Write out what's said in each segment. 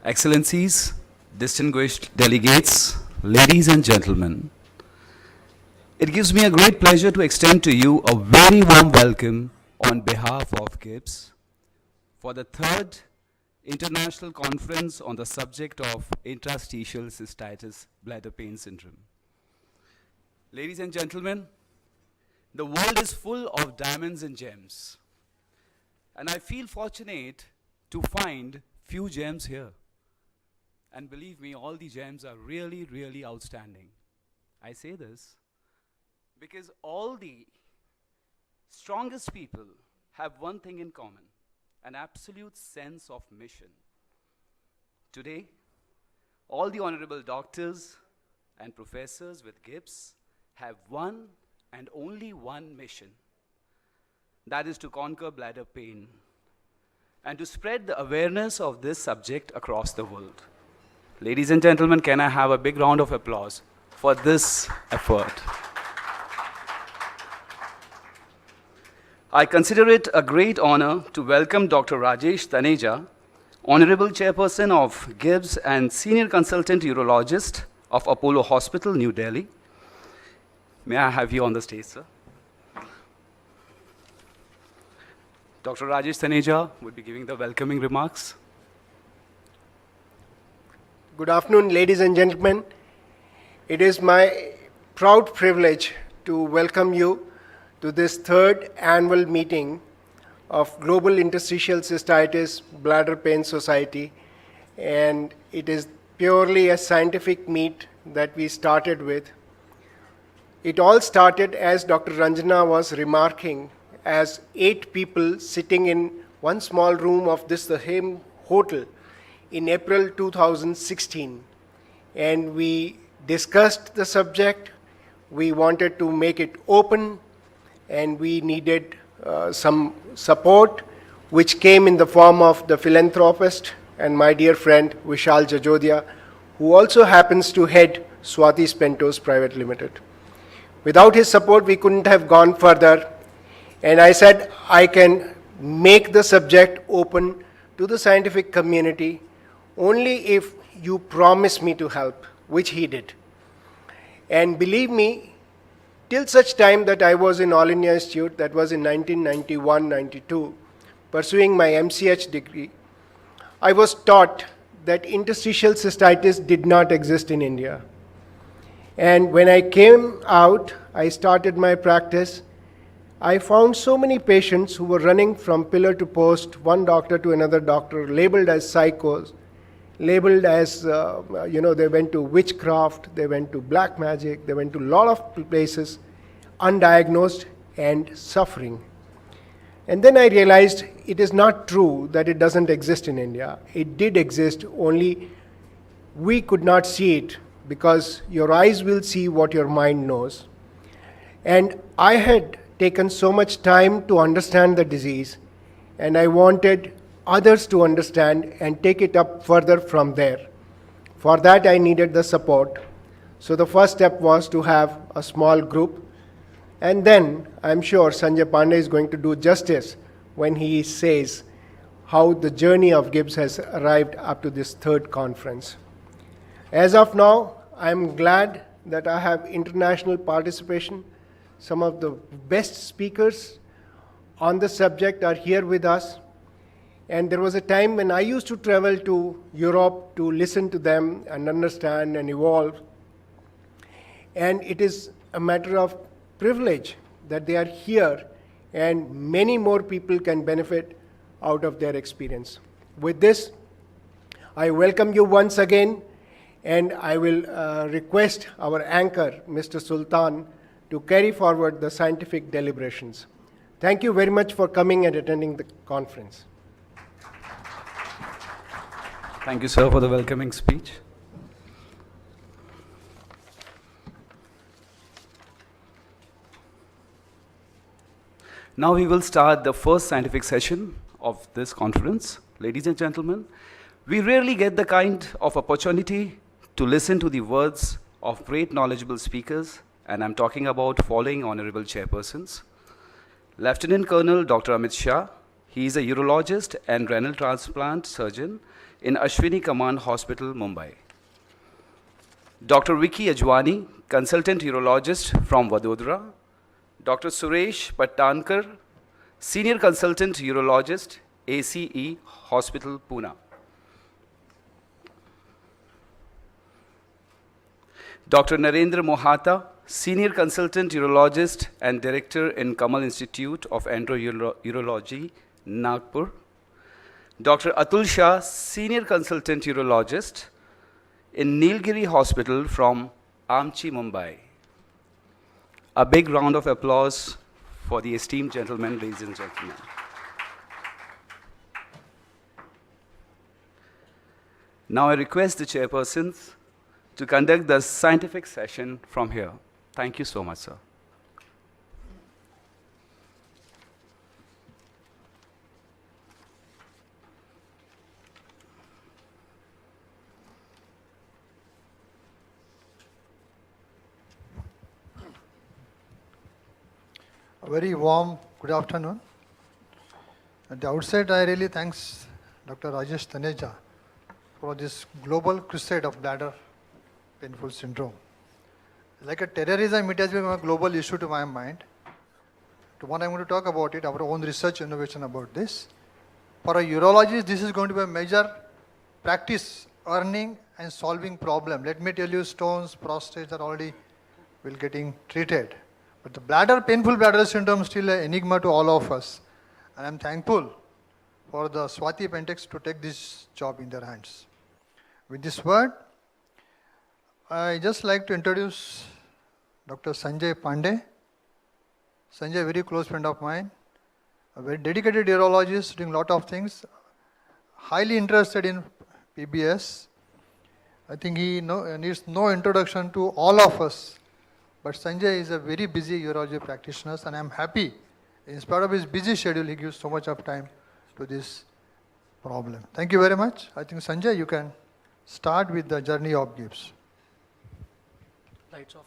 Excellencies, distinguished delegates, ladies and gentlemen, it gives me a great pleasure to extend to you a very warm welcome on behalf of GIBS for the third International Conference on the subject of interstitial cystitis bladder pain syndrome. Ladies and gentlemen, the world is full of diamonds and gems, and I feel fortunate to find few gems here. And believe me, all the gems are really, really outstanding. I say this because all the strongest people have one thing in common, an absolute sense of mission. Today, all the honorable doctors and professors with GIBS have one and only one mission. That is to conquer bladder pain and to spread the awareness of this subject across the world. Ladies and gentlemen, can I have a big round of applause for this effort? I consider it a great honor to welcome Dr. Rajesh Taneja, Honorable Chairperson of GIBS and Senior Consultant Urologist of Apollo Hospital, New Delhi. May I have you on the stage, sir? Dr. Rajesh Taneja would be giving the welcoming remarks. Good afternoon, ladies and gentlemen. It is my proud privilege to welcome you to this third annual meeting of Global Interstitial Cystitis Bladder Pain Society. And it is purely a scientific meet that we started with. It all started, as Dr. Ranjana was remarking, as 8 people sitting in one small room of the same hotel in April 2016, and we discussed the subject. We wanted to make it open, and we needed some support, which came in the form of the philanthropist and my dear friend Vishal Jajodia, who also happens to head Swati Spentos Private Limited. Without his support, we couldn't have gone further, and I said I can make the subject open to the scientific community only if you promise me to help, which he did. And believe me, till such time that I was in All India Institute, that was in 1991-92, pursuing my MCH degree, I was taught that interstitial cystitis did not exist in India. And when I came out, I started my practice. I found so many patients who were running from pillar to post, one doctor to another doctor, labeled as psychos, labeled as, they went to witchcraft, they went to black magic, they went to a lot of places, undiagnosed and suffering. And then I realized it is not true that it doesn't exist in India. It did exist, only we could not see it, because your eyes will see what your mind knows. And I had taken so much time to understand the disease, and I wanted others to understand and take it up further from there. For that, I needed the support. So the first step was to have a small group, and then I'm sure Sanjay Pandey is going to do justice when he says how the journey of GIBS has arrived up to this third conference. As of now, I'm glad that I have international participation. Some of the best speakers on the subject are here with us. And there was a time when I used to travel to Europe to listen to them and understand and evolve. And it is a matter of privilege that they are here, and many more people can benefit out of their experience. With this, I welcome you once again, and I will request our anchor, Mr. Sultan, to carry forward the scientific deliberations. Thank you very much for coming and attending the conference. Thank you, sir, for the welcoming speech. Now we will start the first scientific session of this conference. Ladies and gentlemen, we rarely get the kind of opportunity to listen to the words of great knowledgeable speakers, and I'm talking about following honorable chairpersons. Lieutenant Colonel Dr. Amit Shah, He is a urologist and renal transplant surgeon in Ashwini Command Hospital, Mumbai. Dr. Vicky Ajwani, consultant urologist from Vadodara. Dr. Suresh Pattankar, senior consultant urologist, ACE Hospital, Pune. Dr. Narendra Mohata, senior consultant urologist and director in Kamal Institute of Endourology, Nagpur. Dr. Atul Shah, senior consultant urologist in Nilgiri Hospital from Amchi, Mumbai. A big round of applause for the esteemed gentlemen, ladies and gentlemen. Now I request the chairpersons to conduct the scientific session from here. Thank you so much, sir. A very warm good afternoon. At the outset, I really thanks Dr. Rajesh Taneja for this global crusade of bladder painful syndrome. Like a terrorism, it has become a global issue to my mind. To what I'm going to talk about it, our own research innovation about this. For a urologist, this is going to be a major practice, earning and solving problem. Let me tell you, stones, prostates are already getting treated. But the painful bladder syndrome is still an enigma to all of us. And I'm thankful for the Swati Pentex to take this job in their hands. With this word, I just like to introduce Dr. Sanjay Pandey. Sanjay, a very close friend of mine, a very dedicated urologist doing a lot of things, highly interested in PBS. I think he needs no introduction to all of us. But Sanjay is a very busy urology practitioner, and I'm happy, in spite of his busy schedule, he gives so much of time to this problem. Thank you very much. I think Sanjay, you can start with the journey of GIBS. Lights off.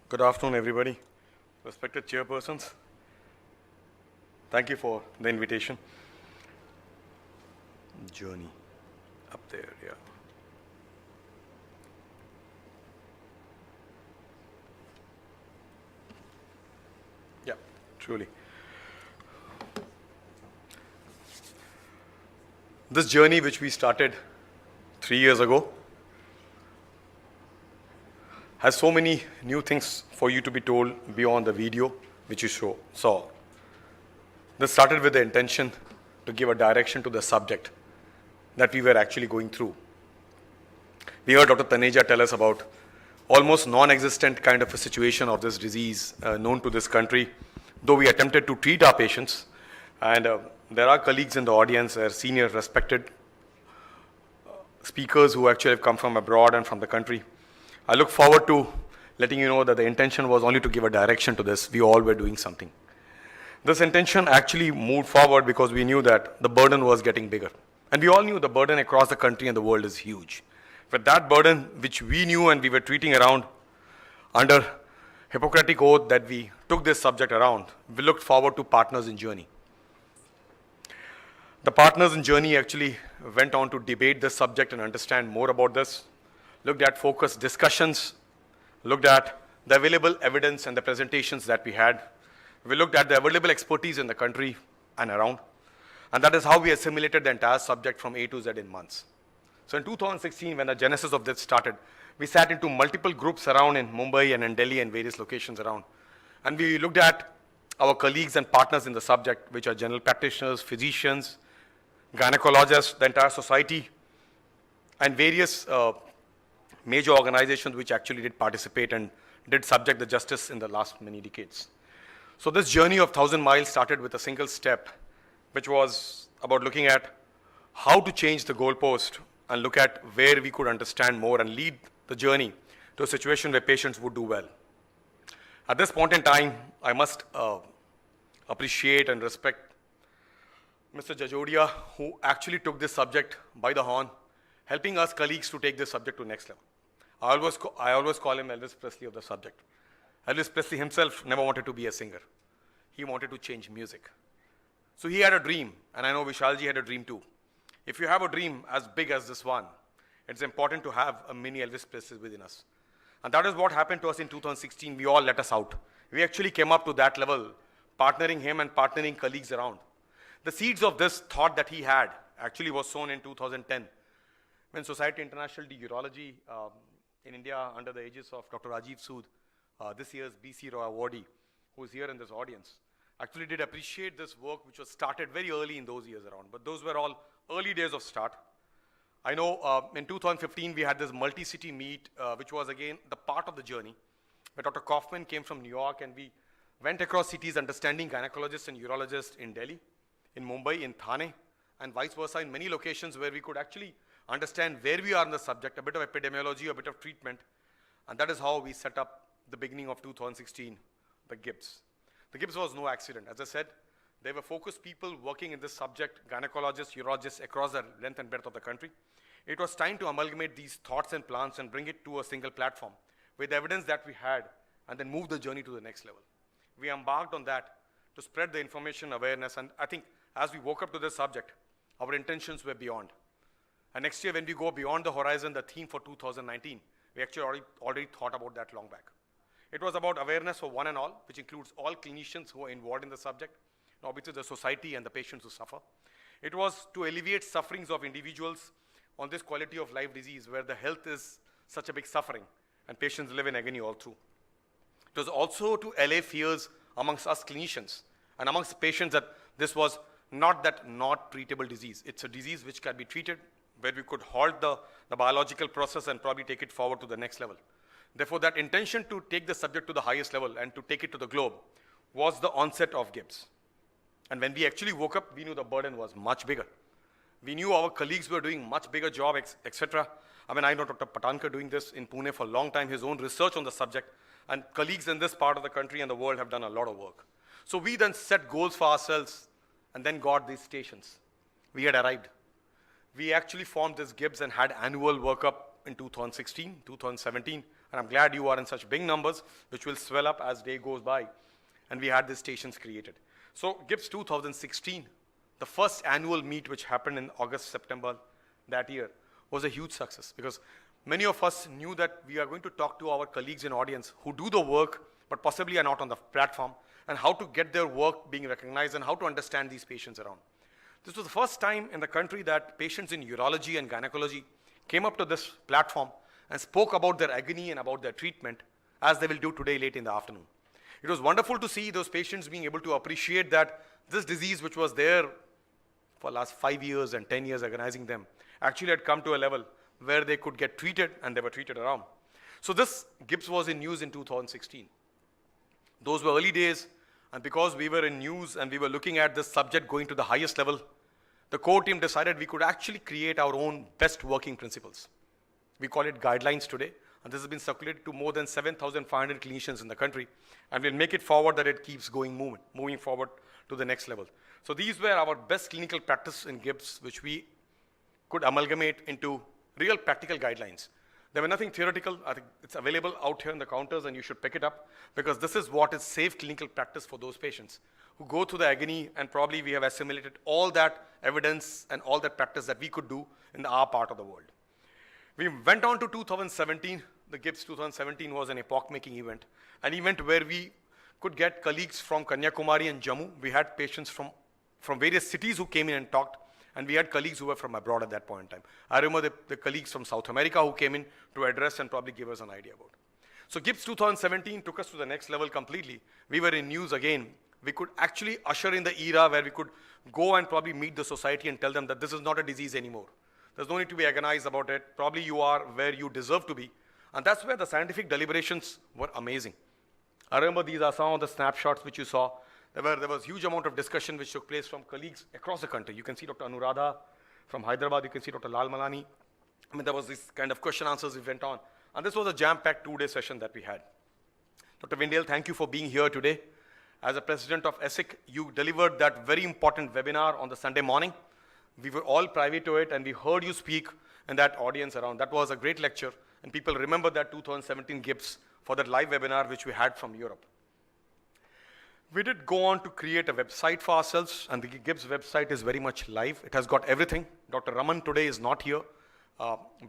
Good afternoon, everybody. Respected chairpersons, thank you for the invitation. Journey up there, yeah. Yeah, truly. This journey, which we started 3 years ago, has so many new things for you to be told beyond the video which you saw. This started with the intention to give a direction to the subject that we were actually going through. We heard Dr. Taneja tell us about almost non-existent kind of a situation of this disease known to this country, though we attempted to treat our patients. And there are colleagues in the audience, senior respected speakers who actually have come from abroad and from the country. I look forward to letting you know that the intention was only to give a direction to this. We all were doing something. This intention actually moved forward because we knew that the burden was getting bigger. And we all knew the burden across the country and the world is huge. But that burden, which we knew and we were treating around under Hippocratic oath that we took this subject around, we looked forward to partners in journey. The partners in journey actually went on to debate this subject and understand more about this, looked at focused discussions, looked at the available evidence and the presentations that we had. We looked at the available expertise in the country and around. And that is how we assimilated the entire subject from A to Z in months. So in 2016, when the genesis of this started, we sat into multiple groups around in Mumbai and in Delhi and various locations around. And we looked at our colleagues and partners in the subject, which are general practitioners, physicians, gynecologists, the entire society, and various major organizations which actually did participate and did subject the justice in the last many decades. So this journey of 1,000 miles started with a single step, which was about looking at how to change the goalpost and look at where we could understand more and lead the journey to a situation where patients would do well. At this point in time, I must appreciate and respect Mr. Jajodia, who actually took this subject by the horn, helping us colleagues to take this subject to next level. I always call him Elvis Presley of the subject. Elvis Presley himself never wanted to be a singer. He wanted to change music. So he had a dream, and I know Vishalji had a dream too. If you have a dream as big as this one, it's important to have a mini Elvis Presley within us. And that is what happened to us in 2016. We all let us out. We actually came up to that level, partnering him and partnering colleagues around. The seeds of this thought that he had actually was sown in 2010, when Society International de Urology in India, under the aegis of Dr. Rajiv Sood, this year's BC Roy awardee, who is here in this audience, actually did appreciate this work which was started very early in those years around. But those were all early days of start. I know in 2015 we had this multi-city meet, which was again the part of the journey, where Dr. Kaufman came from New York and we went across cities understanding gynecologists and urologists in Delhi, in Mumbai, in Thane, and vice versa in many locations where we could actually understand where we are in the subject, a bit of epidemiology, a bit of treatment. And that is how we set up the beginning of 2016, the GIBS. The GIBS was no accident. As I said, there were focused people working in this subject, gynecologists, urologists across the length and breadth of the country. It was time to amalgamate these thoughts and plans and bring it to a single platform with the evidence that we had and then move the journey to the next level. We embarked on that to spread the information, awareness, and I think as we woke up to this subject, our intentions were beyond. And next year when we go beyond the horizon, the theme for 2019, we actually already thought about that long back. It was about awareness for one and all, which includes all clinicians who are involved in the subject, and obviously the society and the patients who suffer. It was to alleviate sufferings of individuals on this quality of life disease where the health is such a big suffering and patients live in agony all through. It was also to allay fears amongst us clinicians and amongst patients that this was not that not treatable disease. It's a disease which can be treated, where we could halt the biological process and probably take it forward to the next level. Therefore, that intention to take the subject to the highest level and to take it to the globe was the onset of GIBS. And when we actually woke up, we knew the burden was much bigger. We knew our colleagues were doing much bigger job, etc. I mean, I know Dr. Patankar doing this in Pune for a long time, his own research on the subject, and colleagues in this part of the country and the world have done a lot of work. So we then set goals for ourselves and then got these stations. We had arrived. We actually formed this GIBS and had annual workup in 2016, 2017, and I'm glad you are in such big numbers, which will swell up as day goes by, and we had these stations created. So GIBS 2016, the first annual meet which happened in August, September that year, was a huge success because many of us knew that we are going to talk to our colleagues in audience who do the work but possibly are not on the platform, and how to get their work being recognized and how to understand these patients around. This was the first time in the country that patients in urology and gynecology came up to this platform and spoke about their agony and about their treatment, as they will do today late in the afternoon. It was wonderful to see those patients being able to appreciate that this disease, which was there for the last 5 years and 10 years agonizing them, actually had come to a level where they could get treated, and they were treated around. So this GIBS was in news in 2016. Those were early days, and because we were in news and we were looking at this subject going to the highest level, the core team decided we could actually create our own best working principles. We call it guidelines today, and this has been circulated to more than 7,500 clinicians in the country, and we'll make it forward that it keeps moving forward to the next level. So these were our best clinical practice in GIBS, which we could amalgamate into real practical guidelines. There were nothing theoretical. I think it's available out here in the counters, and you should pick it up, because this is what is safe clinical practice for those patients who go through the agony, and probably we have assimilated all that evidence and all that practice that we could do in our part of the world. We went on to 2017. The GIBS 2017 was an epoch-making event, an event where we could get colleagues from Kanyakumari and Jammu. We had patients from various cities who came in and talked, and we had colleagues who were from abroad at that point in time. I remember the colleagues from South America who came in to address and probably give us an idea about it. So GIBS 2017 took us to the next level completely. We were in news again. We could actually usher in the era where we could go and probably meet the society and tell them that this is not a disease anymore. There's no need to be agonized about it. Probably you are where you deserve to be. And that's where the scientific deliberations were amazing. I remember these are some of the snapshots which you saw. There was huge amount of discussion which took place from colleagues across the country. You can see Dr. Anuradha from Hyderabad. You can see Dr. Lal Malani. I mean, there was this kind of question answers we went on. And this was a jam-packed 2-day session that we had. Dr. Vindale, thank you for being here today. As a president of ESIC, you delivered that very important webinar on the Sunday morning. We were all privy to it, and we heard you speak in that audience around. That was a great lecture, and people remember that 2017 GIBS for that live webinar which we had from Europe. We did go on to create a website for ourselves, and the GIBS website is very much live. It has got everything. Dr. Raman today is not here,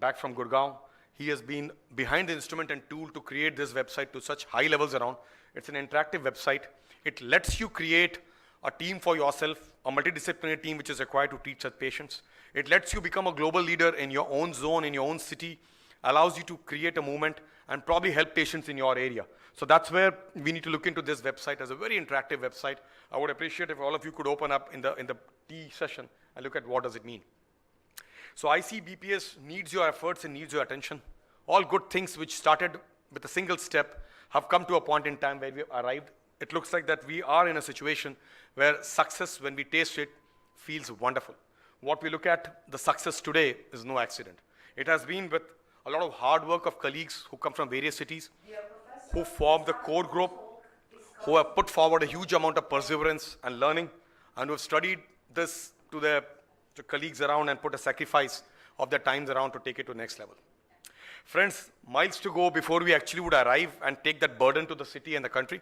back from Gurgaon. He has been behind the instrument and tool to create this website to such high levels around. It's an interactive website. It lets you create a team for yourself, a multidisciplinary team which is required to treat such patients. It lets you become a global leader in your own zone, in your own city, allows you to create a movement and probably help patients in your area. So that's where we need to look into this website as a very interactive website. I would appreciate if all of you could open up in the T session and look at what does it mean. So ICBPS needs your efforts and needs your attention. All good things which started with a single step have come to a point in time where we have arrived. It looks like that we are in a situation where success, when we taste it, feels wonderful. What we look at, the success today, is no accident. It has been with a lot of hard work of colleagues who come from various cities, who form the core group, who have put forward a huge amount of perseverance and learning, and who have studied this to their colleagues around and put a sacrifice of their times around to take it to the next level. Friends, miles to go before we actually would arrive and take that burden to the city and the country.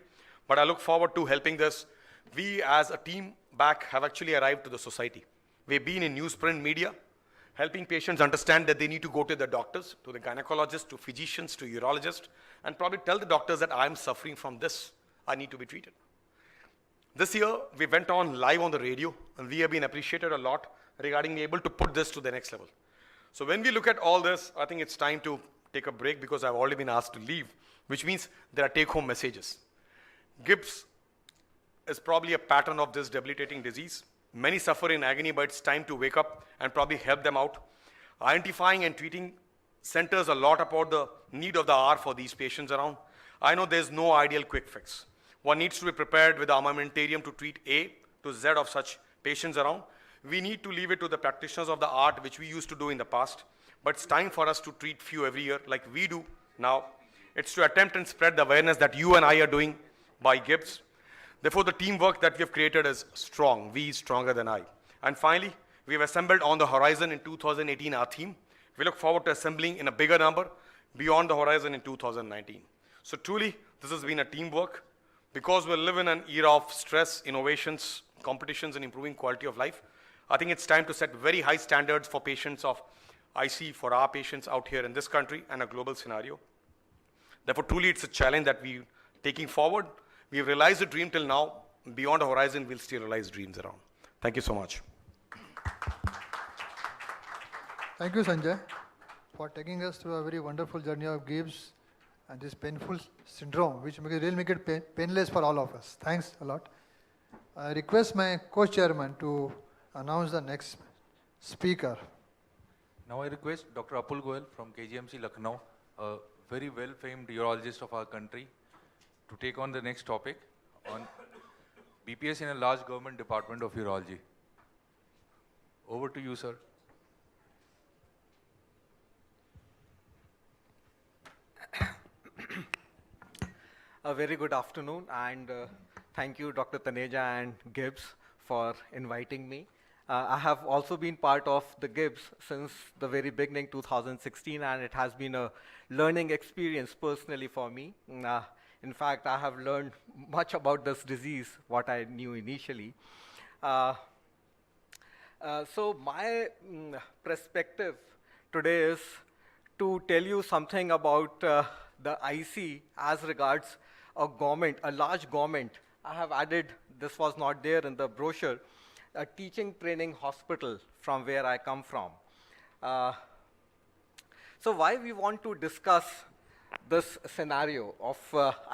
But I look forward to helping this. We as a team back have actually arrived to the society. We've been in newsprint media, helping patients understand that they need to go to the doctors, to the gynecologists, to physicians, to urologists, and probably tell the doctors that I'm suffering from this, I need to be treated. This year, we went on live on the radio, and we have been appreciated a lot regarding being able to put this to the next level. So when we look at all this, I think it's time to take a break because I've already been asked to leave, which means there are take-home messages. GIBS is probably a pattern of this debilitating disease. Many suffer in agony, but it's time to wake up and probably help them out. Identifying and treating centers a lot about the need of the hour for these patients around. I know there's no ideal quick fix. One needs to be prepared with the armamentarium to treat A to Z of such patients around. We need to leave it to the practitioners of the art, which we used to do in the past. But it's time for us to treat few every year like we do now. It's to attempt and spread the awareness that you and I are doing by GIBS. Therefore, the teamwork that we have created is strong. We stronger than I. And finally, we have assembled on the horizon in 2018 our theme. We look forward to assembling in a bigger number beyond the horizon in 2019. So truly, this has been a teamwork. Because we live in an era of stress, innovations, competitions, and improving quality of life, I think it's time to set very high standards for patients of IC, for our patients out here in this country and a global scenario. Therefore, truly, it's a challenge that we're taking forward. We've realized a dream till now. Beyond the horizon, we'll still realize dreams around. Thank you so much. Thank you, Sanjay, for for taking us through a very wonderful journey of GIBS and this painful syndrome, which really make it painless for all of us. Thanks a lot. I request my co-chairman to announce the next speaker. Now I request Dr. Apul Goyal from KGMC Lucknow, a very well-famed urologist of our country, to take on the next topic on BPS in a large government department of urology. Over to you, sir. A very good afternoon, and thank you, Dr. Taneja and GIBS, for inviting me. I have also been part of the GIBS since the very beginning, 2016, and it has been a learning experience personally for me. In fact, I have learned much about this disease, what I knew initially. So my perspective today is to tell you something about the IC as regards a government, a large government. I have added, this was not there in the brochure, a teaching training hospital from where I come from. So why we want to discuss this scenario of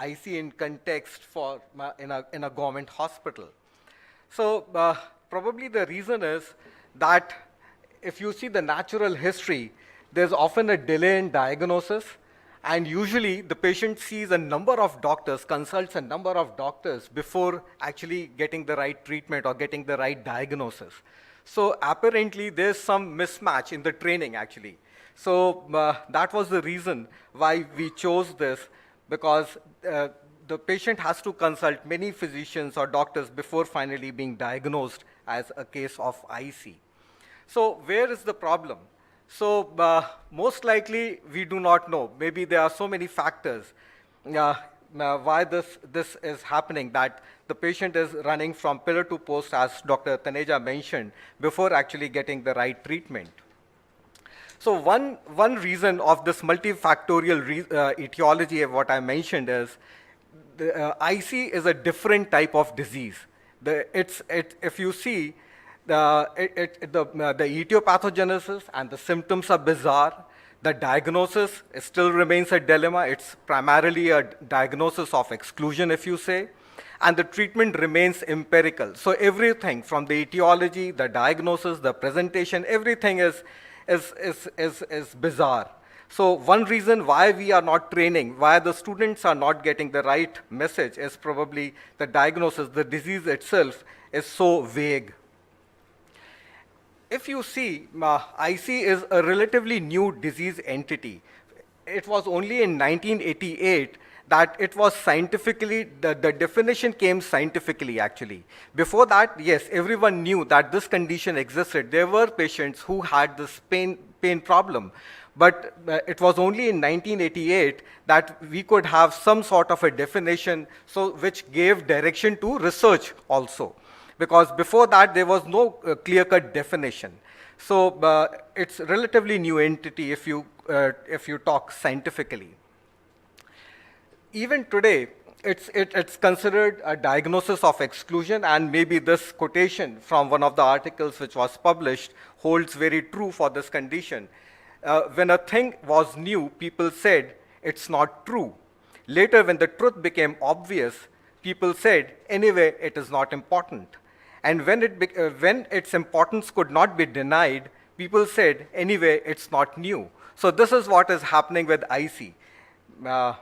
IC in context for in a government hospital? So probably the reason is that if you see the natural history, there's often a delay in diagnosis, and usually the patient sees a number of doctors, consults a number of doctors before actually getting the right treatment or getting the right diagnosis. So apparently there's some mismatch in the training actually. So that was the reason why we chose this, because the patient has to consult many physicians or doctors before finally being diagnosed as a case of IC. So where is the problem? So most likely we do not know. Maybe there are so many factors why this is happening, that the patient is running from pillar to post, as Dr. Taneja mentioned, before actually getting the right treatment. So one reason of this multifactorial etiology of what I mentioned is the IC is a different type of disease. If you see, the etiopathogenesis and the symptoms are bizarre. The diagnosis still remains a dilemma. It's primarily a diagnosis of exclusion, if you say, and the treatment remains empirical. So everything from the etiology, the diagnosis, the presentation, everything is bizarre. So one reason why we are not training, why the students are not getting the right message, is probably the diagnosis. The disease itself is so vague. If you see, IC is a relatively new disease entity. It was only in 1988 that it was scientifically, the definition came scientifically actually. Before that, yes, everyone knew that this condition existed. There were patients who had this pain problem. But it was only in 1988 that we could have some sort of a definition, so which gave direction to research also. Because before that, there was no clear-cut definition. So it's a relatively new entity if you talk scientifically. Even today, it's considered a diagnosis of exclusion, and maybe this quotation from one of the articles which was published holds very true for this condition. When a thing was new, people said it's not true. Later, when the truth became obvious, people said, anyway, it is not important. And when its importance could not be denied, people said, anyway, it's not new. So this is what is happening with IC. I'll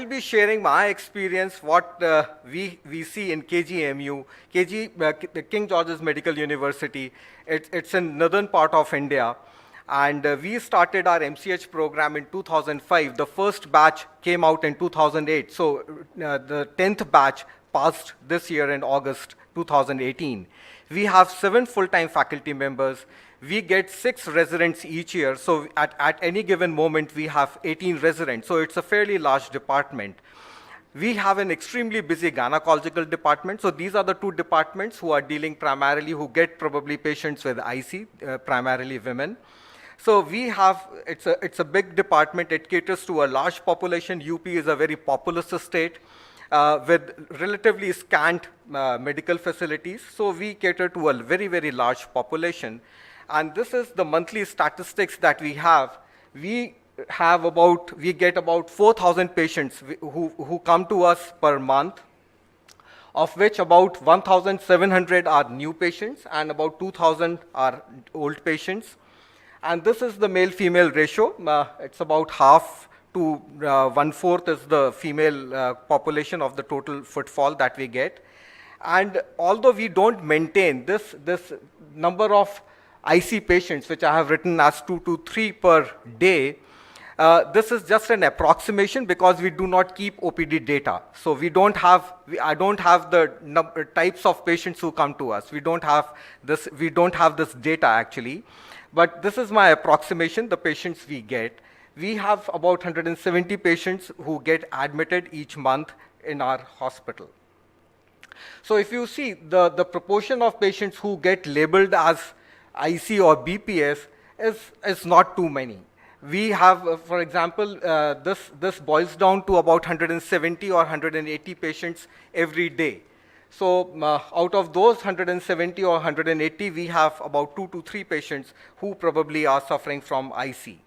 be sharing my experience, what we see in KGMU, the King George's Medical University. It's in northern part of India. And we started our MCH program in 2005. The first batch came out in 2008. So the 10th batch passed this year in August 2018. We have 7 full-time faculty members. We get 6 residents each year. So at any given moment, we have 18 residents. So it's a fairly large department. We have an extremely busy gynecological department. So these are the 2 departments who are dealing primarily, who get probably patients with IC, primarily women. So we have, it's a big department. It caters to a large population. UP is a very populous state with relatively scant medical facilities. So we cater to a very, very large population. And this is the monthly statistics that we have. We get about 4,000 patients who come to us per month, of which about 1,700 are new patients and about 2,000 are old patients. And this is the male-female ratio. It's about half to 1/4 is the female population of the total footfall that we get. And although we don't maintain this number of IC patients, which I have written as 2 to 3 per day, this is just an approximation because we do not keep OPD data. So I don't have the types of patients who come to us. We don't have this data actually. But this is my approximation, the patients we get. We have about 170 patients who get admitted each month in our hospital. So if you see the proportion of patients who get labeled as IC or BPS is not too many. We have, for example, this boils down to about 170 or 180 patients every day. So out of those 170 or 180, we have about 2 to 3 patients who probably are suffering from IC.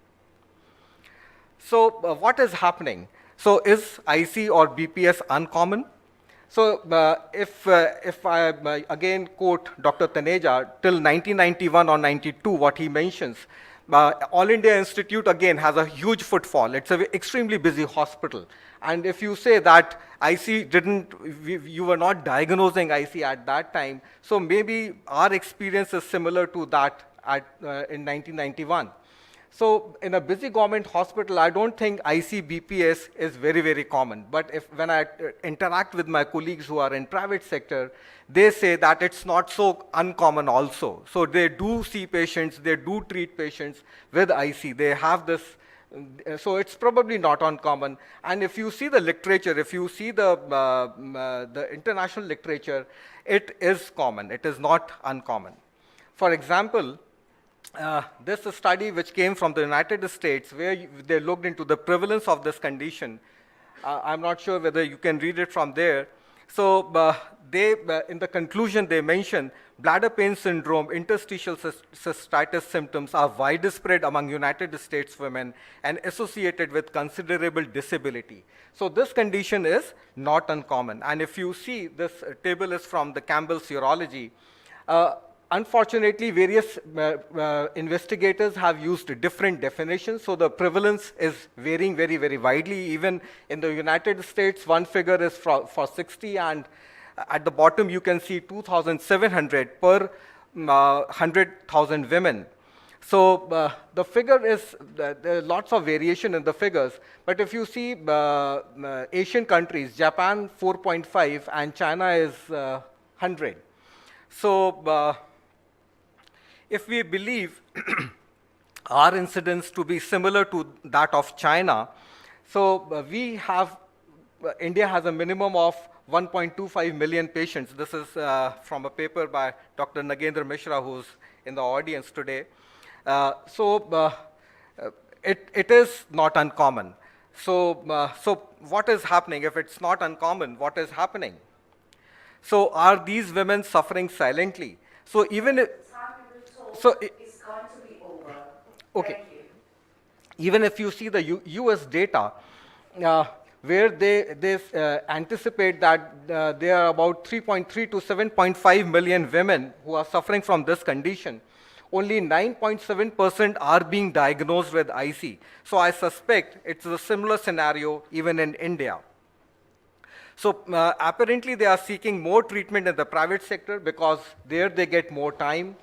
So what is happening? So is IC or BPS uncommon? So if I again quote Dr. Taneja, till 1991 or 92, what he mentions, All India Institute again has a huge footfall. It's an extremely busy hospital. And if you say that IC you were not diagnosing IC at that time, so maybe our experience is similar to that in 1991. So in a busy government hospital, I don't think IC BPS is very, very common. But when I interact with my colleagues who are in private sector, they say that it's not so uncommon also. So they do see patients, they do treat patients with IC. They have this, so it's probably not uncommon. And if you see the literature, if you see the international literature, it is common. It is not uncommon. For example, this is a study which came from the United States where they looked into the prevalence of this condition. I'm not sure whether you can read it from there. So in the conclusion, they mention bladder pain syndrome, interstitial cystitis symptoms are widespread among United States women and associated with considerable disability. So this condition is not uncommon. And if you see, this table is from the Campbell's Urology. Unfortunately, various investigators have used different definitions, so the prevalence is varying very, very widely. Even in the United States, one figure is for 60, and at the bottom you can see 2,700 per 100,000 women. So the figure is, there are lots of variation in the figures, but if you see Asian countries, Japan 4.5 and China is 100. So if we believe our incidence to be similar to that of China, so India has a minimum of 1.25 million patients. This is from a paper by Dr. Nagendra Mishra, who's in the audience today. It is not uncommon. So what is happening? If it's not uncommon, what is happening? So are these women suffering silently? So even if, it's going to be over. Okay. Thank you. Even if you see the US data, where they anticipate that there are about 3.3 to 7.5 million women who are suffering from this condition, only 9.7% are being diagnosed with IC. So I suspect it's a similar scenario even in India. So apparently they are seeking more treatment in the private sector because there they get more time.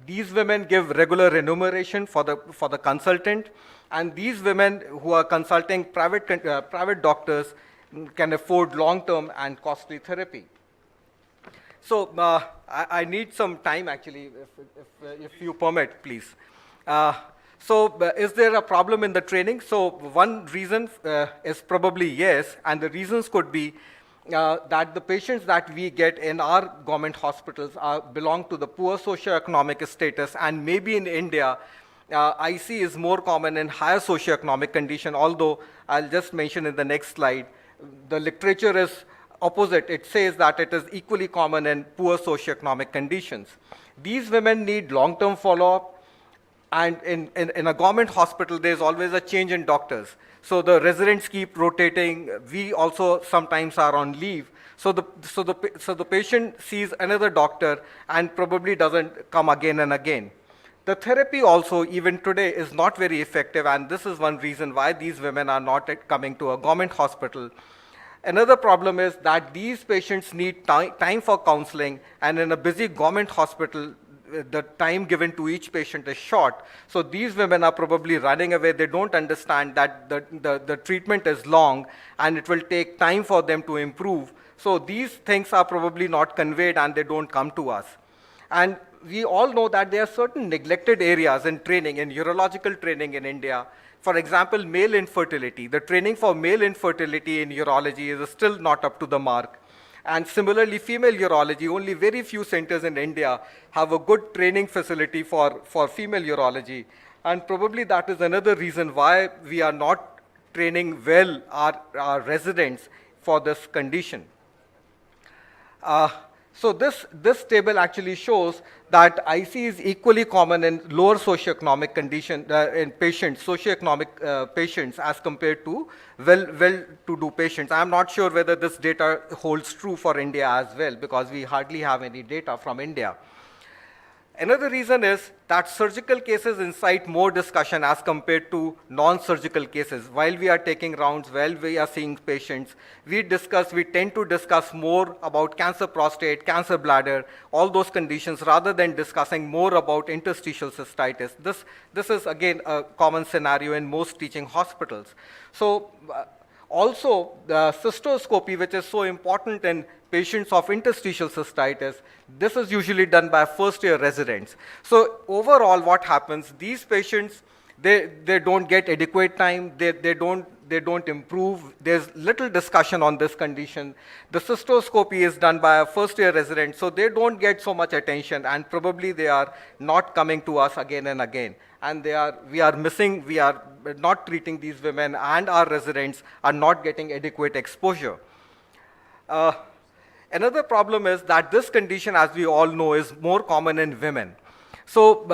These women give regular remuneration for the consultant, and these women who are consulting private doctors can afford long-term and costly therapy. So I need some time actually, if you permit, please. So is there a problem in the training? So one reason is probably yes, and the reasons could be that the patients that we get in our government hospitals belong to the poor socioeconomic status, and maybe in India, IC is more common in higher socioeconomic condition, although I'll just mention in the next slide, the literature is opposite. It says that it is equally common in poor socioeconomic conditions. These women need long-term follow-up, and in a government hospital, there's always a change in doctors. So the residents keep rotating. We also sometimes are on leave. So the patient sees another doctor and probably doesn't come again and again. The therapy also, even today, is not very effective, and this is one reason why these women are not coming to a government hospital. Another problem is that these patients need time for counseling, and in a busy government hospital, the time given to each patient is short. So these women are probably running away. They don't understand that the treatment is long, and it will take time for them to improve. So these things are probably not conveyed, and they don't come to us. And we all know that there are certain neglected areas in training, in urological training in India. For example, male infertility. The training for male infertility in urology is still not up to the mark. And similarly, female urology, only very few centers in India have a good training facility for female urology. And probably that is another reason why we are not training well our residents for this condition. So this table actually shows that IC is equally common in lower socioeconomic condition in patients, socioeconomic patients, as compared to well-to-do patients. I'm not sure whether this data holds true for India as well, because we hardly have any data from India. Another reason is that surgical cases incite more discussion as compared to non-surgical cases. While we are taking rounds, while we are seeing patients, we tend to discuss more about cancer prostate, cancer bladder, all those conditions, rather than discussing more about interstitial cystitis. This is, again, a common scenario in most teaching hospitals. So also, the cystoscopy, which is so important in patients of interstitial cystitis, this is usually done by first-year residents. So overall, what happens, these patients, they don't get adequate time, they don't improve. There's little discussion on this condition. The cystoscopy is done by a first-year resident, so they don't get so much attention, and probably they are not coming to us again and again. And we are not treating these women, and our residents are not getting adequate exposure. Another problem is that this condition, as we all know, is more common in women. So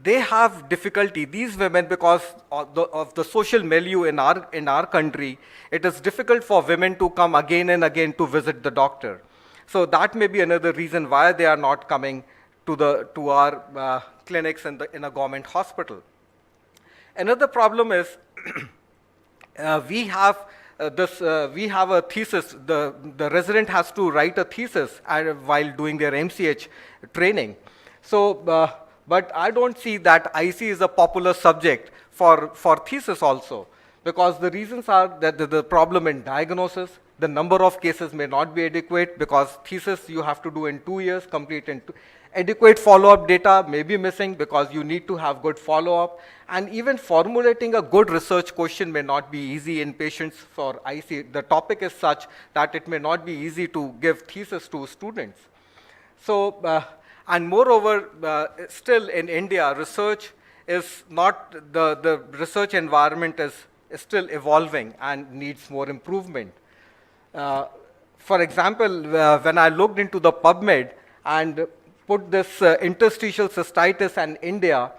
they have difficulty, these women, because of the social milieu in our country. It is difficult for women to come again and again to visit the doctor. So that may be another reason why they are not coming to our clinics in a government hospital. Another problem is we have a thesis. The resident has to write a thesis while doing their MCH training. So, but I don't see that IC is a popular subject for thesis also, because the reasons are that the problem in diagnosis, the number of cases may not be adequate, because thesis you have to do in 2 years, complete in 2. Adequate follow-up data may be missing because you need to have good follow-up, and even formulating a good research question may not be easy in patients for IC. The topic is such that it may not be easy to give thesis to students. So, and moreover, still in India, research is not, the research environment is still evolving and needs more improvement. For example, when I looked into the PubMed and put this interstitial cystitis in India,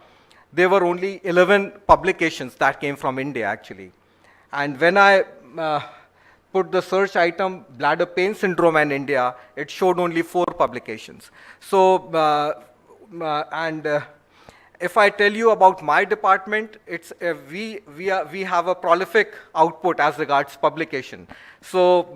there were only 11 publications that came from India, actually. And when I put the search item bladder pain syndrome in India, it showed only 4 publications. So, if I tell you about my department, it's we have a prolific output as regards publication. So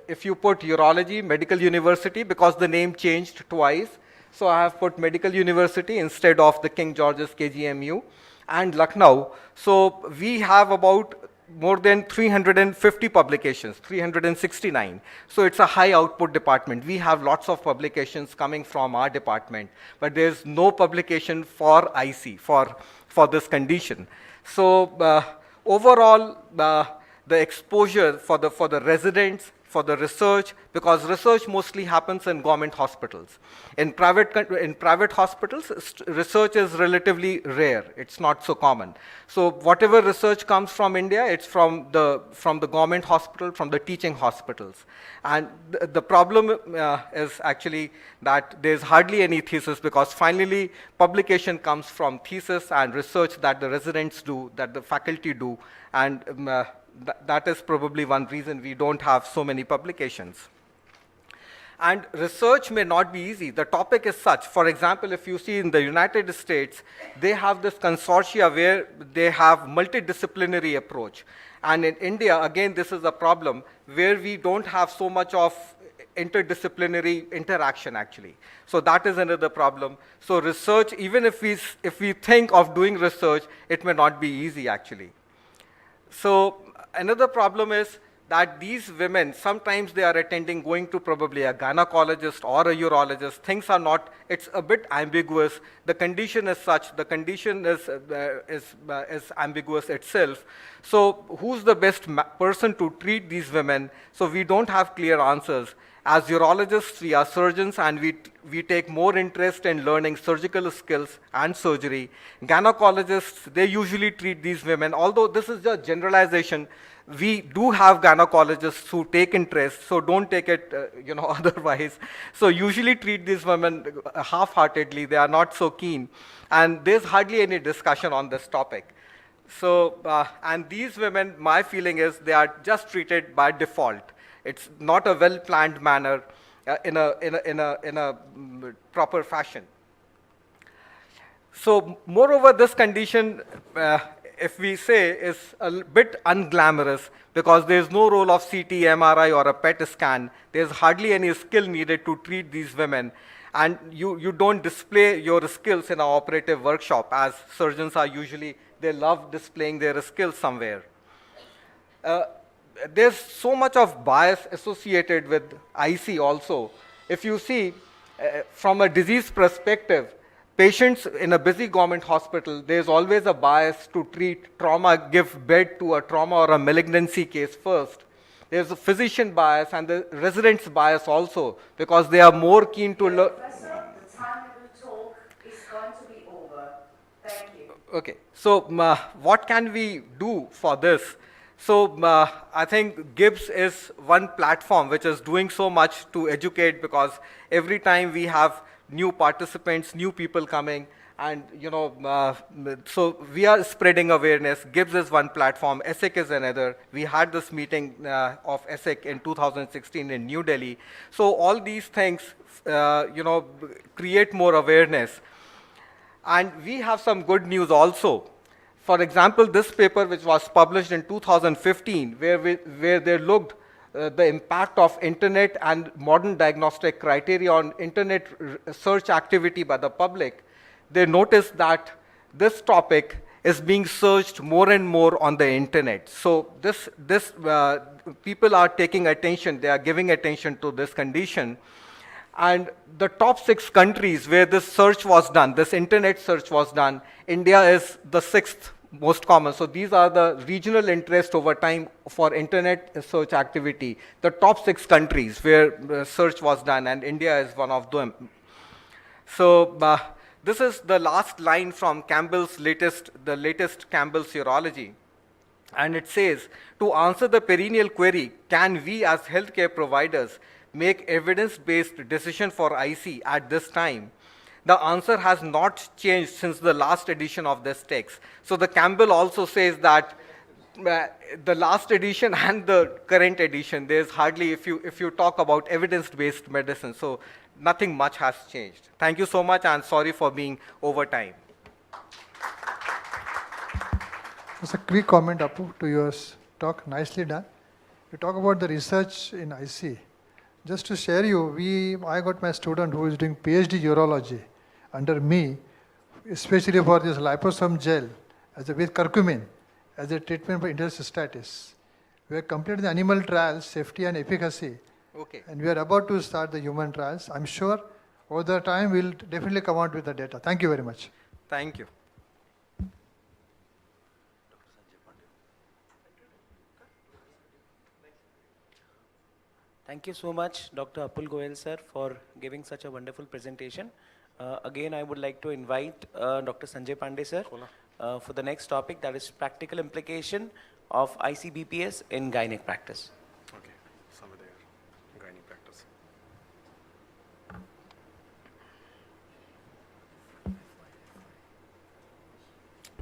if you put urology, medical university, because the name changed twice, so I have put medical university instead of the King George's KGMU, and Lucknow. So we have about more than 350 publications, 369. So it's a high output department. We have lots of publications coming from our department, but there's no publication for IC, for this condition. So overall, the exposure for the residents, for the research, because research mostly happens in government hospitals. In private hospitals, research is relatively rare. It's not so common. So whatever research comes from India, it's from the government hospital, from the teaching hospitals. And the problem is actually that there's hardly any thesis, because finally publication comes from thesis and research that the residents do, that the faculty do, and that is probably one reason we don't have so many publications. And research may not be easy. The topic is such. For example, if you see in the United States, they have this consortia where they have multidisciplinary approach. And in India, again, this is a problem where we don't have so much of interdisciplinary interaction, actually. So that is another problem. So research, even if we think of doing research, it may not be easy, actually. So another problem is that these women, sometimes they are going to probably a gynecologist or a urologist. Things are not, it's a bit ambiguous. The condition is such, the condition is ambiguous itself. So who's the best person to treat these women? So we don't have clear answers. As urologists, we are surgeons, and we take more interest in learning surgical skills and surgery. Gynecologists, they usually treat these women, although this is just generalization. We do have gynecologists who take interest, so don't take it otherwise. So usually treat these women half-heartedly. They are not so keen. And there's hardly any discussion on this topic. So, and these women, my feeling is they are just treated by default. It's not a well-planned manner in a proper fashion. So moreover, this condition, if we say, is a bit unglamorous, because there's no role of CT, MRI, or a PET scan. There's hardly any skill needed to treat these women. And you don't display your skills in an operative workshop, as surgeons are usually, they love displaying their skills somewhere. There's so much of bias associated with IC also. If you see, from a disease perspective, patients in a busy government hospital, there's always a bias to treat trauma, give bed to a trauma or a malignancy case first. There's a physician bias and the residents bias also, because they are more keen to learn. Professor, the time that we talk is going to be over. Thank you. Okay, so what can we do for this? So I think GIBS is one platform which is doing so much to educate, because every time we have new participants, new people coming, and so we are spreading awareness. GIBS is one platform, ESSEC is another. We had this meeting of ESSEC in 2016 in New Delhi. So all these things, create more awareness. And we have some good news also. For example, this paper, which was published in 2015, where they looked the impact of internet and modern diagnostic criteria on internet search activity by the public, they noticed that this topic is being searched more and more on the internet. So people are taking attention, they are giving attention to this condition. And the top 6 countries where this search was done, this internet search was done, India is the 6th most common. So these are the regional interest over time for internet search activity. The top 6 countries where search was done, and India is one of them. So this is the last line from Campbell's the latest Campbell's Urology. And it says, to answer the perennial query, can we as healthcare providers make evidence-based decision for IC at this time? The answer has not changed since the last edition of this text. So the Campbell also says that the last edition and the current edition, there's hardly, if you talk about evidence-based medicine, so nothing much has changed. Thank you so much, and sorry for being over time. Just a quick comment, Apu, to your talk. Nicely done. You talk about the research in IC. Just to share you, I got my student who is doing PhD urology under me, especially for this liposome gel with curcumin as a treatment for intercystitis. We have completed the animal trials, safety and efficacy. Okay. And we are about to start the human trials. I'm sure over the time we'll definitely come out with the data. Thank you very much. Thank you. Thank you so much, Dr. Apul Goyal sir, for giving such a wonderful presentation. Again, I would like to invite Dr. Sanjay Pandey sir for the next topic, that is practical implication of ICBPS in gynec practice. Okay, somewhere there, gynae practice.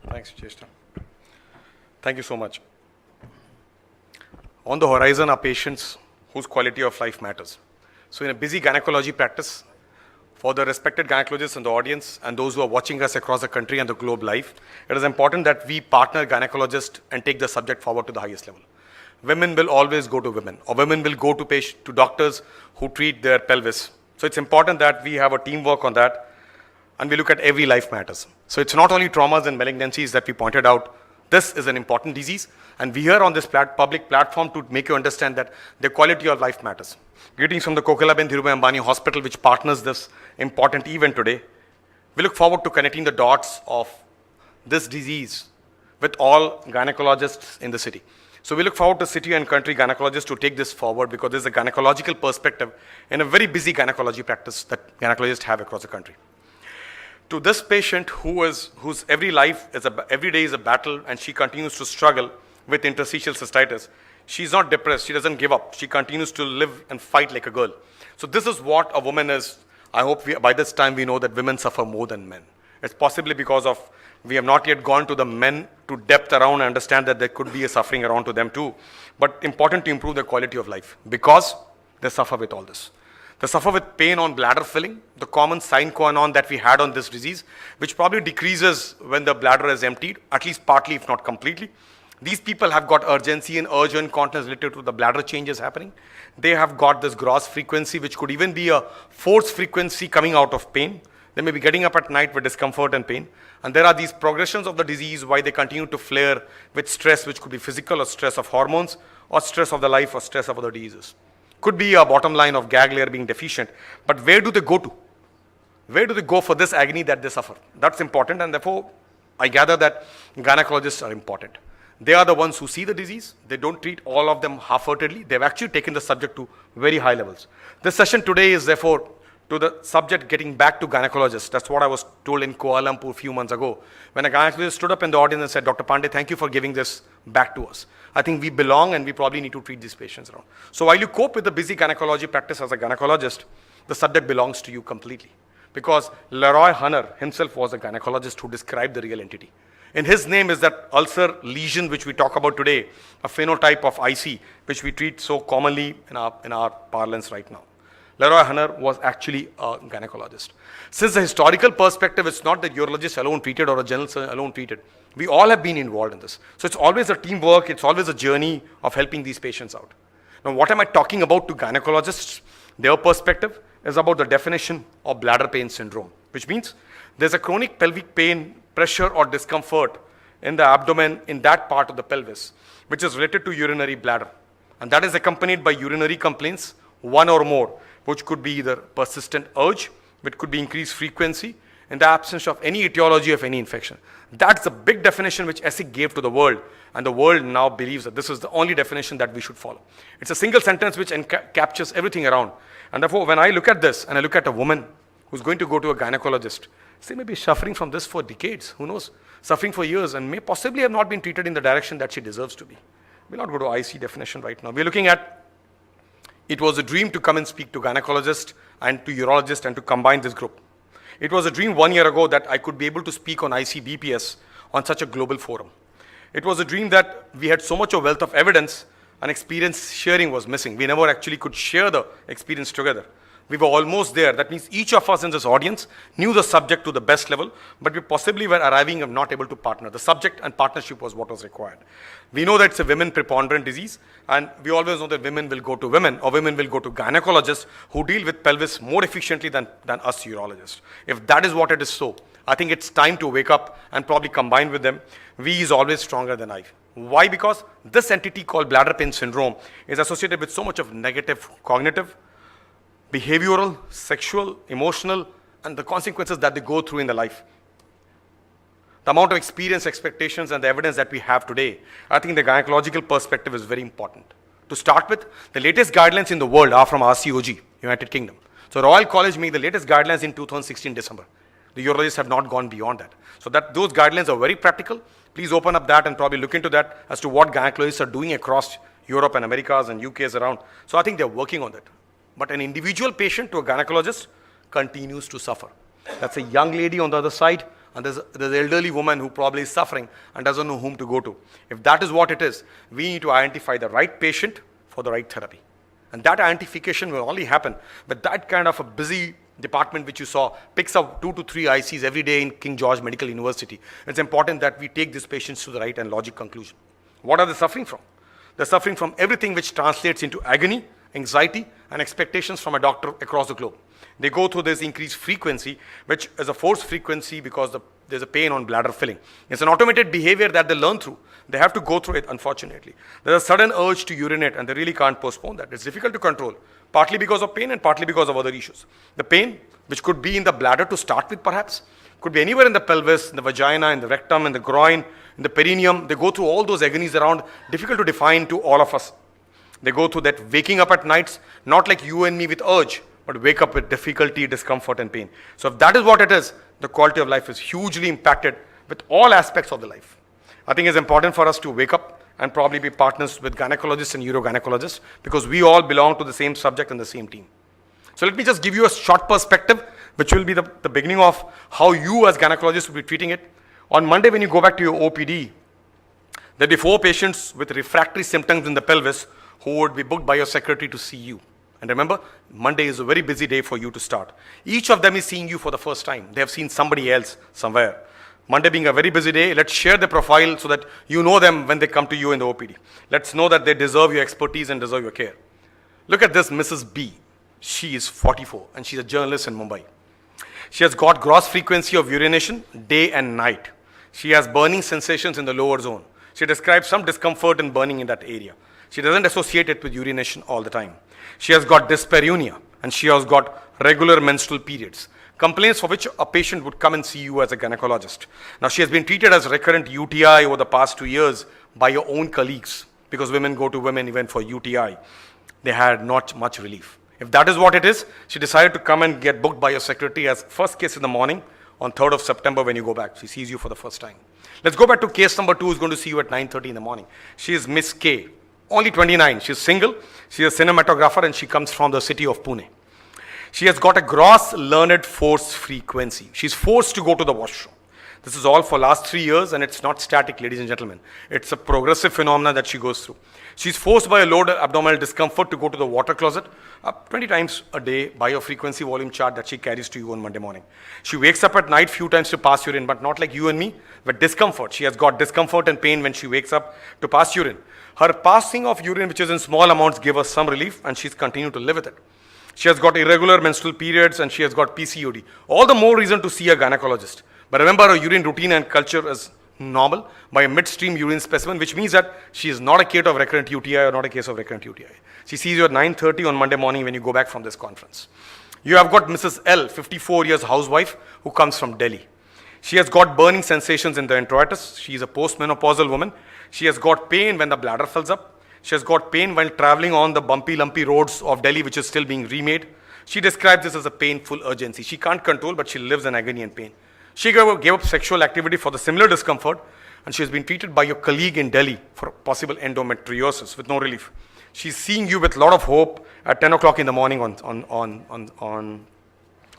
Thanks, Cheshta. Thank you so much. On the horizon are patients whose quality of life matters. So in a busy gynecology practice, for the respected gynecologists in the audience and those who are watching us across the country and the globe live, it is important that we partner gynecologists and take the subject forward to the highest level. Women will always go to women, or women will go to doctors who treat their pelvis. So it's important that we have a teamwork on that, and we look at every life matters. So it's not only traumas and malignancies that we pointed out. This is an important disease, and we are on this public platform to make you understand that the quality of life matters. Greetings from the Kokalaben Dhirubhai Ambani Hospital, which partners this important event today. We look forward to connecting the dots of this disease with all gynecologists in the city. So we look forward to city and country gynecologists to take this forward, because there's a gynecological perspective in a very busy gynecology practice that gynecologists have across the country. To this patient whose every day is a battle, and she continues to struggle with interstitial cystitis, she's not depressed, she doesn't give up, she continues to live and fight like a girl. So this is what a woman is. I hope by this time we know that women suffer more than men. It's possibly because of we have not yet gone to the men to depth around and understand that there could be a suffering around to them too. But important to improve their quality of life, because they suffer with all this. They suffer with pain on bladder filling, the common sine qua non that we had on this disease, which probably decreases when the bladder is emptied, at least partly, if not completely. These people have got urgency and urge incontinence related to the bladder changes happening. They have got this gross frequency, which could even be a force frequency coming out of pain. They may be getting up at night with discomfort and pain. And there are these progressions of the disease why they continue to flare with stress, which could be physical or stress of hormones, or stress of the life, or stress of other diseases. Could be a bottom line of gag layer being deficient. But where do they go to? Where do they go for this agony that they suffer? That's important, and therefore, I gather that gynecologists are important. They are the ones who see the disease. They don't treat all of them half-heartedly. They've actually taken the subject to very high levels. This session today is therefore to the subject getting back to gynecologists. That's what I was told in Kuala Lumpur a few months ago, when a gynecologist stood up in the audience and said, Dr. Pandey, thank you for giving this back to us. I think we belong, and we probably need to treat these patients around. So while you cope with the busy gynecology practice as a gynecologist, the subject belongs to you completely. Because Leroy Hunter himself was a gynecologist who described the real entity. In his name is that ulcer lesion which we talk about today, a phenotype of IC, which we treat so commonly in our parlance right now. Leroy Hunter was actually a gynecologist. Since the historical perspective, it's not the urologist alone treated or a general surgeon alone treated. We all have been involved in this. So it's always a teamwork, it's always a journey of helping these patients out. Now, what am I talking about to gynecologists? Their perspective is about the definition of bladder pain syndrome, which means there's a chronic pelvic pain, pressure or discomfort in the abdomen, in that part of the pelvis, which is related to urinary bladder. And that is accompanied by urinary complaints, one or more, which could be either persistent urge, which could be increased frequency, in the absence of any etiology of any infection. That's the big definition which ESIC gave to the world, and the world now believes that this is the only definition that we should follow. It's a single sentence which captures everything around. And therefore, when I look at this, and I look at a woman who's going to go to a gynecologist, she may be suffering from this for decades, who knows, suffering for years, and may possibly have not been treated in the direction that she deserves to be. We'll not go to IC definition right now. We're looking at, it was a dream to come and speak to gynecologists and to urologists and to combine this group. It was a dream 1 year ago that I could be able to speak on ICBPS on such a global forum. It was a dream that we had so much of wealth of evidence and experience sharing was missing. We never actually could share the experience together. We were almost there. That means each of us in this audience knew the subject to the best level, but we possibly were arriving and not able to partner. The subject and partnership was what was required. We know that it's a women preponderant disease, and we always know that women will go to women, or women will go to gynecologists who deal with pelvis more efficiently than us urologists. If that is what it is so, I think it's time to wake up and probably combine with them. We is always stronger than I. Why? Because this entity called bladder pain syndrome is associated with so much of negative cognitive, behavioral, sexual, emotional, and the consequences that they go through in their life. The amount of experience, expectations, and the evidence that we have today, I think the gynecological perspective is very important To start with, the latest guidelines in the world are from RCOG, United Kingdom. So Royal College made the latest guidelines in 2016 December. The urologists have not gone beyond that. So those guidelines are very practical. Please open up that and probably look into that as to what gynecologists are doing across Europe and Americas and UKs around. So I think they're working on that. But an individual patient to a gynecologist continues to suffer. That's a young lady on the other side, and there's an elderly woman who probably is suffering and doesn't know whom to go to. If that is what it is, we need to identify the right patient for the right therapy. And that identification will only happen with that kind of a busy department which you saw picks up 2 to 3 ICs every day in King George Medical University. It's important that we take these patients to the right and logic conclusion. What are they suffering from? They're suffering from everything which translates into agony, anxiety, and expectations from a doctor across the globe. They go through this increased frequency, which is a forced frequency because there's a pain on bladder filling. It's an automated behavior that they learn through. They have to go through it, unfortunately. There's a sudden urge to urinate, and they really can't postpone that. It's difficult to control, partly because of pain and partly because of other issues. The pain, which could be in the bladder to start with perhaps, could be anywhere in the pelvis, in the vagina, in the rectum, in the groin, in the perineum. They go through all those agonies around, difficult to define to all of us. They go through that waking up at nights, not like you and me with urge, but wake up with difficulty, discomfort, and pain. So if that is what it is, the quality of life is hugely impacted with all aspects of the life. I think it's important for us to wake up and probably be partners with gynecologists and urogynecologists because we all belong to the same subject and the same team. So let me just give you a short perspective, which will be the beginning of how you as gynecologists will be treating it. On Monday, when you go back to your OPD, there'll be 4 patients with refractory symptoms in the pelvis who would be booked by your secretary to see you. And remember, Monday is a very busy day for you to start. Each of them is seeing you for the first time. They have seen somebody else somewhere. Monday being a very busy day, let's share the profile so that you know them when they come to you in the OPD. Let's know that they deserve your expertise and deserve your care. Look at this Mrs. B. She is 44 and she's a journalist in Mumbai. She has got gross frequency of urination day and night. She has burning sensations in the lower zone. She describes some discomfort and burning in that area. She doesn't associate it with urination all the time. She has got dyspareunia and she has got regular menstrual periods. Complaints for which a patient would come and see you as a gynecologist. Now she has been treated as recurrent UTI over the past 2 years by your own colleagues because women go to women even for UTI. They had not much relief. If that is what it is, she decided to come and get booked by your secretary as first case in the morning on 3rd of September when you go back. She sees you for the first time. Let's go back to case number 2 who's going to see you at 9:30 in the morning. She is Miss K, only 29. She's single. She's a cinematographer and she comes from the city of Pune. She has got a gross learned force frequency. She's forced to go to the washroom. This is all for last 3 years and it's not static, ladies and gentlemen. It's a progressive phenomenon that she goes through. She's forced by a low abdominal discomfort to go to the water closet 20 times a day by a frequency volume chart that she carries to you on Monday morning. She wakes up at night few times to pass urine, but not like you and me, with discomfort. She has got discomfort and pain when she wakes up to pass urine. Her passing of urine, which is in small amounts, give her some relief and she's continued to live with it. She has got irregular menstrual periods and she has got PCOD. All the more reason to see a gynecologist. But remember, her urine routine and culture is normal by a midstream urine specimen, which means that she is not a case of recurrent UTI or not a case of recurrent UTI. She sees you at 9:30 on Monday morning when you go back from this conference. You have got Mrs. L, 54 years housewife, who comes from Delhi. She has got burning sensations in the introitus. She is a postmenopausal woman. She has got pain when the bladder fills up. She has got pain while traveling on the bumpy, lumpy roads of Delhi, which is still being remade. She describes this as a painful urgency. She can't control, but she lives in agony and pain. She gave up sexual activity for the similar discomfort, and she has been treated by your colleague in Delhi for possible endometriosis with no relief. She's seeing you with a lot of hope at 10 o'clock in the morning on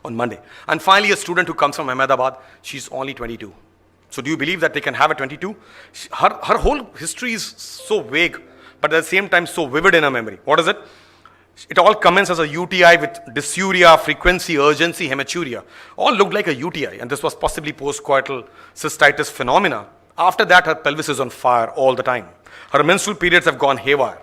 Monday. And finally, a student who comes from Ahmedabad, she's only 22. So do you believe that they can have a 22? Her whole history is so vague, but at the same time so vivid in her memory. What is it? It all commences as a UTI with dysuria, frequency, urgency, hematuria. All looked like a UTI, and this was possibly postcoital cystitis phenomena. After that, her pelvis is on fire all the time. Her menstrual periods have gone haywire.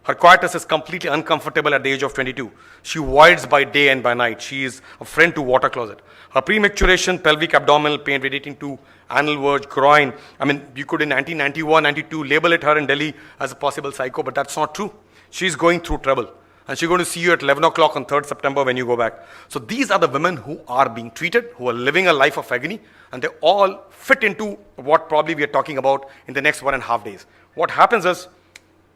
Her coitus is completely uncomfortable at the age of 22. She voids by day and by night. She is a friend to water closet. Her prematuration, pelvic abdominal pain relating to anal verge, groin. I mean, you could in 1991, 92 label it her in Delhi as a possible psycho, but that's not true. She's going through trouble. And she's going to see you at 11 o'clock on 3rd September when you go back. So these are the women who are being treated, who are living a life of agony, and they all fit into what probably we are talking about in the next 1.5 days. What happens is,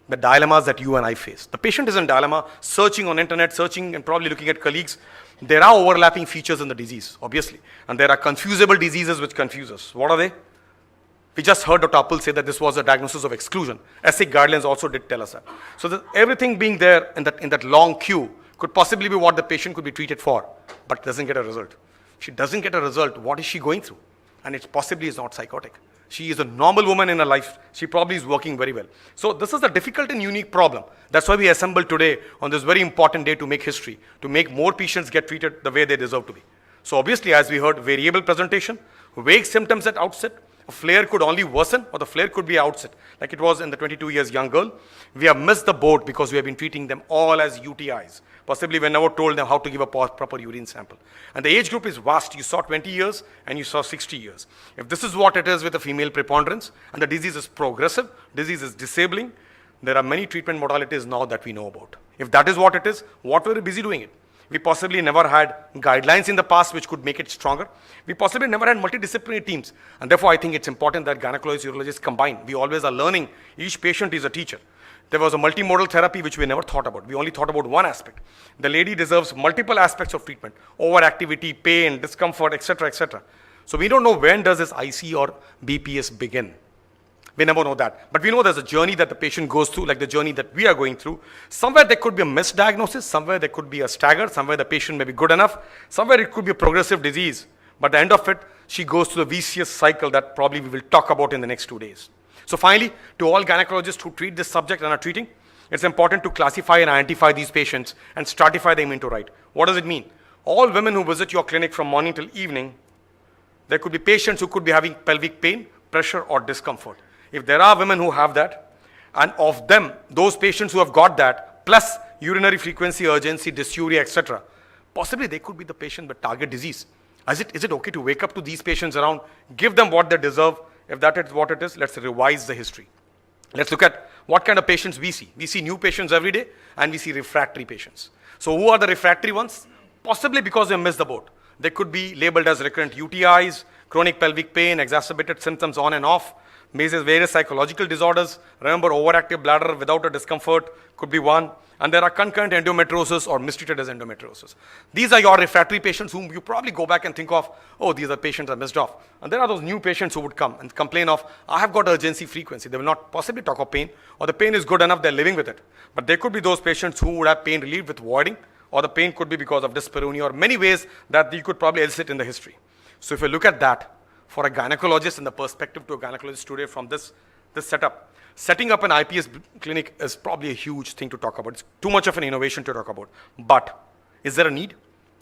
the dilemmas that you and I face. The patient is in dilemma, searching on internet, searching and probably looking at colleagues. There are overlapping features in the disease, obviously. And there are confusable diseases which confuse us. What are they? We just heard Dr. Apul say that this was a diagnosis of exclusion. ESIC guidelines also did tell us that. So everything being there in that long queue could possibly be what the patient could be treated for, but doesn't get a result. She doesn't get a result. What is she going through? And it possibly is not psychotic. She is a normal woman in her life. She probably is working very well. So this is a difficult and unique problem. That's why we assembled today on this very important day to make history, to make more patients get treated the way they deserve to be. So obviously, as we heard, variable presentation, vague symptoms at outset. A flare could only worsen, or the flare could be outset, like it was in the 22 years young girl. We have missed the boat because we have been treating them all as UTIs. Possibly we never told them how to give a proper urine sample. And the age group is vast. You saw 20 years and you saw 60 years. If this is what it is with a female preponderance, and the disease is progressive, disease is disabling, there are many treatment modalities now that we know about. If that is what it is, what were we busy doing it? We possibly never had guidelines in the past which could make it stronger. We possibly never had multidisciplinary teams. And therefore, I think it's important that gynecologists, urologists combine. We always are learning. Each patient is a teacher. There was a multimodal therapy which we never thought about. We only thought about one aspect. The lady deserves multiple aspects of treatment: overactivity, pain, discomfort, etc., etc. So we don't know when does this IC or BPS begin. We never know that. But we know there's a journey that the patient goes through, like the journey that we are going through. Somewhere there could be a misdiagnosis, somewhere there could be a stagger, somewhere the patient may be good enough, somewhere it could be a progressive disease. But at the end of it, she goes through the vicious cycle that probably we will talk about in the next 2 days. So finally, to all gynecologists who treat this subject and are treating, it's important to classify and identify these patients and stratify them into right. What does it mean? All women who visit your clinic from morning till evening, there could be patients who could be having pelvic pain, pressure, or discomfort. If there are women who have that, and of them, those patients who have got that, plus urinary frequency, urgency, dysuria, etc., possibly they could be the patient with target disease. Is it okay to wake up to these patients around, give them what they deserve? If that is what it is, let's revise the history. Let's look at what kind of patients we see. We see new patients every day, and we see refractory patients. So who are the refractory ones? Possibly because they missed the boat. They could be labeled as recurrent UTIs, chronic pelvic pain, exacerbated symptoms on and off, various psychological disorders. Remember, overactive bladder without a discomfort could be one. And there are concurrent endometriosis or mistreated as endometriosis. These are your refractory patients whom you probably go back and think of, oh, these are patients I missed off. And there are those new patients who would come and complain of, I have got urgency frequency. They will not possibly talk of pain, or the pain is good enough, they're living with it. But there could be those patients who would have pain relieved with voiding, or the pain could be because of dyspareunia, or many ways that you could probably elicit in the history. So if you look at that, for a gynecologist and the perspective to a gynecologist today from this setup, setting up an IPS clinic is probably a huge thing to talk about. It's too much of an innovation to talk about. But is there a need?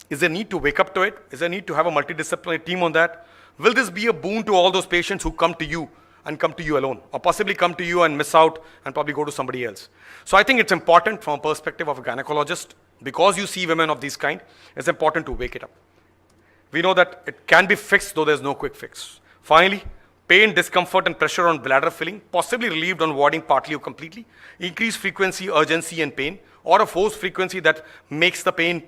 Is there a need to wake up to it? Is there a need to have a multidisciplinary team on that? Will this be a boon to all those patients who come to you and come to you alone, or possibly come to you and miss out and probably go to somebody else? So I think it's important from a perspective of a gynecologist, because you see women of this kind, it's important to wake it up. We know that it can be fixed, though there's no quick fix. Finally, pain, discomfort, and pressure on bladder filling, possibly relieved on voiding partly or completely, increased frequency, urgency, and pain, or a forced frequency that makes the pain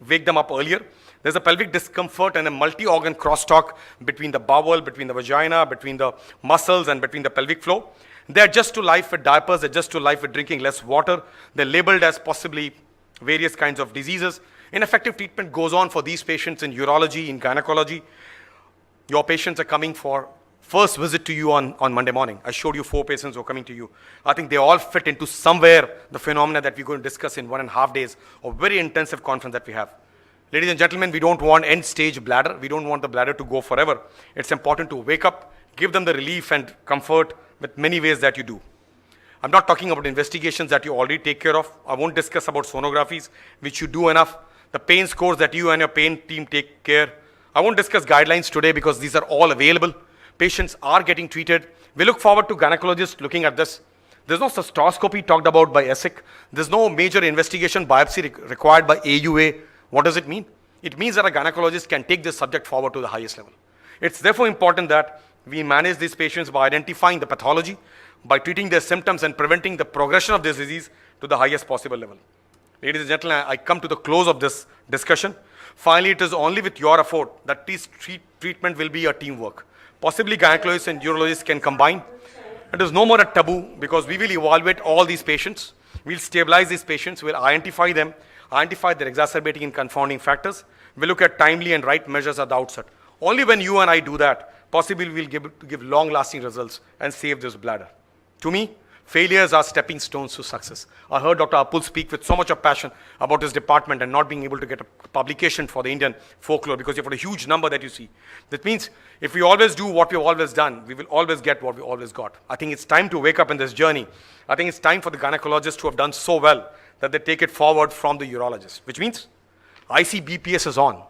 wake them up earlier. There's a pelvic discomfort and a multi-organ crosstalk between the bowel, between the vagina, between the muscles, and between the pelvic floor. They adjust to life with diapers, they adjust to life with drinking less water. They're labeled as possibly various kinds of diseases. Ineffective treatment goes on for these patients in urology, in gynecology. Your patients are coming for first visit to you on Monday morning. I showed you 4 patients who are coming to you. I think they all fit into somewhere the phenomena that we're going to discuss in 1.5 days of very intensive conference that we have. Ladies and gentlemen, we don't want end-stage bladder. We don't want the bladder to go forever. It's important to wake up, give them the relief and comfort with many ways that you do. I'm not talking about investigations that you already take care of. I won't discuss about sonographies, which you do enough. The pain scores that you and your pain team take care. I won't discuss guidelines today because these are all available. Patients are getting treated. We look forward to gynecologists looking at this. There's no cystoscopy talked about by ESIC. There's no major investigation biopsy required by AUA. What does it mean? It means that a gynecologist can take this subject forward to the highest level. It's therefore important that we manage these patients by identifying the pathology, by treating their symptoms and preventing the progression of this disease to the highest possible level. Ladies and gentlemen, I come to the close of this discussion. Finally, it is only with your effort that this treatment will be a teamwork. Possibly gynecologists and urologists can combine It is no more a taboo because we will evaluate all these patients. We'll stabilize these patients. We'll identify them, identify their exacerbating and confounding factors. We'll look at timely and right measures at the outset. Only when you and I do that, possibly we'll give long-lasting results and save this bladder. To me, failures are stepping stones to success. I heard Dr. Apul speak with so much of passion about his department and not being able to get a publication for the Indian folklore because you've got a huge number that you see. That means if we always do what we've always done, we will always get what we always got. I think it's time to wake up in this journey. I think it's time for the gynecologists who have done so well that they take it forward from the urologist, which means ICBPS is on.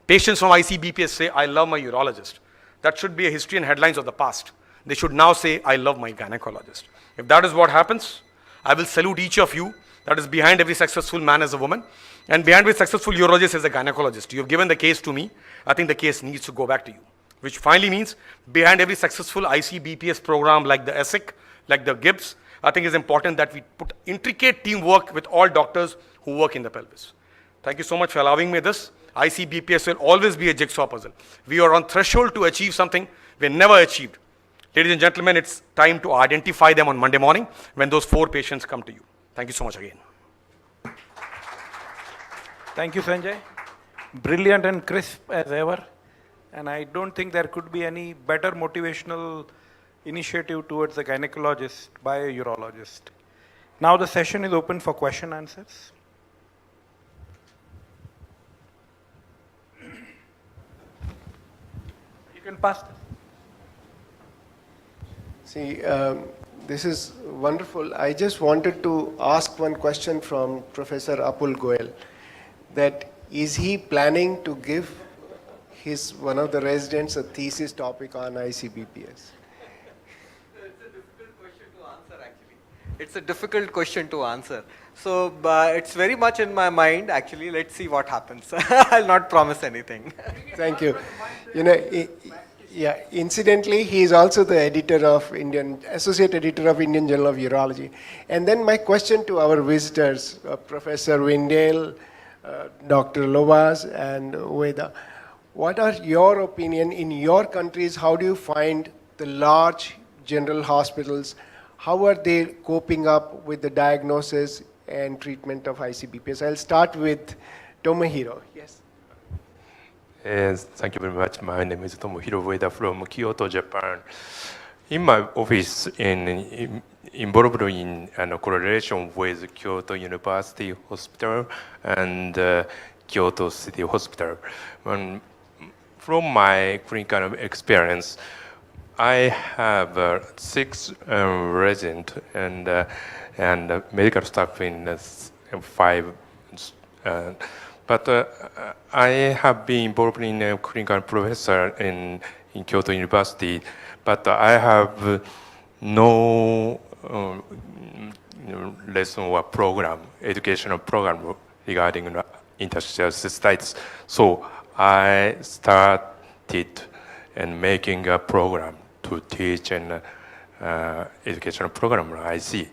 Patients from ICBPS say, I love my urologist. That should be a history and headlines of the past. They should now say, I love my gynecologist. If that is what happens, I will salute each of you. That is behind every successful man is a woman. And behind every successful urologist is a gynecologist. You have given the case to me. I think the case needs to go back to you. Which finally means behind every successful ICBPS program like the ESIC, like the GIBS, I think it's important that we put intricate teamwork with all doctors who work in the pelvis. Thank you so much for allowing me this. ICBPS will always be a jigsaw puzzle. We are on threshold to achieve something we never achieved. Ladies and gentlemen, it's time to identify them on Monday morning when those 4 patients come to you. Thank you so much again. Thank you, Sanjay. Brilliant and crisp as ever. And I don't think there could be any better motivational initiative towards the gynecologist by a urologist. Now the session is open for question answers. You can pass this. See, this is wonderful. I just wanted to ask one question from Professor Apul Goel, that is he planning to give one of the residents a thesis topic on ICBPS? It's a difficult question to answer. So it's very much in my mind, actually. Let's see what happens. I'll not promise anything. Thank you. Yeah, incidentally, he is also the associate editor of Indian Journal of Urology. And then my question to our visitors, Professor Windale, Dr. Lovas, and Veda, what are your opinion in your countries? How do you find the large general hospitals? How are they coping up with the diagnosis and treatment of ICBPS? I'll start with Tomohiro. Yes. Thank you very much. My name is Tomohiro Ueda from Kyoto, Japan. In my office, involved in collaboration with Kyoto University Hospital and Kyoto City Hospital. From my clinical experience, I have 6 residents and medical staff in 5. But I have been involved in a clinical professor in Kyoto University, but I have no lesson or program, educational program regarding interstitial cystitis. So I started and making a program to teach an educational program on IC.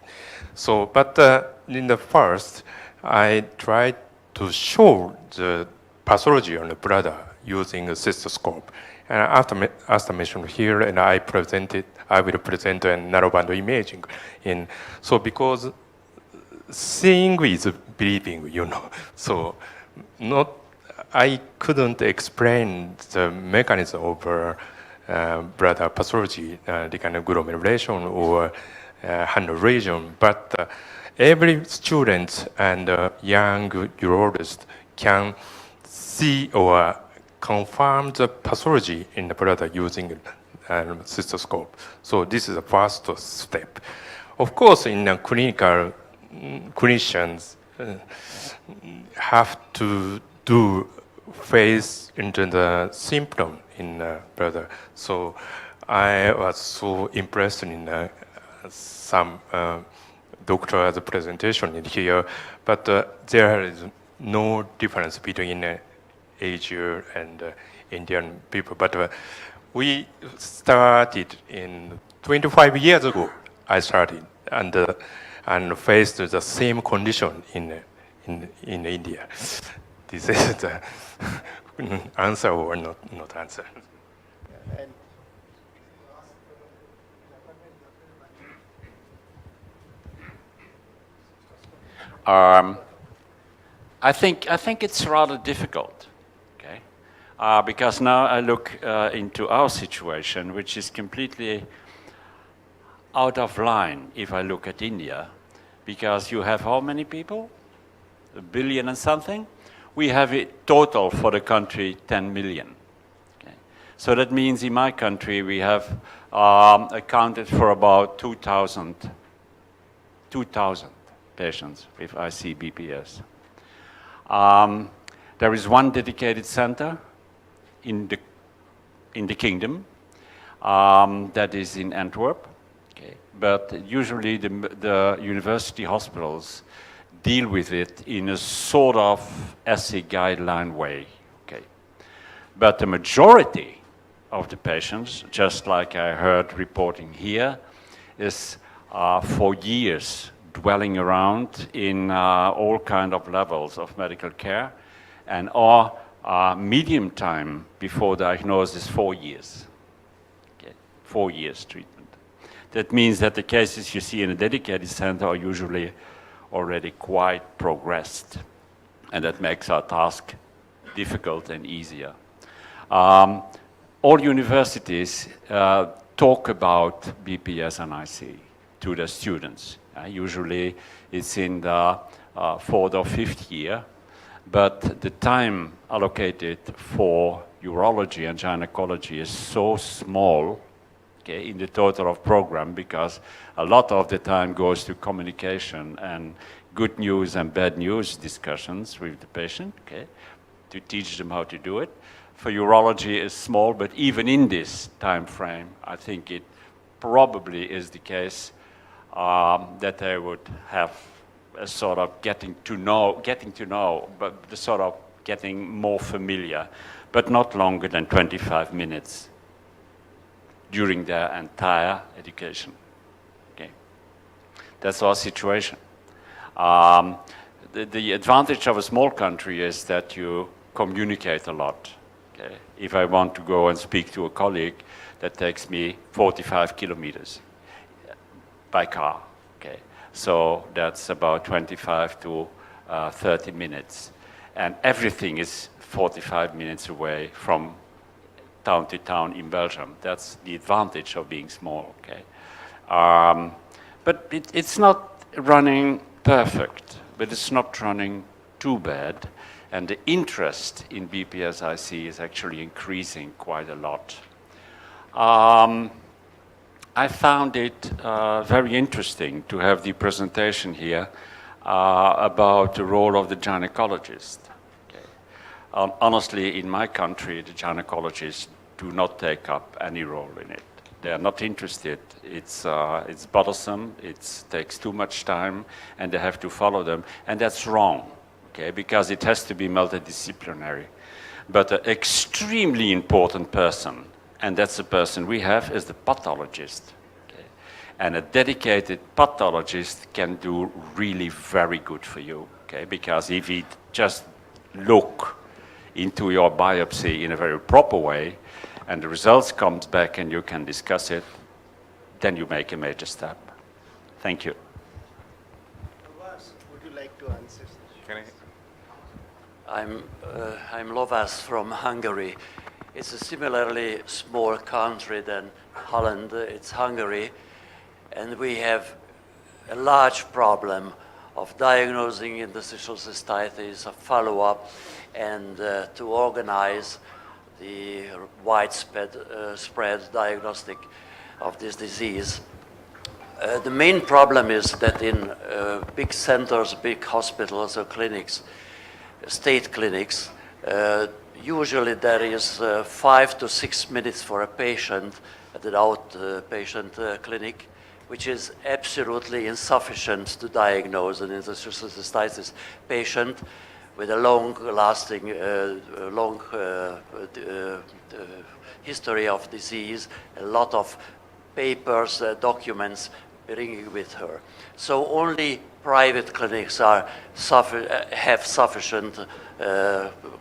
So, but in the first, I tried to show the pathology on the bladder using a cystoscope. And after mentioned here, and I will present a narrowband imaging. So because seeing is believing, So I couldn't explain the mechanism of bladder pathology, the kind of glomerular or handle region, but every student and young urologist can see or confirm the pathology in the bladder using cystoscope. So this is the first step. Of course, in a clinical, clinicians have to face into the symptom in the bladder. So I was so impressed in some doctor's presentation in here, but there is no difference between Asia and Indian people. But we started in 25 years ago. I started and faced the same condition in India. This is the answer or not answer. I think it's rather difficult, okay? Because now I look into our situation, which is completely out of line if I look at India, because you have how many people? 1 billion and something? We have a total for the country 10 million. Okay? So that means in my country we have accounted for about 2,000 patients with IC BPS. There is one dedicated center in the kingdom that is in Antwerp. Okay. But usually the university hospitals deal with it in a sort of essay guideline way. Okay. But the majority of the patients, just like I heard reporting here, is for years dwelling around in all kind of levels of medical care, and our medium time before diagnosis is 4 years. Okay. 4 years treatment. That means that the cases you see in a dedicated center are usually already quite progressed, and that makes our task difficult and easier. All universities talk about BPS and IC to the students. Usually it's in the 4th or 5th year, but the time allocated for urology and gynecology is so small, okay, in the total of program, because a lot of the time goes to communication and good news and bad news discussions with the patient, okay, to teach them how to do it. For urology is small, but even in this time frame, I think it probably is the case that they would have a sort of getting to know, but the sort of getting more familiar, but not longer than 25 minutes during their entire education. Okay, that's our situation. The advantage of a small country is that you communicate a lot. Okay? If I want to go and speak to a colleague, that takes me 45 kilometers by car. Okay, so that's about 25 to 30 minutes, and everything is 45 minutes away from town to town in Belgium. That's the advantage of being small. Okay, but it's not running perfect, but it's not running too bad, and the interest in BPS-IC is actually increasing quite a lot. I found it very interesting to have the presentation here about the role of the gynecologist. Okay. Honestly, in my country, the gynecologists do not take up any role in it. They are not interested. It's bothersome, it takes too much time, and they have to follow them, and that's wrong, okay, because it has to be multidisciplinary. But an extremely important person, and that's the person we have, is the pathologist. Okay? And a dedicated pathologist can do really very good for you, okay? Because if he just look into your biopsy in a very proper way, and the results comes back and you can discuss it, then you make a major step. Thank you. Would you like to answer? Can I? I'm Lovas from Hungary. It's a similarly small country than Holland. It's Hungary, and we have a large problem of diagnosing interstitial cystitis, of follow-up, and to organize the widespread spread diagnostic of this disease. The main problem is that in big centers, big hospitals or clinics, state clinics, usually there is 5 to 6 minutes for a patient at an outpatient clinic, which is absolutely insufficient to diagnose an interstitial cystitis patient with a long-lasting, history of disease, a lot of papers, documents bringing with her. So only private clinics have sufficient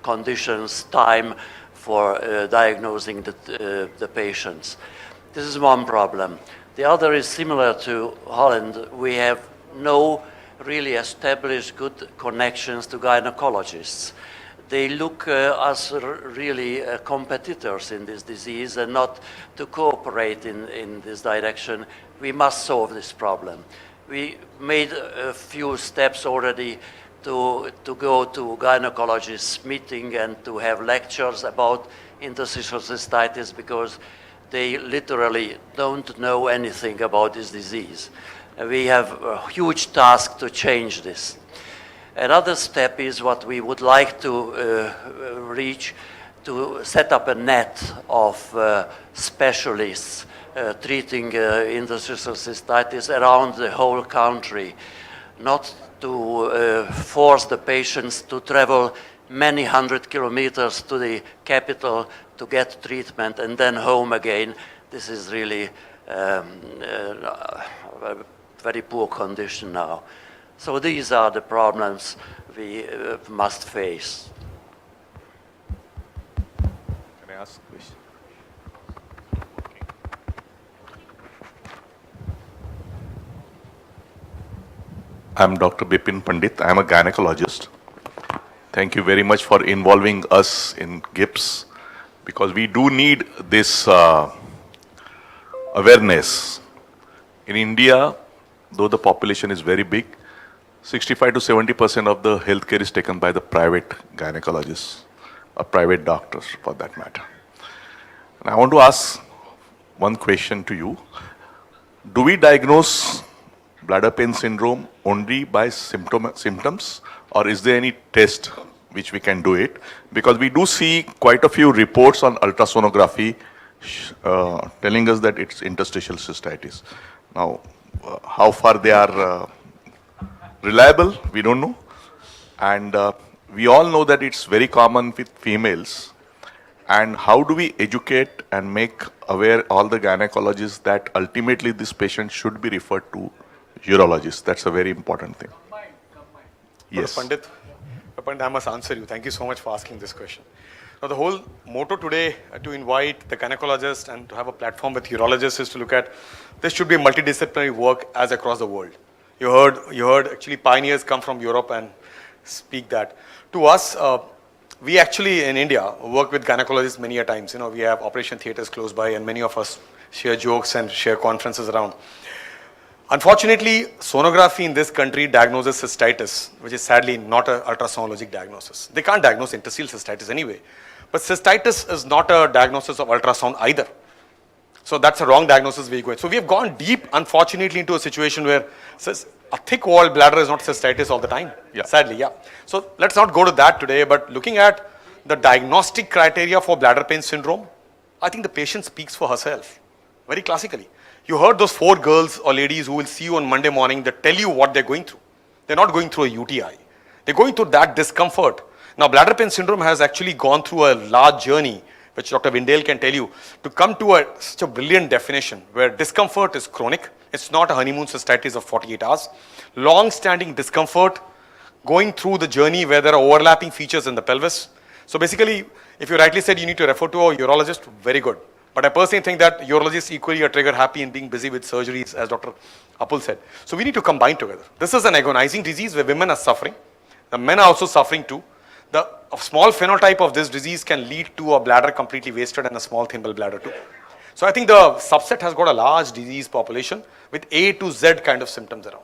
conditions, time for diagnosing the patients. This is one problem. The other is similar to Holland. We have no really establish good connections to gynecologists. They look as really competitors in this disease and not to cooperate in this direction. We must solve this problem. We made a few steps already to go to gynecologists meeting and to have lectures about interstitial cystitis because they literally don't know anything about this disease. We have a huge task to change this. Another step is what we would like to reach, to set up a net of specialists treating interstitial cystitis around the whole country, not to force the patients to travel many hundred kilometers to the capital to get treatment and then home again. This is really a very poor condition now. So these are the problems we must face. Can I ask a question? I'm Dr. Bipin Pandit. I'm a gynecologist. Thank you very much for involving us in GIBS because we do need this awareness. In India, though the population is very big, 65 to 70% of the healthcare is taken by the private gynecologists or private doctors for that matter. And I want to ask one question to you. Do we diagnose bladder pain syndrome only by symptoms or is there any test which we can do it? Because we do see quite a few reports on ultrasonography telling us that it's interstitial cystitis. Now, how far they are reliable, we don't know. And we all know that it's very common with females. And how do we educate and make aware all the gynecologists that ultimately this patient should be referred to urologists? That's a very important thing. Yes. Pandit, I must answer you. Thank you so much for asking this question. Now, the whole motto today to invite the gynecologist and to have a platform with urologists is to look at this should be multidisciplinary work as across the world. You heard actually pioneers come from Europe and speak that. To us, we actually in India work with gynecologists many a times. You know, we have operation theaters close by and many of us share jokes and share conferences around. Unfortunately, sonography in this country diagnoses cystitis, which is sadly not an ultrasonologic diagnosis. They can't diagnose interstitial cystitis anyway. But cystitis is not a diagnosis of ultrasound either. So that's a wrong diagnosis we're going. So we have gone deep, unfortunately, into a situation where a thick walled bladder is not cystitis all the time. Yeah. Sadly, yeah. So let's not go to that today, but looking at the diagnostic criteria for bladder pain syndrome, I think the patient speaks for herself, very classically. You heard those 4 girls or ladies who will see you on Monday morning that tell you what they're going through. They're not going through a UTI. They're going through that discomfort. Now, bladder pain syndrome has actually gone through a large journey, which Dr. Vindale can tell you, to come to such a brilliant definition where discomfort is chronic. It's not a honeymoon cystitis of 48 hours. Long-standing discomfort, going through the journey where there are overlapping features in the pelvis. So basically, if you rightly said you need to refer to a urologist, very good. But I personally think that urologists equally are trigger happy in being busy with surgeries, as Dr. Apul said. So we need to combine together. This is an agonizing disease where women are suffering. The men are also suffering too. A small phenotype of this disease can lead to a bladder completely wasted and a small thimble bladder too. So I think the subset has got a large disease population with A to Z kind of symptoms around.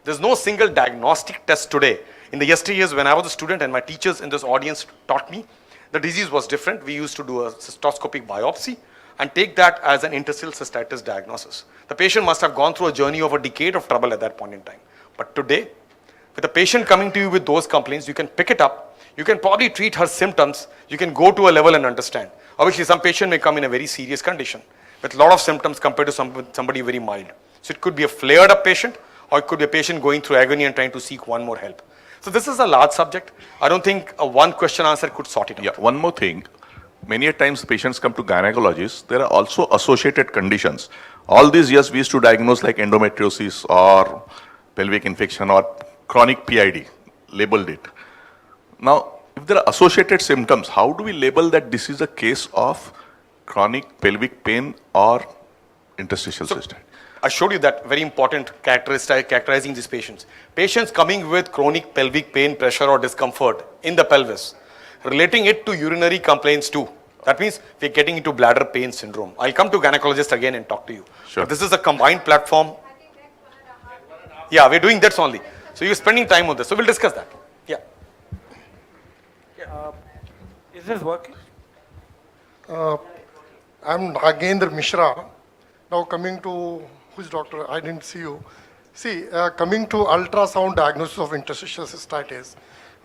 There's no single diagnostic test today. In the yesteryears when I was a student and my teachers in this audience taught me, the disease was different. We used to do a cystoscopic biopsy and take that as an interstitial cystitis diagnosis. The patient must have gone through a journey of a decade of trouble at that point in time. But today, with a patient coming to you with those complaints, you can pick it up, you can probably treat her symptoms, you can go to a level and understand. Obviously, some patient may come in a very serious condition with a lot of symptoms compared to somebody very mild. So it could be a flared up patient or it could be a patient going through agony and trying to seek one more help. So this is a large subject. I don't think a one question answer could sort it out. Yeah, one more thing. Many a times patients come to gynecologists, there are also associated conditions. All these years we used to diagnose like endometriosis or pelvic infection or chronic PID, labeled it. Now, if there are associated symptoms, how do we label that this is a case of chronic pelvic pain or interstitial cystitis? I showed you that very important characteristic characterizing these patients. Patients coming with chronic pelvic pain, pressure or discomfort in the pelvis, relating it to urinary complaints too. That means we're getting into bladder pain syndrome. I'll come to gynecologist again and talk to you. Sure. But this is a combined platform. Yeah, we're doing that only. So you're spending time on this. So we'll discuss that. Yeah. Is this working? I'm Nagendra Mishra. Now coming to, who's doctor? I didn't see you. See, coming to ultrasound diagnosis of interstitial cystitis.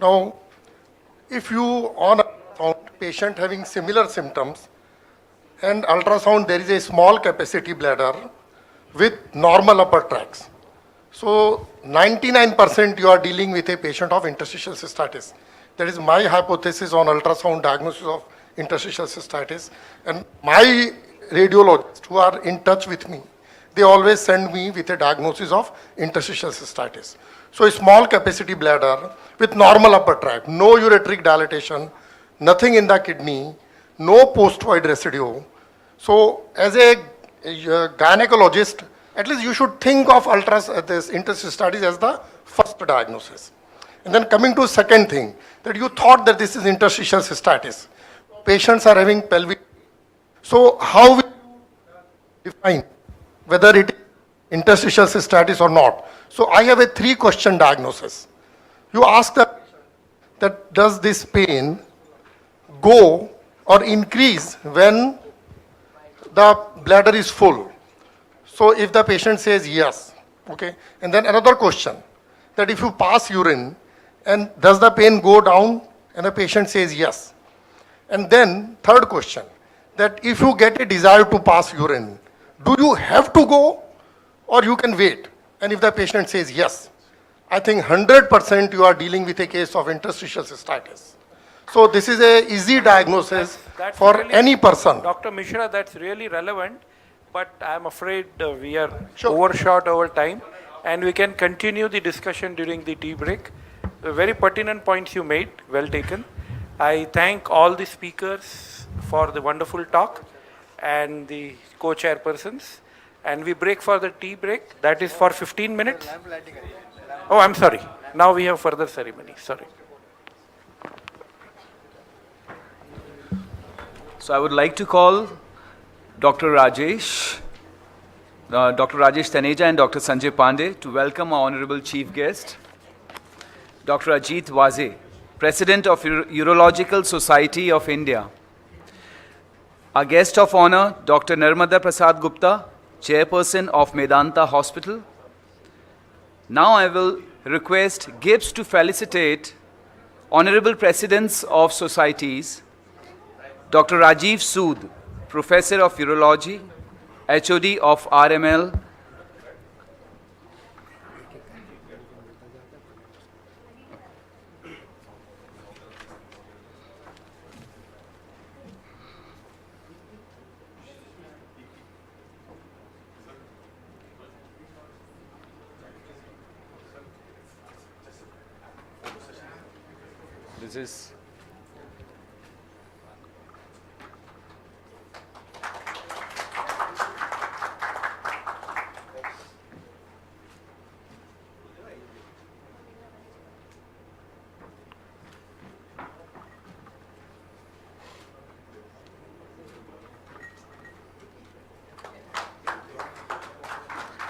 Now, if you on a patient having similar symptoms and ultrasound, there is a small capacity bladder with normal upper tracts. So 99% you are dealing with a patient of interstitial cystitis. That is my hypothesis on ultrasound diagnosis of interstitial cystitis. And my radiologists who are in touch with me, they always send me with a diagnosis of interstitial cystitis. So a small capacity bladder with normal upper tract, no ureteric dilatation, nothing in the kidney, no post-void residue. So as a gynecologist, at least you should think of this interstitial cystitis as the first diagnosis. And then coming to second thing, that you thought that this is interstitial cystitis. Patients are having pelvic. So how will you define whether it is interstitial cystitis or not? So I have a 3-question diagnosis. You ask that does this pain go or increase when the bladder is full? So if the patient says yes, okay. And then another question, that if you pass urine, and does the pain go down? And the patient says yes. And then third question, that if you get a desire to pass urine, do you have to go or you can wait? And if the patient says yes, I think 100% you are dealing with a case of interstitial cystitis. So this is a easy diagnosis That's for really, any person. Dr. Mishra, that's really relevant, but I'm afraid we are overshot over time, and we can continue the discussion during the tea break. Very pertinent points you made, well taken. I thank all the speakers for the wonderful talk and the co-chairpersons. And we break for the tea break. That is for 15 minutes. Oh, I'm sorry. Now we have further ceremony. Sorry. So I would like to call Dr. Rajesh Taneja and Dr. Sanjay Pandey to welcome our honorable chief guest, Dr. Ajit Waze, President of Urological Society of India. Our guest of honor, Dr. Narmada Prasad Gupta, Chairperson of Medanta Hospital. Now I will request GIBS to felicitate Honorable Presidents of Societies, Dr. Rajiv Sood, Professor of Urology, HOD of RML, this is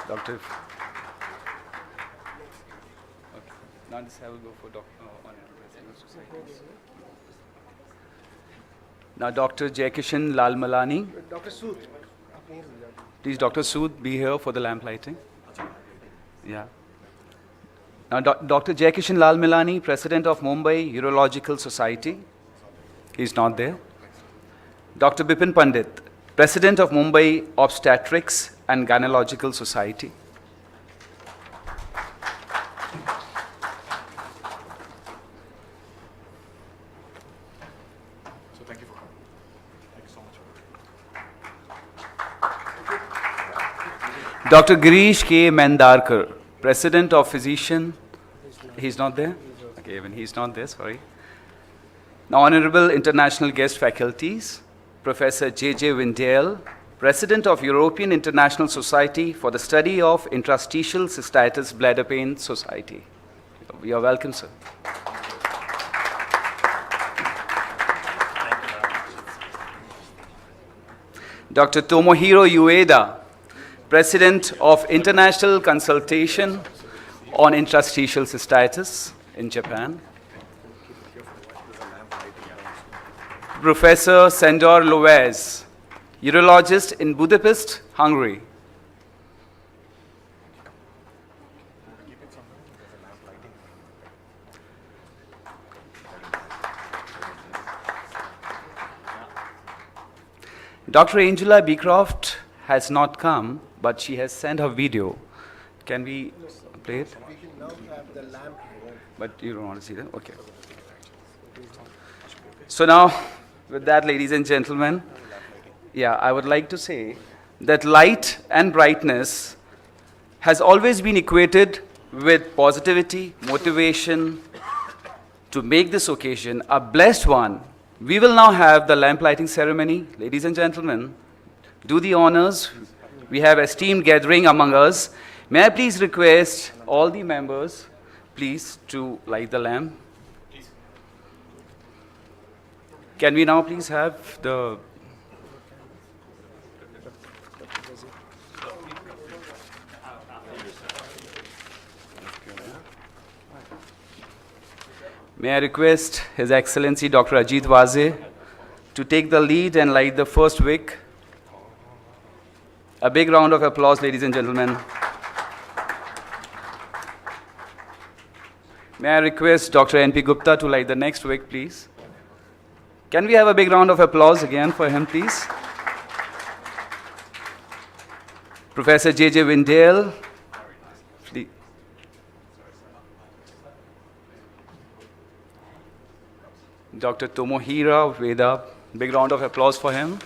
Dr. Okay. Now this I will go for Dr. Honorable President of Societies. Now Dr. Jaikishan Lal Malani. Dr. Sood. Please Dr. Sood be here for the lamp lighting. Yeah. Now Dr. Jaikishan Lal Malani, President of Mumbai Urological Society. He's not there. Dr. Bipin Pandit, President of Mumbai Obstetrics and Gynecological Society. So thank you for coming. Thank you so much. Dr. Girish K. Mandarkar, President of Physician. He's not there? Okay, even he's not there, sorry. Now, honorable international guest faculties, Professor J.J. Windale, President of European International Society for the Study of Interstitial Cystitis Bladder Pain Society. You are welcome, sir. Dr. Tomohiro Ueda, President of International Consultation on Interstitial Cystitis in Japan. Professor Sandor Loaz, urologist in Budapest, Hungary. Dr. Angela Beecroft has not come, but she has sent her video. Can we play it? We can now have the lamp here. But you don't want to see that? Okay. So now, with that, ladies and gentlemen, I would like to say that light and brightness has always been equated with positivity, motivation. To make this occasion a blessed one, we will now have the lamp lighting ceremony. Ladies and gentlemen, do the honors. We have esteemed gathering among us. May I please request all the members, please, to light the lamp. Can we now please have the... May I request His Excellency Dr. Ajit Waze to take the lead and light the first wick. A big round of applause, ladies and gentlemen. May I request Dr. N.P. Gupta to light the next wick, please. Can we have a big round of applause again for him, please? Professor J.J. Windale, please. Dr. Tomohiro Ueda, big round of applause for him.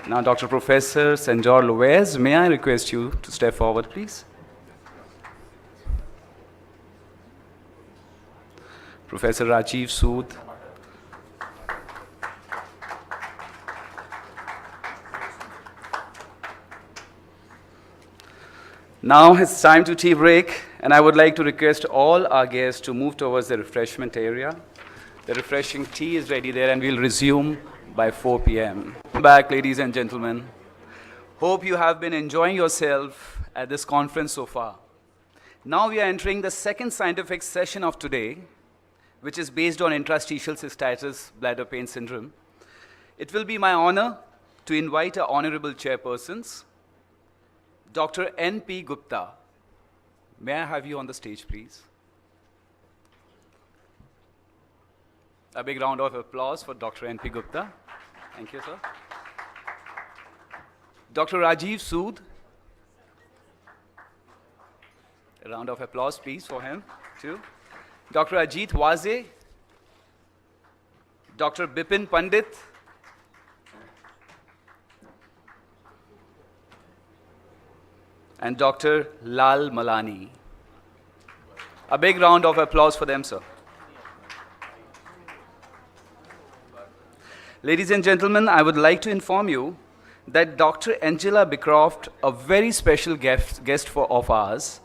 Now, Dr. Professor Sandor Loaz, may I request you to step forward, please? Professor Rajiv Sood. Now it's time to tea break, and I would like to request all our guests to move towards the refreshment area. The refreshing tea is ready there, and we'll resume by 4 p.m. Welcome back, ladies and gentlemen. Hope you have been enjoying yourself at this conference so far. Now we are entering the second scientific session of today, which is based on interstitial cystitis bladder pain syndrome. It will be my honor to invite our honorable chairpersons, Dr. N.P. Gupta. May I have you on the stage, please? A big round of applause for Dr. N.P. Gupta. Thank you, sir. Dr. Rajiv Sood. A round of applause, please, for him, too. Dr. Ajit Waze. Dr. Bipin Pandit. And Dr. Lal Malani. A big round of applause for them, sir. Ladies and gentlemen, I would like to inform you that Dr. Angela Beecroft, a very special guest of ours,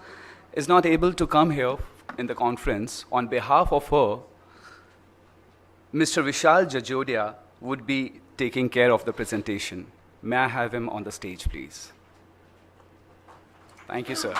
is not able to come here in the conference. On behalf of her, Mr. Vishal Jajodia would be taking care of the presentation. May I have him on the stage, please? Thank you, sir.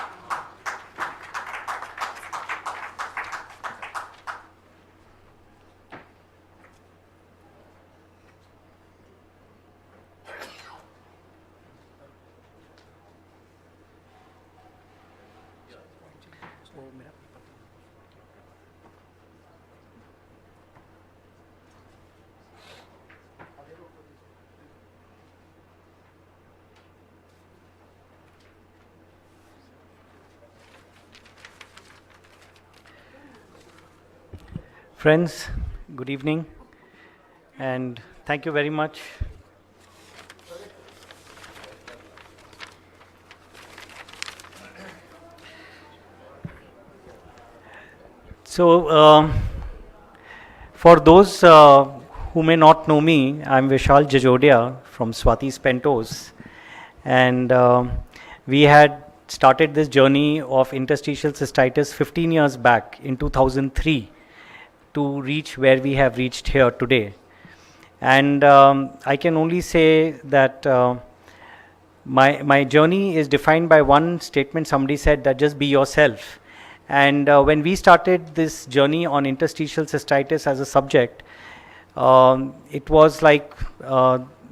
Friends, good evening, and thank you very much. So, for those who may not know me, I'm Vishal Jajodia from Swati's Pentos. And we had started this journey of interstitial cystitis 15 years back in 2003 to reach where we have reached here today. And I can only say that my journey is defined by one statement somebody said, that just be yourself. And when we started this journey on interstitial cystitis as a subject, it was like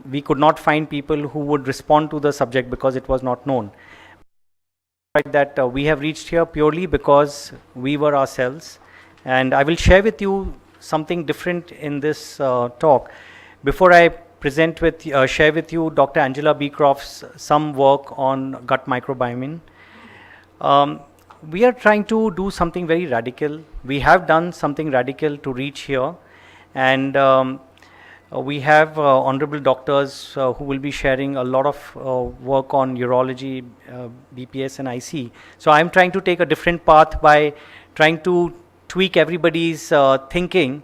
we could not find people who would respond to the subject because it was not known. That we have reached here purely because we were ourselves. And I will share with you something different in this talk. Before I share with you Dr. Angela Beecroft's some work on gut microbiome. We are trying to do something very radical. We have done something radical to reach here. And we have honorable doctors who will be sharing a lot of work on urology, BPS and IC. So I'm trying to take a different path by trying to tweak everybody's thinking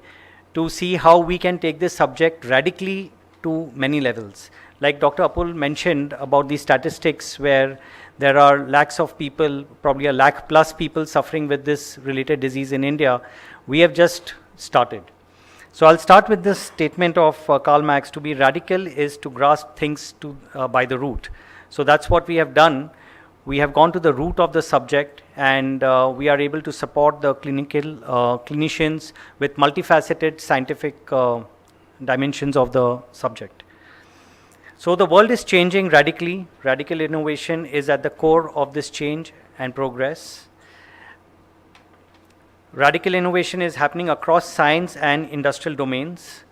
to see how we can take this subject radically to many levels. Like Dr. Apul mentioned about the statistics where there are lakhs of people, probably a lakh plus people suffering with this related disease in India. We have just started. So I'll start with this statement of Karl Marx: to be radical is to grasp things by the root. So that's what we have done. We have gone to the root of the subject, and we are able to support the clinicians with multifaceted scientific dimensions of the subject. So the world is changing radically. Radical innovation is at the core of this change and progress. Radical innovation is happening across science and industrial domains.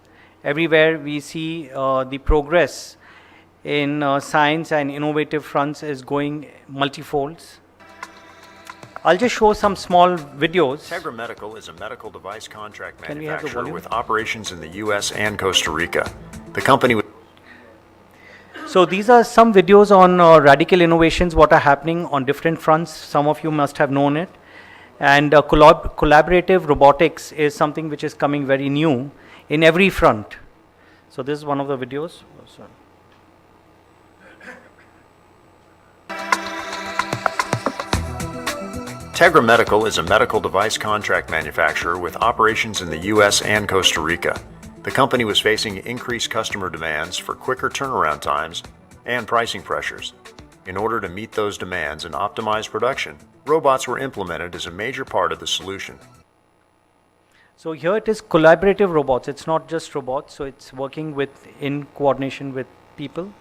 Everywhere we see the progress in science and innovative fronts is going multifolds. I'll just show some small videos. Tegra Medical is a medical device contract manufacturer with operations in the US and Costa Rica. The company So these are some videos on radical innovations, what are happening on different fronts. Some of you must have known it. And collaborative robotics is something which is coming very new in every front. So this is one of the videos. Tegra Medical is a medical device contract manufacturer with operations in the US and Costa Rica. The company was facing increased customer demands for quicker turnaround times and pricing pressures. In order to meet those demands and optimize production, robots were implemented as a major part of the solution. So here it is collaborative robots. It's not just robots, so it's working in coordination with people.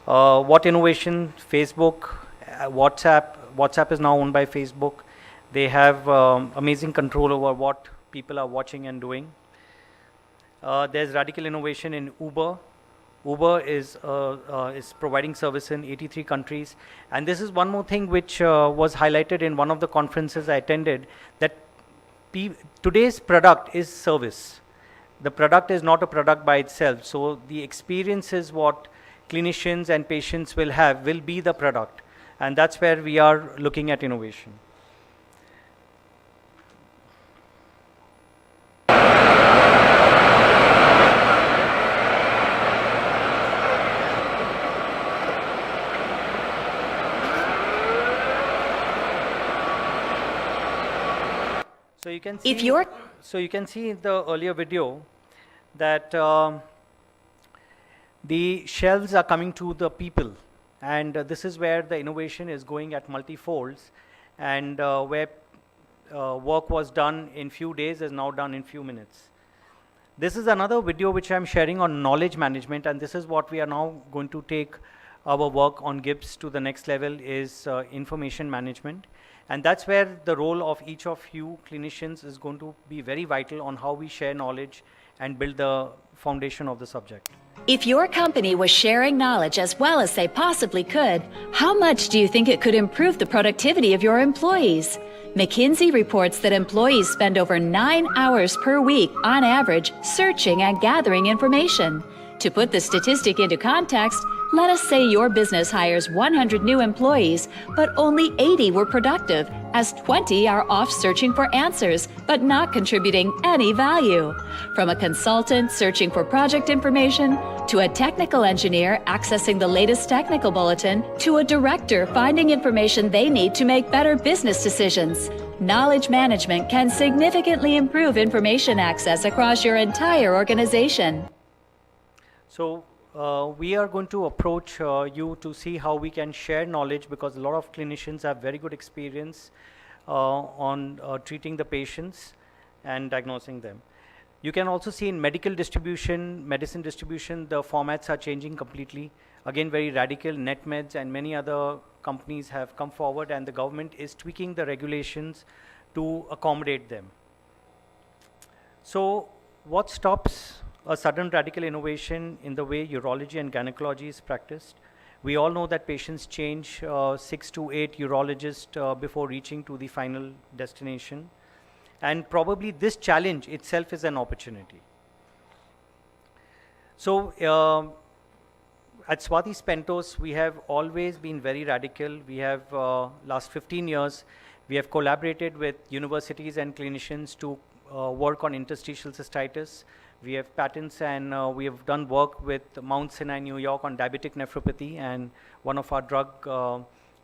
What innovation? Facebook, WhatsApp is now owned by Facebook. They have amazing control over what people are watching and doing. There's radical innovation in Uber. Uber is providing service in 83 countries. And this is one more thing which was highlighted in one of the conferences I attended, that today's product is service. The product is not a product by itself. So the experiences what clinicians and patients will have will be the product. And that's where we are looking at innovation. So you can see in the earlier video that the shelves are coming to the people, and this is where the innovation is going at multi-folds, and where work was done in few days is now done in few minutes. This is another video which I'm sharing on knowledge management, and this is what we are now going to take our work on GIBS to the next level, is information management. And that's where the role of each of you clinicians is going to be very vital on how we share knowledge and build the foundation of the subject. If your company was sharing knowledge as well as they possibly could, how much do you think it could improve the productivity of your employees? McKinsey reports that employees spend over 9 hours per week on average searching and gathering information. To put the statistic into context, let us say your business hires 100 new employees, but only 80 were productive as 20 are off searching for answers but not contributing any value. From a consultant searching for project information, to a technical engineer accessing the latest technical bulletin, to a director finding information they need to make better business decisions. Knowledge management can significantly improve information access across your entire organization. So we are going to approach you to see how we can share knowledge, because a lot of clinicians have very good experience on treating the patients and diagnosing them. You can also see in medical distribution, medicine distribution, the formats are changing completely. Again, very radical. NetMeds and many other companies have come forward, and the government is tweaking the regulations to accommodate them. So what stops a sudden radical innovation in the way urology and gynecology is practiced? We all know that patients change 6 to 8 urologists before reaching to the final destination. And probably this challenge itself is an opportunity. So at Swati Spentos, we have always been very radical. We have, last 15 years, we have collaborated with universities and clinicians to work on interstitial cystitis. We have patents, and we have done work with Mount Sinai, New York on diabetic nephropathy, and one of our drug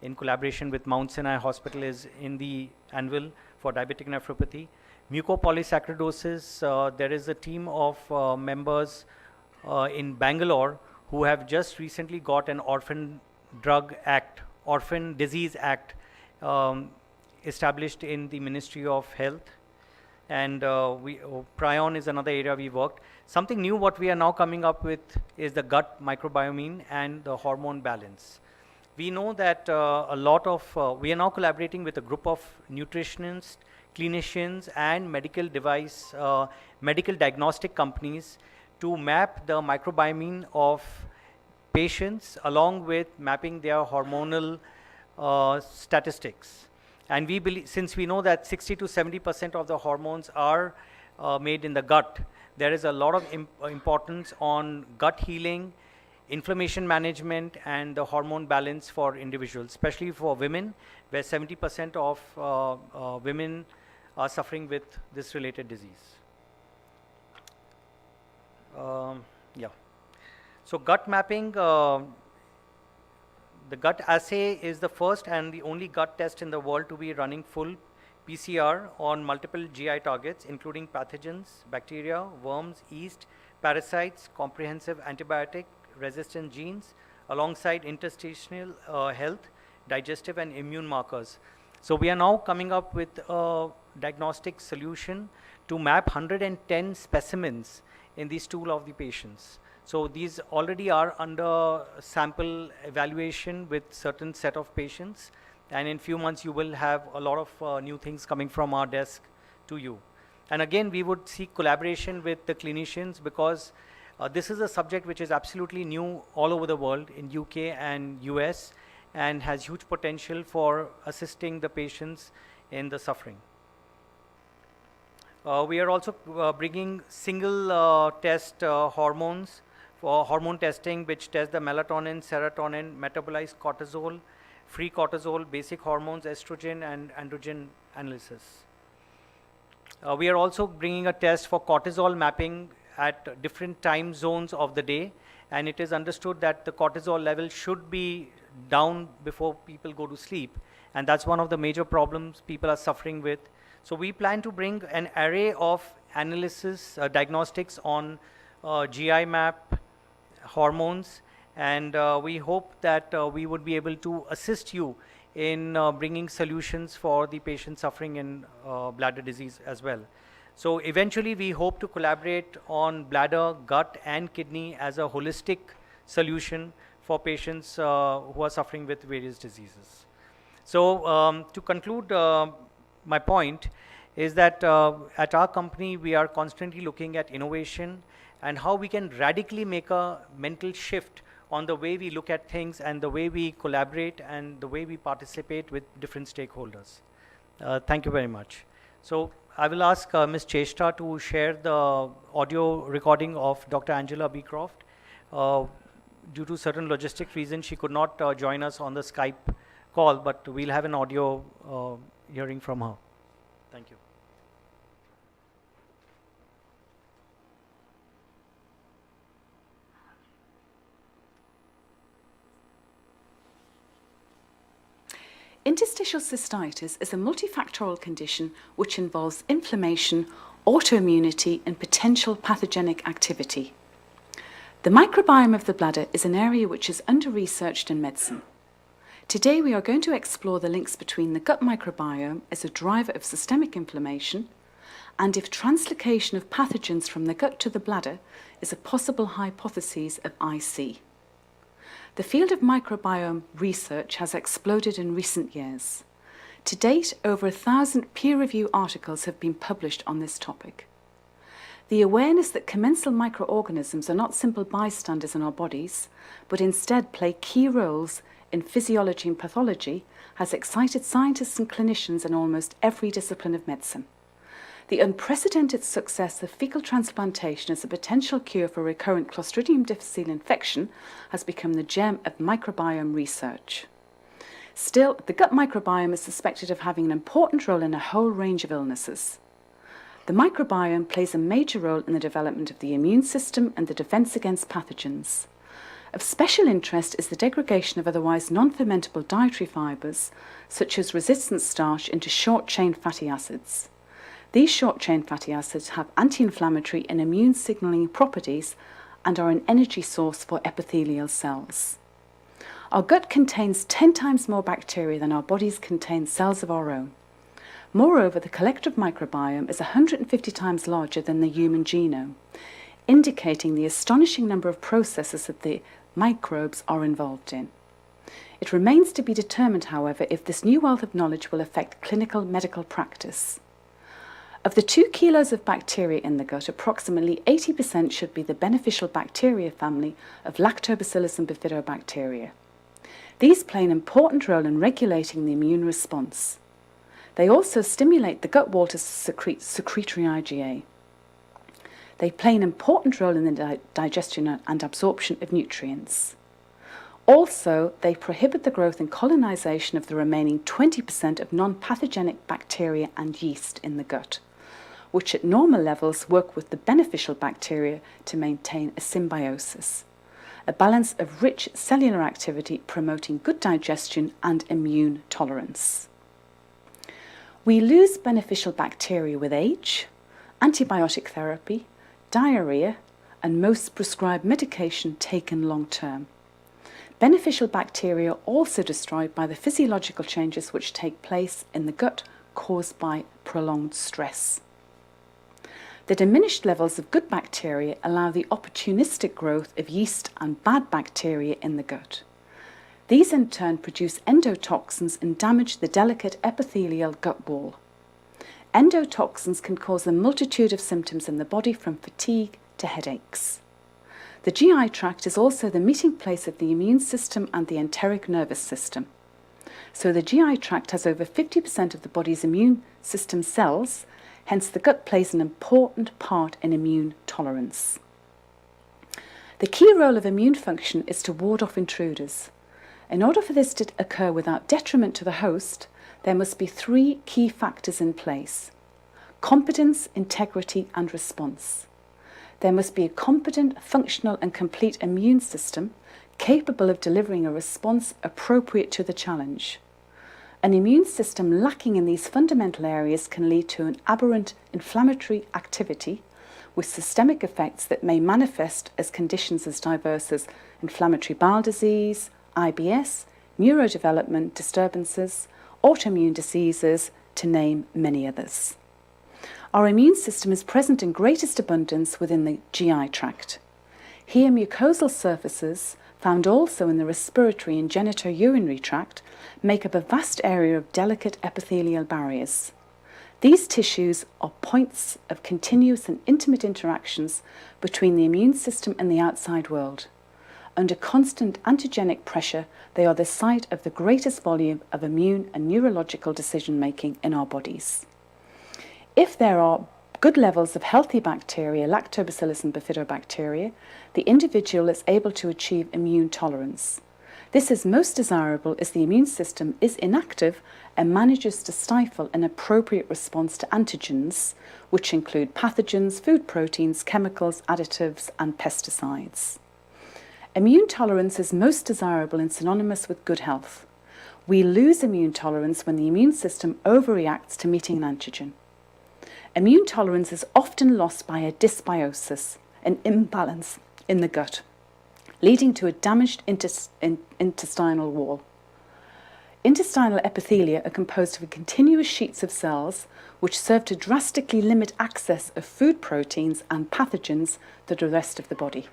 in collaboration with Mount Sinai Hospital is in the anvil for diabetic nephropathy. Mucopolysaccharidosis, there is a team of members in Bangalore who have just recently got an Orphan Disease Act established in the Ministry of Health. And prion is another area we worked. Something new what we are now coming up with is the gut microbiome and the hormone balance. We know that we are now collaborating with a group of nutritionists, clinicians, and medical diagnostic companies to map the microbiome of patients along with mapping their hormonal statistics. And we believe, since we know that 60 to 70% of the hormones are made in the gut, there is a lot of importance on gut healing, inflammation management, and the hormone balance for individuals, especially for women, where 70% of women are suffering with this related disease. So gut mapping, the gut assay is the first and the only gut test in the world to be running full PCR on multiple GI targets, including pathogens, bacteria, worms, yeast, parasites, comprehensive antibiotic resistant genes, alongside interstitial health, digestive and immune markers. So we are now coming up with a diagnostic solution to map 110 specimens in the stool of the patients. So these already are under sample evaluation with certain set of patients, and in few months you will have a lot of new things coming from our desk to you. And again, we would seek collaboration with the clinicians, because this is a subject which is absolutely new all over the world, in UK and US, and has huge potential for assisting the patients in the suffering. We are also bringing single test hormones for hormone testing, which test the melatonin, serotonin, metabolized cortisol, free cortisol, basic hormones, estrogen, and androgen analysis. We are also bringing a test for cortisol mapping at different time zones of the day, and it is understood that the cortisol level should be down before people go to sleep, and that's one of the major problems people are suffering with. So we plan to bring an array of analysis, diagnostics on GI map, hormones, and we hope that we would be able to assist you in bringing solutions for the patients suffering in bladder disease as well. So eventually we hope to collaborate on bladder, gut, and kidney as a holistic solution for patients who are suffering with various diseases. So to conclude, my point is that at our company we are constantly looking at innovation and how we can radically make a mental shift on the way we look at things and the way we collaborate and the way we participate with different stakeholders. Thank you very much. So I will ask Ms. Cheshta to share the audio recording of Dr. Angela Beecroft. Due to certain logistic reasons, she could not join us on the Skype call, but we'll have an audio hearing from her. Thank you. Interstitial cystitis is a multifactorial condition which involves inflammation, autoimmunity, and potential pathogenic activity. The microbiome of the bladder is an area which is under-researched in medicine. Today we are going to explore the links between the gut microbiome as a driver of systemic inflammation and if translocation of pathogens from the gut to the bladder is a possible hypothesis of IC. The field of microbiome research has exploded in recent years. To date, over 1,000 peer-reviewed articles have been published on this topic. The awareness that commensal microorganisms are not simple bystanders in our bodies, but instead play key roles in physiology and pathology has excited scientists and clinicians in almost every discipline of medicine. The unprecedented success of fecal transplantation as a potential cure for recurrent Clostridium difficile infection has become the gem of microbiome research. Still, the gut microbiome is suspected of having an important role in a whole range of illnesses. The microbiome plays a major role in the development of the immune system and the defense against pathogens. Of special interest is the degradation of otherwise non-fermentable dietary fibers, such as resistant starch, into short-chain fatty acids. These short-chain fatty acids have anti-inflammatory and immune signaling properties and are an energy source for epithelial cells. Our gut contains 10 times more bacteria than our bodies contain cells of our own. Moreover, the collective microbiome is 150 times larger than the human genome, indicating the astonishing number of processes that the microbes are involved in. It remains to be determined, however, if this new wealth of knowledge will affect clinical medical practice. Of the 2 kilos of bacteria in the gut, approximately 80% should be the beneficial bacteria family of Lactobacillus and Bifidobacteria. These play an important role in regulating the immune response. They also stimulate the gut wall to secrete secretory IgA. They play an important role in the digestion and absorption of nutrients. Also, they prohibit the growth and colonization of the remaining 20% of non-pathogenic bacteria and yeast in the gut, which at normal levels work with the beneficial bacteria to maintain a symbiosis, a balance of rich cellular activity promoting good digestion and immune tolerance. We lose beneficial bacteria with age, antibiotic therapy, diarrhea, and most prescribed medication taken long term. Beneficial bacteria are also destroyed by the physiological changes which take place in the gut caused by prolonged stress. The diminished levels of good bacteria allow the opportunistic growth of yeast and bad bacteria in the gut. These in turn produce endotoxins and damage the delicate epithelial gut wall. Endotoxins can cause a multitude of symptoms in the body, from fatigue to headaches. The GI tract is also the meeting place of the immune system and the enteric nervous system. So the GI tract has over 50% of the body's immune system cells. Hence, the gut plays an important part in immune tolerance. The key role of immune function is to ward off intruders. In order for this to occur without detriment to the host, there must be 3 key factors in place: competence, integrity, and response. There must be a competent, functional, and complete immune system capable of delivering a response appropriate to the challenge. An immune system lacking in these fundamental areas can lead to an aberrant inflammatory activity with systemic effects that may manifest as conditions as diverse as inflammatory bowel disease, IBS, neurodevelopment disturbances, autoimmune diseases, to name many others. Our immune system is present in greatest abundance within the GI tract. Here, mucosal surfaces, found also in the respiratory and genitourinary tract, make up a vast area of delicate epithelial barriers. These tissues are points of continuous and intimate interactions between the immune system and the outside world. Under constant antigenic pressure, they are the site of the greatest volume of immune and neurological decision-making in our bodies. If there are good levels of healthy bacteria, Lactobacillus and Bifidobacteria, the individual is able to achieve immune tolerance. This is most desirable as the immune system is inactive and manages to stifle an appropriate response to antigens, which include pathogens, food proteins, chemicals, additives, and pesticides. Immune tolerance is most desirable and synonymous with good health. We lose immune tolerance when the immune system overreacts to meeting an antigen. Immune tolerance is often lost by a dysbiosis, an imbalance in the gut, leading to a damaged intestinal wall. Intestinal epithelia are composed of continuous sheets of cells which serve to drastically limit access of food proteins and pathogens to the rest of the body.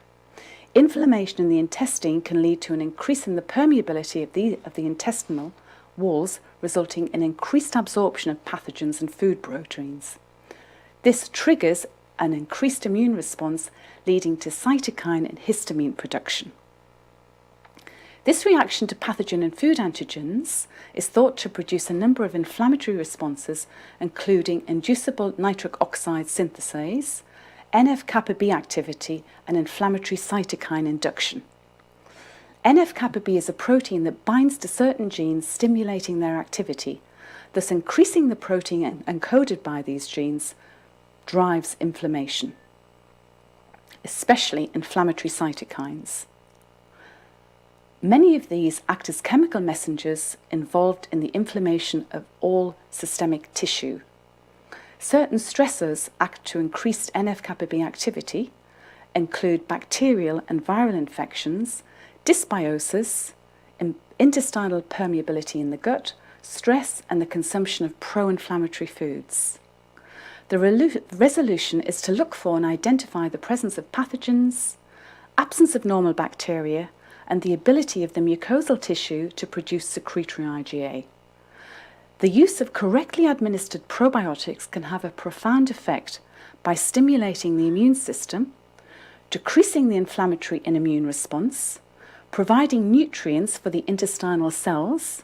Inflammation in the intestine can lead to an increase in the permeability of the intestinal walls, resulting in increased absorption of pathogens and food proteins. This triggers an increased immune response, leading to cytokine and histamine production. This reaction to pathogen and food antigens is thought to produce a number of inflammatory responses, including inducible nitric oxide synthase, NF-kappa B activity, and inflammatory cytokine induction. NF-kappa B is a protein that binds to certain genes, stimulating their activity, thus increasing the protein encoded by these genes drives inflammation, especially inflammatory cytokines. Many of these act as chemical messengers involved in the inflammation of all systemic tissue. Certain stressors act to increase NF-kappa B activity, include bacterial and viral infections, dysbiosis, intestinal permeability in the gut, stress, and the consumption of pro-inflammatory foods. The resolution is to look for and identify the presence of pathogens, absence of normal bacteria, and the ability of the mucosal tissue to produce secretory IgA. The use of correctly administered probiotics can have a profound effect by stimulating the immune system, decreasing the inflammatory and immune response, providing nutrients for the intestinal cells,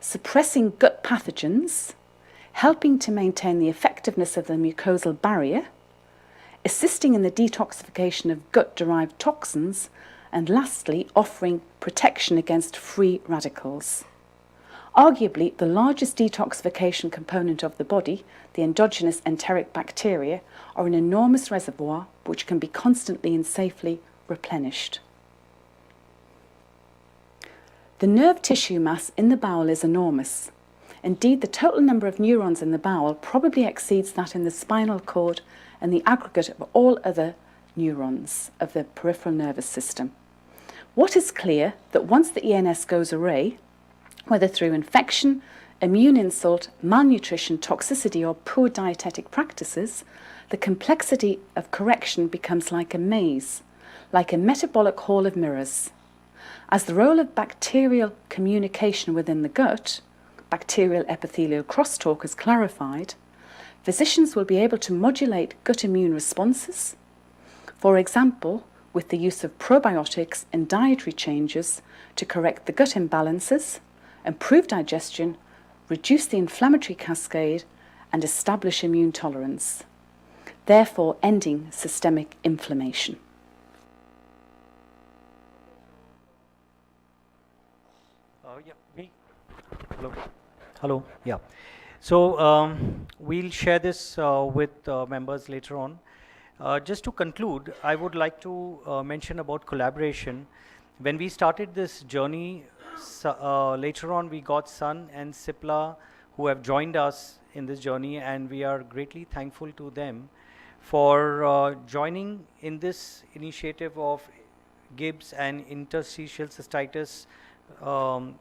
suppressing gut pathogens, helping to maintain the effectiveness of the mucosal barrier, assisting in the detoxification of gut-derived toxins, and lastly, offering protection against free radicals. Arguably, the largest detoxification component of the body, the endogenous enteric bacteria, are an enormous reservoir which can be constantly and safely replenished. The nerve tissue mass in the bowel is enormous. Indeed, the total number of neurons in the bowel probably exceeds that in the spinal cord and the aggregate of all other neurons of the peripheral nervous system. What is clear that once the ENS goes awry, whether through infection, immune insult, malnutrition, toxicity, or poor dietetic practices, the complexity of correction becomes like a maze, like a metabolic hall of mirrors. As the role of bacterial communication within the gut, bacterial epithelial crosstalk, is clarified, physicians will be able to modulate gut immune responses, for example, with the use of probiotics and dietary changes to correct the gut imbalances, improve digestion, reduce the inflammatory cascade, and establish immune tolerance, therefore ending systemic inflammation. Hello. Yeah. So we'll share this with members later on. Just to conclude, I would like to mention about collaboration. When we started this journey, later on we got Sun and Sipla who have joined us in this journey, and we are greatly thankful to them for joining in this initiative of GIBS and interstitial cystitis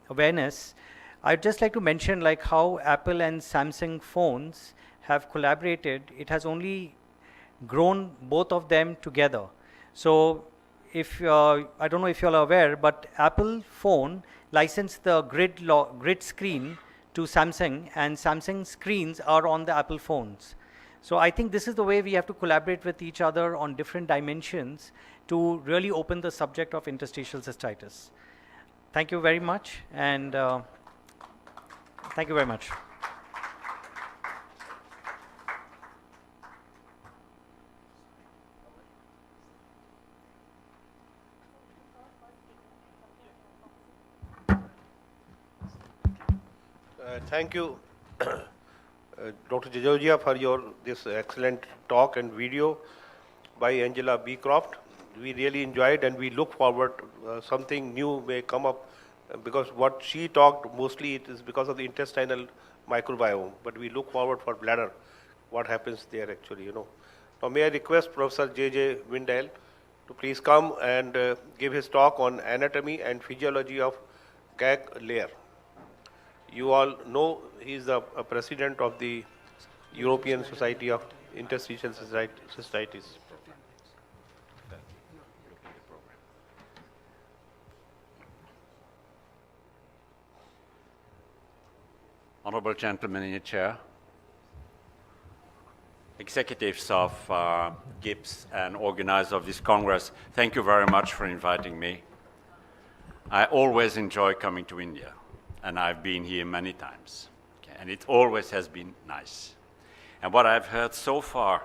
awareness. I'd just like to mention like how Apple and Samsung phones have collaborated. It has only grown both of them together. So if I don't know if you all are aware, but Apple phone licensed the grid screen to Samsung, and Samsung screens are on the Apple phones. So I think this is the way we have to collaborate with each other on different dimensions to really open the subject of interstitial cystitis. Thank you very much, and thank you very much. Thank you, Dr. Jajodia, for this excellent talk and video by Angela Beecroft. We really enjoyed, and we look forward something new may come up because what she talked mostly it is because of the intestinal microbiome, but we look forward for bladder, what happens there actually, Now may I request Professor J.J. Windale to please come and give his talk on anatomy and physiology of gag layer. You all know he is the president of the European Society of Interstitial Societies. Honorable gentlemen in the chair, executives of GIBS and organizers of this Congress, thank you very much for inviting me. I always enjoy coming to India, and I've been here many times, and it always has been nice. And what I've heard so far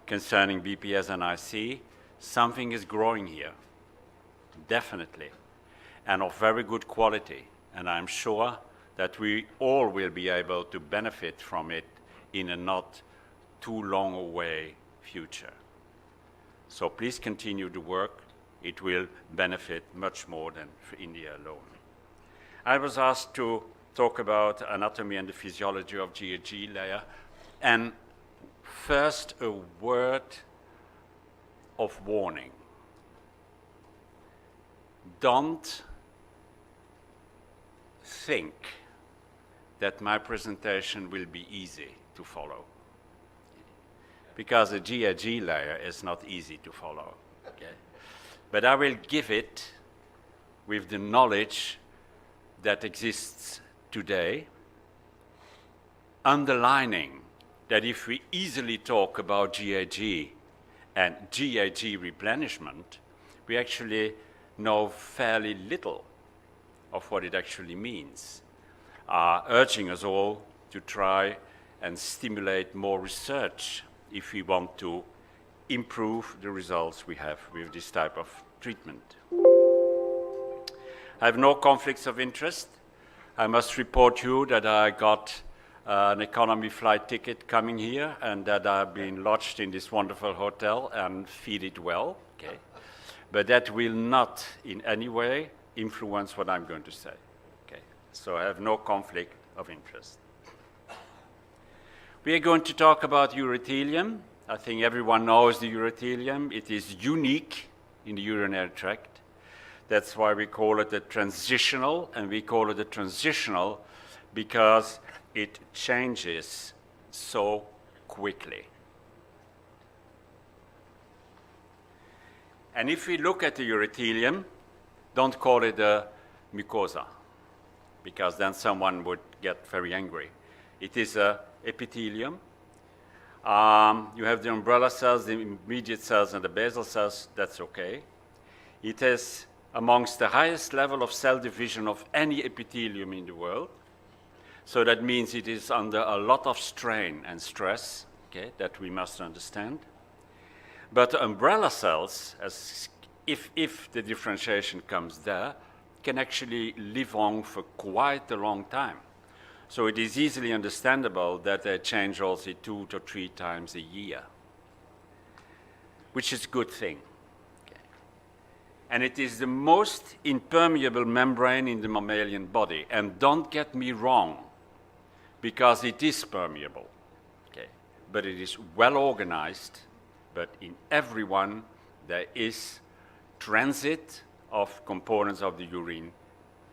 concerning BPS and IC, something is growing here, definitely, and of very good quality, and I'm sure that we all will be able to benefit from it in a not too long away future. So please continue to work. It will benefit much more than for India alone. I was asked to talk about anatomy and the physiology of GAG layer. And first, a word of warning. Don't think that my presentation will be easy to follow, because the GIG layer is not easy to follow. Okay? But I will give it with the knowledge that exists today, underlining that if we easily talk about GIG and GIG replenishment, we actually know fairly little of what it actually means, urging us all to try and stimulate more research if we want to improve the results we have with this type of treatment. I have no conflicts of interest. I must report you that I got an economy flight ticket coming here and that I've been lodged in this wonderful hotel and feed well, okay? But that will not in any way influence what I'm going to say. So I have no conflict of interest. We are going to talk about urothelium. I think everyone knows the urothelium. It is unique in the urinary tract. That's why we call it a transitional, and we call it a transitional because it changes so quickly. And if we look at the urothelium, don't call it a mucosa, because then someone would get very angry. It is an epithelium. You have the umbrella cells, the immediate cells, and the basal cells. That's okay. It is amongst the highest level of cell division of any epithelium in the world. So that means it is under a lot of strain and stress, okay, that we must understand. But the umbrella cells, if the differentiation comes there, can actually live on for quite a long time. So it is easily understandable that they change also 2 to 3 times a year, which is a good thing. Okay. And it is the most impermeable membrane in the mammalian body. And don't get me wrong, because it is permeable, okay? But it is well organized, but in everyone there is transit of components of the urine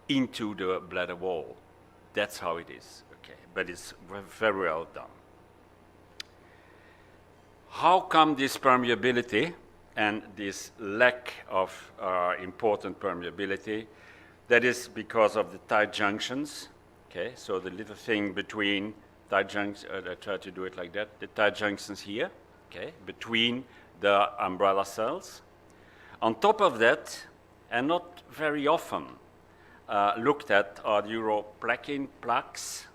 into the bladder wall. That's how it is, okay? But it's very well done. How come this permeability and this lack of important permeability? That is because of the tight junctions, okay? So the little thing between tight junctions, I try to do it like that, the tight junctions here, okay, between the umbrella cells. On top of that, and not very often looked at, are the uroplakin plaques.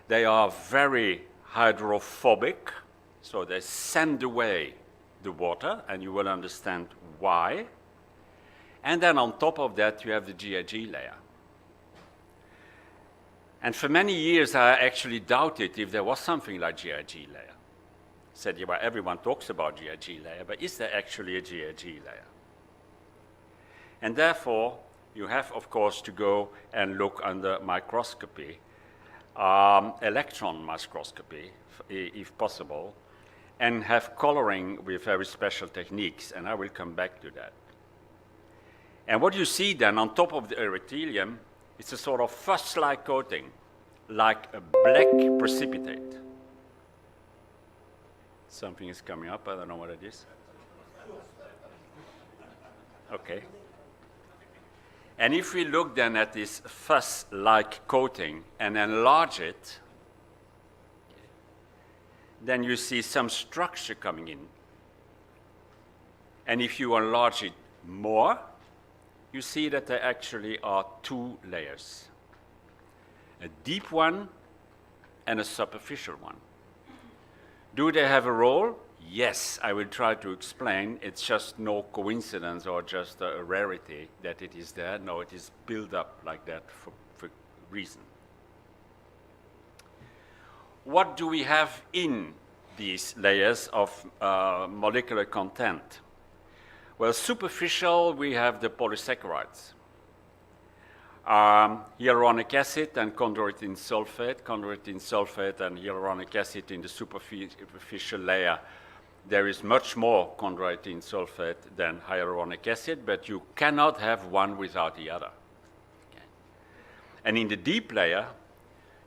They are very hydrophobic, so they send away the water, and you will understand why. And then on top of that, you have the GIG layer. And for many years, I actually doubted if there was something like GIG layer. Said, yeah, well, everyone talks about GIG layer, but is there actually a GIG layer? And therefore, you have, of course, to go and look under microscopy, electron microscopy, if possible, and have coloring with very special techniques, and I will come back to that. And what you see then on top of the epithelium is a sort of fuzz-like coating, like a black precipitate. Something is coming up, I don't know what it is. Okay. And if we look then at this fuzz-like coating and enlarge it, then you see some structure coming in. And if you enlarge it more, you see that there actually are two layers. A deep one and a superficial one. Do they have a role? Yes, I will try to explain. It's just no coincidence or just a rarity that it is there. No, it is built up like that for reason. What do we have in these layers of molecular content? Well, superficial, we have the polysaccharides. Hyaluronic acid and chondroitin sulfate and hyaluronic acid in the superficial layer. There is much more chondroitin sulfate than hyaluronic acid, but you cannot have one without the other. Okay. And in the deep layer,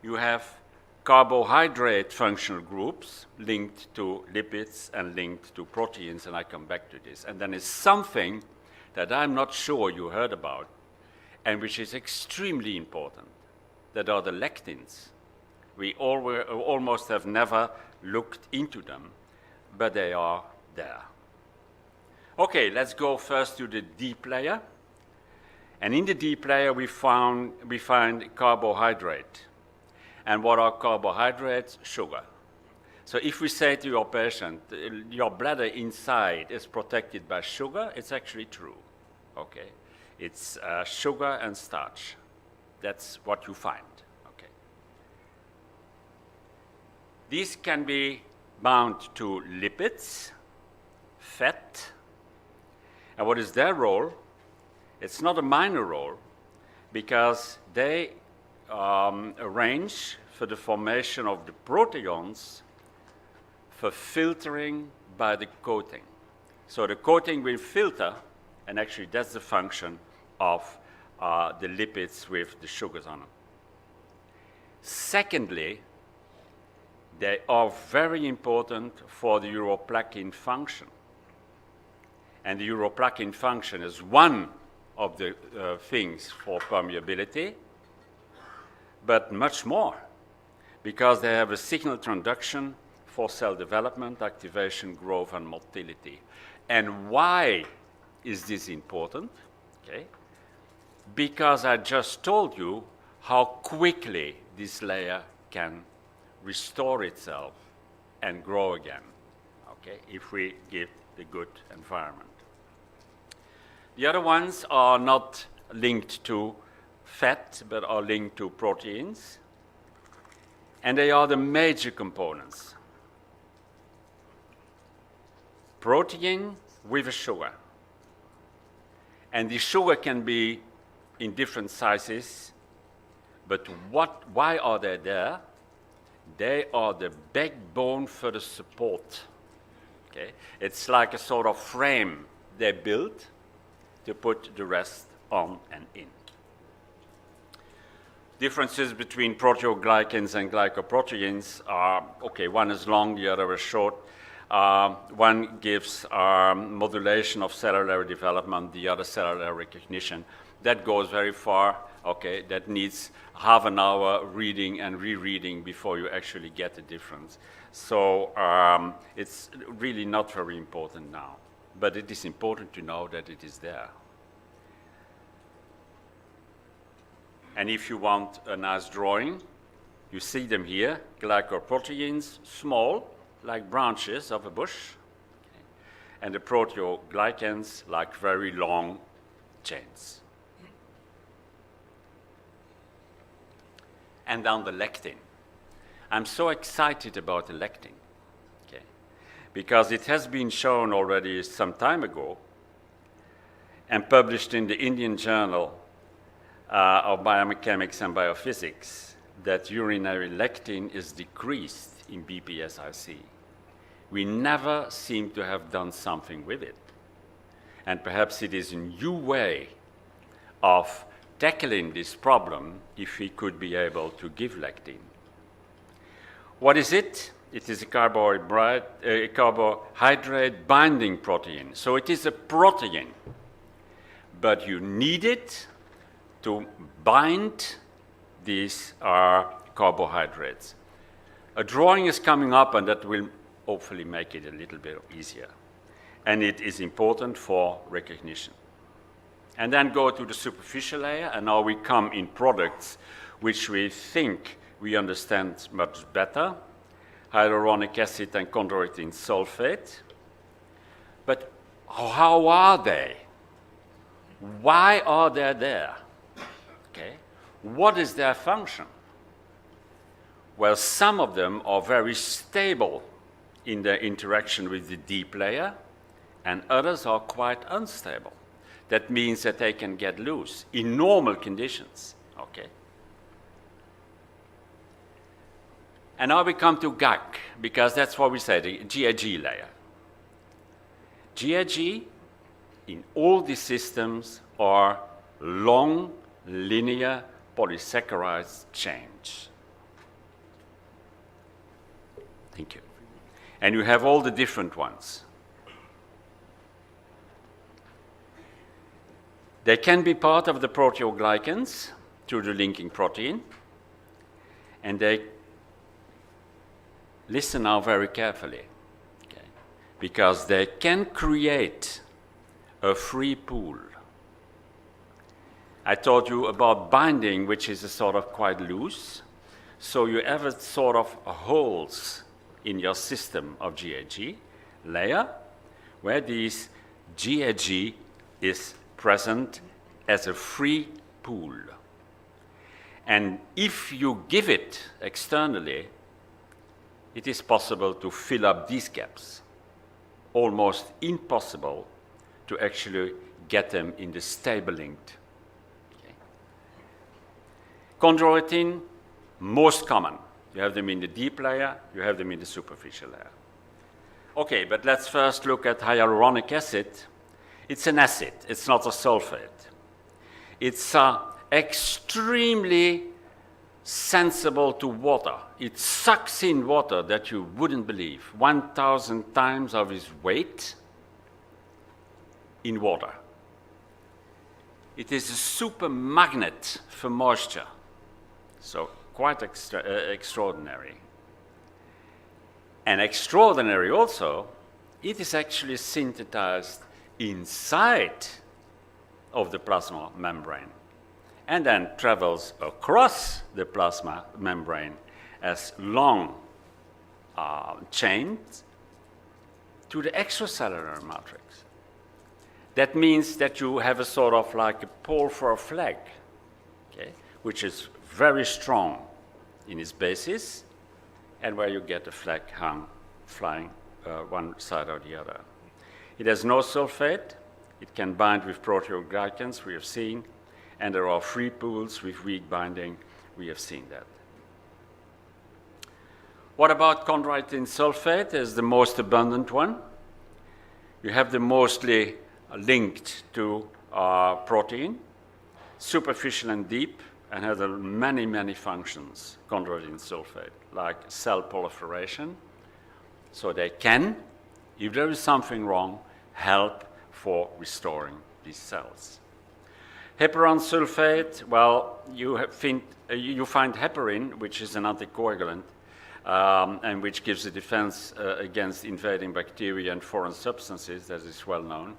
you have carbohydrate functional groups linked to lipids and linked to proteins, and I come back to this. And then is something that I'm not sure you heard about, and which is extremely important, that are the lectins. We almost have never looked into them, but they are there. Okay, let's go first to the deep layer. And in the deep layer, we find carbohydrate. And what are carbohydrates? Sugar. So if we say to your patient, your bladder inside is protected by sugar, it's actually true. Okay. It's sugar and starch. That's what you find. Okay. These can be bound to lipids, fat. And what is their role? It's not a minor role, because they arrange for the formation of the proteins for filtering by the coating. So the coating will filter, and actually that's the function of the lipids with the sugars on them. Secondly, they are very important for the uroplakin function. And the uroplakin function is one of the things for permeability, but much more, because they have a signal transduction for cell development, activation, growth, and motility. And why is this important? Okay. Because I just told you how quickly this layer can restore itself and grow again, okay, if we give the good environment. The other ones are not linked to fat, but are linked to proteins, and they are the major components. Protein with a sugar. And the sugar can be in different sizes, but why are they there? They are the backbone for the support. Okay? It's like a sort of frame they built to put the rest on and in. Differences between proteoglycans and glycoproteins are, okay, one is long, the other is short. One gives modulation of cellular development, the other cellular recognition. That goes very far, okay, that needs half an hour reading and rereading before you actually get the difference. So it's really not very important now, but it is important to know that it is there. And if you want a nice drawing, you see them here, glycoproteins, small, like branches of a bush, okay, and the proteoglycans, like very long chains. and then the lectin. I'm so excited about the lectin, okay, because it has been shown already some time ago and published in the Indian Journal of Biomechanics and Biophysics that urinary lectin is decreased in BPSIC. We never seem to have done something with it. And perhaps it is a new way of tackling this problem if we could be able to give lectin. What is it? It is a carbohydrate binding protein. So it is a protein, but you need it to bind these carbohydrates. A drawing is coming up, and that will hopefully make it a little bit easier. And it is important for recognition. And then go to the superficial layer, and now we come in products which we think we understand much better, hyaluronic acid and chondroitin sulfate. But how are they? Why are they there? Okay. What is their function? Well, some of them are very stable in their interaction with the deep layer, and others are quite unstable. That means that they can get loose in normal conditions, okay? And now we come to GAG, because that's what we say, the GIG layer. GIG in all these systems are long, linear polysaccharide chains. Thank you. And you have all the different ones. They can be part of the proteoglycans through the linking protein, and they listen now very carefully, okay, because they can create a free pool. I told you about binding, which is a sort of quite loose, so you have a sort of holes in your system of GIG layer where this GIG is present as a free pool. And if you give it externally, it is possible to fill up these gaps. Almost impossible to actually get them in the stable linked. Okay. Chondroitin, most common. You have them in the deep layer, you have them in the superficial layer. Okay, but let's first look at hyaluronic acid. It's an acid, it's not a sulfate. It's extremely sensible to water. It sucks in water that you wouldn't believe. 1,000 times of its weight in water. It is a super magnet for moisture. So quite extraordinary. And extraordinary also, it is actually synthesized inside of the plasma membrane and then travels across the plasma membrane as long chains to the extracellular matrix. That means that you have a sort of like a pole for a flag, okay, which is very strong in its basis, and where you get the flag hung, flying one side or the other. It has no sulfate. It can bind with proteoglycans, we have seen, and there are free pools with weak binding, we have seen that. What about chondroitin sulfate as the most abundant one? You have them mostly linked to protein, superficial and deep, and has many, many functions, chondroitin sulfate, like cell proliferation. So they can, if there is something wrong, help for restoring these cells. Heparan sulfate, well, you find heparin, which is an anticoagulant, and which gives a defense against invading bacteria and foreign substances, that is well known,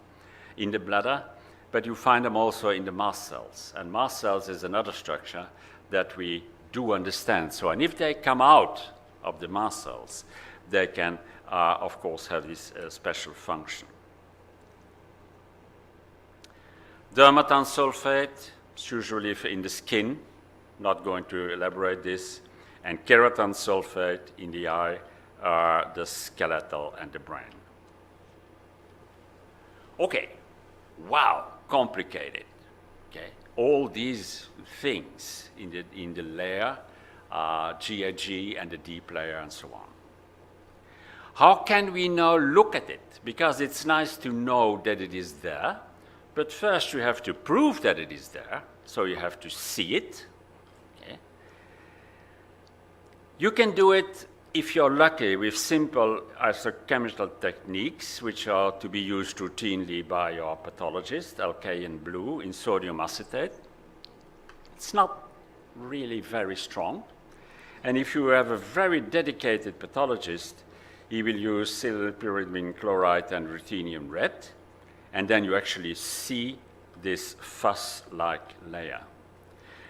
in the bladder. But you find them also in the mast cells. And mast cells is another structure that we do understand. So, and if they come out of the mast cells, they can, of course, have this special function. Dermatan sulfate is usually in the skin, not going to elaborate this. And keratin sulfate in the eye are the skeletal and the brain. Okay, wow, complicated. Okay, all these things in the layer, GIG and the deep layer and so on. How can we now look at it? Because it's nice to know that it is there, but first you have to prove that it is there, so you have to see it. Okay. You can do it, if you're lucky, with simple isochemical techniques, which are to be used routinely by your pathologist, alkaline blue in sodium acetate. It's not really very strong. And if you have a very dedicated pathologist, he will use silpyridine chloride and ruthenium red, and then you actually see this fuzz-like layer.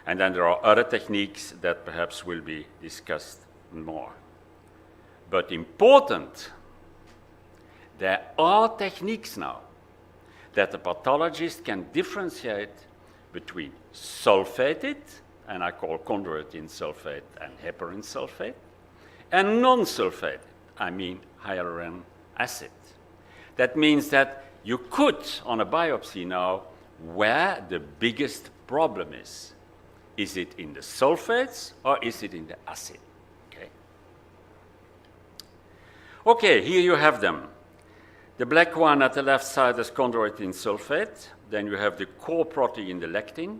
And then there are other techniques that perhaps will be discussed more. But important, there are techniques now that the pathologist can differentiate between sulfated, and I call chondroitin sulfate and heparin sulfate, and non-sulfated, I mean hyaluronic acid. That means that you could, on a biopsy now, where the biggest problem is. Is it in the sulfates or is it in the acid? Okay, here you have them. The black one at the left side is chondroitin sulfate. Then you have the core protein, the lectin.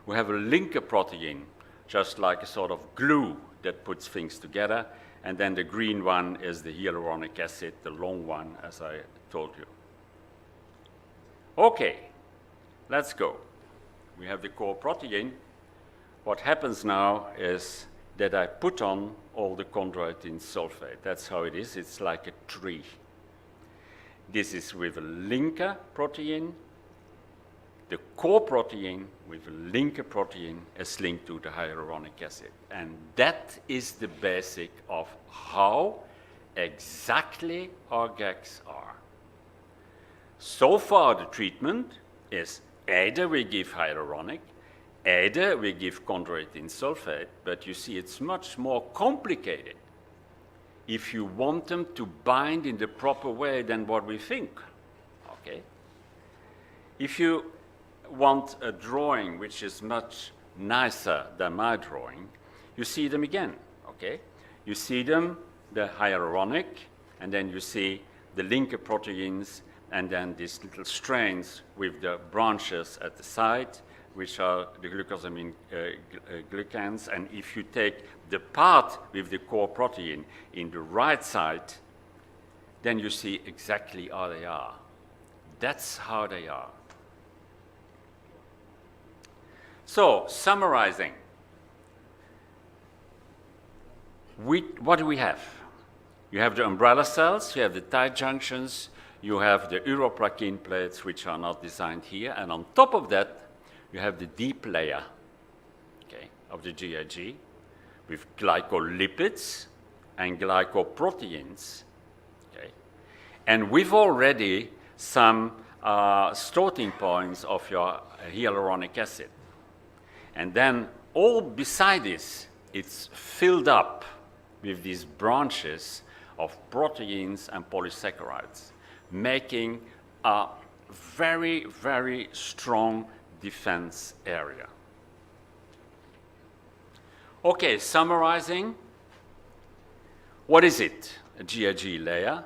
We have a linker protein, just like a sort of glue that puts things together. And then the green one is the hyaluronic acid, the long one, as I told you. Okay, let's go. We have the core protein. What happens now is that I put on all the chondroitin sulfate. That's how it is. It's like a tree. This is with a linker protein. The core protein with a linker protein is linked to the hyaluronic acid. And that is the basic of how exactly our gags are. So far, the treatment is either we give hyaluronic, either we give chondroitin sulfate, but you see it's much more complicated if you want them to bind in the proper way than what we think. Okay? If you want a drawing which is much nicer than my drawing, you see them again. Okay? You see them, the hyaluronic, and then you see the linker proteins, and then these little strands with the branches at the side, which are the glucosamine glycans. And if you take the part with the core protein in the right side, then you see exactly how they are. That's how they are. So, summarizing, what do we have? You have the umbrella cells, you have the tight junctions, you have the uroplakin plates, which are not designed here, and on top of that, you have the deep layer, okay, of the GIG with glycolipids and glycoproteins, okay, and with already some starting points of your hyaluronic acid. And then all beside this, it's filled up with these branches of proteins and polysaccharides, making a very, very strong defense area. Okay, summarizing, what is it? A GIG layer.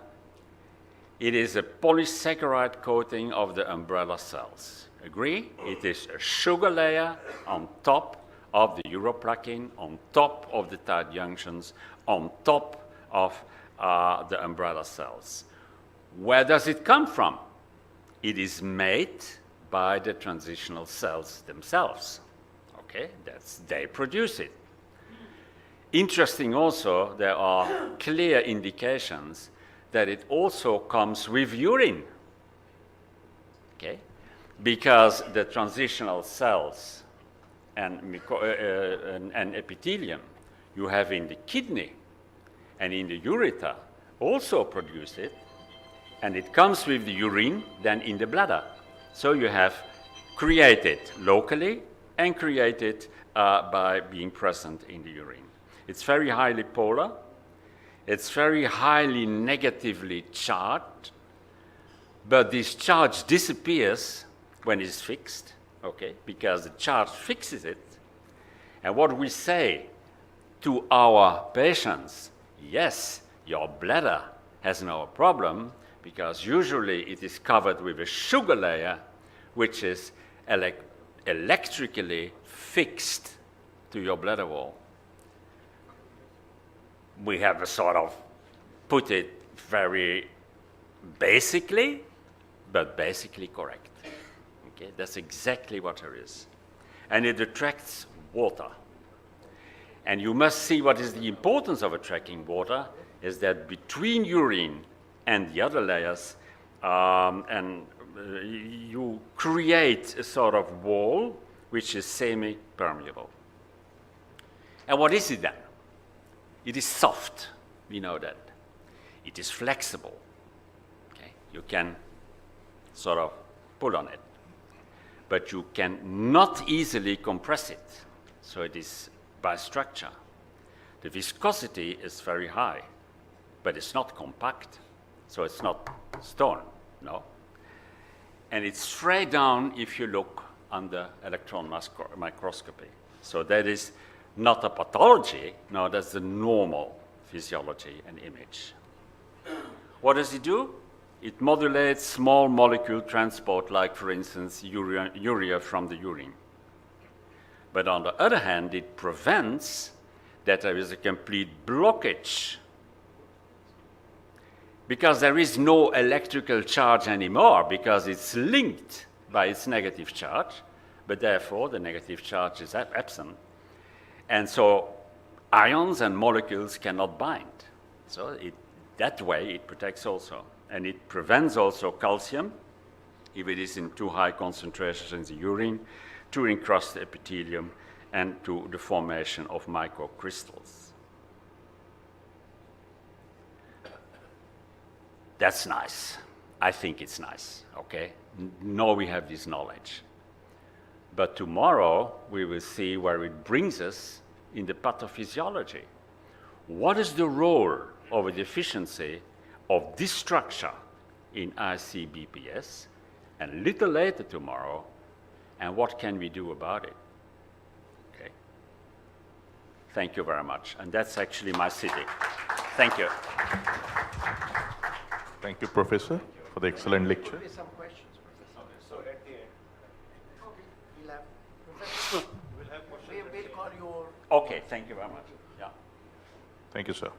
It is a polysaccharide coating of the umbrella cells. Agree? It is a sugar layer on top of the uroplakin, on top of the tight junctions, on top of the umbrella cells. Where does it come from? It is made by the transitional cells themselves. Okay, they produce it. Interesting also, there are clear indications that it also comes with urine. Okay, because the transitional cells and epithelium you have in the kidney and in the ureter also produce it, and it comes with the urine then in the bladder. So you have created locally and created by being present in the urine. It's very highly polar. It's very highly negatively charged. But this charge disappears when it's fixed, okay, because the charge fixes it. And what we say to our patients, yes, your bladder has no problem, because usually it is covered with a sugar layer, which is electrically fixed to your bladder wall. We have a sort of put it very basically, but basically correct. Okay, that's exactly what there is. And it attracts water. And you must see what is the importance of attracting water is that between urine and the other layers, you create a sort of wall which is semi-permeable. And what is it then? It is soft, we know that. It is flexible. Okay? You can sort of pull on it. But you can not easily compress it. So it is by structure. The viscosity is very high, but it's not compact. So it's not stone, no. And it's straight down if you look under electron microscopy. So that is not a pathology, no, that's the normal physiology and image. What does it do? It modulates small molecule transport, like, for instance, urea from the urine. But on the other hand, it prevents that there is a complete blockage, because there is no electrical charge anymore, because it's linked by its negative charge, but therefore the negative charge is absent. And so ions and molecules cannot bind. So that way it protects also. And it prevents also calcium, if it is in too high concentrations in the urine, to encrust the epithelium and to the formation of microcrystals. That's nice. I think it's nice, okay? Now we have this knowledge. But tomorrow we will see where it brings us in the pathophysiology. What is the role of a deficiency of this structure in IC-BPS, and a little later tomorrow, and what can we do about it? Okay. Thank you very much. And that's actually my sitting. Thank you. Thank you, Professor, for the excellent lecture. Maybe some questions, Professor. So at the end. Okay, we'll have Professor. We'll have questions. We'll call your. Okay, thank you very much. Yeah. Thank you, sir.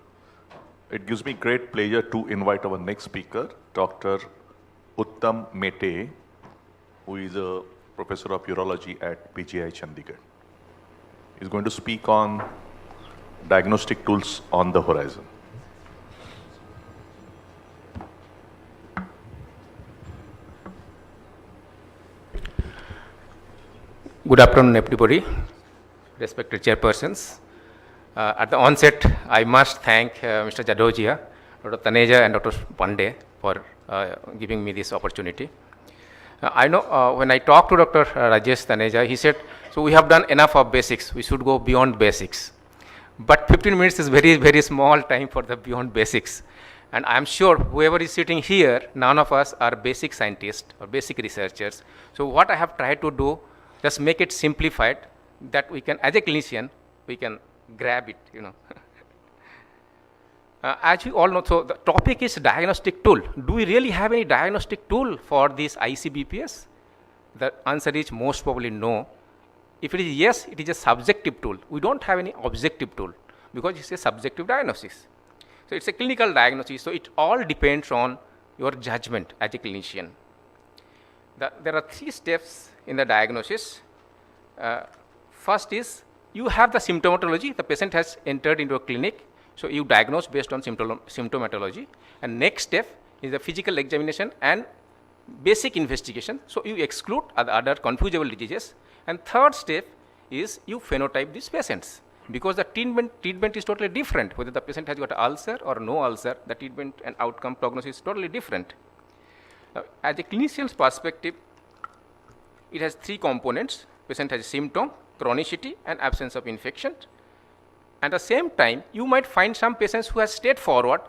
It gives me great pleasure to invite our next speaker, Dr. Uttam Mete, who is a professor of urology at PGI Chandigarh. He's going to speak on diagnostic tools on the horizon. Good afternoon, everybody, respected chairpersons. At the onset, I must thank Mr. Jadojia, Dr. Taneja, and Dr. Pandey for giving me this opportunity. I know when I talked to Dr. Rajesh Taneja, he said, so we have done enough of basics, we should go beyond basics. But 15 minutes is very, very small time for the beyond basics. And I'm sure whoever is sitting here, none of us are basic scientists or basic researchers. So what I have tried to do, just make it simplified, that we can, as a clinician, we can grab it, you know. As you all know, so the topic is diagnostic tool. Do we really have any diagnostic tool for this IC-BPS? The answer is most probably no. If it is yes, it is a subjective tool. We don't have any objective tool because it's a subjective diagnosis. So it's a clinical diagnosis, so it all depends on your judgment as a clinician. There are 3 steps in the diagnosis. First is, you have the symptomatology, the patient has entered into a clinic, so you diagnose based on symptomatology. And next step is the physical examination and basic investigation, so you exclude other confusable diseases. And third step is you phenotype these patients, because the treatment is totally different, whether the patient has got an ulcer or no ulcer, the treatment and outcome prognosis is totally different. As a clinician's perspective, it has 3 components. Patient has a symptom, chronicity and absence of infection. At the same time, you might find some patients who have straightforward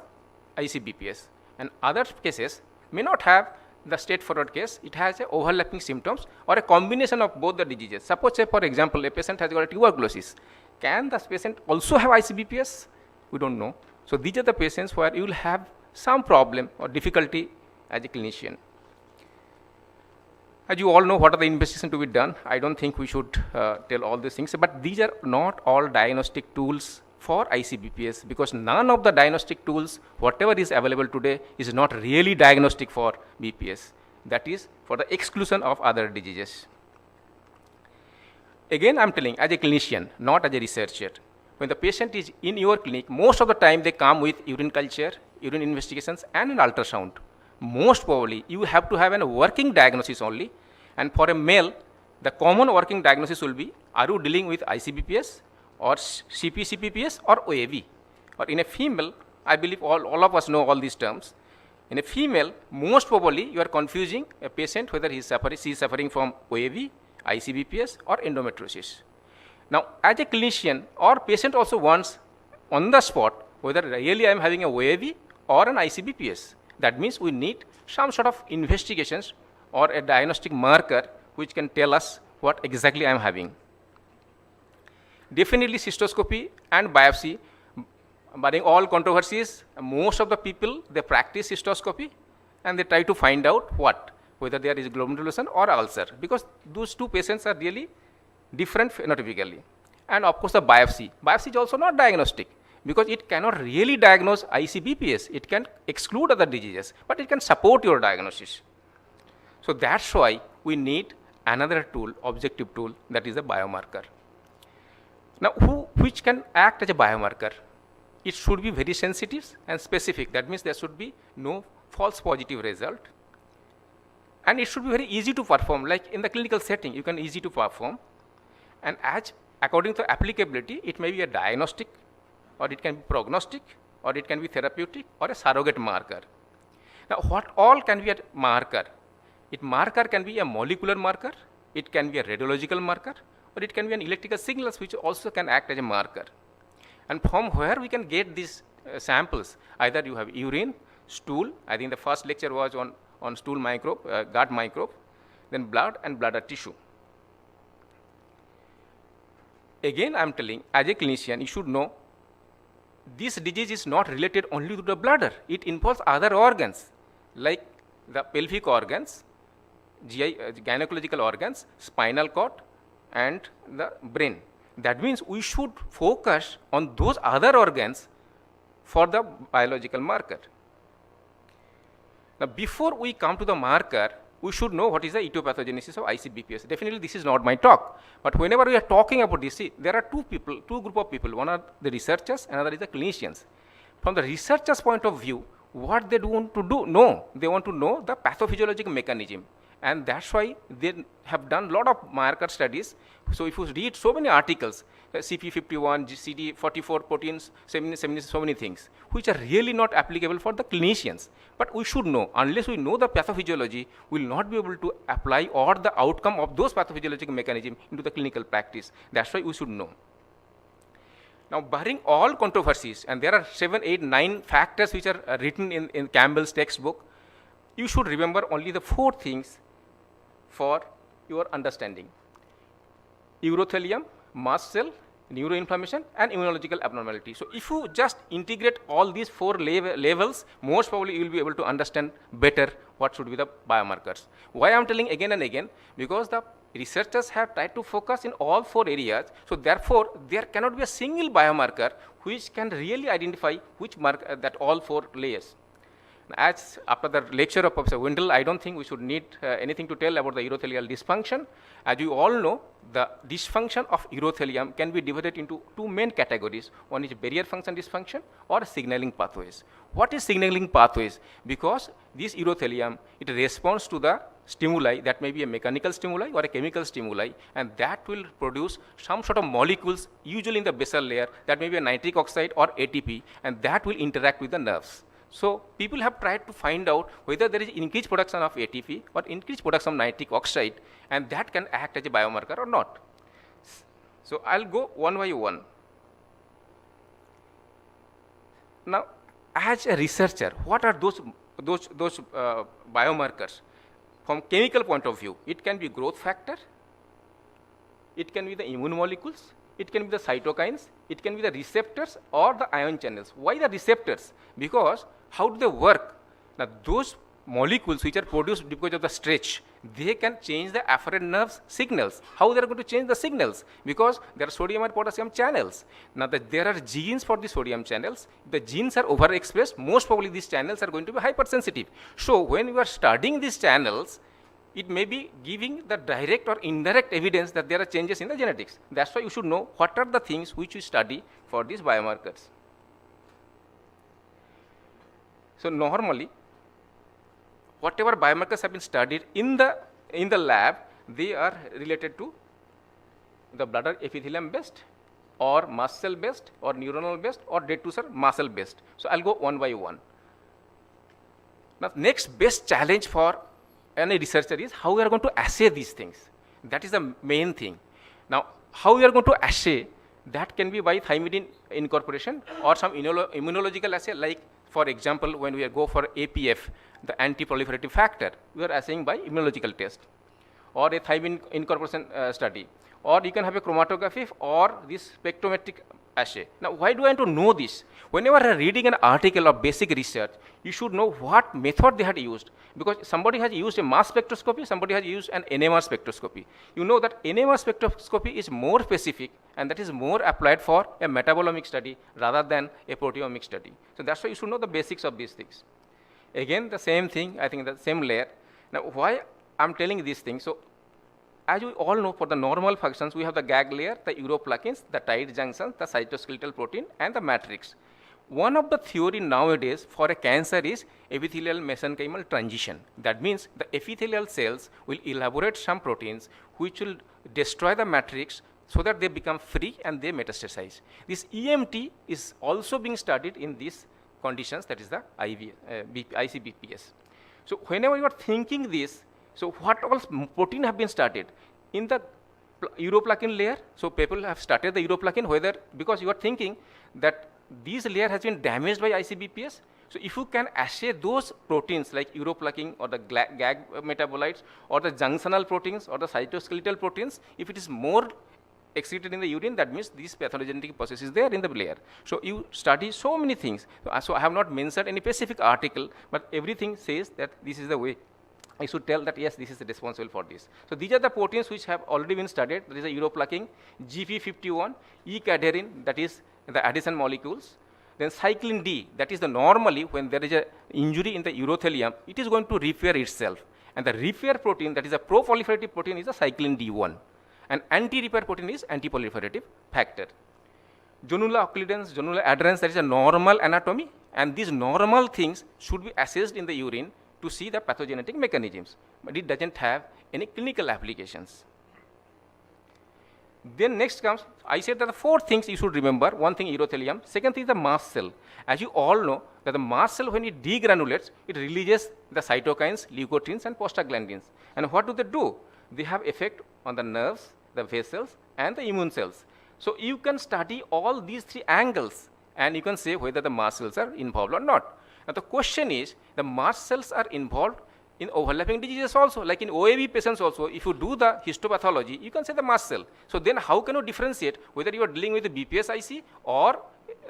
ICBPS, and other cases may not have the straightforward case. It has a overlapping symptoms or a combination of both the diseases. Suppose, say, for example, a patient has got a tuberculosis. Can the patient also have ICBPS? We don't know. So these are the patients where you will have some problem or difficulty as a clinician. As you all know, what are the investigations to be done? I don't think we should tell all these things, but these are not all diagnostic tools for ICBPS, because none of the diagnostic tools, whatever is available today, is not really diagnostic for BPS. That is for the exclusion of other diseases. Again, I'm telling, as a clinician, not as a researcher, when the patient is in your clinic, most of the time they come with urine culture, urine investigations, and an ultrasound. Most probably, you have to have a working diagnosis only. And for a male, the common working diagnosis will be, are you dealing with ICBPS or CP-CPPS or OAV? Or in a female, I believe all of us know all these terms. In a female, most probably you are confusing a patient whether she is suffering from OAV, ICBPS or endometriosis. Now, as a clinician, our patient also wants on the spot whether really I am having a OAV or an ICBPS. That means we need some sort of investigations or a diagnostic marker which can tell us what exactly I am having. Definitely cystoscopy and biopsy, barring all controversies, most of the people, they practice cystoscopy and they try to find out whether there is glomerulonephritis or ulcer, because those two patients are really different phenotypically. And of course the biopsy. Biopsy is also not diagnostic, because it cannot really diagnose ICBPS. It can exclude other diseases, but it can support your diagnosis. So that's why we need another tool, objective tool, that is a biomarker. Now, which can act as a biomarker? It should be very sensitive and specific. That means there should be no false positive result. And it should be very easy to perform, like in the clinical setting, you can easy to perform. And as according to applicability, it may be a diagnostic, or it can be prognostic, or it can be therapeutic, or a surrogate marker. Now, what all can be a marker? Marker can be a molecular marker, it can be a radiological marker, or it can be an electrical signals which also can act as a marker. And from where we can get these samples? Either you have urine, stool, I think the first lecture was on stool microbe, gut microbe, then blood and bladder tissue. Again, I am telling, as a clinician, you should know this disease is not related only to the bladder. It involves other organs, like the pelvic organs, gynecological organs, spinal cord, and the brain. That means we should focus on those other organs for the biological marker. Now, before we come to the marker, we should know what is the etiopathogenesis of ICBPS. Definitely, this is not my talk. But whenever we are talking about this, see, there are two group of people. One are the researchers, another is the clinicians. From the researchers' point of view, what they want to know, they want to know the pathophysiological mechanism. And that's why they have done a lot of marker studies. So if you read so many articles, CP51, CD44 proteins, so many things, which are really not applicable for the clinicians. But we should know, unless we know the pathophysiology, we will not be able to apply or the outcome of those pathophysiological mechanisms into the clinical practice. That's why we should know. Now, barring all controversies, and there are 7, 8, 9 factors which are written in Campbell's textbook, you should remember only the 4 things for your understanding: urothelium, mast cell, neuroinflammation, and immunological abnormality. So if you just integrate all these 4 levels, most probably you will be able to understand better what should be the biomarkers. Why I am telling again and again? Because the researchers have tried to focus in all 4 areas. So therefore, there cannot be a single biomarker which can really identify which marker that all 4 layers. As after the lecture of Professor Wendell, I don't think we should need anything to tell about the urothelial dysfunction. As you all know, the dysfunction of urothelium can be divided into 2 main categories. One is barrier function dysfunction or signaling pathways. What is signaling pathways? Because this urothelium, it responds to the stimuli, that may be a mechanical stimuli or a chemical stimuli, and that will produce some sort of molecules, usually in the basal layer, that may be a nitric oxide or ATP, and that will interact with the nerves. So people have tried to find out whether there is increased production of ATP or increased production of nitric oxide, and that can act as a biomarker or not. So I'll go one by one. Now, as a researcher, what are those biomarkers? From chemical point of view, it can be growth factor, it can be the immune molecules, it can be the cytokines, it can be the receptors or the ion channels. Why the receptors? Because how do they work? Now, those molecules which are produced because of the stretch, they can change the afferent nerves signals. How they are going to change the signals? Because there are sodium and potassium channels. Now, there are genes for the sodium channels. If the genes are overexpressed, most probably these channels are going to be hypersensitive. So, when you are studying these channels, it may be giving the direct or indirect evidence that there are changes in the genetics. That's why you should know what are the things which you study for these biomarkers. So, normally, whatever biomarkers have been studied in the lab, they are related to the bladder epithelium based or mast cell based or neuronal based or dead tissue muscle based. So, I'll go one by one. Now, next best challenge for any researcher is how we are going to assay these things. That is the main thing. Now, how we are going to assay, that can be by thymidine incorporation or some immunological assay, like for example, when we go for APF, the anti-proliferative factor, we are assaying by immunological test or a thymidine incorporation study, or you can have a chromatography or this spectrometric assay. Now, why do I want to know this? Whenever I am reading an article of basic research, you should know what method they had used, because somebody has used a mass spectroscopy, somebody has used an NMR spectroscopy. You know that NMR spectroscopy is more specific and that is more applied for a metabolomic study rather than a proteomic study. So, that's why you should know the basics of these things. Again, the same thing, I think the same layer. Now, why I am telling these things? So, as you all know, for the normal functions, we have the gag layer, the uroplakins, the tight junctions, the cytoskeletal protein, and the matrix. One of the theory nowadays for a cancer is epithelial mesenchymal transition. That means the epithelial cells will elaborate some proteins which will destroy the matrix so that they become free and they metastasize. This EMT is also being studied in these conditions, that is the ICBPS. So, whenever you are thinking this, so what all protein have been studied in the uroplakin layer? So, people have started the uroplakin, whether because you are thinking that this layer has been damaged by ICBPS. So, if you can assay those proteins like uroplakin or the gag metabolites or the junctional proteins or the cytoskeletal proteins, if it is more excreted in the urine, that means this pathogenetic process is there in the layer. So, you study so many things. So, I have not mentioned any specific article, but everything says that this is the way I should tell that yes, this is responsible for this. So, these are the proteins which have already been studied. There is a uroplakin, GP51, E-cadherin, that is the adhesion molecules. Then cyclin D, that is the normally when there is a injury in the urothelium, it is going to repair itself. And the repair protein, that is a pro-proliferative protein, is a cyclin D1. And anti-repair protein is anti-proliferative factor. Zonula occludens, zonula adherens, that is a normal anatomy. And these normal things should be assessed in the urine to see the pathogenetic mechanisms, but it doesn't have any clinical applications. Then next comes, I said that the four things you should remember. One thing, urothelium. Second thing is the mast cell. As you all know, that the mast cell, when it degranulates, it releases the cytokines, leukotrienes, and prostaglandins. And what do? They have effect on the nerves, the vessels, and the immune cells. So, you can study all these three angles, and you can say whether the mast cells are involved or not. Now, the question is, the mast cells are involved in overlapping diseases also, like in OAV patients also. If you do the histopathology, you can say the mast cell. So, then how can you differentiate whether you are dealing with the BPS-IC or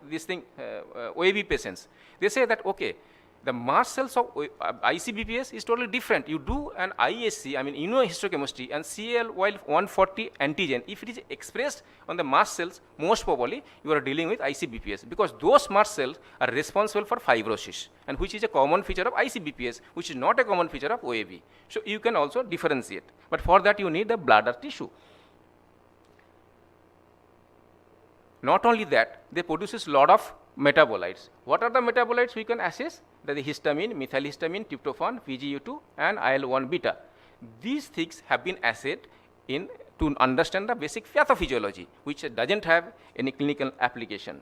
this thing, OAV patients? They say that, okay, the mast cells of ICBPS is totally different. You do an IHC, I mean immunohistochemistry, and CL140 antigen. If it is expressed on the mast cells, most probably you are dealing with ICBPS, because those mast cells are responsible for fibrosis, and which is a common feature of ICBPS, which is not a common feature of OAV. So, you can also differentiate, but for that you need the bladder tissue. Not only that, they produces lot of metabolites. What are the metabolites we can assess? That is histamine, methylhistamine, tryptophan, PGU2, and IL-1 beta. These things have been assayed to understand the basic pathophysiology, which doesn't have any clinical application.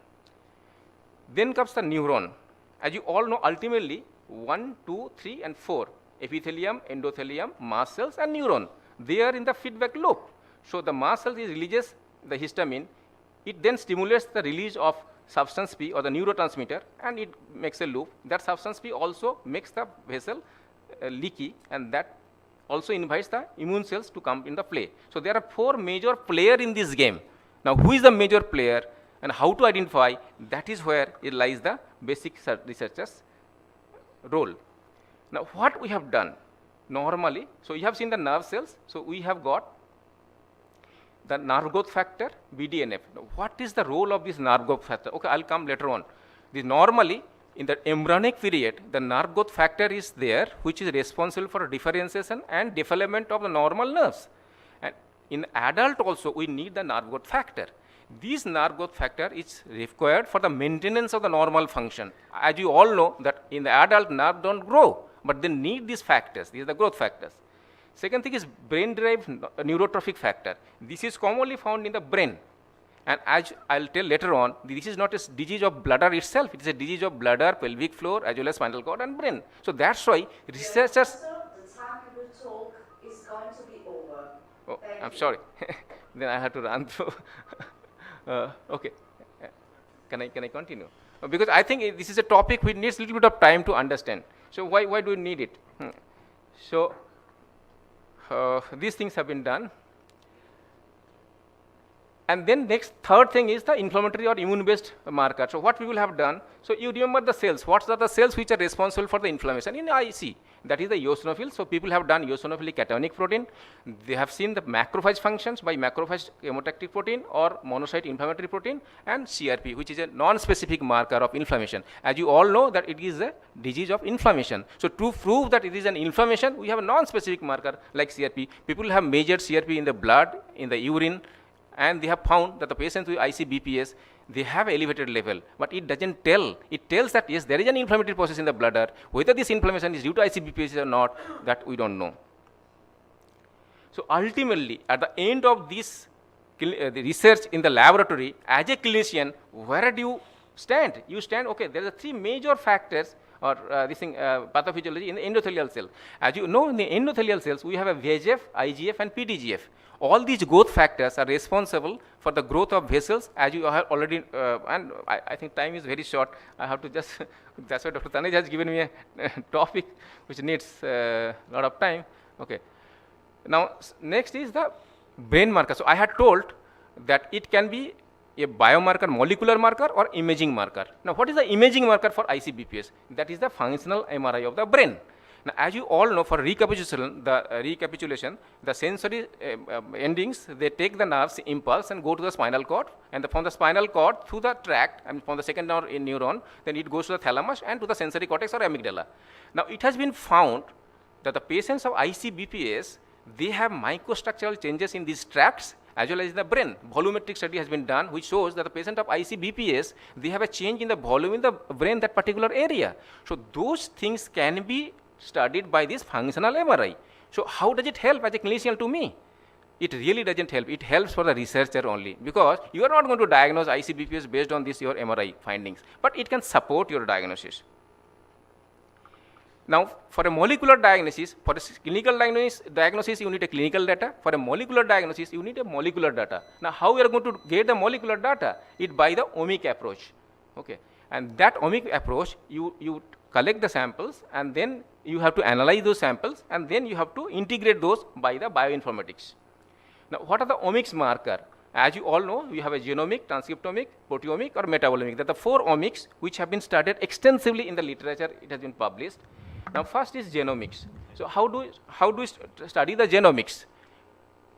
Then comes the neuron. As you all know, ultimately 1, 2, 3, and 4, epithelium, endothelium, mast cells, and neuron. They are in the feedback loop. So, the mast cells releases the histamine, it then stimulates the release of substance P or the neurotransmitter, and it makes a loop. That substance P also makes the vessel leaky, and that also invites the immune cells to come in the play. So there are 4 major players in this game. Now, who is the major player and how to identify, that is where it lies the basic researcher's role. Now, what we have done normally, so you have seen the nerve cells, so we have got the nerve growth factor, BDNF. Now, what is the role of this nerve growth factor? Okay, I'll come later on. This normally, in the embryonic period, the nerve growth factor is there, which is responsible for differentiation and development of the normal nerves. And in adult also, we need the nerve growth factor. This nerve growth factor is required for the maintenance of the normal function. As you all know that in the adult, nerve don't grow, but they need these factors. These are the growth factors. Second thing is brain-derived neurotrophic factor. This is commonly found in the brain. And as I'll tell later on, this is not a disease of bladder itself. It is a disease of bladder, pelvic floor, as well as spinal cord and brain. So that's why researchers... The time you will talk is going to be over. Oh, I'm sorry. Then I have to run through. Okay. Can I continue? Because I think this is a topic which needs a little bit of time to understand. So why do we need it? So these things have been done. And then next, third thing is the inflammatory or immune-based marker. So what we will have done, so you remember the cells. What are the cells which are responsible for the inflammation in IC? That is the eosinophils. So people have done eosinophilic cationic protein. They have seen the macrophage functions by macrophage chemotactic protein or monocyte inflammatory protein, and CRP, which is a non-specific marker of inflammation. As you all know that it is a disease of inflammation. So to prove that it is an inflammation, we have a non-specific marker like CRP. People have measured CRP in the blood, in the urine, and they have found that the patients with IC-BPS, they have elevated level, but it doesn't tell. It tells that yes, there is an inflammatory process in the bladder. Whether this inflammation is due to IC-BPS or not, that we don't know. So ultimately, at the end of this the research in the laboratory, as a clinician, where do you stand? You stand, okay, there are 3 major factors or pathophysiology in the endothelial cell. As you know, in the endothelial cells, we have a VEGF, IGF, and PDGF. All these growth factors are responsible for the growth of vessels, as you have already, and I think time is very short. I have to just, that's why Dr. Tanej has given me a topic which needs a lot of time. Okay. Now, next is the brain marker. So I had told that it can be a biomarker, molecular marker, or imaging marker. Now, what is the imaging marker for IC-BPS? That is the functional MRI of the brain. Now, as you all know, for recapitulation, the sensory endings, they take the nerve's impulse and go to the spinal cord, and from the spinal cord through the tract, and from the second neuron, then it goes to the thalamus and to the sensory cortex or amygdala. Now, it has been found that the patients of IC-BPS, they have microstructural changes in these tracts as well as in the brain. Volumetric study has been done which shows that the patient of IC-BPS, they have a change in the volume in the brain, that particular area. So those things can be studied by this functional MRI. So how does it help as a clinician to me? It really doesn't help. It helps for the researcher only, because you are not going to diagnose IC-BPS based on this your MRI findings, but it can support your diagnosis. Now, for a molecular diagnosis, for a clinical diagnosis, you need a clinical data. For a molecular diagnosis, you need a molecular data. Now, how we are going to get the molecular data? It by the omic approach. Okay, and that omic approach, you collect the samples, and then you have to analyze those samples, and then you have to integrate those by the bioinformatics. Now, what are the omics marker? As you all know, we have a genomic, transcriptomic, proteomic, or metabolomic. That are the 4 omics which have been studied extensively in the literature. It has been published. Now, first is genomics. So how do we study the genomics?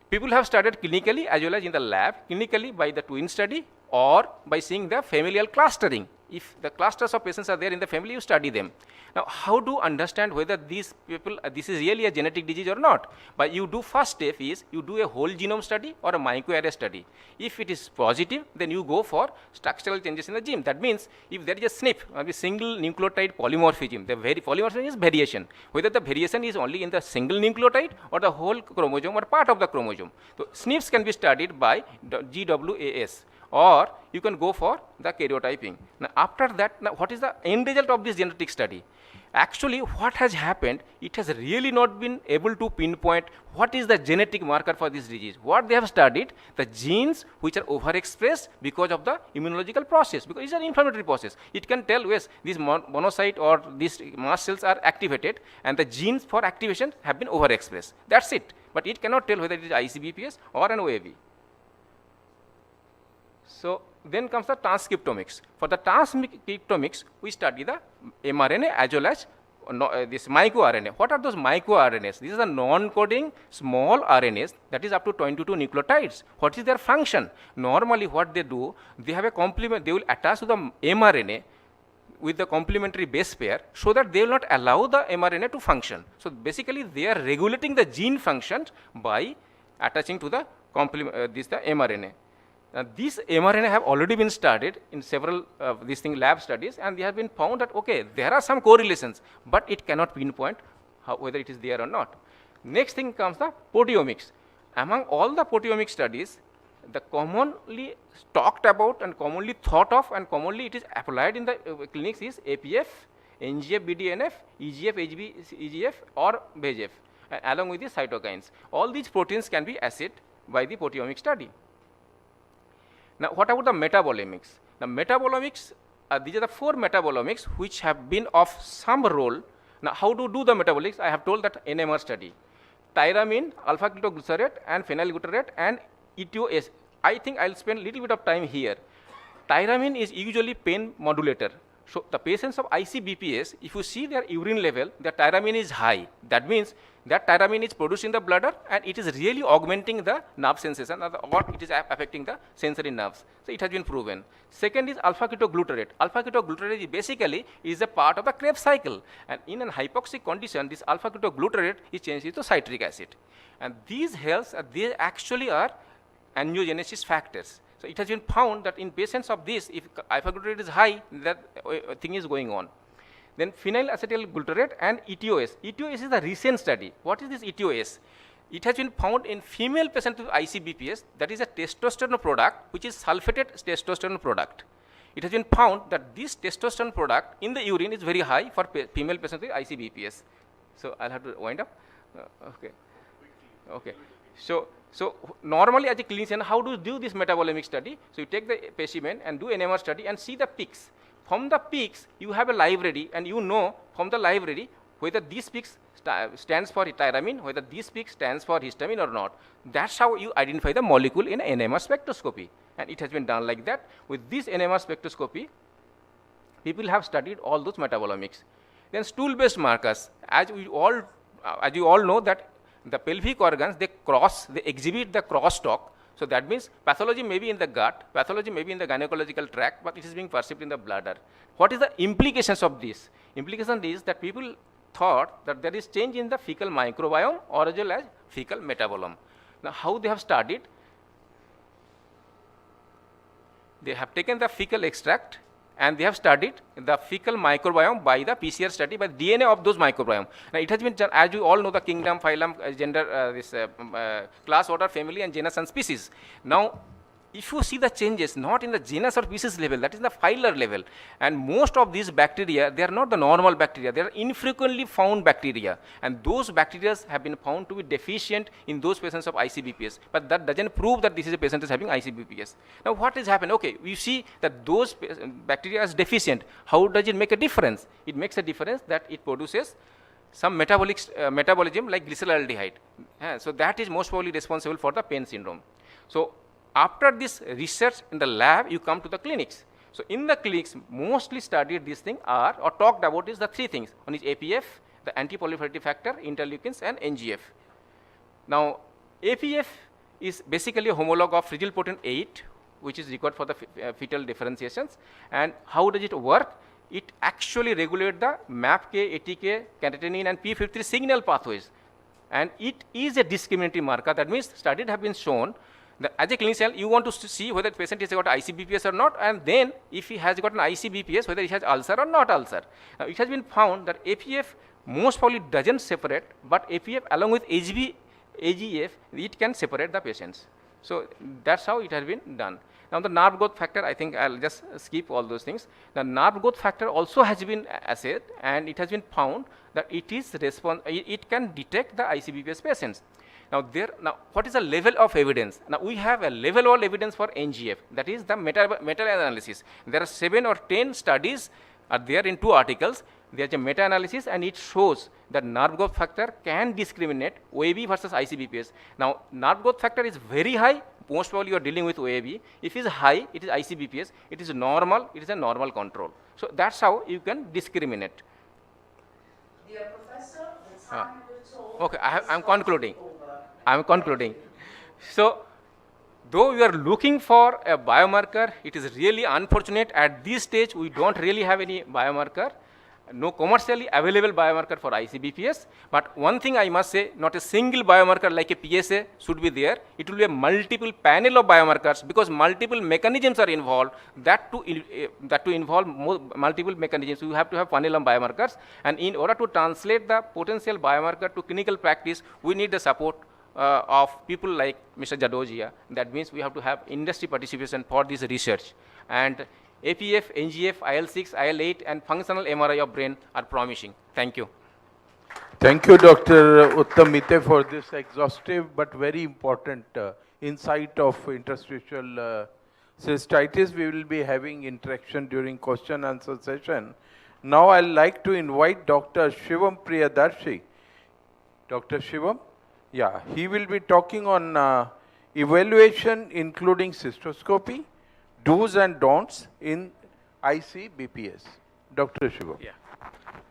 People have studied clinically as well as in the lab. Clinically by the twin study or by seeing the familial clustering. If the clusters of patients are there in the family, you study them. Now, how to understand whether these people, this is really a genetic disease or not? But you do first step is, you do a whole genome study or a microarray study. If it is positive, then you go for structural changes in the gene. That means, if there is a SNP, a single nucleotide polymorphism, polymorphism is variation. Whether the variation is only in the single nucleotide or the whole chromosome or part of the chromosome. So, SNPs can be studied by GWAS. Or you can go for the karyotyping. Now, after that, now what is the end result of this genetic study? Actually, what has happened, it has really not been able to pinpoint what is the genetic marker for this disease. What they have studied, the genes which are overexpressed because of the immunological process, because it's an inflammatory process. It can tell, yes, these monocyte or these mast cells are activated, and the genes for activation have been overexpressed. That's it. But it cannot tell whether it is ICBPS or an OAV. So then comes the transcriptomics. For the transcriptomics, we study the mRNA as well as this microRNA. What are those microRNAs? These are the non-coding small RNAs that is up to 22 nucleotides. What is their function? Normally what they do, they have a complement, they will attach to the mRNA with the complementary base pair so that they will not allow the mRNA to function. So basically they are regulating the gene functions by attaching to the the mRNA. These mRNA have already been studied in several lab studies, and they have been found that, okay, there are some correlations, but it cannot pinpoint whether it is there or not. Next thing comes the proteomics. Among all the proteomic studies, the commonly talked about and commonly thought of and commonly it is applied in the clinics is APF, NGF, BDNF, EGF, EGF or VEGF, along with the cytokines. All these proteins can be assayed by the proteomic study. Now, what about the metabolomics? The metabolomics, these are the 4 metabolomics which have been of some role. Now, how to do the metabolics? I have told that NMR study. Tyramine, alpha-ketoglutarate and phenylbutyrate and ETOS. I think I'll spend a little bit of time here. Tyramine is usually pain modulator. So the patients of ICBPS, if you see their urine level, their tyramine is high. That means that tyramine is produced in the bladder and it is really augmenting the nerve sensation or it is affecting the sensory nerves. So it has been proven. Second is alpha-ketoglutarate. Alpha-ketoglutarate basically is a part of the Krebs cycle. And in an hypoxic condition, this alpha-ketoglutarate is changed into citric acid. And these helps, they actually are angiogenesis factors. So it has been found that in patients of this, if alpha-ketoglutarate is high, that thing is going on. Then phenylacetylglutarate and ETOS. ETOS is a recent study. What is this ETOS? It has been found in female patients with ICBPS, that is a testosterone product, which is sulfated testosterone product. It has been found that this testosterone product in the urine is very high for female patients with ICBPS. So I'll have to wind up. Okay. So normally as a clinician, how do you do this metabolomic study? So you take the specimen and do NMR study and see the peaks. From the peaks, you have a library and you know from the library whether these peaks stands for tyramine, whether this peak stands for histamine or not. That's how you identify the molecule in NMR spectroscopy. And it has been done like that. With this NMR spectroscopy, people have studied all those metabolomics. Then stool-based markers, as you all know that the pelvic organs, they exhibit the crosstalk. So that means pathology may be in the gut, pathology may be in the gynecological tract, but it is being perceived in the bladder. What is the implications of this? Implication is that people thought that there is change in the fecal microbiome or as well as fecal metabolome. Now, how they have studied? They have taken the fecal extract and they have studied the fecal microbiome by the PCR study, by the DNA of those microbiome. Now, it has been, as you all know, the kingdom, phylum, gender, class, order, family, and genus and species. Now, if you see the changes, not in the genus or species level, that is the phylar level, and most of these bacteria, they are not the normal bacteria, they are infrequently found bacteria, and those bacteria have been found to be deficient in those patients of ICBPS, but that doesn't prove that this is a patient is having ICBPS. Now, what has happened? Okay, we see that those bacteria is deficient. How does it make a difference? It makes a difference that it produces some metabolism like glyceraldehyde. So that is most probably responsible for the pain syndrome. So after this research in the lab, you come to the clinics. So in the clinics, mostly studied these things are, or talked about is the 3 things. One is APF, the anti-proliferative factor, interleukins, and NGF. Now, APF is basically a homologue of fragile protein 8, which is required for the fetal differentiations. And how does it work? It actually regulates the MAPK, ATK, catecholamine, and P53 signal pathways. And it is a discriminatory marker. That means studies have been shown that as a clinician, you want to see whether the patient has got ICBPS or not, and then if he has got an ICBPS, whether he has ulcer or not ulcer. Now, it has been found that APF most probably doesn't separate, but APF along with AGF, it can separate the patients. So that's how it has been done. Now the nerve growth factor, I think I'll just skip all those things. The nerve growth factor also has been assayed, and it has been found that it can detect the ICBPS patients. Now what is the level of evidence? Now we have a level of evidence for NGF, that is the meta-analysis. There are 7 or 10 studies are there in 2 articles. There is a meta-analysis, and it shows that nerve growth factor can discriminate OAB versus ICBPS. Now nerve growth factor is very high, most probably you are dealing with OAB. If it is high, it is ICBPS. It is normal, it is a normal control. So that's how you can discriminate. Dear Professor, the time will talk. Okay, I'm concluding. I'm concluding. So, though we are looking for a biomarker, it is really unfortunate at this stage we don't really have any biomarker, no commercially available biomarker for ICBPS. But one thing I must say, not a single biomarker like a PSA should be there. It will be a multiple panel of biomarkers, because multiple mechanisms are involved. That to involve multiple mechanisms, you have to have panel of biomarkers. And in order to translate the potential biomarker to clinical practice, we need the support of people like Mr. Jadodia. That means we have to have industry participation for this research. And APF, NGF, IL-6, IL-8, and functional MRI of brain are promising. Thank you. Thank you, Dr. Uttam Mite, for this exhaustive but very important insight of interstitial cystitis. We will be having interaction during question answer session. Now I'd like to invite Dr. Shivam Priyadarshi. Dr. Shivam? Yeah, he will be talking on evaluation including cystoscopy, do's and don'ts in ICBPS. Dr. Shivam. Yeah.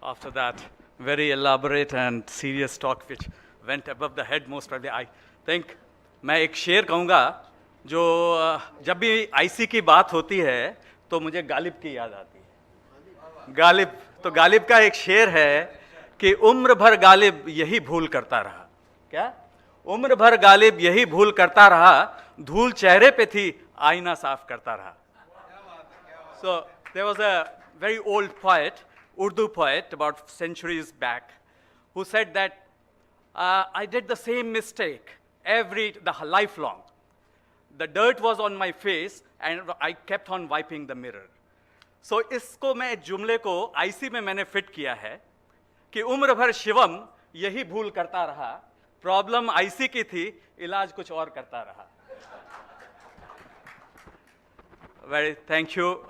After that very elaborate and serious talk which went above the head most probably, I think मैं एक शेर कहूँगा जो जब भी IC की बात होती है तो मुझे गालिब की याद आती है. गालिब, तो गालिब का एक शेर है कि उम्र भर गालिब यही भूल करता रहा. क्या? उम्र भर गालिब यही भूल करता रहा, धूल चेहरे पे थी, आईना साफ करता रहा. So there was a very old poet, Urdu poet, about centuries back, who said that I did the same mistake the lifelong. The dirt was on my face and I kept on wiping the mirror. So इसको मैं जुमले को IC में मैंने fit किया है कि उम्र भर शिवम यही भूल करता रहा, प्रॉब्लम आईसी की थी, इलाज कुछ और करता रहा. Very thank you,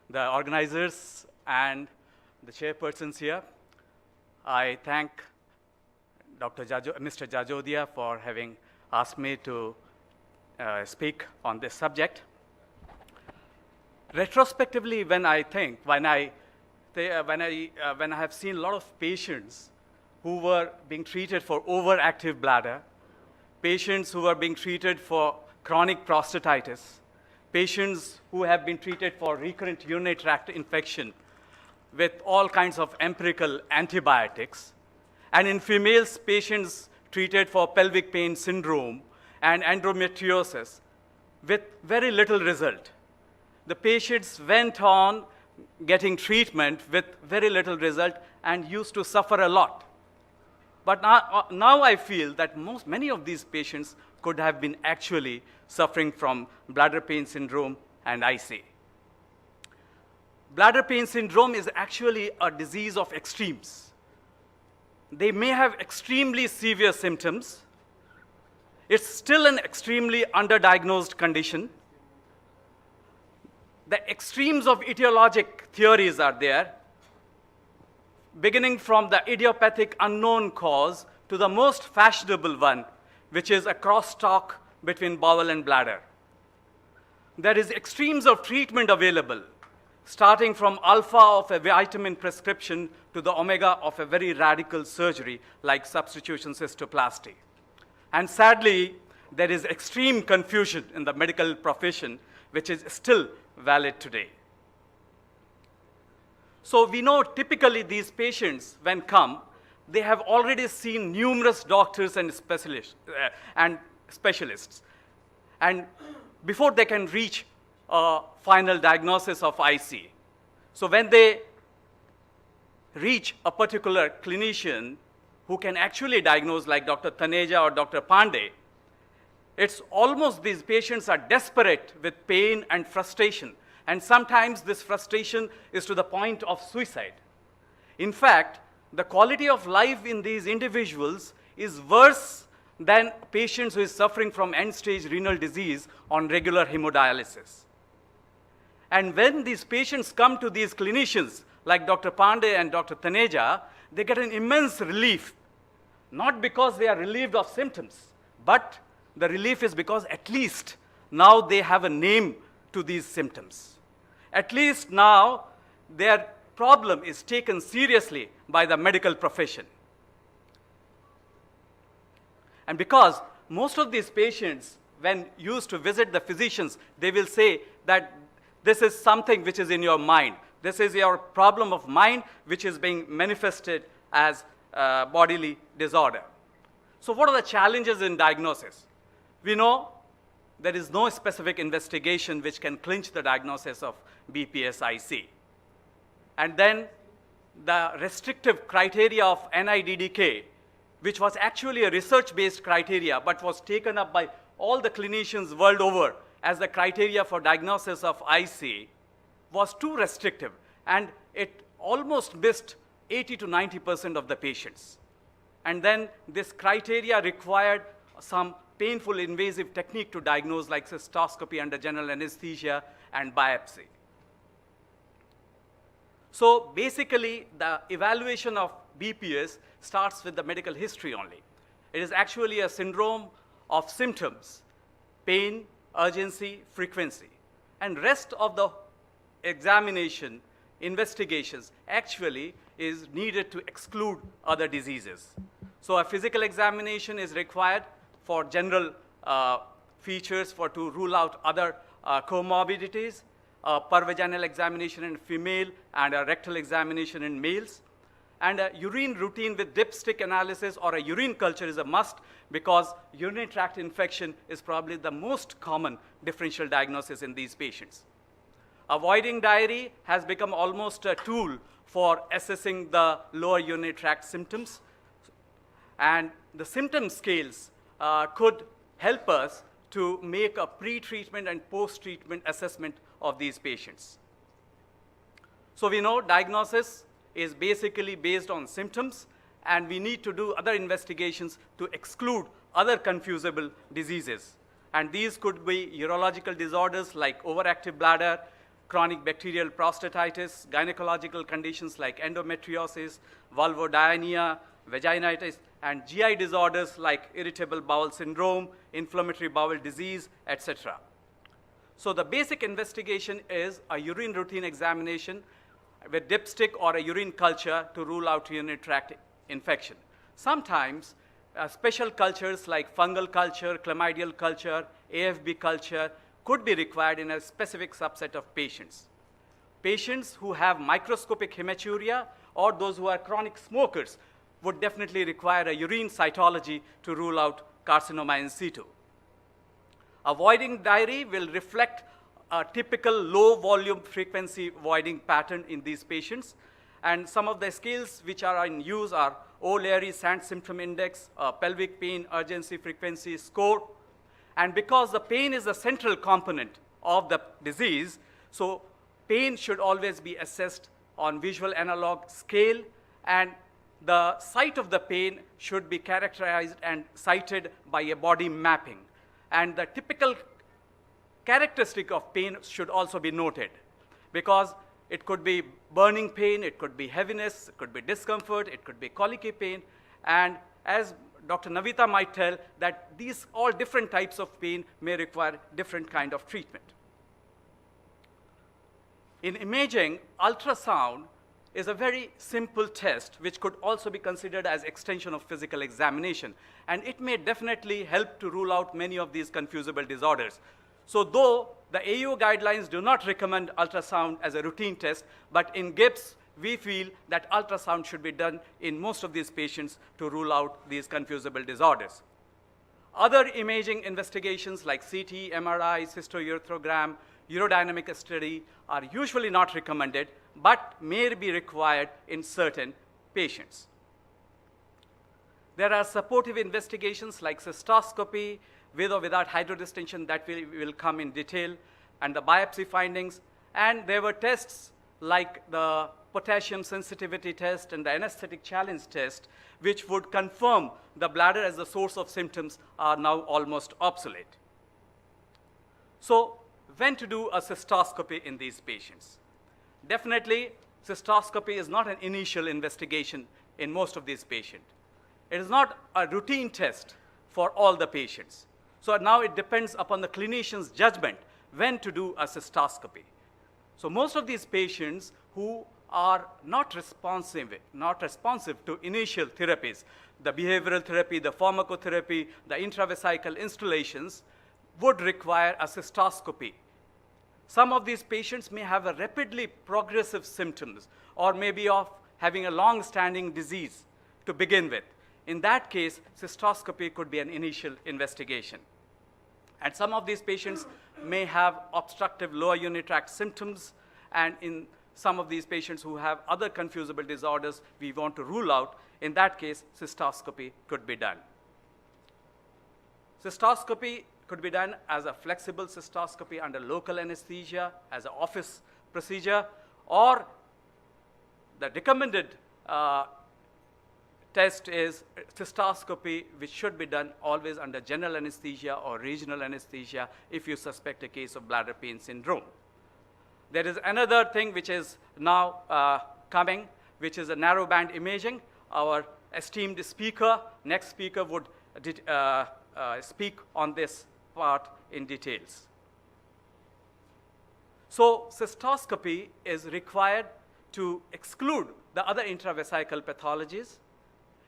the organizers and the chairpersons here. I thank Mr. Jajodia for having asked me to speak on this subject. Retrospectively, when I have seen a lot of patients who were being treated for overactive bladder, patients who were being treated for chronic prostatitis, patients who have been treated for recurrent urinary tract infection with all kinds of empirical antibiotics, and in females, patients treated for pelvic pain syndrome and endometriosis with very little result. The patients went on getting treatment with very little result and used to suffer a lot. But now I feel that many of these patients could have been actually suffering from bladder pain syndrome and IC. Bladder pain syndrome is actually a disease of extremes. They may have extremely severe symptoms. It's still an extremely underdiagnosed condition. The extremes of etiologic theories are there, beginning from the idiopathic unknown cause to the most fashionable one, which is a crosstalk between bowel and bladder. There is extremes of treatment available, starting from alpha of a vitamin prescription to the omega of a very radical surgery like substitution cystoplasty. And sadly, there is extreme confusion in the medical profession, which is still valid today. So we know typically these patients, when come, they have already seen numerous doctors and specialists. And before they can reach a final diagnosis of IC. So when they reach a particular clinician who can actually diagnose, like Dr. Taneja or Dr. Pandey, It's almost these patients are desperate with pain and frustration. And sometimes this frustration is to the point of suicide. In fact, the quality of life in these individuals is worse than patients who is suffering from end-stage renal disease on regular hemodialysis. And when these patients come to these clinicians, like Dr. Pandey and Dr. Taneja, they get an immense relief, not because they are relieved of symptoms, but the relief is because at least now they have a name to these symptoms. At least now their problem is taken seriously by the medical profession. And because most of these patients, when used to visit the physicians, they will say that this is something which is in your mind. This is your problem of mind which is being manifested as bodily disorder. So what are the challenges in diagnosis? We know there is no specific investigation which can clinch the diagnosis of BPS-IC. And then the restrictive criteria of NIDDK, which was actually a research-based criteria, but was taken up by all the clinicians world over as the criteria for diagnosis of IC, was too restrictive, and it almost missed 80 to 90% of the patients. And then this criteria required some painful invasive technique to diagnose, like cystoscopy under general anesthesia and biopsy. So basically, the evaluation of BPS starts with the medical history only. It is actually a syndrome of symptoms, pain, urgency, frequency. And rest of the examination, investigations, actually is needed to exclude other diseases. So a physical examination is required for general features to rule out other comorbidities, per vaginal examination in female and a rectal examination in males. And a urine routine with dipstick analysis or a urine culture is a must, because urinary tract infection is probably the most common differential diagnosis in these patients. Avoiding diary has become almost a tool for assessing the lower urinary tract symptoms. And the symptom scales could help us to make a pre-treatment and post-treatment assessment of these patients. So we know diagnosis is basically based on symptoms, and we need to do other investigations to exclude other confusable diseases. And these could be urological disorders like overactive bladder, chronic bacterial prostatitis, gynecological conditions like endometriosis, vulvodynia, vaginitis, and GI disorders like irritable bowel syndrome, inflammatory bowel disease, etc. So the basic investigation is a urine routine examination with dipstick or a urine culture to rule out urinary tract infection. Sometimes special cultures like fungal culture, chlamydial culture, AFB culture could be required in a specific subset of patients. Patients who have microscopic hematuria or those who are chronic smokers would definitely require a urine cytology to rule out carcinoma in situ. Avoiding diary will reflect a typical low volume frequency voiding pattern in these patients. And some of the scales which are in use are O'Leary SANT symptom index, pelvic pain urgency frequency score. And because the pain is a central component of the disease, so pain should always be assessed on visual analog scale, and the site of the pain should be characterized and cited by a body mapping. And the typical characteristic of pain should also be noted, because it could be burning pain, it could be heaviness, it could be discomfort, it could be colicky pain. And as Dr. Navita might tell, that these all different types of pain may require different kind of treatment. In imaging, ultrasound is a very simple test which could also be considered as extension of physical examination. And it may definitely help to rule out many of these confusable disorders. So though the AU guidelines do not recommend ultrasound as a routine test, but in GIBS, we feel that ultrasound should be done in most of these patients to rule out these confusable disorders. Other imaging investigations like CT, MRI, cystourethrogram, urodynamic study are usually not recommended, but may be required in certain patients. There are supportive investigations like cystoscopy, with or without hydrodistension, that will come in detail, and the biopsy findings. And there were tests like the potassium sensitivity test and the anesthetic challenge test, which would confirm the bladder as the source of symptoms, are now almost obsolete. So when to do a cystoscopy in these patients? Definitely, cystoscopy is not an initial investigation in most of these patients. It is not a routine test for all the patients. So now it depends upon the clinician's judgment when to do a cystoscopy. So most of these patients who are not responsive to initial therapies, the behavioral therapy, the pharmacotherapy, the intravesical installations, would require a cystoscopy. Some of these patients may have a rapidly progressive symptoms or maybe of having a long-standing disease to begin with. In that case, cystoscopy could be an initial investigation. And some of these patients may have obstructive lower unit tract symptoms, and in some of these patients who have other confusable disorders we want to rule out, in that case, cystoscopy could be done. Cystoscopy could be done as a flexible cystoscopy under local anesthesia, as an office procedure, or the recommended test is cystoscopy, which should be done always under general anesthesia or regional anesthesia if you suspect a case of bladder pain syndrome. There is another thing which is now coming, which is a narrowband imaging. Our esteemed speaker, next speaker, would speak on this part in details. So cystoscopy is required to exclude the other intravesical pathologies.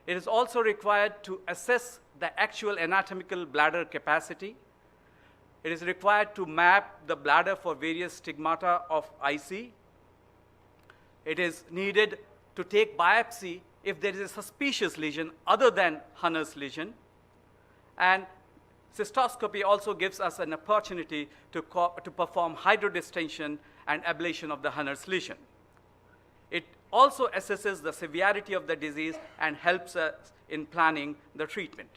It is also required to assess the actual anatomical bladder capacity. It is required to map the bladder for various stigmata of IC. It is needed to take biopsy if there is a suspicious lesion other than Hunner's lesion. And cystoscopy also gives us an opportunity to perform hydrodistension and ablation of the Hunner's lesion. It also assesses the severity of the disease and helps us in planning the treatment.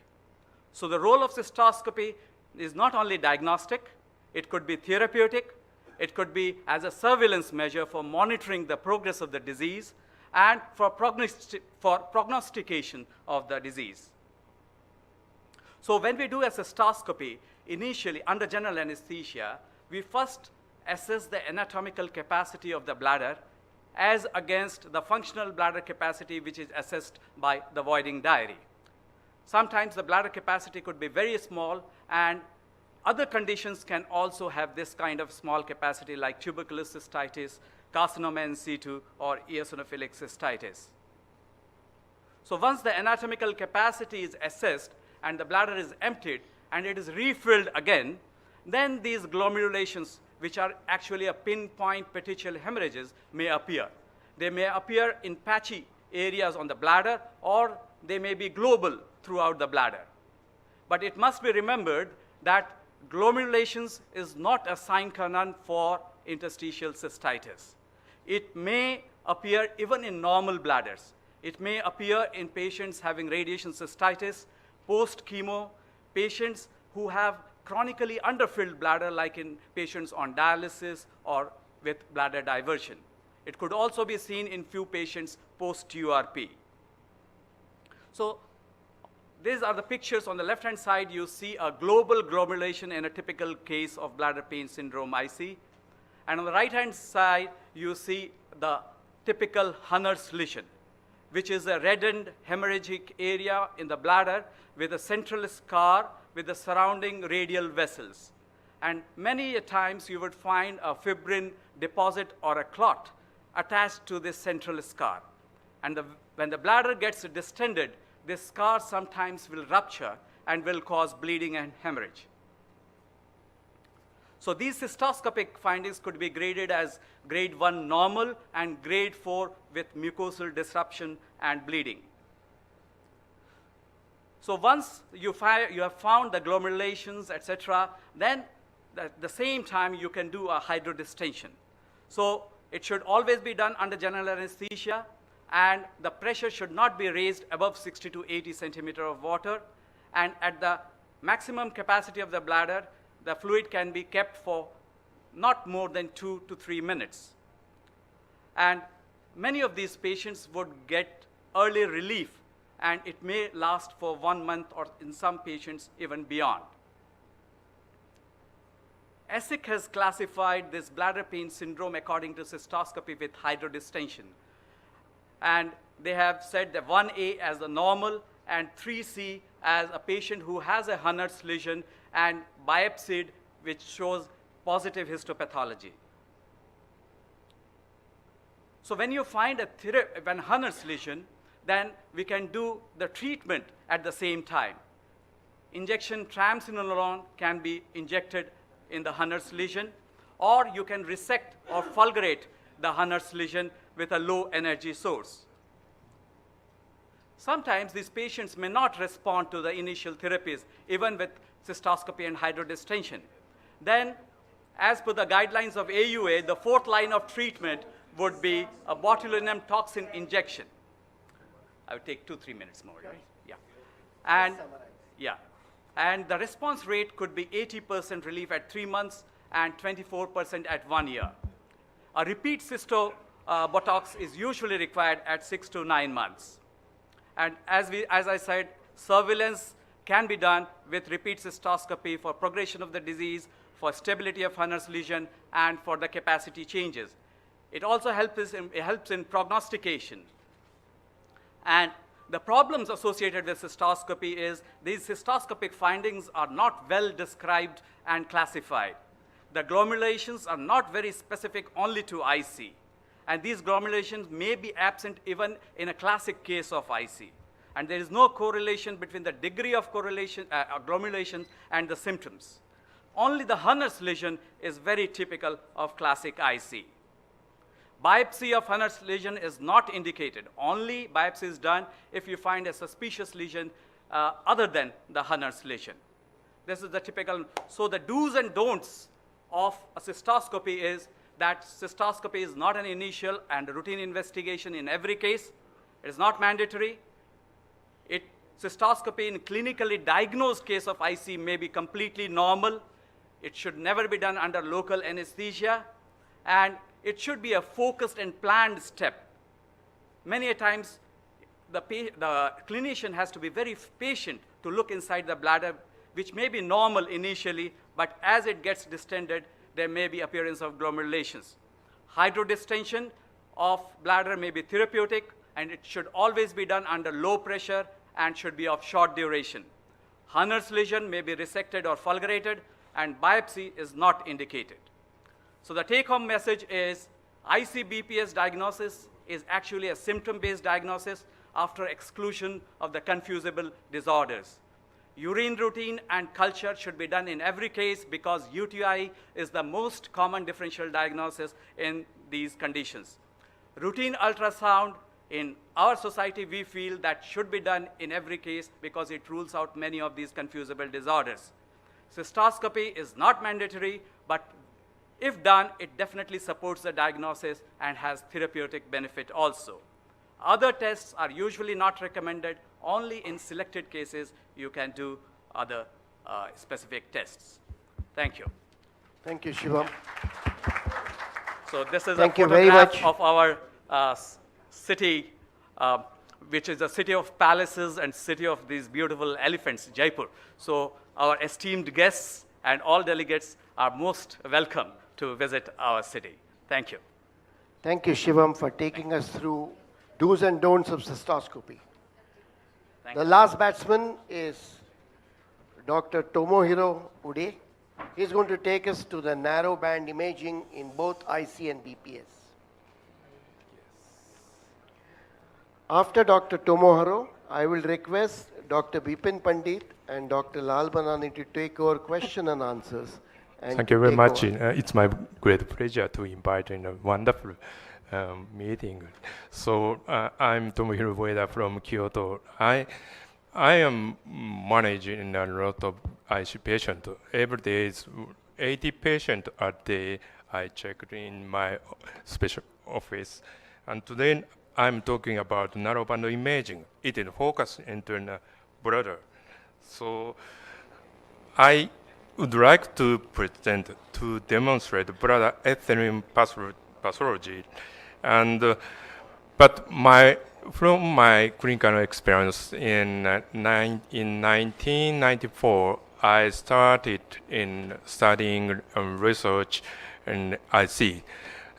So the role of cystoscopy is not only diagnostic, it could be therapeutic, it could be as a surveillance measure for monitoring the progress of the disease and for prognostication of the disease. So when we do a cystoscopy, initially under general anesthesia, we first assess the anatomical capacity of the bladder as against the functional bladder capacity, which is assessed by the voiding diary. Sometimes the bladder capacity could be very small, and other conditions can also have this kind of small capacity, like tuberculous cystitis, carcinoma in situ, or eosinophilic cystitis. So once the anatomical capacity is assessed and the bladder is emptied and it is refilled again, then these glomerulations, which are actually a pinpoint petechial hemorrhages, may appear. They may appear in patchy areas on the bladder, or they may be global throughout the bladder. But it must be remembered that glomerulations is not a sine qua non for interstitial cystitis. It may appear even in normal bladders. It may appear in patients having radiation cystitis, post-chemo, patients who have chronically underfilled bladder, like in patients on dialysis or with bladder diversion. It could also be seen in few patients post-URP. So these are the pictures. On the left-hand side, you see a global glomerulation in a typical case of bladder pain syndrome IC. And on the right-hand side, you see the typical Hunner's lesion, which is a reddened hemorrhagic area in the bladder with a central scar with the surrounding radial vessels. And many a times you would find a fibrin deposit or a clot attached to this central scar. And when the bladder gets distended, this scar sometimes will rupture and will cause bleeding and hemorrhage. So these cystoscopic findings could be graded as grade 1 normal and grade 4 with mucosal disruption and bleeding. So once you have found the glomerulations, etc., then at the same time you can do a hydrodistension. So it should always be done under general anesthesia, and the pressure should not be raised above 60 to 80 centimeter of water. And at the maximum capacity of the bladder, the fluid can be kept for not more than 2 to 3 minutes. And many of these patients would get early relief, and it may last for 1 month or in some patients even beyond. ESSIC has classified this bladder pain syndrome according to cystoscopy with hydrodistension. And they have said that 1A as the normal and 3C as a patient who has a Hunner's lesion and biopsied, which shows positive histopathology. So when you find a Hunner's lesion, then we can do the treatment at the same time. Injection triamcinolone can be injected in the Hunner's lesion, or you can resect or fulgurate the Hunner's lesion with a low energy source. Sometimes these patients may not respond to the initial therapies, even with cystoscopy and hydrodistension. Then, as per the guidelines of AUA, the fourth line of treatment would be a botulinum toxin injection. I would take 2-3 minutes more, right? Yeah. And the response rate could be 80% relief at 3 months and 24% at 1 year. A repeat cysto Botox is usually required at 6 to 9 months. And as I said, surveillance can be done with repeat cystoscopy for progression of the disease, for stability of Hunner's lesion, and for the capacity changes. It also helps in prognostication. And the problems associated with cystoscopy is these cystoscopic findings are not well described and classified. The glomerations are not very specific only to IC. And these glomerations may be absent even in a classic case of IC. And there is no correlation between the degree of glomerations and the symptoms. Only the Hunner's lesion is very typical of classic IC. Biopsy of Hunner's lesion is not indicated. Only biopsy is done if you find a suspicious lesion other than the Hunner's lesion. This is the typical. So the do's and don'ts of a cystoscopy is that cystoscopy is not an initial and routine investigation in every case. It is not mandatory. Cystoscopy in clinically diagnosed case of IC may be completely normal. It should never be done under local anesthesia. And it should be a focused and planned step. Many a times, the clinician has to be very patient to look inside the bladder, which may be normal initially, but as it gets distended, there may be appearance of glomerations. Hydrodistension of bladder may be therapeutic, and it should always be done under low pressure and should be of short duration. Hunner's lesion may be resected or fulgurated, and biopsy is not indicated. So the take-home message is IC-BPS diagnosis is actually a symptom-based diagnosis after exclusion of the confusable disorders. Urine routine and culture should be done in every case because UTI is the most common differential diagnosis in these conditions. Routine ultrasound, in our society, we feel that should be done in every case because it rules out many of these confusable disorders. Cystoscopy is not mandatory, but if done, it definitely supports the diagnosis and has therapeutic benefit also. Other tests are usually not recommended. Only in selected cases you can do other specific tests. Thank you. Thank you, Shivam. So this is Thank a you very photograph much. of our city, which is a city of palaces and city of these beautiful elephants, Jaipur. So our esteemed guests and all delegates are most welcome to visit our city. Thank you. Thank you, Shivam, for taking us through do's and don'ts of cystoscopy. The last batsman is Dr. Tomohiro Ude. He's going to take us to the narrow band imaging in both IC and BPS. After Dr. Tomohiro, I will request Dr. Bipin Pandit and Dr. Lal Banani to take over question and answers. And Thank you very take much. over. It's my great pleasure to invite in a wonderful meeting. So I'm Tomohiro Ueda from Kyoto. I am managing a lot of IC patients. Every day is 80 patients a day I check in my special office. And today I'm talking about narrowband imaging. It is focused into the bladder. So I would like to present to demonstrate bladder epithelium pathology, and but from my clinical experience in 1994, I started in studying research in IC,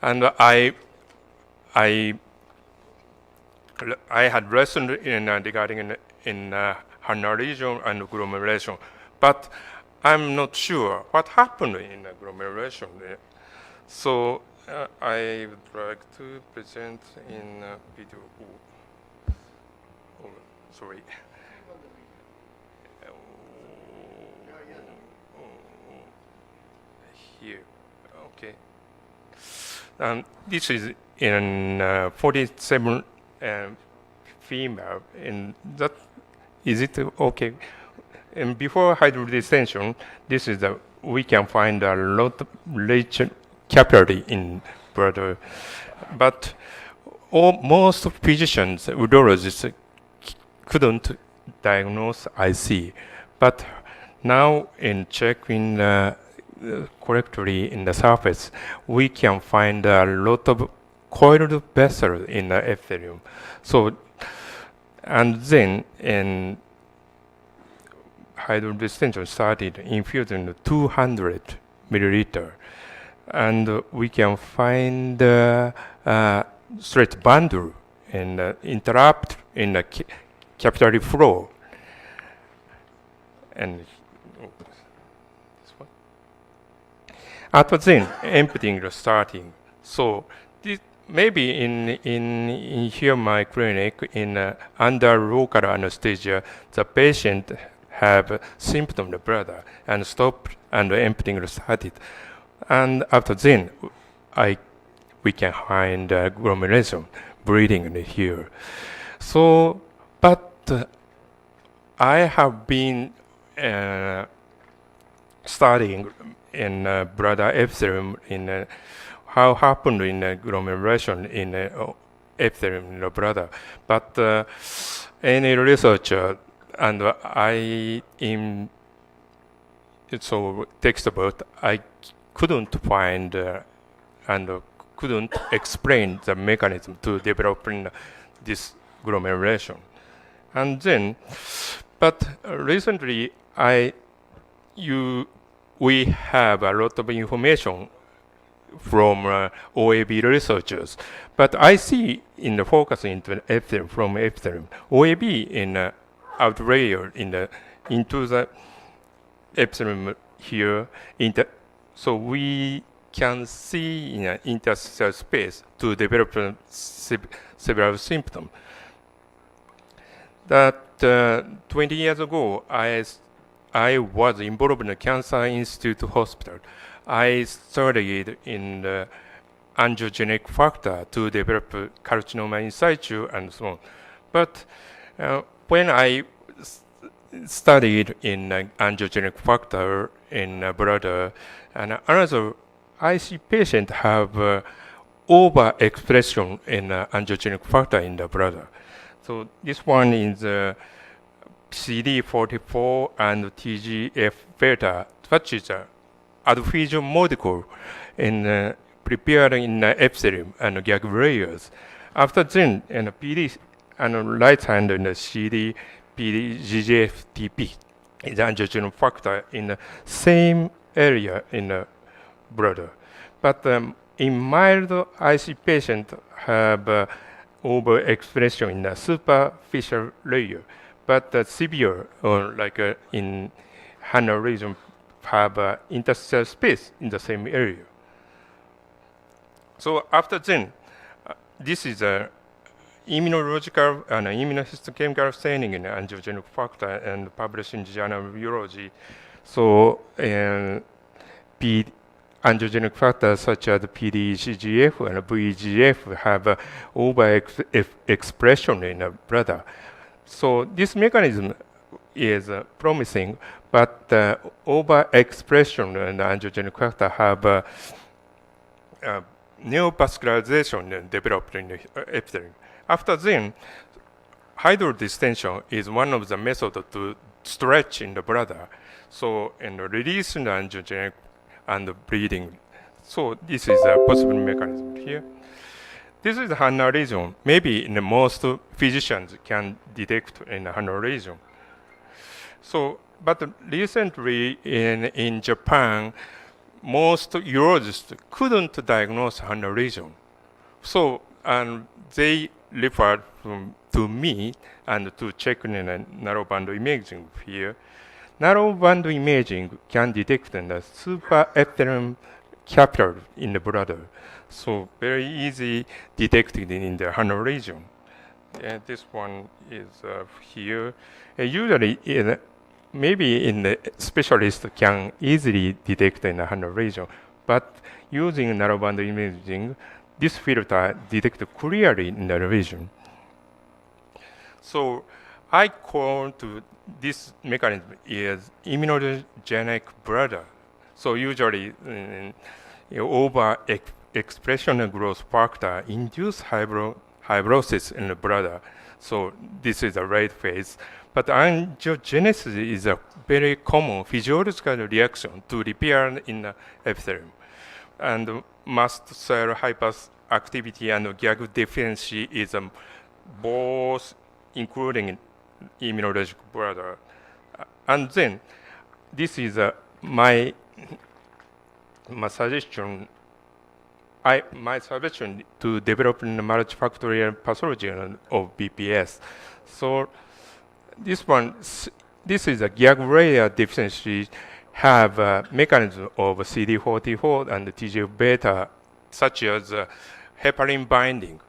and I had lesson regarding in hernia region and agglomeration, but I'm not sure what happened in agglomeration. So I would like to present in video. Oh, sorry. Here, okay. This is in 47 female, and that is it okay? And before hydrodetention, this is we can find a lot of rich capillary in bladder, but most physicians, urologists, couldn't diagnose IC, but now in checking correctly in the surface, we can find a lot of coiled vessels in the epithelium. So, and then in hydrodetention started infusing 200 milliliter, and we can find thread bundle and interrupt in the capillary flow. And this one. After then, emptying the starting. So this maybe in here my clinic in under local anesthesia, the patient have symptom of bladder and stop and emptying started, and after then we can find agglomeration breathing in here. So, but I have been studying in bladder epithelium in how happened in agglomeration in epithelium in the bladder, but any researcher and I in so textbook I couldn't find and couldn't explain the mechanism to developing this agglomeration. And then, but recently we have a lot of information from OAB researchers, but I see in the focus into epithelium from epithelium, OAB in outlayer into the epithelium here, so we can see in an interstitial space to develop several symptoms. That 20 years ago, I was involved in the Cancer Institute Hospital. I studied in the angiogenic factor to develop carcinoma in situ and so on. But when I studied in angiogenic factor in bladder, and another IC patient have overexpression in angiogenic factor in the bladder. So this one is CD44 and TGF-beta, which is adhesion molecule in prepared in epithelium and gag layers. After then, in PD and right hand in the CD PDGFTP is angiogen factor in the same area in the bladder. But in mild IC patient have overexpression in the superficial layer, but severe or like in hernia region have interstitial space in the same area. So after then, this is a immunological and immunohistochemical staining in angiogenic factor and published in Journal of Urology. So angiogenic factors such as PDGF and VEGF have overexpression in the bladder. So this mechanism is promising, but overexpression in the angiogenic factor have neovascularization developed in the epithelium. After then, hydrodistension is one of the methods to stretch in the bladder. So, and releasing the angiogenic and bleeding. So this is a possible mechanism here. This is the Hanna region. Maybe in the most physicians can detect in the Hanna region. So, but recently in Japan, most urologists couldn't diagnose Hanna region. So, and they referred to me and to check in a narrowband imaging here. Narrowband imaging can detect the superepithelium capillary in the bladder. So very easy detected in the Hanna region. And this one is here. Usually, maybe in the specialist can easily detect in the Hanna region, but using narrowband imaging, this filter detects clearly in the region. So I call to this mechanism is immunogenic bladder. So usually over expression of growth factor induce fibrosis in the bladder. So this is the right phase. But angiogenesis is a very common physiological reaction to repair in the epithelium. And mast cell hyperactivity and GAG deficiency is both including immunologic bladder. And then this is my suggestion. My suggestion to develop a multifactorial pathology of BPS. So this is a GAG layer deficiency have a mechanism of CD44 and TGF-beta, such as heparin binding.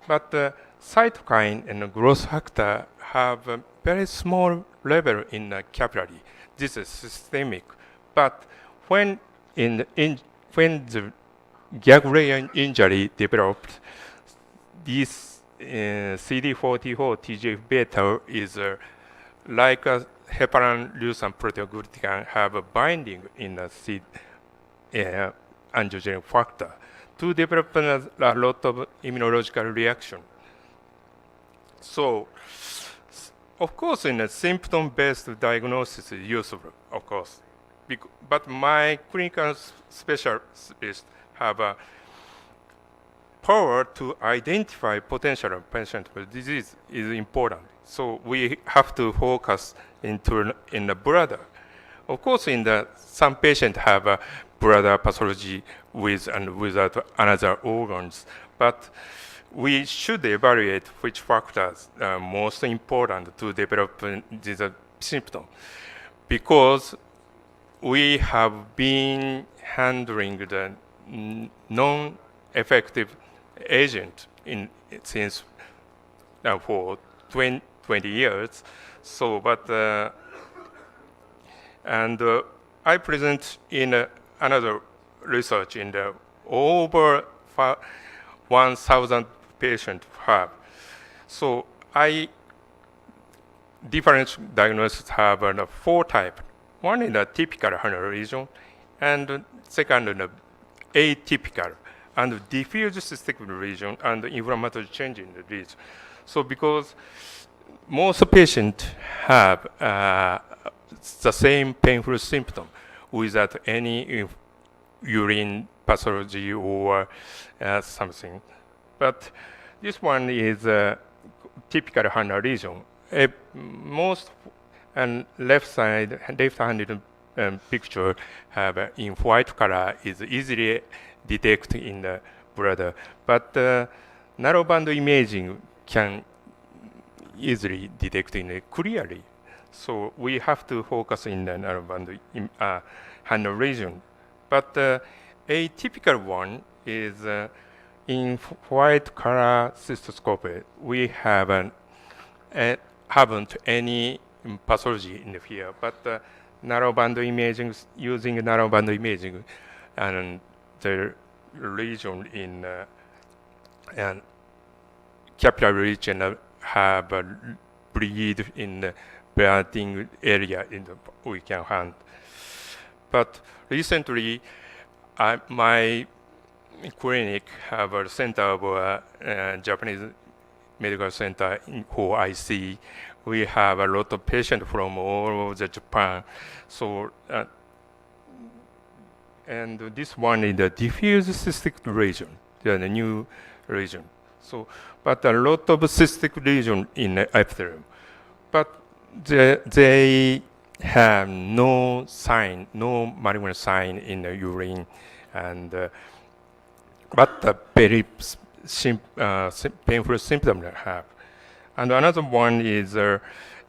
But cytokine and growth factor have a very small level in the capillary. This is systemic. But when the GAG layer injury developed, this CD44 TGF-beta is like a heparan leucine proteoglycan have a binding in the angiogenic factor to develop a lot of immunological reaction. So, of course, in a symptom-based diagnosis is useful, of course. But my clinical specialists have a power to identify potential patient with disease is important. So we have to focus in the bladder. Of course, some patients have a bladder pathology with and without another organs, but we should evaluate which factors are most important to develop this symptom, because we have been handling the non-effective agent since for 20 years. So, but I present in another research in the over 1,000 patients have. So different diagnoses have 4 types. One is the typical Hanna region, and second is the atypical, and diffuse cystic region, and inflammatory change in the region. So because most patients have the same painful symptom without any urine pathology or something. But this one is a typical Hanna region. Most and left-handed picture have in white color is easily detected in the bladder, but narrowband imaging can easily detect it clearly. So we have to focus in the narrowband Hanna region. But a typical one is in white color cystoscopy. We haven't any pathology in the field, but narrowband imaging, using narrowband imaging, and the region in and capillary region have bleed in the bleeding area we can hand. But recently, my clinic have a center of Japanese medical center for IC. we have a lot of patients from all over Japan. So, and this one is the diffuse cystic lesion, the new region. So, but a lot of cystic lesion in the epithelium, but they have no sign, no malignant sign in the urine, and but the very painful symptom they have. And another one is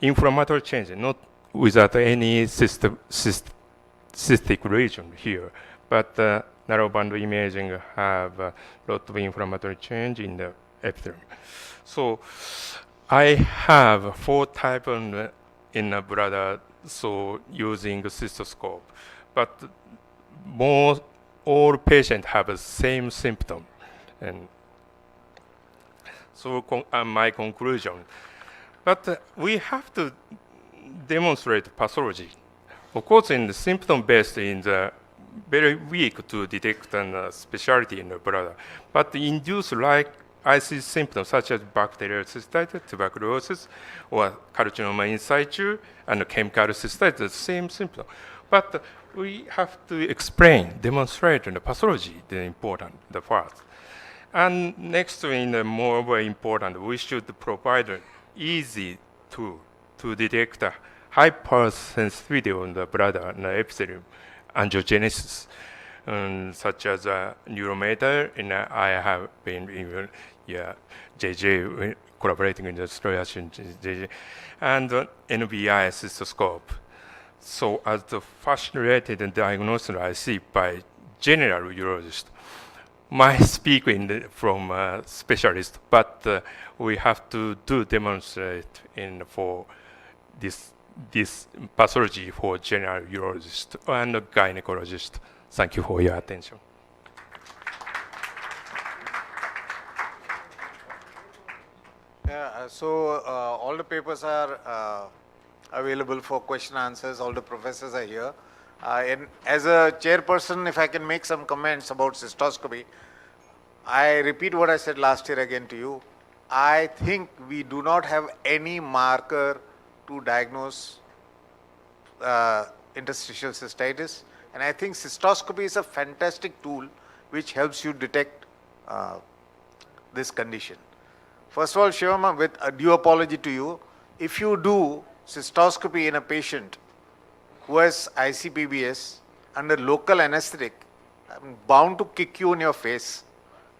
inflammatory change, not without any cystic region here, but narrowband imaging have a lot of inflammatory change in the epithelium. So I have 4 types in the bladder, so using cystoscope, but all patients have the same symptom. And so my conclusion, but we have to demonstrate pathology. Of course, in the symptom-based, in the very weak to detect specialty in the bladder, but induce like IC symptoms such as bacterial cystitis, tuberculosis, or carcinoma in situ, and chemical cystitis, the same symptom. But we have to explain, demonstrate the pathology, the important, the first. And next, in the more important, we should provide an easy tool to detect a hypersensitivity on the bladder and the epithelium angiogenesis, such as a neurometer, and I have been even, JJ collaborating in the solution, JJ, and NBI cystoscope. So as the first-rated diagnosis I see by general urologist, might speak from a specialist, but we have to demonstrate for this pathology for general urologist and gynecologist. Thank you for your attention. Yeah, so all the papers are available for question answers. All the professors are here. And as a chairperson, if I can make some comments about cystoscopy, I repeat what I said last year again to you. I think we do not have any marker to diagnose interstitial cystitis. And I think cystoscopy is a fantastic tool which helps you detect this condition. First of all, Shivam, with a due apology to you, if you do cystoscopy in a patient who has ICPBS under local anesthetic, I'm bound to kick you in your face,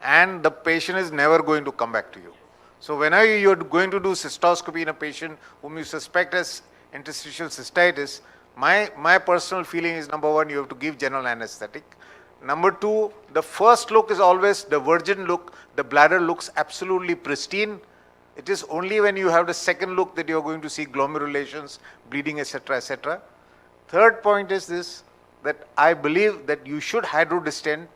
and the patient is never going to come back to you. So whenever you're going to do cystoscopy in a patient whom you suspect as interstitial cystitis, my personal feeling is, number one, you have to give general anesthetic. Number two, the first look is always the virgin look. The bladder looks absolutely pristine. It is only when you have the second look that you're going to see glomerulations, bleeding, etc., etc. Third point is this, that I believe that you should hydrodistend.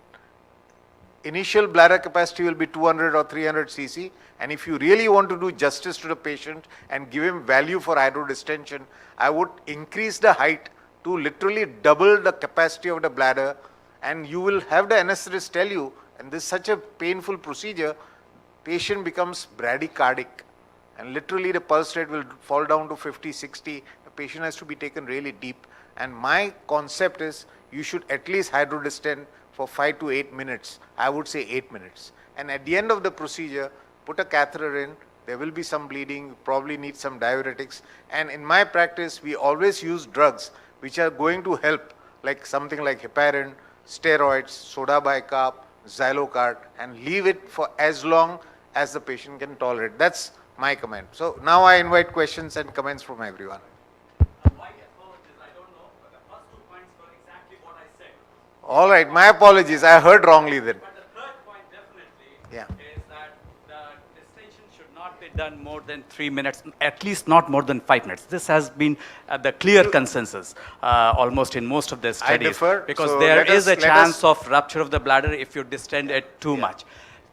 Initial bladder capacity will be 200 or 300 cc, and if you really want to do justice to the patient and give him value for hydrodistension, I would increase the height to literally double the capacity of the bladder, and you will have the anesthetist tell you, and this is such a painful procedure, patient becomes bradycardic, and literally the pulse rate will fall down to 50, 60, the patient has to be taken really deep. And my concept is you should at least hydrodistend for 5 to 8 minutes. I would say 8 minutes. And at the end of the procedure, put a catheter in, there will be some bleeding, you probably need some diuretics. And in my practice, we always use drugs which are going to help, like something like heparin, steroids, soda bicarb, xylocard, and leave it for as long as the patient can tolerate. That's my comment. So now I invite questions and comments from everyone. All right, my apologies. I heard wrongly then. But the third point definitely Yeah. is that the distension should not be done more than 3 minutes, at least not more than 5 minutes. This has been the clear consensus almost in most of the studies. differ. Because So there let is us- a let chance us- of rupture of the bladder if you distend it too much.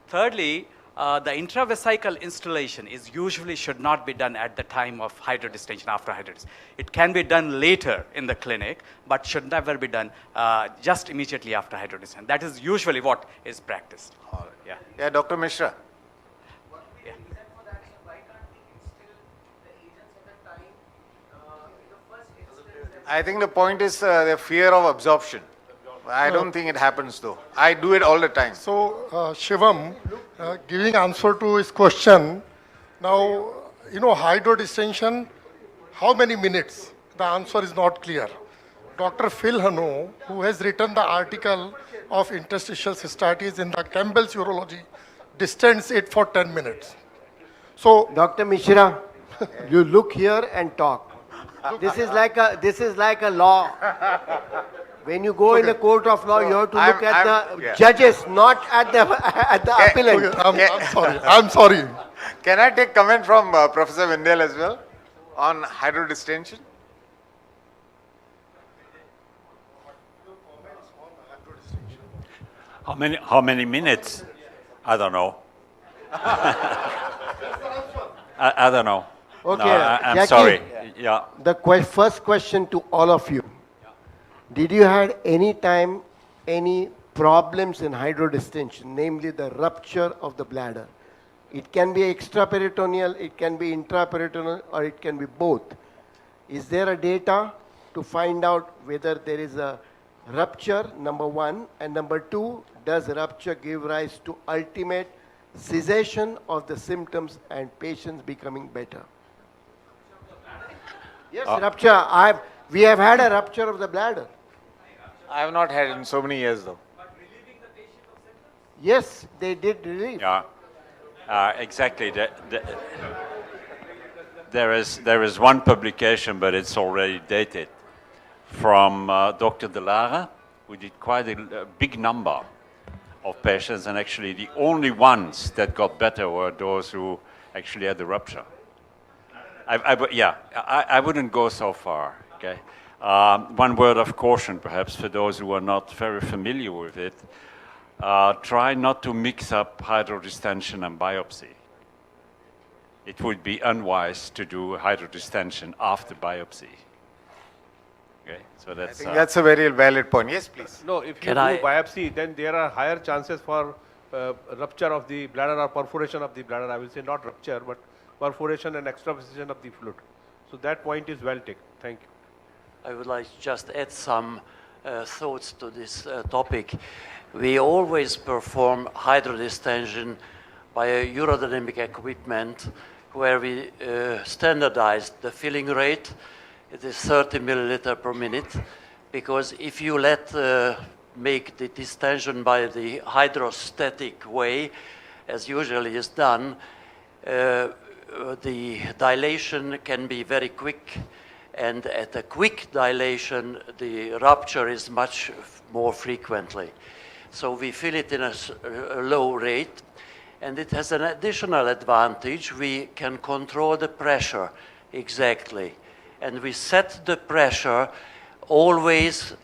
Thirdly, the intravesical installation is usually should not be done at the time of hydrodistension, after hydrodistension. It can be done later in the clinic, but should never be done just immediately after hydrodistension. That is usually what is practiced. Yeah. Yeah, Dr. Mishra. I think the point is the fear of absorption. I don't think it happens though. I do it all the time. So, Shivam, giving answer to his question, now, hydrodistension, how many minutes? The answer is not clear. Dr. Phil Hano, who has written the article of interstitial cystitis in the Campbell's Urology, distends it for 10 minutes. So, Dr. Mishra, you look here and talk. This is like a law. When you go in the court of law, you have to look at the judges, not at the appellant. Okay, I'm sorry. Can I take comment from Professor Vindel as well on hydrodistension? How many minutes? I don't know. I don't know. Okay, no, I'm Jackie, sorry. Yeah. The first question to all of you. Did you have any problems in hydrodistension, namely the rupture of the bladder? It can be extraperitoneal, it can be intraperitoneal, or it can be both. Is there a data to find out whether there is a rupture, number one, and number two, does rupture give rise to ultimate cessation of the symptoms and patients becoming better? Yes, rupture. We have had a rupture of the bladder. I have not had it in so many years though. Yes, they did relieve. Yeah, exactly. There is one publication, but it's already dated, from Dr. Delara, who did quite a big number of patients, and actually the only ones that got better were those who actually had the rupture. I wouldn't go so far, okay? One word of caution, perhaps, for those who are not very familiar with it. Try not to mix up hydrodistension and biopsy. It would be unwise to do hydrodistension after biopsy. Okay, so that's... I think that's a very valid point. Yes, please. No, if you do biopsy, then there are higher chances for rupture of the bladder or perforation of the bladder. I will say not rupture, but perforation and extravasation of the fluid. So that point is well taken. Thank you. I would like to just add some thoughts to this topic. We always perform hydrodistension by a urodynamic equipment where we standardize the filling rate. It is 30 milliliter per minute, because if you make the distension by the hydrostatic way, as usually is done, the dilation can be very quick, and at a quick dilation, the rupture is much more frequently. So we fill it in a low rate, and it has an additional advantage. We can control the pressure exactly, and we set the pressure always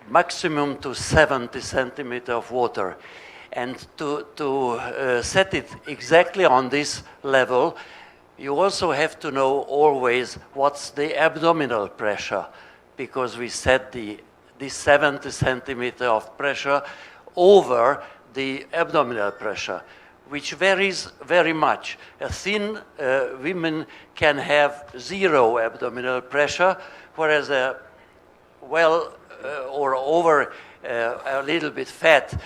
maximum to 70 centimeters of water. And to set it exactly on this level, you also have to know always what's the abdominal pressure, because we set this 70 centimeters of pressure over the abdominal pressure, which varies very much. Thin women can have 0 abdominal pressure, whereas a or over a little bit fat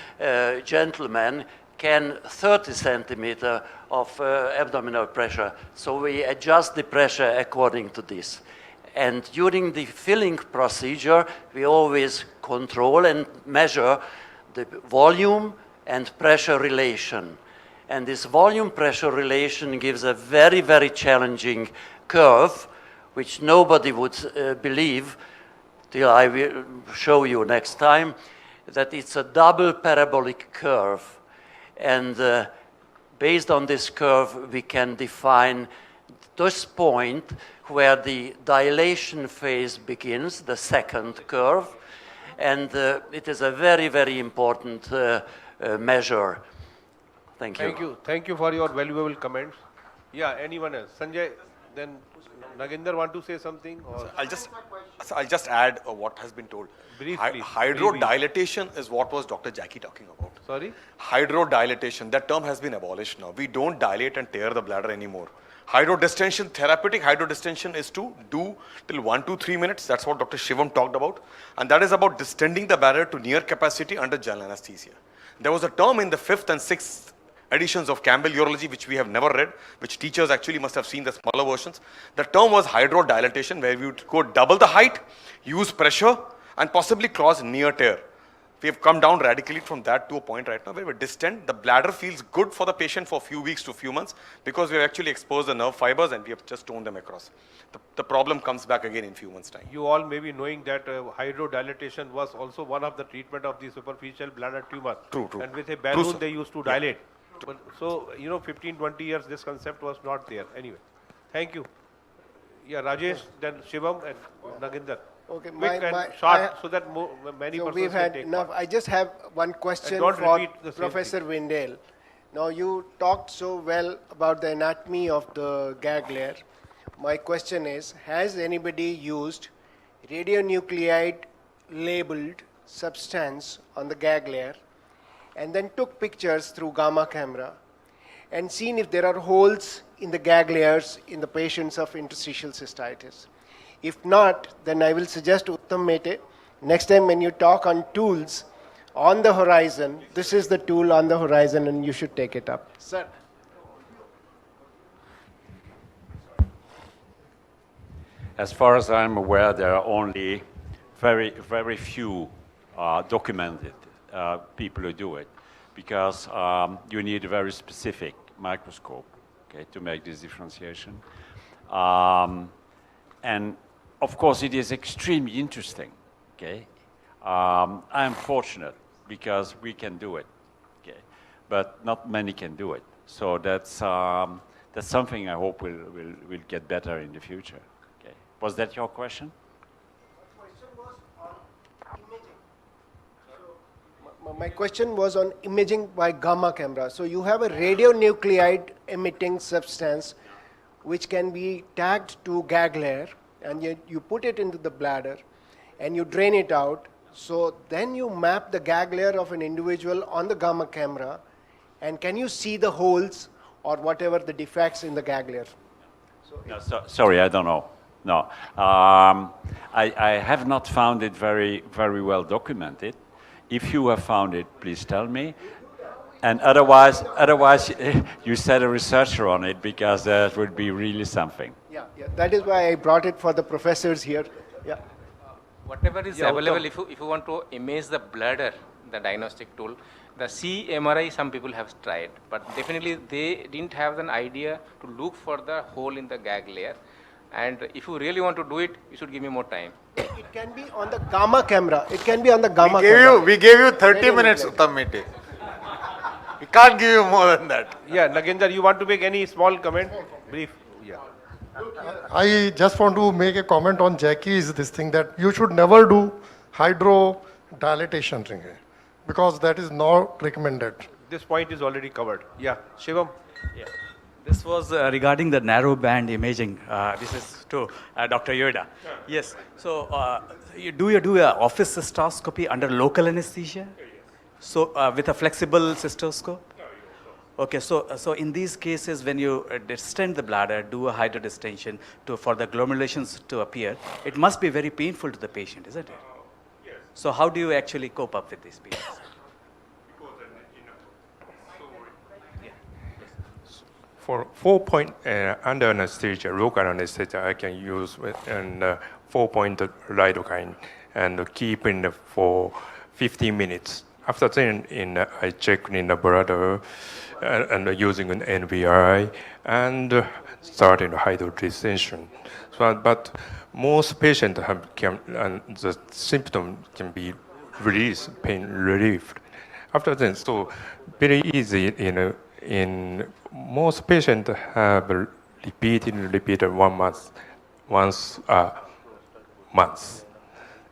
gentleman can 30 centimeters of abdominal pressure. So we adjust the pressure according to this. And during the filling procedure, we always control and measure the volume and pressure relation. And this volume-pressure relation gives a very, very challenging curve, which nobody would believe, till I will show you next time, that it's a double parabolic curve. And based on this curve, we can define this point where the dilation phase begins, the second curve. And it is a very, very important measure. Thank you. Thank you. Thank you for your valuable comments. Yeah, anyone else? Sanjay, then Nagendra want to say something? Or? I'll just add what has been told. Briefly. Hydrodilatation is what was Dr. Jackie talking about. Sorry? Hydrodilatation, that term has been abolished now. We don't dilate and tear the bladder anymore. Hydrodistension, therapeutic hydrodistension is to do till 1 to 3 minutes. That's what Dr. Shivam talked about. And that is about distending the bladder to near capacity under general anesthesia. There was a term in the 5th and 6th editions of Campbell Urology, which we have never read, which teachers actually must have seen the smaller versions. The term was hydrodilatation, where we would go double the height, use pressure, and possibly cause near tear. We have come down radically from that to a point right now where we distend. The bladder feels good for the patient for a few weeks to a few months because we have actually exposed the nerve fibers and we have just torn them across. The problem comes back again in a few months' time. You all may be knowing that hydrodilatation was also one of the treatment of the superficial bladder tumor. True. And with a balloon they used to dilate. But, so, 15, 20 years this concept was not there. Anyway, thank you. Yeah, Rajesh, then Shivam and Naginder. Okay, quick and short so that many so persons we've can had take enough. part. I just have one question don't for repeat the same Professor Windale. Now you talked so well about the anatomy of the gag layer. My question is, has anybody used radionuclide labeled substance on the gag layer and then took pictures through gamma camera and seen if there are holes in the gag layers in the patients of interstitial cystitis? If not, then I will suggest Uttam Mete, next time when you talk on tools on the horizon, this is the tool on the horizon and you should take it up. Sir. As far as I'm aware, there are only very few documented people who do it, because you need a very specific microscope, okay, to make this differentiation. And of course, it is extremely interesting, okay? I'm fortunate because we can do it, okay? But not many can do it. So that's something I hope will get better in the future, okay? Was that your question? My question was on imaging by gamma camera. So you have a radionuclide emitting substance which can be tagged to gag layer, and you put it into the bladder and you drain it out. So then you map the gag layer of an individual on the gamma camera, and can you see the holes or whatever the defects in the gag layer? Sorry, I don't know. No, I have not found it very well documented. If you have found it, please tell me. And otherwise, you said a researcher on it, because that would be really something. Yeah, that is why I brought it for the professors here. Yeah. Whatever is available, if you want to image the bladder, the diagnostic tool, the CMRI some people have tried, but definitely they didn't have an idea to look for the hole in the gag layer. And if you really want to do it, you should give me more time. It can be on the gamma camera. It can be on the gamma camera. We gave you 30 minutes, Uttam Mete. We can't give you more than that. Yeah, Naginder, you want to make any small comment? Brief. Yeah. I just want to make a comment on Jackie's this thing, that you should never do hydrodilatation ring, because that is not recommended. This point is already covered. Yeah, Shivam. Yeah. This was regarding the narrow band imaging. This is to Dr. Yoda. Yes. So you do an office cystoscopy under local anesthesia? So with a flexible cystoscope? Okay, so in these cases, when you distend the bladder, do a hydrodistension for the glomerations to appear, it must be very painful to the patient, isn't it? Yes. So how do you actually cope up with these patients? For 4-point under anesthesia, local anesthesia, I can use 4-point lidocaine and keep in for 15 minutes. After then, I check in the bladder and using an NVI and starting hydrodistension. So, but most patients the symptom can be released, pain relieved. After then, so very easy in most patients have repeated 1 month, once a month.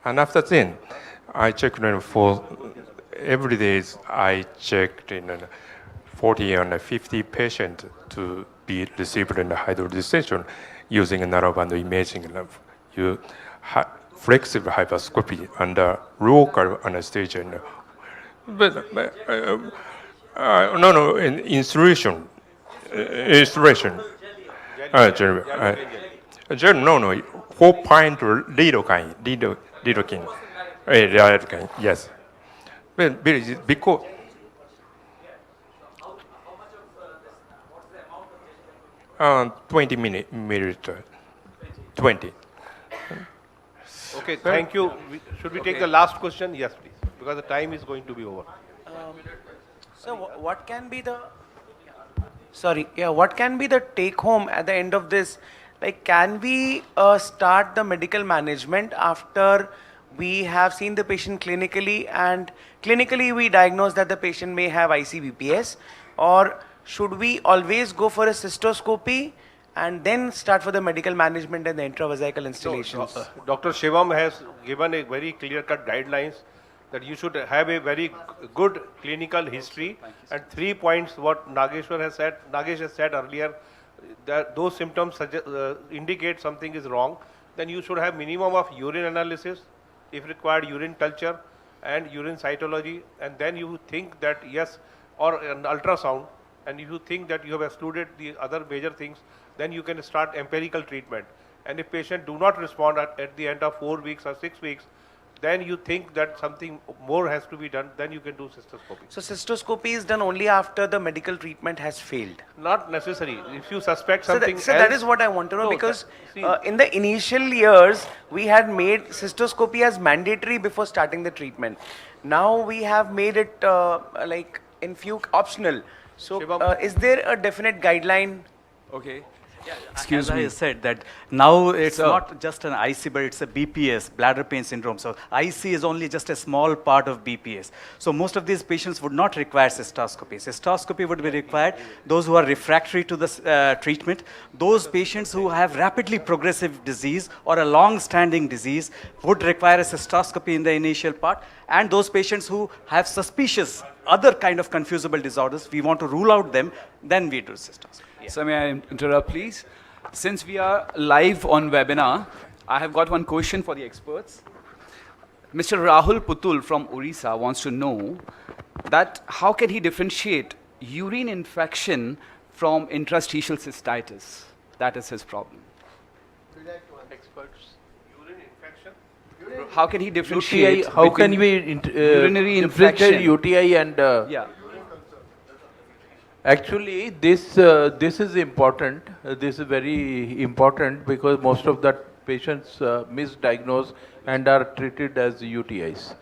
And after then, I check for every day. I checked in 40 and 50 patients to be received in the hydrodistension using a narrowband imaging. Flexible hyperoscopy under local anesthesia. No, installation. no. 4.0 リドキン。Yes. Well, because 20 milliliter. 20. Okay, thank you. Should we take the last question? Yes, please, because the time is going to be over. So what can be the what can be the take home at the end of this? Like, can we start the medical management after we have seen the patient clinically, and clinically we diagnose that the patient may have ICBPS, or should we always go for a cystoscopy and then start for the medical management and the intravesical installations? Dr. Shivam has given a very clear-cut guidelines that you should have a very good clinical history, and 3 points what Nagesh has said earlier, that those symptoms indicate something is wrong. Then you should have minimum of urine analysis, if required urine culture and urine cytology, and then you think that yes, or an ultrasound, and if you think that you have excluded the other major things, then you can start empirical treatment. And if patient do not respond at the end of 4 weeks or 6 weeks, then you think that something more has to be done, then you can do cystoscopy. So cystoscopy is done only after the medical treatment has failed? Not necessary. If you suspect something else. So that is what I want to know, because in the initial years, we had made cystoscopy as mandatory before starting the treatment. Now we have made it like in few optional. So is there a definite guideline? Okay. Excuse As me. I said that now it's Sir. not just an IC, but it's a BPS, bladder pain syndrome. So IC is only just a small part of BPS. So most of these patients would not require cystoscopy. Cystoscopy would be required those who are refractory to the treatment, those patients who have rapidly progressive disease or a long-standing disease would require a cystoscopy in the initial part, and those patients who have suspicious other kind of confusable disorders, we want to rule out them, then we do cystoscopy. So may I interrupt, please? Since we are live on webinar, I have got one question for the experts. Mr. Rahul Putul from Orissa wants to know that how can he differentiate urine infection from interstitial cystitis? That is his problem. Experts. Urine infection. How can he differentiate? UTI, how can we urinary differentiate infection? UTI and yeah. Actually, this is important. This is very important because most of the patients misdiagnosed and are treated as UTIs.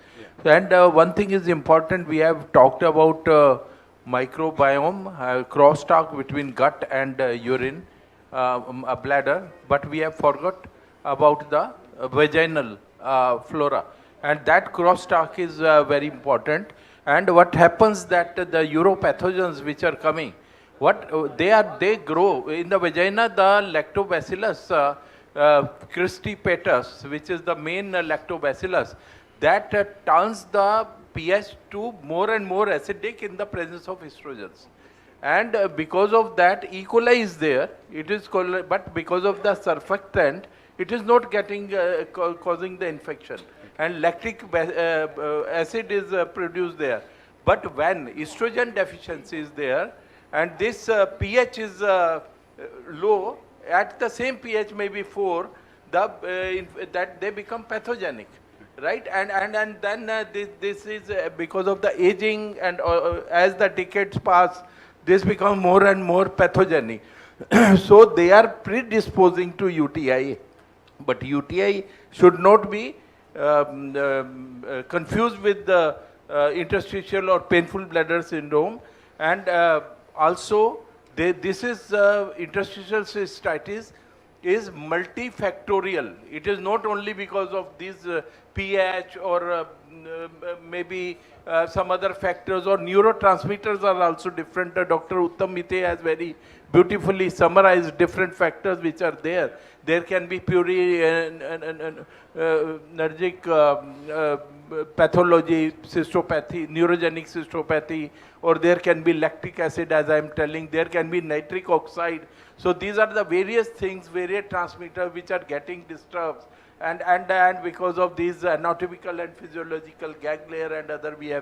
And one thing is important. We have talked about microbiome, crosstalk between gut and urine, bladder, but we have forgot about the vaginal flora, and that crosstalk is very important. And what happens that the uropathogens which are coming, they grow in the vagina. The lactobacillus cristipatus, which is the main lactobacillus, that turns the pH to more and more acidic in the presence of estrogens. And because of that, E. coli is there. It is but because of the surfactant, it is not getting causing the infection. And lactic acid is produced there. But when estrogen deficiency is there, and this pH is low, at the same pH maybe 4, that they become pathogenic, right? And then this is because of the aging, and as the decades pass, this becomes more and more pathogenic. So they are predisposing to UTI, but UTI should not be confused with the interstitial or painful bladder syndrome. And also this is interstitial cystitis is multifactorial. It is not only because of these pH or maybe some other factors, or neurotransmitters are also different. Dr. Uttam Mite has very beautifully summarized different factors which are there. There can be purinergic pathology, cystopathy, neurogenic cystopathy, or there can be lactic acid, as I am telling, there can be nitric oxide. So these are the various things, various transmitters which are getting disturbed. And because of these anatomical and physiological gag layer and other we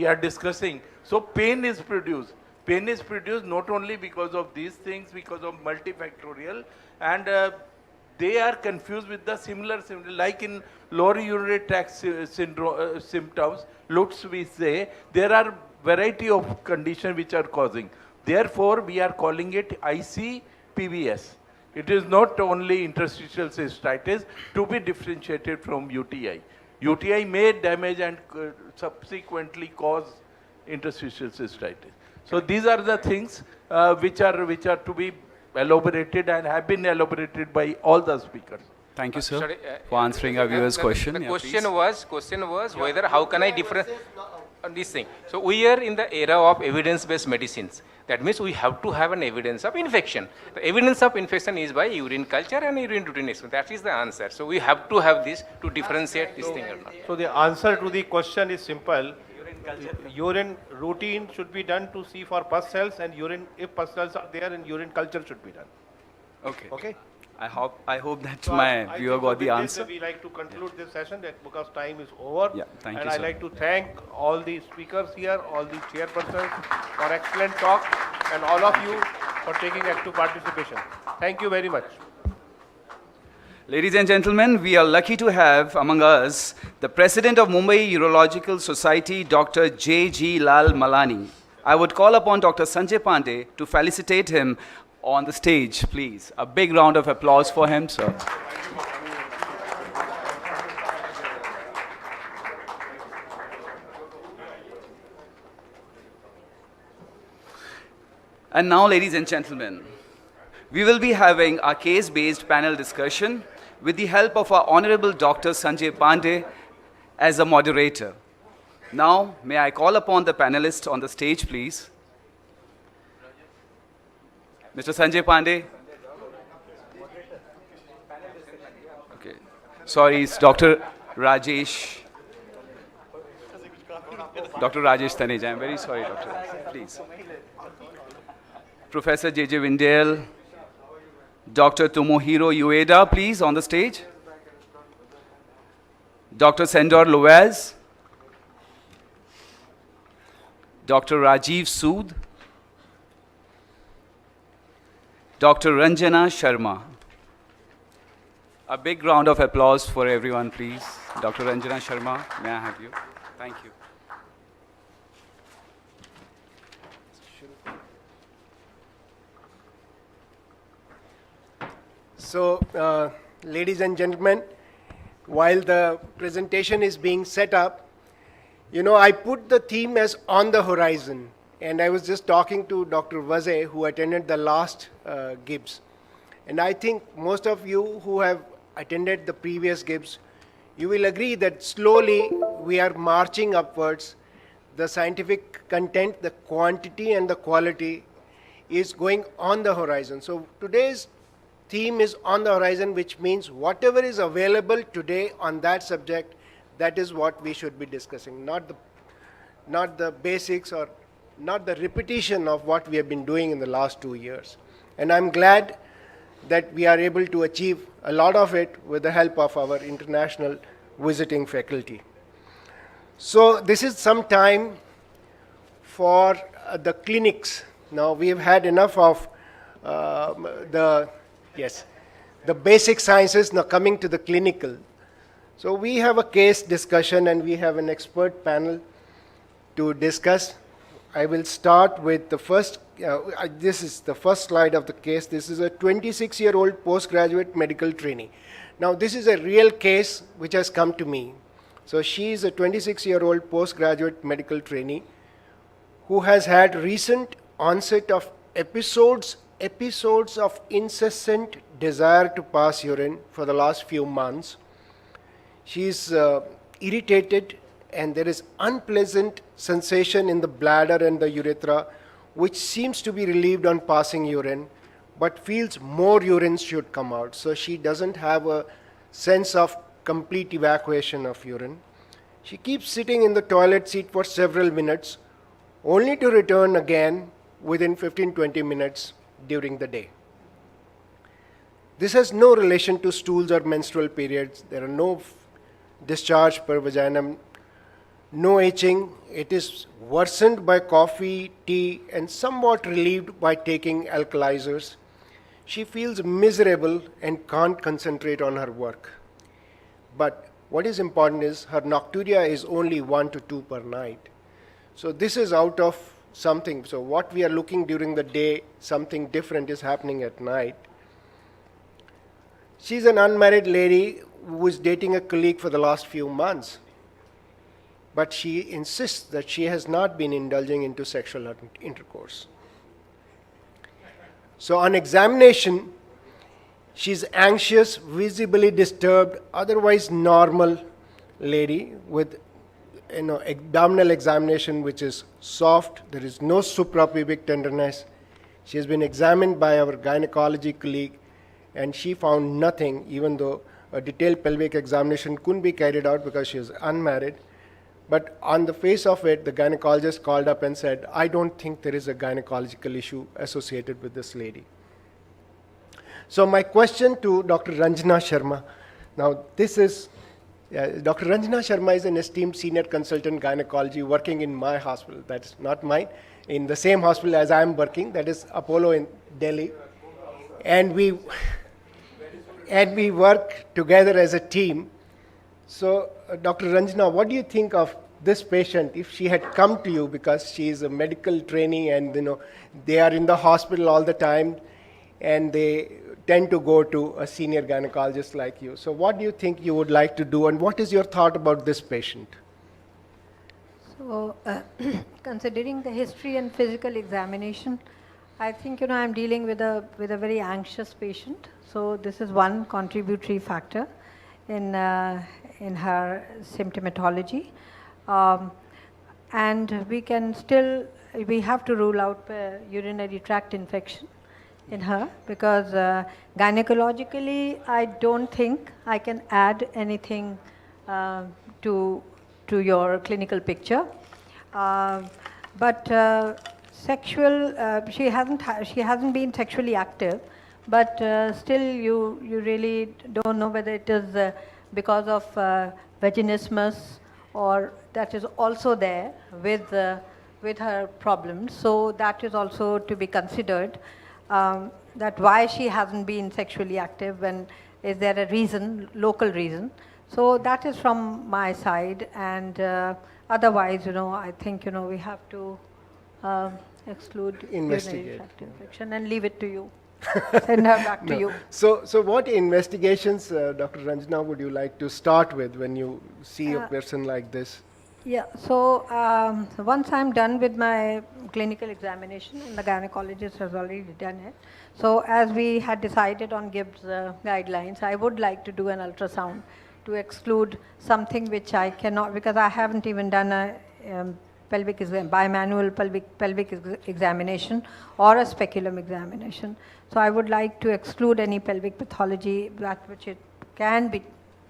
are discussing. So pain is produced. Pain is produced not only because of these things, because of multifactorial, and they are confused with the similar like in lower urinary tract syndrome symptoms, LUTS we say, there are variety of conditions which are causing. Therefore, we are calling it ICPBS. It is not only interstitial cystitis to be differentiated from UTI. UTI may damage and subsequently cause interstitial cystitis. So these are the things which are to be elaborated and have been elaborated by all the speakers. Thank you, sir, for answering our viewers' question. The Yeah, question was whether how can I differentiate this thing. So we are in the era of evidence-based medicines. That means we have to have an evidence of infection. The evidence of infection is by urine culture and urine routine experiment. That is the answer. So we have to have this to differentiate this thing or not. So the answer to the question is simple. Urine routine should be done to see for pus cells, and urine, if pus cells are there, and urine culture should be done. Okay. Okay. I hope that So my I viewer think got the with answer. This, we like to conclude this session because time is over. Yeah, thank and you, I sir. like to thank all the speakers here, all the chairpersons for excellent talk, and all of you for taking active participation. Thank you very much. Ladies and gentlemen, we are lucky to have among us the President of Mumbai Urological Society, Dr. J.G. Lal Malani. I would call upon Dr. Sanjay Pandey to felicitate him on the stage, please. A big round of applause for him, sir. And now, ladies and gentlemen, we will be having a case-based panel discussion with the help of our Honorable Dr. Sanjay Pandey as a moderator. Now, may I call upon the panelists on the stage, please. Mr. Sanjay Pandey. Okay. Sorry, it's Dr. Rajesh. Dr. Rajesh Taneja. I'm very sorry, Doctor. Please. Professor J.J. Windale. Dr. Tomohiro Ueda, please, on the stage. Dr. Sendor Loaz. Dr. Rajiv Sood. Dr. Ranjana Sharma. A big round of applause for everyone, please. Dr. Ranjana Sharma, may I have you? Thank you. So, ladies and gentlemen, while the presentation is being set up, you know, I put the theme as on the horizon. And I was just talking to Dr. Vaze, who attended the last GIBS. And I think most of you who have attended the previous GIBS, you will agree that slowly we are marching upwards. The scientific content, the quantity and the quality is going on the horizon. So today's theme is on the horizon, which means whatever is available today on that subject, that is what we should be discussing, not the basics or not the repetition of what we have been doing in the last 2 years. And I'm glad that we are able to achieve a lot of it with the help of our international visiting faculty. So this is some time for the clinics. Now we have had enough of the basic sciences, now coming to the clinical. So we have a case discussion and we have an expert panel to discuss. I will start with the first, this is the first slide of the case. This is a 26-year-old postgraduate medical trainee. Now this is a real case which has come to me. So she is a 26-year-old postgraduate medical trainee who has had recent onset of episodes of incessant desire to pass urine for the last few months. She is irritated and there is unpleasant sensation in the bladder and the urethra, which seems to be relieved on passing urine, but feels more urine should come out. So she doesn't have a sense of complete evacuation of urine. She keeps sitting in the toilet seat for several minutes, only to return again within 15-20 minutes during the day. This has no relation to stools or menstrual periods. There are no discharge per vaginum, no itching. It is worsened by coffee, tea, and somewhat relieved by taking alkalizers. She feels miserable and can't concentrate on her work. But what is important is her nocturia is only 1 to 2 per night. So this is out of something. So what we are looking during the day, something different is happening at night. She's an unmarried lady who is dating a colleague for the last few months. But she insists that she has not been indulging into sexual intercourse. So on examination, she's anxious, visibly disturbed, otherwise normal lady with abdominal examination which is soft. There is no suprapubic tenderness. She has been examined by our gynecology colleague and she found nothing, even though a detailed pelvic examination couldn't be carried out because she is unmarried. But on the face of it, the gynecologist called up and said, I don't think there is a gynecological issue associated with this lady. So my question to Dr. Ranjana Sharma, now this is, Dr. Ranjana Sharma is an esteemed senior consultant gynecology working in my hospital, that's not mine, in the same hospital as I am working, that is Apollo in Delhi. And we work together as a team. So, Dr. Ranjana, what do you think of this patient if she had come to you because she is a medical trainee and they are in the hospital all the time and they tend to go to a senior gynecologist like you. So what do you think you would like to do and what is your thought about this patient? So, considering the history and physical examination, I think I'm dealing with a very anxious patient. So this is one contributory factor in her symptomatology, and we have to rule out urinary tract infection in her because gynecologically I don't think I can add anything to your clinical picture, but she hasn't been sexually active, but still you really don't know whether it is because of vaginismus or that is also there with her problems. So that is also to be considered, that why she hasn't been sexually active and is there a reason, local reason. So that is from my side, and otherwise I think we have to exclude urinary tract infection and leave it to you. Send her back to you. So what investigations, Dr. Ranjana, would you like to start with when you see a person like this? Yeah, so once I'm done with my clinical examination, and the gynecologist has already done it, so as we had decided on GIBS guidelines, I would like to do an ultrasound to exclude something which I cannot, because I haven't even done a bimanual pelvic examination or a speculum examination. So I would like to exclude any pelvic pathology that which it can be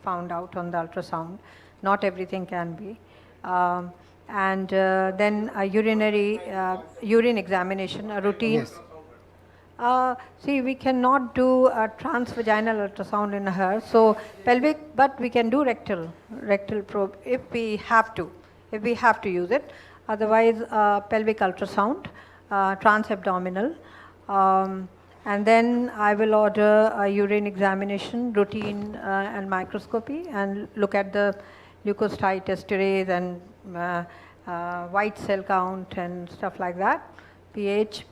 found out on the ultrasound. Not everything can be. And then a urine examination, a routine. Yes. See, we cannot do a transvaginal ultrasound in her. So pelvic, but we can do rectal probe if we have to use it. Otherwise, pelvic ultrasound, transabdominal, and then I will order a urine examination, routine and microscopy, and look at the leukocyte esterase and white cell count and stuff like that, pH,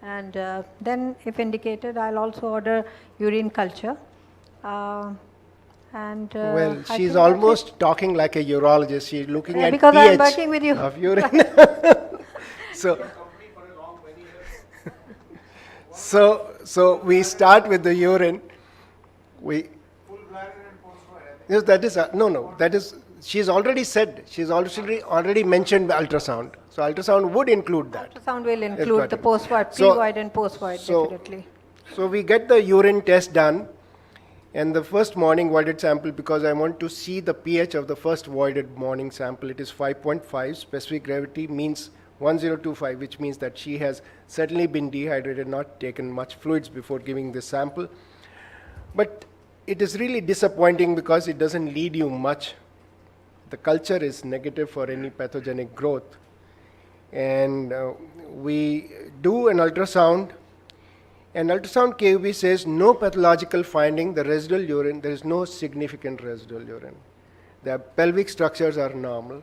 and then if indicated, I'll also order urine culture. And well, she's almost talking like a urologist. She's looking at because pH I'm working with you. of urine. So we start with the urine. Yes, that is no. That is she's already said. She's already mentioned ultrasound. So ultrasound would include that. Ultrasound will include the post-void, pre-void and post-void definitely. So we get the urine test done. And the first morning voided sample, because I want to see the pH of the first voided morning sample, it is 5.5. Specific gravity means 1025, which means that she has certainly been dehydrated, not taken much fluids before giving this sample. But it is really disappointing because it doesn't lead you much. the culture is negative for any pathogenic growth. And we do an ultrasound, and ultrasound KUB says no pathological finding, the residual urine, there is no significant residual urine. The pelvic structures are normal.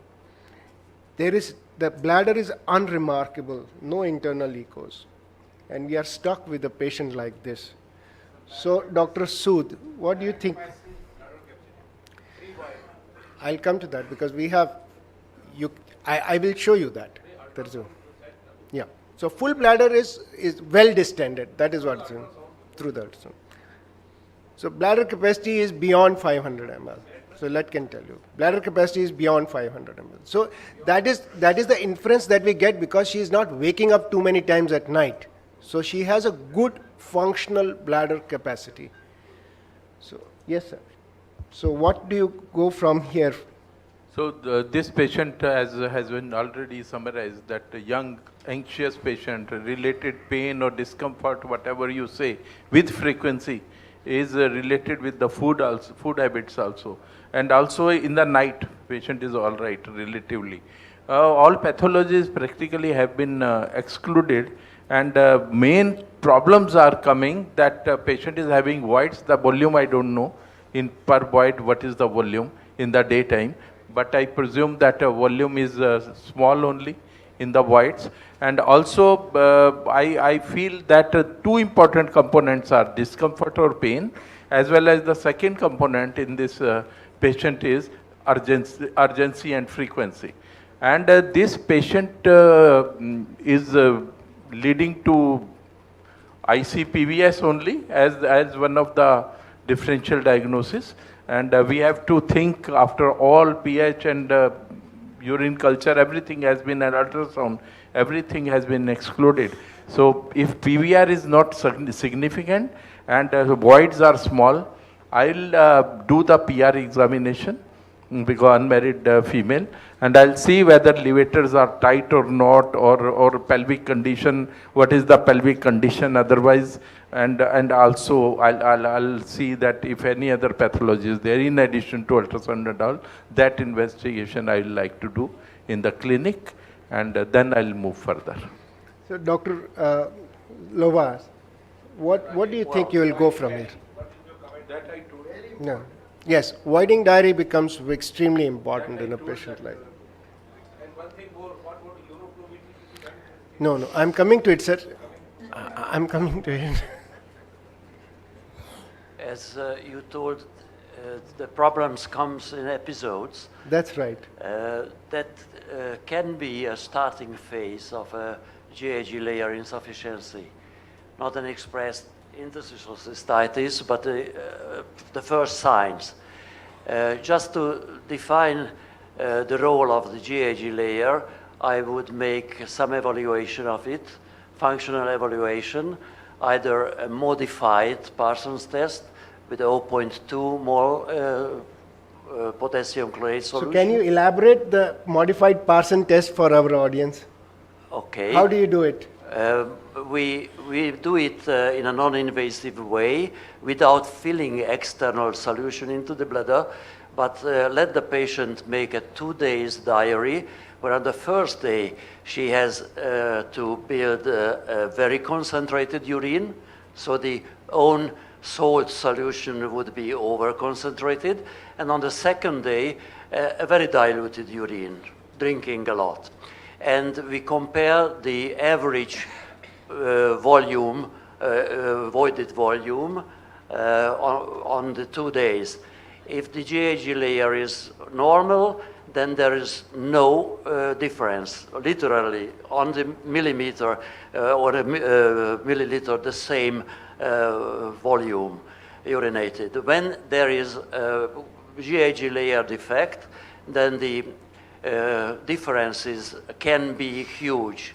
The bladder is unremarkable, no internal echos. And we are stuck with a patient like this. So, Dr. Sood, what do you think? I'll come to that because we have, I will show you that. Yeah. So full bladder is well distended. That is what it's in, through the ultrasound. So bladder capacity is beyond 500 ml. So let can tell you, bladder capacity is beyond 500 ml. So that is the inference that we get because she is not waking up too many times at night. So she has a good functional bladder capacity. So yes, sir. So what do you go from here? So this patient, as has been already summarized, that a young anxious patient, related pain or discomfort, whatever you say, with frequency, is related with the food habits also. And also in the night, patient is all right relatively. All pathologies practically have been excluded, and main problems are coming that patient is having voids. The volume I don't know in per void what is the volume in the daytime, but I presume that volume is small only in the voids. And also I feel that two important components are discomfort or pain, as well as the second component in this patient is urgency and frequency. And this patient is leading to ICPVS only as one of the differential diagnosis. And we have to think after all pH and urine culture, everything has been an ultrasound, everything has been excluded. So if PVR is not significant and voids are small, I'll do the PR examination because unmarried female, and I'll see whether levators are tight or not, or pelvic condition, what is the pelvic condition otherwise, and also I'll see that if any other pathology is there in addition to ultrasound and all, that investigation I will like to do in the clinic, and then I'll move further. So Dr. Lovas, what do you think you will go from here? No. Yes, voiding diary becomes extremely important in a patient like that. No, I'm coming to it, sir. I'm coming to it. As you told, the problems comes in episodes. That's right. That can be a starting phase of a GAG layer insufficiency, not an expressed interstitial cystitis, but the first signs. Just to define the role of the GAG layer, I would make some evaluation of it, functional evaluation, either a modified Parsons test with 0.2 mole potassium chloride solution. So can you elaborate the modified Parsons test for our audience? Okay. How do you do it? We do it in a non-invasive way without filling external solution into the bladder, but let the patient make a 2 days diary, where on the first day she has to build a very concentrated urine, so the own salt solution would be over-concentrated, and on the second day a very diluted urine, drinking a lot. And we compare the average volume, voided volume on the 2 days. If the GAG layer is normal, then there is no difference, literally on the millimeter or a milliliter, the same volume urinated. When there is a GAG layer defect, then the differences can be huge.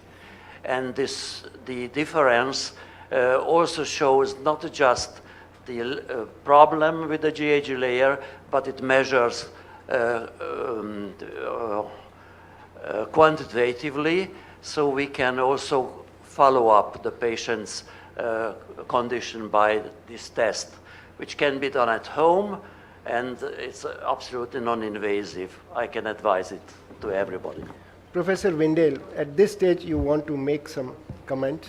And the difference also shows not just the problem with the GAG layer, but it measures quantitatively, so we can also follow up the patient's condition by this test, which can be done at home and it's absolutely non-invasive. I can advise it to everybody. Professor Windale, at this stage you want to make some comments?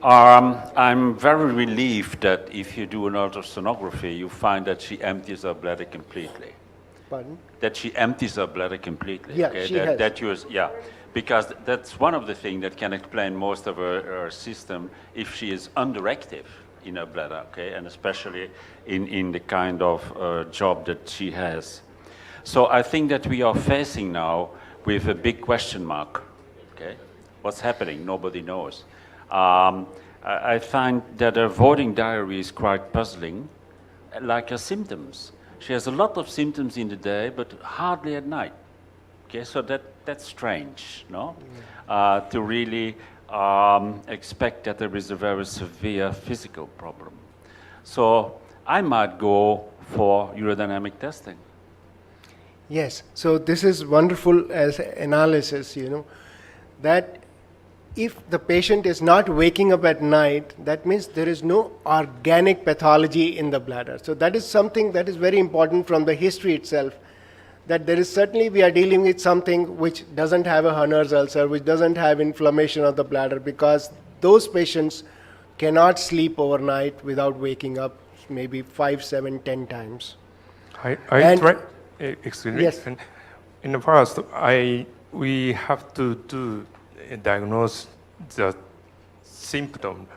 I'm very relieved that if you do an ultrasonography, you find that she empties her bladder completely. Pardon? That she empties her bladder completely. Yeah, okay? she has. Because that's one of the things that can explain most of her system if she is underactive in her bladder, okay, and especially in the kind of job that she has. So I think that we are facing now with a big question mark, okay? What's happening? Nobody knows. I find that her voting diary is quite puzzling, like her symptoms. She has a lot of symptoms in the day, but hardly at night. Okay, so that's strange, no? To really expect that there is a very severe physical problem. So I might go for urodynamic testing. Yes, so this is wonderful as analysis, that if the patient is not waking up at night, that means there is no organic pathology in the bladder. So that is something that is very important from the history itself, that there is certainly we are dealing with something which doesn't have a Hunner's ulcer, which doesn't have inflammation of the bladder, because those patients cannot sleep overnight without waking up maybe 5, 7, 10 times. Excuse me. Yes. And in the past, we have to diagnose the symptom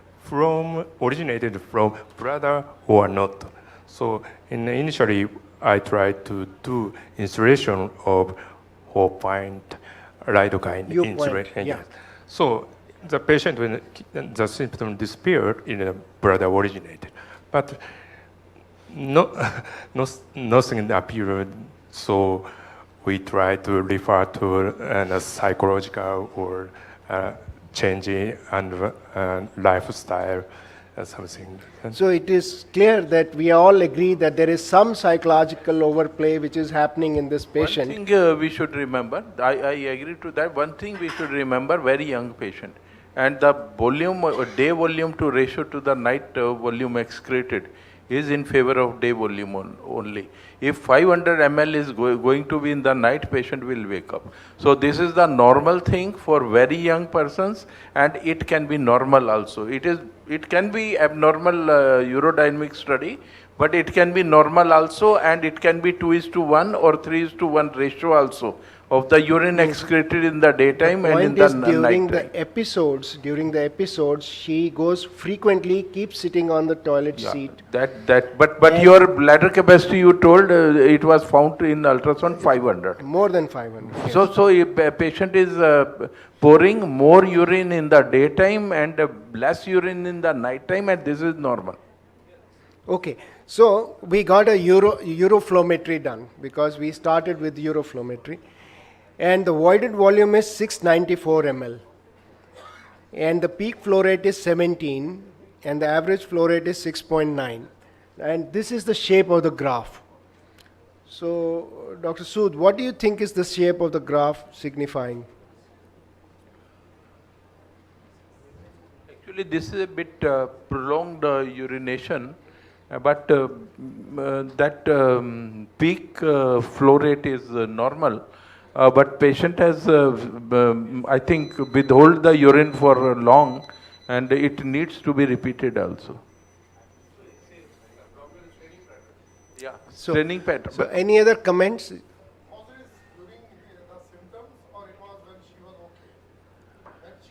originated from bladder or not. So initially, I tried to do installation of whole-point lidocaine insulation. Yeah. So the patient, when the symptom disappeared, in a bladder originated, but nothing appeared. So we try to refer to a psychological or changing and lifestyle something. So it is clear that we all agree that there is some psychological overplay which is happening in this patient. One thing we should remember, I agree to that. One thing we should remember, very young patient, and the volume, day volume to ratio to the night volume excreted is in favor of day volume only. If 500 ml is going to be in the night, patient will wake up. So this is the normal thing for very young persons, and it can be normal also. It can be abnormal urodynamic study, but it can be normal also, and it can be 2:1 or 3:1 ratio also of the urine excreted in the daytime and in the night. During the episodes, she goes frequently, keeps sitting on the toilet seat. But your bladder capacity, you told it was found in ultrasound 500. More than 500. Yes. So if a patient is pouring more urine in the daytime and less urine in the night time, and this is normal. Okay, so we got a uroflowmetry done, because we started with uroflowmetry. And the voided volume is 694 ml. And the peak flow rate is 17, and the average flow rate is 6.9. And this is the shape of the graph. So, Dr. Sood, what do you think is the shape of the graph signifying? Actually, this is a bit prolonged urination, but that peak flow rate is normal. But patient has, I think, withhold the urine for long, and it needs to be repeated also. Yeah, training pattern. So any other comments?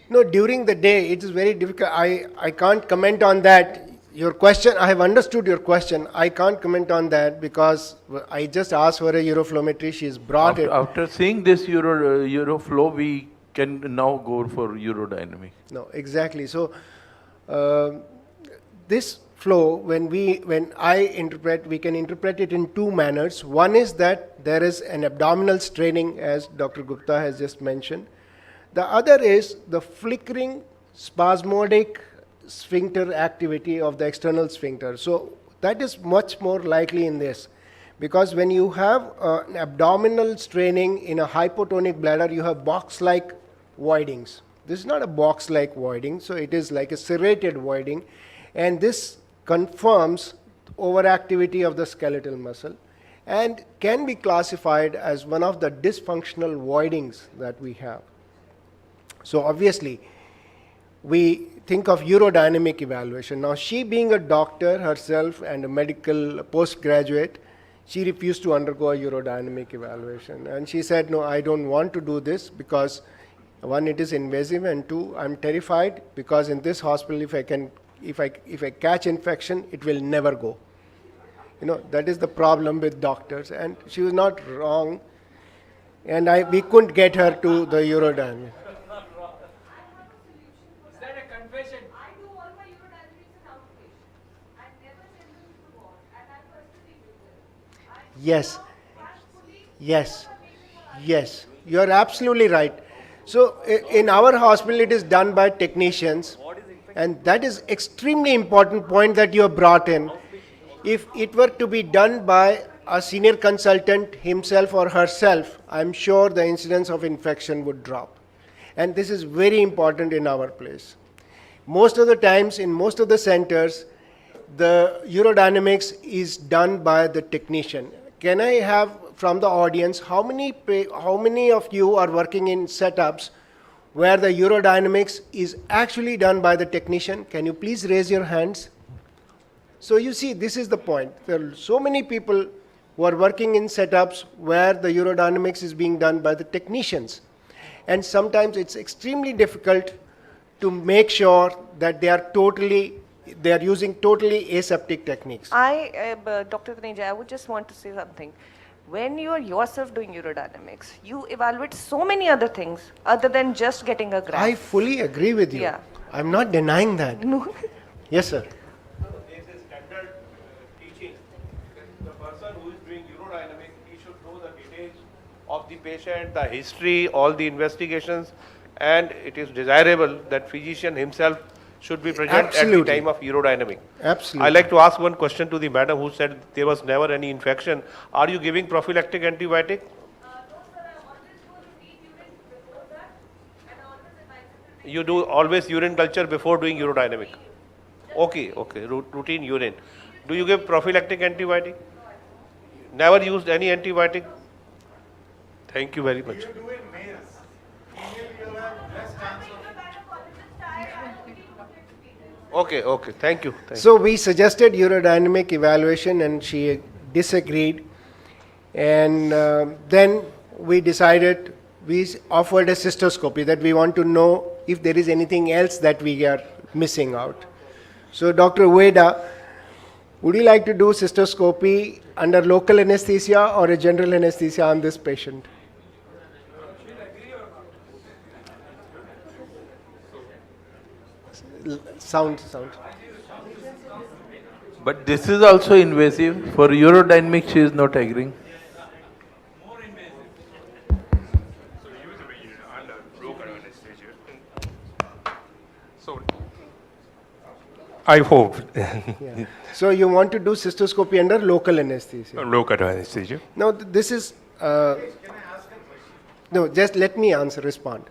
No, during the day, it is very difficult. I can't comment on that. Your question, I have understood your question. I can't comment on that because I just asked for a uroflowmetry. She's brought it. After seeing this uroflow, we can now go for urodynamic. No, exactly. So this flow, when I interpret, we can interpret it in two manners. One is that there is an abdominal straining, as Dr. Gupta has just mentioned. The other is the flickering, spasmodic sphincter activity of the external sphincter. So that is much more likely in this, because when you have an abdominal straining in a hypotonic bladder, you have box-like voidings. This is not a box-like voiding, so it is like a serrated voiding, and this confirms overactivity of the skeletal muscle and can be classified as one of the dysfunctional voidings that we have. So obviously, we think of urodynamic evaluation. Now, she being a doctor herself and a medical postgraduate, she refused to undergo a urodynamic evaluation. And she said, no, I don't want to do this because one, it is invasive, and two, I'm terrified because in this hospital, if I catch infection, it will never go. You know, that is the problem with doctors, and she was not wrong, and we couldn't get her to the urodynamic. Yes, yes, yes, you're absolutely right. So in our hospital, it is done by technicians, and that is extremely important point that you have brought in. If it were to be done by a senior consultant himself or herself, I'm sure the incidence of infection would drop. And this is very important in our place. Most of the times, in most of the centers, the urodynamics is done by the technician. Can I have from the audience, how many of you are working in setups where the urodynamics is actually done by the technician? Can you please raise your hands? So you see, this is the point. There are so many people who are working in setups where the urodynamics is being done by the technicians. And sometimes it's extremely difficult to make sure that they are using totally aseptic techniques. Dr. Taneja, I would just want to say something. When you are yourself doing urodynamics, you evaluate so many other things other than just getting a graph. I fully agree with you. Yeah. I'm not denying that. No. Yes, sir. There is a standard teaching. The person who is doing urodynamics, he should know the details of the patient, the history, all the investigations, and it is desirable that physician himself should be present Absolutely. at the time of urodynamic. Absolutely. I'd like to ask one question to the madam who said there was never any infection. Are you giving prophylactic antibiotic? You do always urine culture before doing urodynamic? Okay, routine urine. Do you give prophylactic antibiotic? Never used any antibiotic? Thank you very much. Okay, thank you. So we suggested urodynamic evaluation and she disagreed. And then we decided, we offered a cystoscopy, that we want to know if there is anything else that we are missing out. So Dr. Ueda, would you like to do cystoscopy under local anesthesia or a general anesthesia on this patient? Sound. But this is also invasive. For urodynamics, she is not agreeing. I hope. Yeah. So you want to do cystoscopy under local anesthesia? Local anesthesia. No, this is... no, just let me respond.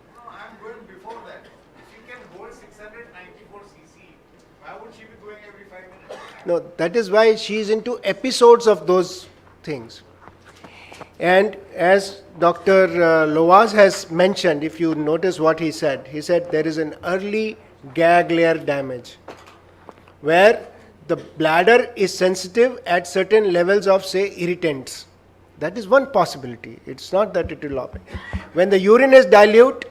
No, that is why she is into episodes of those things. And as Dr. Loaz has mentioned, if you notice what he said there is an early gag layer damage where the bladder is sensitive at certain levels of, say, irritants. That is one possibility. It's not that it will happen. When the urine is dilute,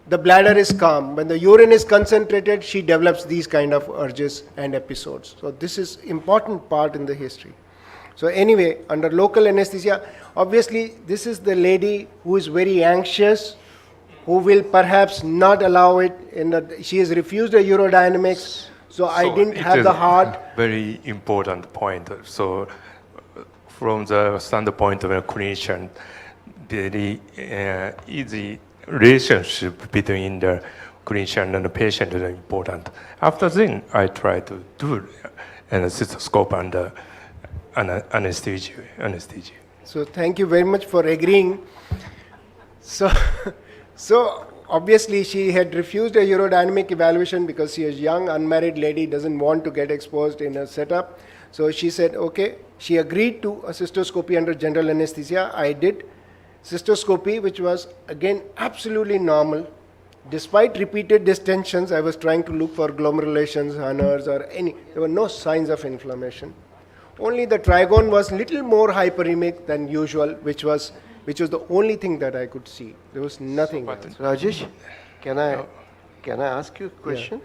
the bladder is calm. When the urine is concentrated, she develops these kind of urges and episodes. So this is important part in the history. So anyway, under local anesthesia, obviously this is the lady who is very anxious, who will perhaps not allow it. She has refused a urodynamics, so I didn't have the heart. Very important point. So from the standpoint of a clinician, very easy relationship between the clinician and the patient is important. After then, I try to do an cystoscope under anesthesia. So thank you very much for agreeing. So obviously she had refused a urodynamic evaluation because she is young, unmarried lady, doesn't want to get exposed in a setup. So she said, okay, she agreed to a cystoscopy under general anesthesia. I did cystoscopy, which was again absolutely normal. Despite repeated distensions, I was trying to look for glomerations, Hanners, or any, there were no signs of inflammation. Only the trigone was little more hyperemic than usual, which was the only thing that I could see. There was nothing else. Rajesh, can I ask you a question?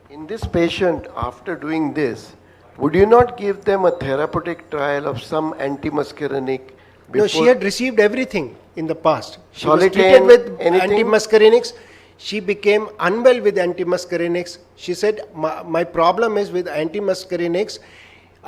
In this patient, after doing this, would you not give them a therapeutic trial of some antimuscarinic? No, she had received everything in the past. She was Solitane, treated with anything? antimuscarinics. She became unwell with antimuscarinics. She said, my problem is with antimuscarinics,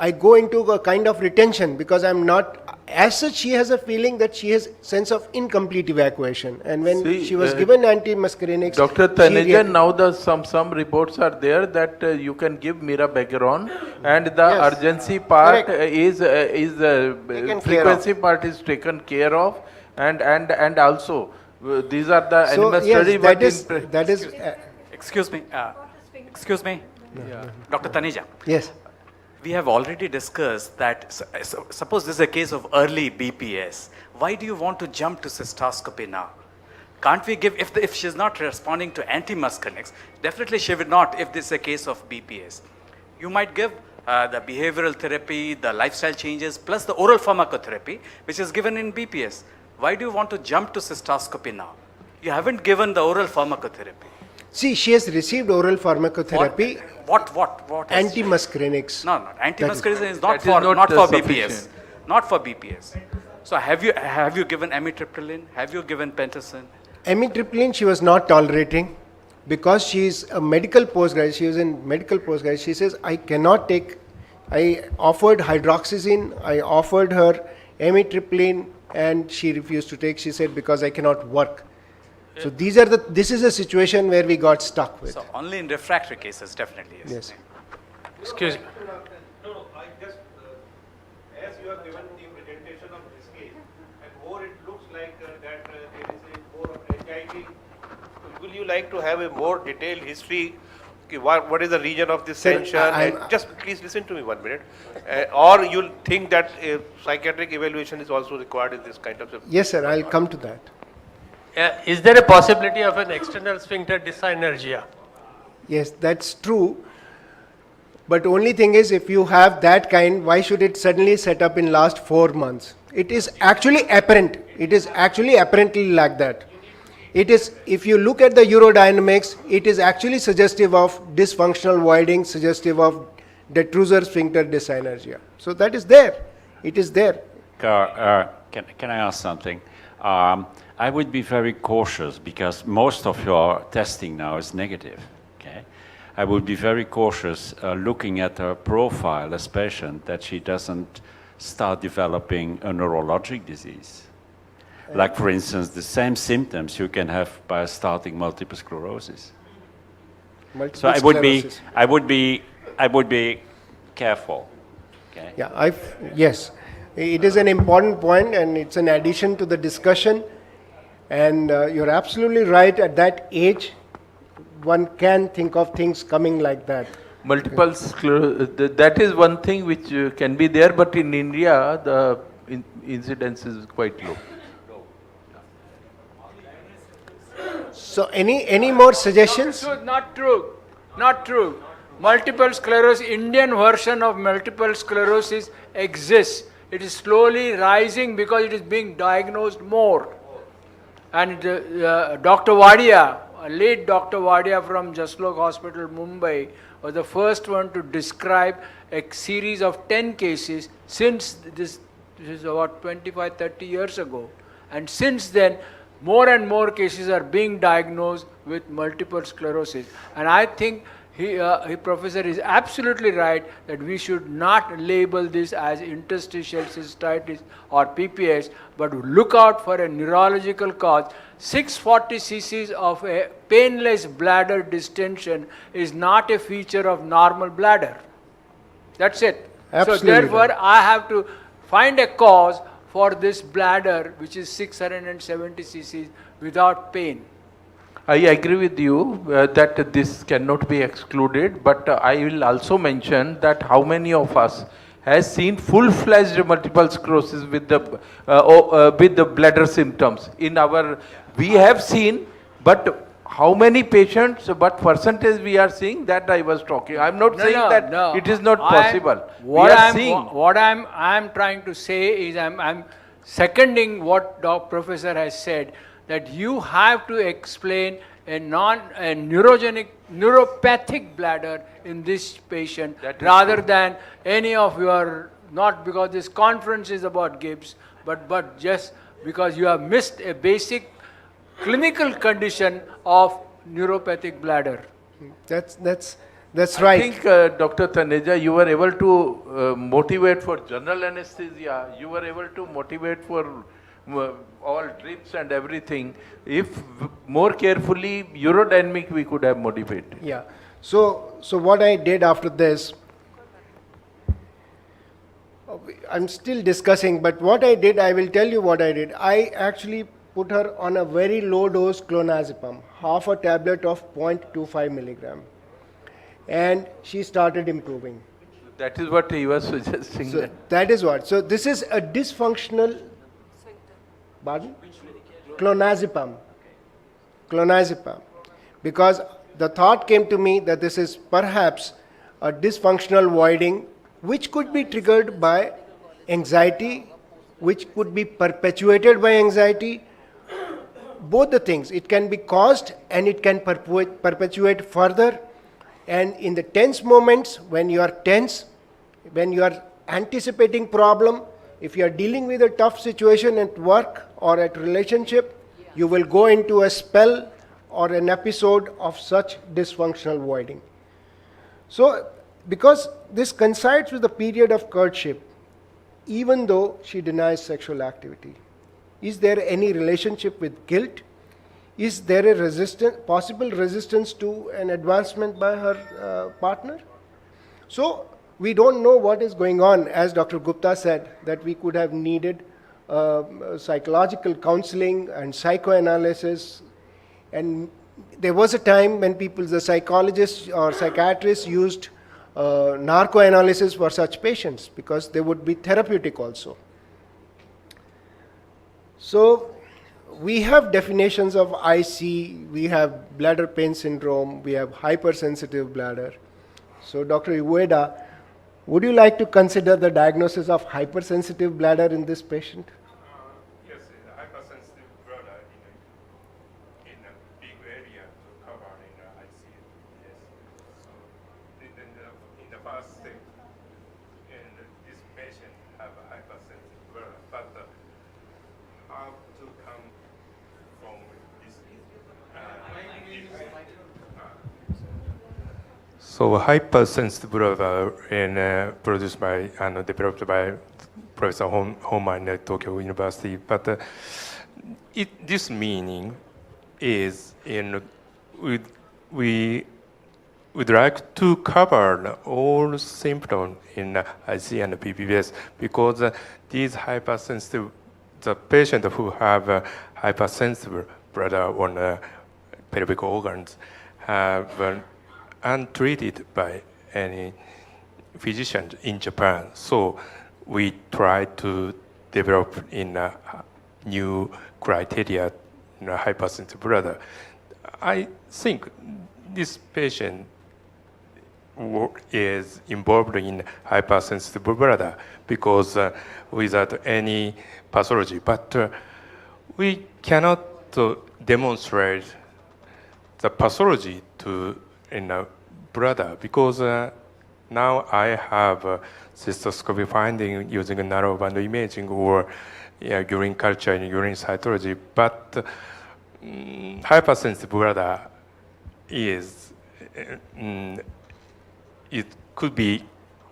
I go into a kind of retention because I'm not, as such she has a feeling that she has sense of incomplete evacuation. And when she was given antimuscarinics, Dr. Taneja, now some reports are there that you can give mirabegeron and the urgency part is frequency part is taken care of and also these are the animal study. That is. Excuse me. Excuse me. Dr. Taneja. Yes. We have already discussed that, suppose this is a case of early BPS, why do you want to jump to cystoscopy now? Can't we give, if she's not responding to antimuscarinics, definitely she will not if this is a case of BPS. You might give the behavioral therapy, the lifestyle changes, plus the oral pharmacotherapy, which is given in BPS. Why do you want to jump to cystoscopy now? You haven't given the oral pharmacotherapy. See, she has received oral pharmacotherapy. What? Antimuscarinics. No, antimuscarinics is not for BPS. Not for BPS. So have you given amitriptyline? Have you given pentacin? Amitriptyline she was not tolerating because she is a medical postgraduate. She was in medical postgraduate. She says, I cannot take. I offered hydroxyzine. I offered her amitriptyline, and she refused to take. She said because I cannot work. So this is a situation where we got stuck with. So only in refractory cases, definitely. Yes. Excuse me. No, I just, as you have given the presentation of this case, and more it looks like that there is a more of anxiety. Will you like to have a more detailed history? Okay, what is the region of this tension? And just please listen to me 1 minute. Or you'll think that a psychiatric evaluation is also required in this kind of. Yes, sir. I'll come to that. Is there a possibility of an external sphincter dyssynergia? Yes, that's true. But only thing is, if you have that kind, why should it suddenly set up in last 4 months? It is actually apparent. It is actually apparently like that. It is, if you look at the urodynamics, it is actually suggestive of dysfunctional voiding, suggestive of detrusor sphincter dyssynergia. So that is there. It is there. Can I ask something? I would be very cautious because most of your testing now is negative. Okay, I would be very cautious looking at her profile as patient that she doesn't start developing a neurologic disease. Like for instance, the same symptoms you can have by starting multiple sclerosis. So I would be careful. Okay. Yeah, yes, it is an important point, and it's an addition to the discussion. And you're absolutely right. At that age, one can think of things coming like that. Multiple sclerosis, that is one thing which can be there, but in India, the incidence is quite low. So any more suggestions? So not true. Not true. Multiple sclerosis, Indian version of multiple sclerosis exists. It is slowly rising because it is being diagnosed more. And Dr. Wadia, late Dr. Wadia from Jaslok Hospital, Mumbai, was the first one to describe a series of 10 cases since this is about 25-30 years ago. And since then, more and more cases are being diagnosed with multiple sclerosis. And I think Professor is absolutely right that we should not label this as interstitial cystitis or PPS, but look out for a neurological cause. 640 cc's of a painless bladder distension is not a feature of normal bladder. That's it. Absolutely. So therefore, I have to find a cause for this bladder, which is 670 cc's without pain. I agree with you that this cannot be excluded, but I will also mention that how many of us has seen full-fledged multiple sclerosis with the bladder symptoms in our, we have seen, but how many patients, what percentage we are seeing, that I was talking. I'm not saying that it is not possible. What I'm trying to say is I'm seconding what Professor has said, that you have to explain a neuropathic bladder in this patient rather than any of your, not because this conference is about GIBS, but just because you have missed a basic clinical condition of neuropathic bladder. That's I right. think, Dr. Taneja, you were able to motivate for general anesthesia. You were able to motivate for all drips and everything. If more carefully urodynamic, we could have motivated. Yeah. So what I did after this, I'm still discussing, but what I did, I will tell you what I did. I actually put her on a very low dose clonazepam, half a tablet of 0.25 milligram. And she started improving. That is what he was suggesting. So that is what. So this is a dysfunctional, pardon? Clonazepam. Clonazepam. Because the thought came to me that this is perhaps a dysfunctional voiding which could be triggered by anxiety, which could be perpetuated by anxiety. Both the things. It can be caused and it can perpetuate further. And in the tense moments, when you are tense, when you are anticipating problem, if you are dealing with a tough situation at work or at relationship, you will go into a spell or an episode of such dysfunctional voiding. So, because this coincides with the period of courtship, even though she denies sexual activity, is there any relationship with guilt? Is there a possible resistance to an advancement by her partner? So we don't know what is going on. As Dr. Gupta said, that we could have needed psychological counseling and psychoanalysis. And there was a time when the psychologists or psychiatrists used narcoanalysis for such patients because they would be therapeutic also. So we have definitions of IC, we have bladder pain syndrome, we have hypersensitive bladder. So Dr. Ueda, would you like to consider the diagnosis of hypersensitive bladder in this patient? Yes, hypersensitive bladder in a big area to cover in the ICU. Yes. So in the first step, and this patient have a hypersensitive bladder, but how to come from this? So hypersensitive bladder produced by and developed by Professor Homa in Tokyo University, but this meaning is we would like to cover all symptoms in IC and PPBS because these hypersensitive, the patient who have hypersensitive bladder on pelvic organs have untreated by any physician in Japan. So we try to develop in a new criteria in a hypersensitive bladder. I think this patient is involved in hypersensitive bladder because without any pathology, but we cannot demonstrate the pathology in a bladder because now I have cystoscopy finding using a narrowband imaging or urine culture and urine cytology, but hypersensitive bladder is it could be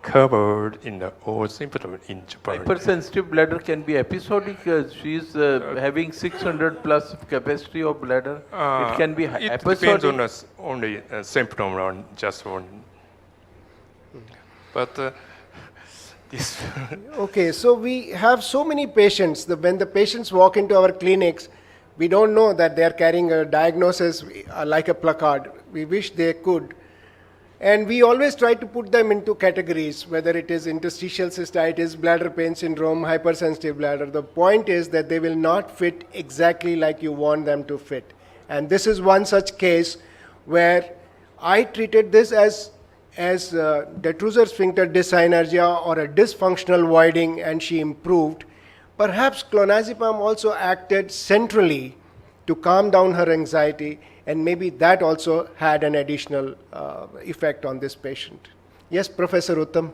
covered in the all symptoms in Japan. Hypersensitive bladder can be episodic. She is having 600 plus capacity of bladder. It can be episodic. Depends on only symptom on just one. But this. Okay, so we have so many patients. When the patients walk into our clinics, We don't know that they are carrying a diagnosis like a placard. We wish they could. And we always try to put them into categories, whether it is interstitial cystitis, bladder pain syndrome, hypersensitive bladder. The point is that they will not fit exactly like you want them to fit. And this is one such case where I treated this as detrusor sphincter dyssynergia or a dysfunctional voiding, and she improved. Perhaps clonazepam also acted centrally to calm down her anxiety, and maybe that also had an additional effect on this patient. Yes, Professor Uttam?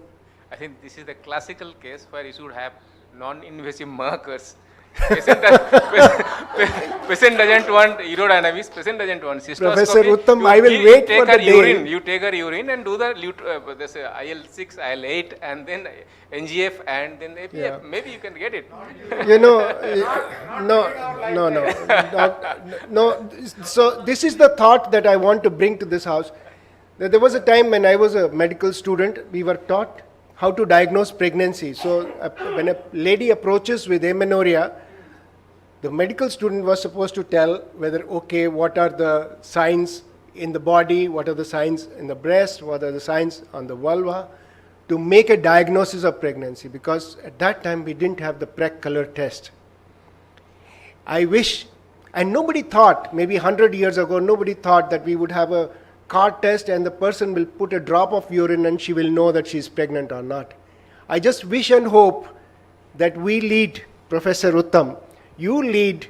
I think this is the classical case where you should have non-invasive markers. Patient doesn't want urodynamics, patient doesn't want cystoscopy. Professor Uttam, I will wait for the day. You take her urine and do the this IL-6, IL-8 and then NGF and then APF. Yeah. Maybe you can get it. You know, no. So this is the thought that I want to bring to this house. That there was a time when I was a medical student, we were taught how to diagnose pregnancy. So when a lady approaches with amenorrhea, the medical student was supposed to tell whether, okay, what are the signs in the body, what are the signs in the breast, what are the signs on the vulva, to make a diagnosis of pregnancy, because at that time we didn't have the Prec color test. I wish, and nobody thought, maybe 100 years ago, nobody thought that we would have a card test and the person will put a drop of urine and she will know that she is pregnant or not. I just wish and hope that we lead, Professor Uttam, you lead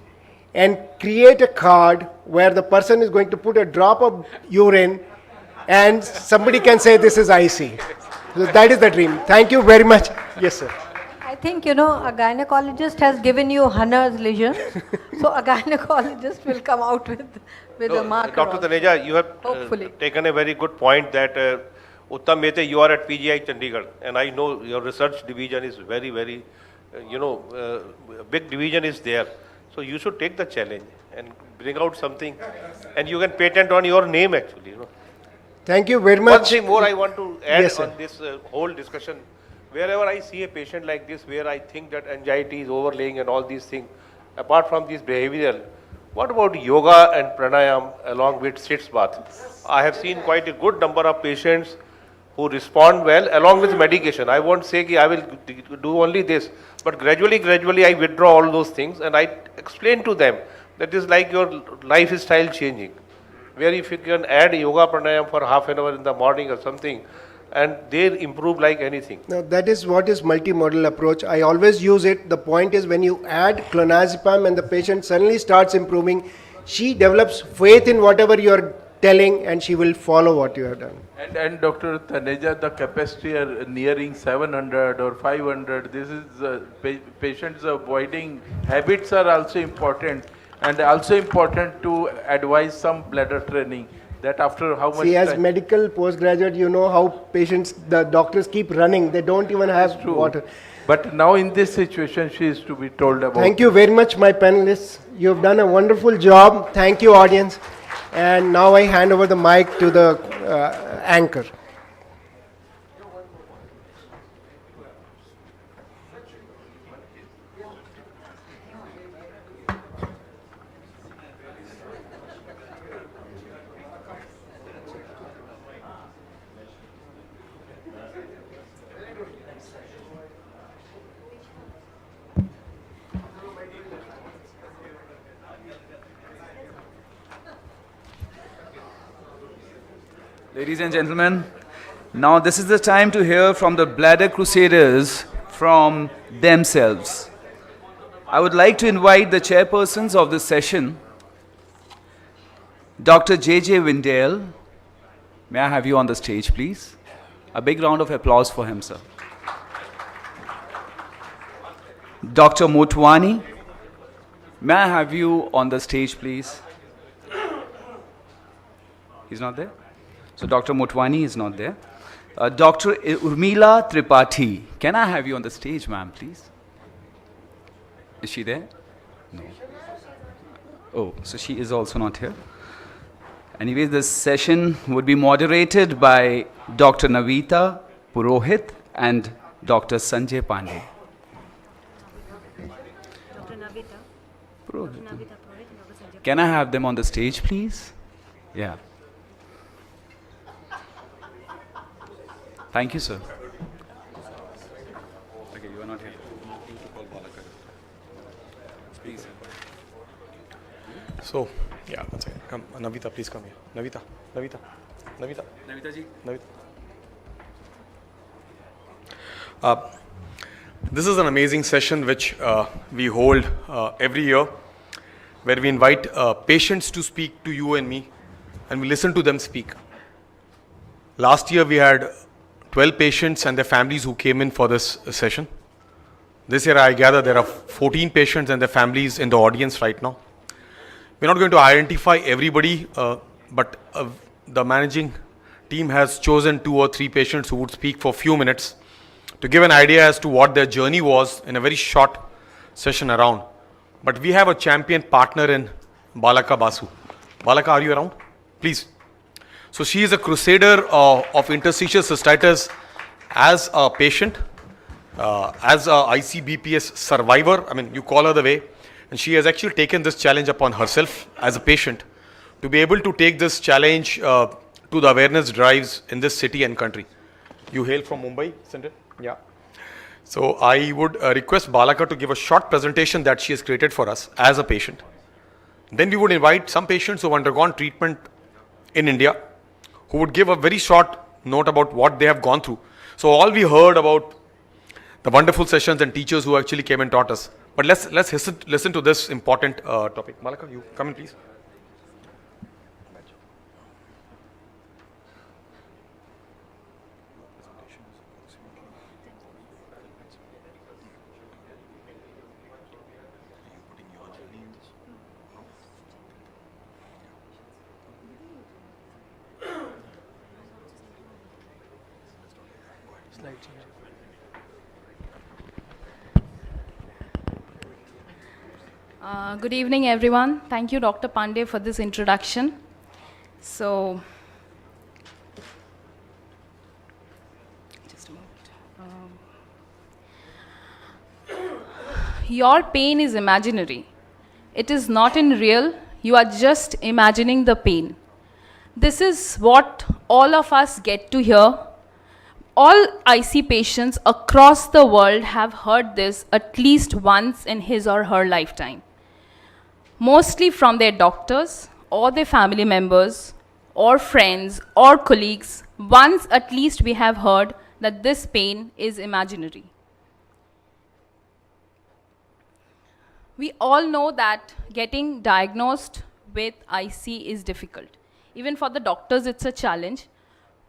and create a card where the person is going to put a drop of urine and somebody can say this is IC. So that is the dream. Thank you very much. Yes, sir. I think, you know, a gynecologist has given you Hunner's lesion. So a gynecologist will come out with a marker. Dr. Taneja, you have taken a very good point that Uttam Mehta, you are at PGI Chandigarh, and I know your research division is very, very, big division is there. So you should take the challenge and bring out something, and you can patent on your name actually. You know. Thank you very much. One thing more I want to add Yes, on this whole discussion. Wherever I see a patient like this, where I think that anxiety is overlaying and all these things, apart from this behavioral, what about yoga and pranayam along with sits bath? I have seen quite a good number of patients who respond well along with medication. I won't say that I will do only this, but gradually I withdraw all those things and I explain to them that is like your lifestyle changing. Where if you can add yoga pranayam for half an hour in the morning or something, and they improve like anything. Now that is what is multimodal approach. I always use it. The point is when you add clonazepam and the patient suddenly starts improving, she develops faith in whatever you are telling and she will follow what you have done. And Dr. Taneja, the capacity are nearing 700 or 500. This is patients avoiding habits are also important, and also important to advise some bladder training. That after how much See, as time? medical postgraduate, you know how patients, the doctors keep running. They don't even have water. But now in this situation, she is to be told about. Thank you very much, my panelists. You have done a wonderful job. Thank you, audience. And now I hand over the mic to the anchor. Ladies and gentlemen, now this is the time to hear from the bladder crusaders from themselves. I would like to invite the chairpersons of this session, Dr. J.J. Windale. May I have you on the stage, please? A big round of applause for him, sir. Dr. Motwani, may I have you on the stage, please? He's not there? So Dr. Motwani is not there. Dr. Urmila Tripathi, can I have you on the stage, ma'am, please? Is she there? No. Oh, so she is also not here. Anyways, this session would be moderated by Dr. Navita Purohit and Dr. Sanjay Pandey. Dr. Navita. Purohit. Navita Purohit. Can I have them on the stage, please? Yeah. Thank you, sir. Okay, you are not here. Please. So, yeah, one second. Come, Navita, please come here. Navita. Navita ji. This is an amazing session which we hold every year, where we invite patients to speak to you and me, and we listen to them speak. Last year we had 12 patients and their families who came in for this session. This year I gather there are 14 patients and their families in the audience right now. We're not going to identify everybody, but the managing team has chosen 2 or 3 patients who would speak for a few minutes to give an idea as to what their journey was in a very short session around. But we have a champion partner in Balaka Basu. Balaka, are you around? Please. So she is a crusader of interstitial cystitis as a patient, as a ICBPS survivor. I mean, you call her the way. And she has actually taken this challenge upon herself as a patient to be able to take this challenge to the awareness drives in this city and country. You hail from Mumbai, isn't it? Yeah. So I would request Balaka to give a short presentation that she has created for us as a patient. Then we would invite some patients who have undergone treatment in India, who would give a very short note about what they have gone through. So all we heard about the wonderful sessions and teachers who actually came and taught us. But let's listen to this important topic. Balaka, you come in, please. Good evening, everyone. Thank you, Dr. Pandey, for this introduction. So, just a moment. Your pain is imaginary. It is not in real. You are just imagining the pain. This is what all of us get to hear. All IC patients across the world have heard this at least once in his or her lifetime. Mostly from their doctors or their family members or friends or colleagues. Once at least we have heard that this pain is imaginary. We all know that getting diagnosed with IC is difficult. Even for the doctors, it's a challenge.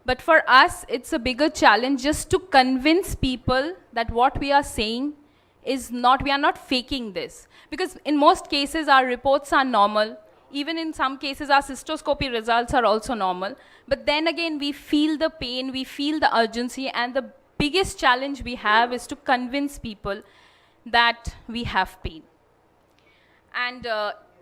But for us, it's a bigger challenge just to convince people that what we are saying is not, we are not faking this. Because in most cases, our reports are normal. Even in some cases, our cystoscopy results are also normal. But then again, we feel the pain, we feel the urgency, and the biggest challenge we have is to convince people that we have pain. And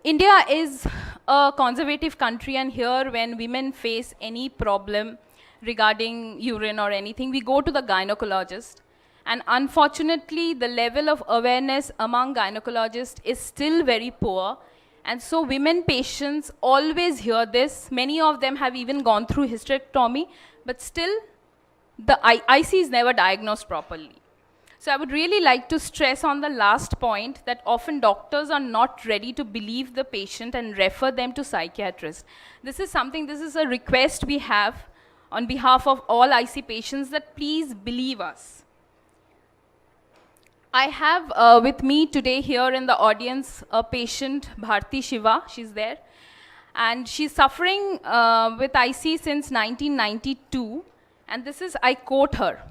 India is a conservative country, and here when women face any problem regarding urine or anything, we go to the gynecologist. And unfortunately, the level of awareness among gynecologists is still very poor. And so women patients always hear this. Many of them have even gone through hysterectomy, but still the IC is never diagnosed properly. So I would really like to stress on the last point that often doctors are not ready to believe the patient and refer them to psychiatrists. This is a request we have on behalf of all IC patients that please believe us. I have with me today here in the audience a patient, Bharti Shiva, she's there. And she's suffering with IC since 1992. And this is, I quote her,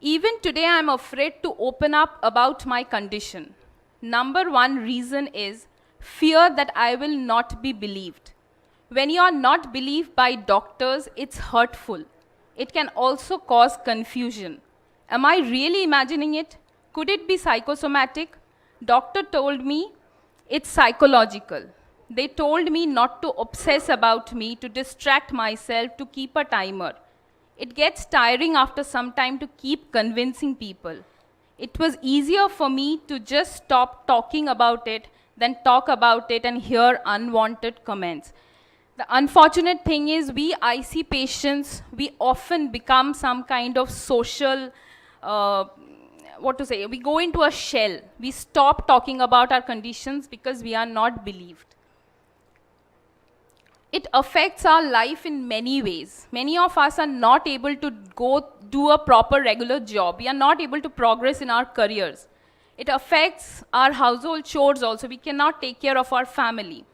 "Even today I'm afraid to open up about my condition. Number one reason is fear that I will not be believed. When you are not believed by doctors, it's hurtful. It can also cause confusion. Am I really imagining it? Could it be psychosomatic? Doctor told me it's psychological. They told me not to obsess about me, to distract myself, to keep a timer. It gets tiring after some time to keep convincing people. It was easier for me to just stop talking about it than talk about it and hear unwanted comments. The unfortunate thing is we IC patients, we often become some kind of social, we go into a shell. We stop talking about our conditions because we are not believed. It affects our life in many ways. Many of us are not able to go do a proper regular job. We are not able to progress in our careers. It affects our household chores also. We cannot take care of our family.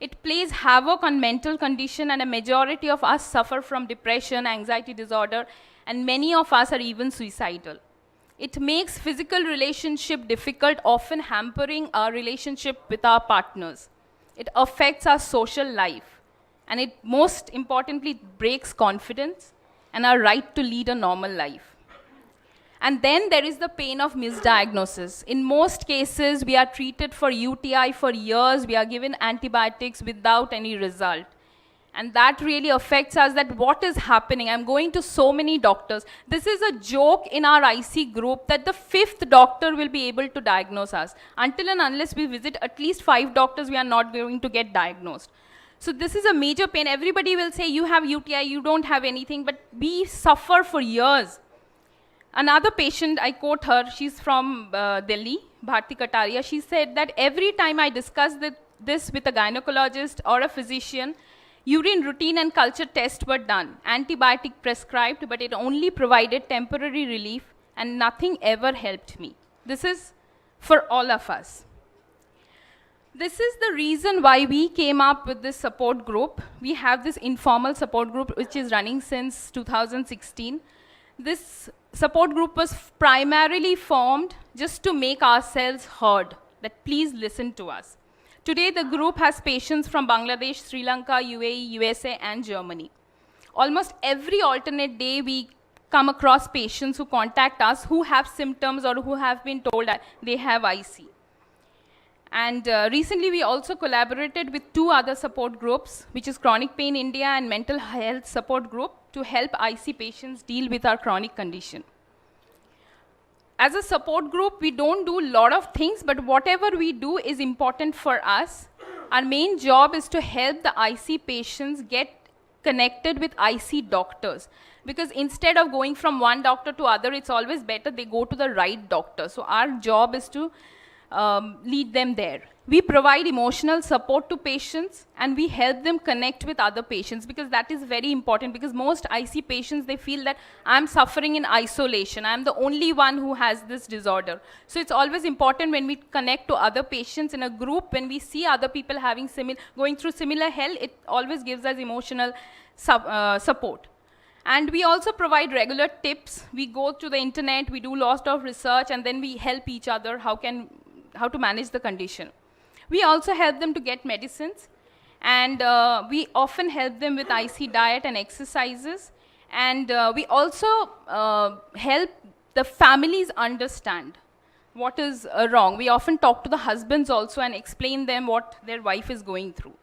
It plays havoc on mental condition, and a majority of us suffer from depression, anxiety disorder, and many of us are even suicidal. It makes physical relationship difficult, often hampering our relationship with our partners. It affects our social life. And it most importantly breaks confidence and our right to lead a normal life. And then there is the pain of misdiagnosis. In most cases, we are treated for UTI for years. We are given antibiotics without any result. And that really affects us, that what is happening. I'm going to so many doctors. This is a joke in our IC group that the 5th doctor will be able to diagnose us. Until and unless we visit at least 5 doctors, we are not going to get diagnosed. So this is a major pain. Everybody will say, you have UTI, you don't have anything, but we suffer for years. Another patient, I quote her, she's from Delhi, Bharti Kataria. She said that every time I discuss this with a gynecologist or a physician, urine routine and culture tests were done, antibiotic prescribed, but it only provided temporary relief and nothing ever helped me. This is for all of us. This is the reason why we came up with this support group. We have this informal support group which is running since 2016. This support group was primarily formed just to make ourselves heard, that please listen to us. Today the group has patients from Bangladesh, Sri Lanka, UAE, USA and Germany. Almost every alternate day we come across patients who contact us who have symptoms or who have been told that they have IC. And recently we also collaborated with 2 other support groups, which is Chronic Pain India and Mental Health Support Group, to help IC patients deal with our chronic condition. As a support group, we don't do a lot of things, but whatever we do is important for us. Our main job is to help the IC patients get connected with IC doctors. Because instead of going from one doctor to other, it's always better they go to the right doctor. So our job is to lead them there. We provide emotional support to patients and we help them connect with other patients, because that is very important, because most IC patients, they feel that I'm suffering in isolation. I'm the only one who has this disorder. So it's always important when we connect to other patients in a group, when we see other people having going through similar hell, it always gives us emotional support. And we also provide regular tips. We go to the internet, we do lots of research, and then we help each other how to manage the condition. We also help them to get medicines, and we often help them with IC diet and exercises. And we also help the families understand what is wrong. We often talk to the husbands also and explain them what their wife is going through.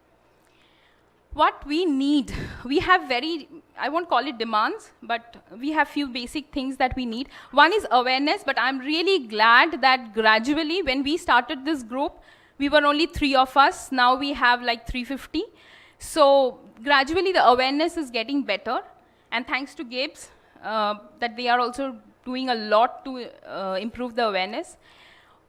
What we need, we have I won't call it demands, but we have few basic things that we need. One is awareness, but I'm really glad that gradually, when we started this group, we were only 3 of us. Now we have like 350. So gradually the awareness is getting better. And thanks to GIBS, that they are also doing a lot to improve the awareness.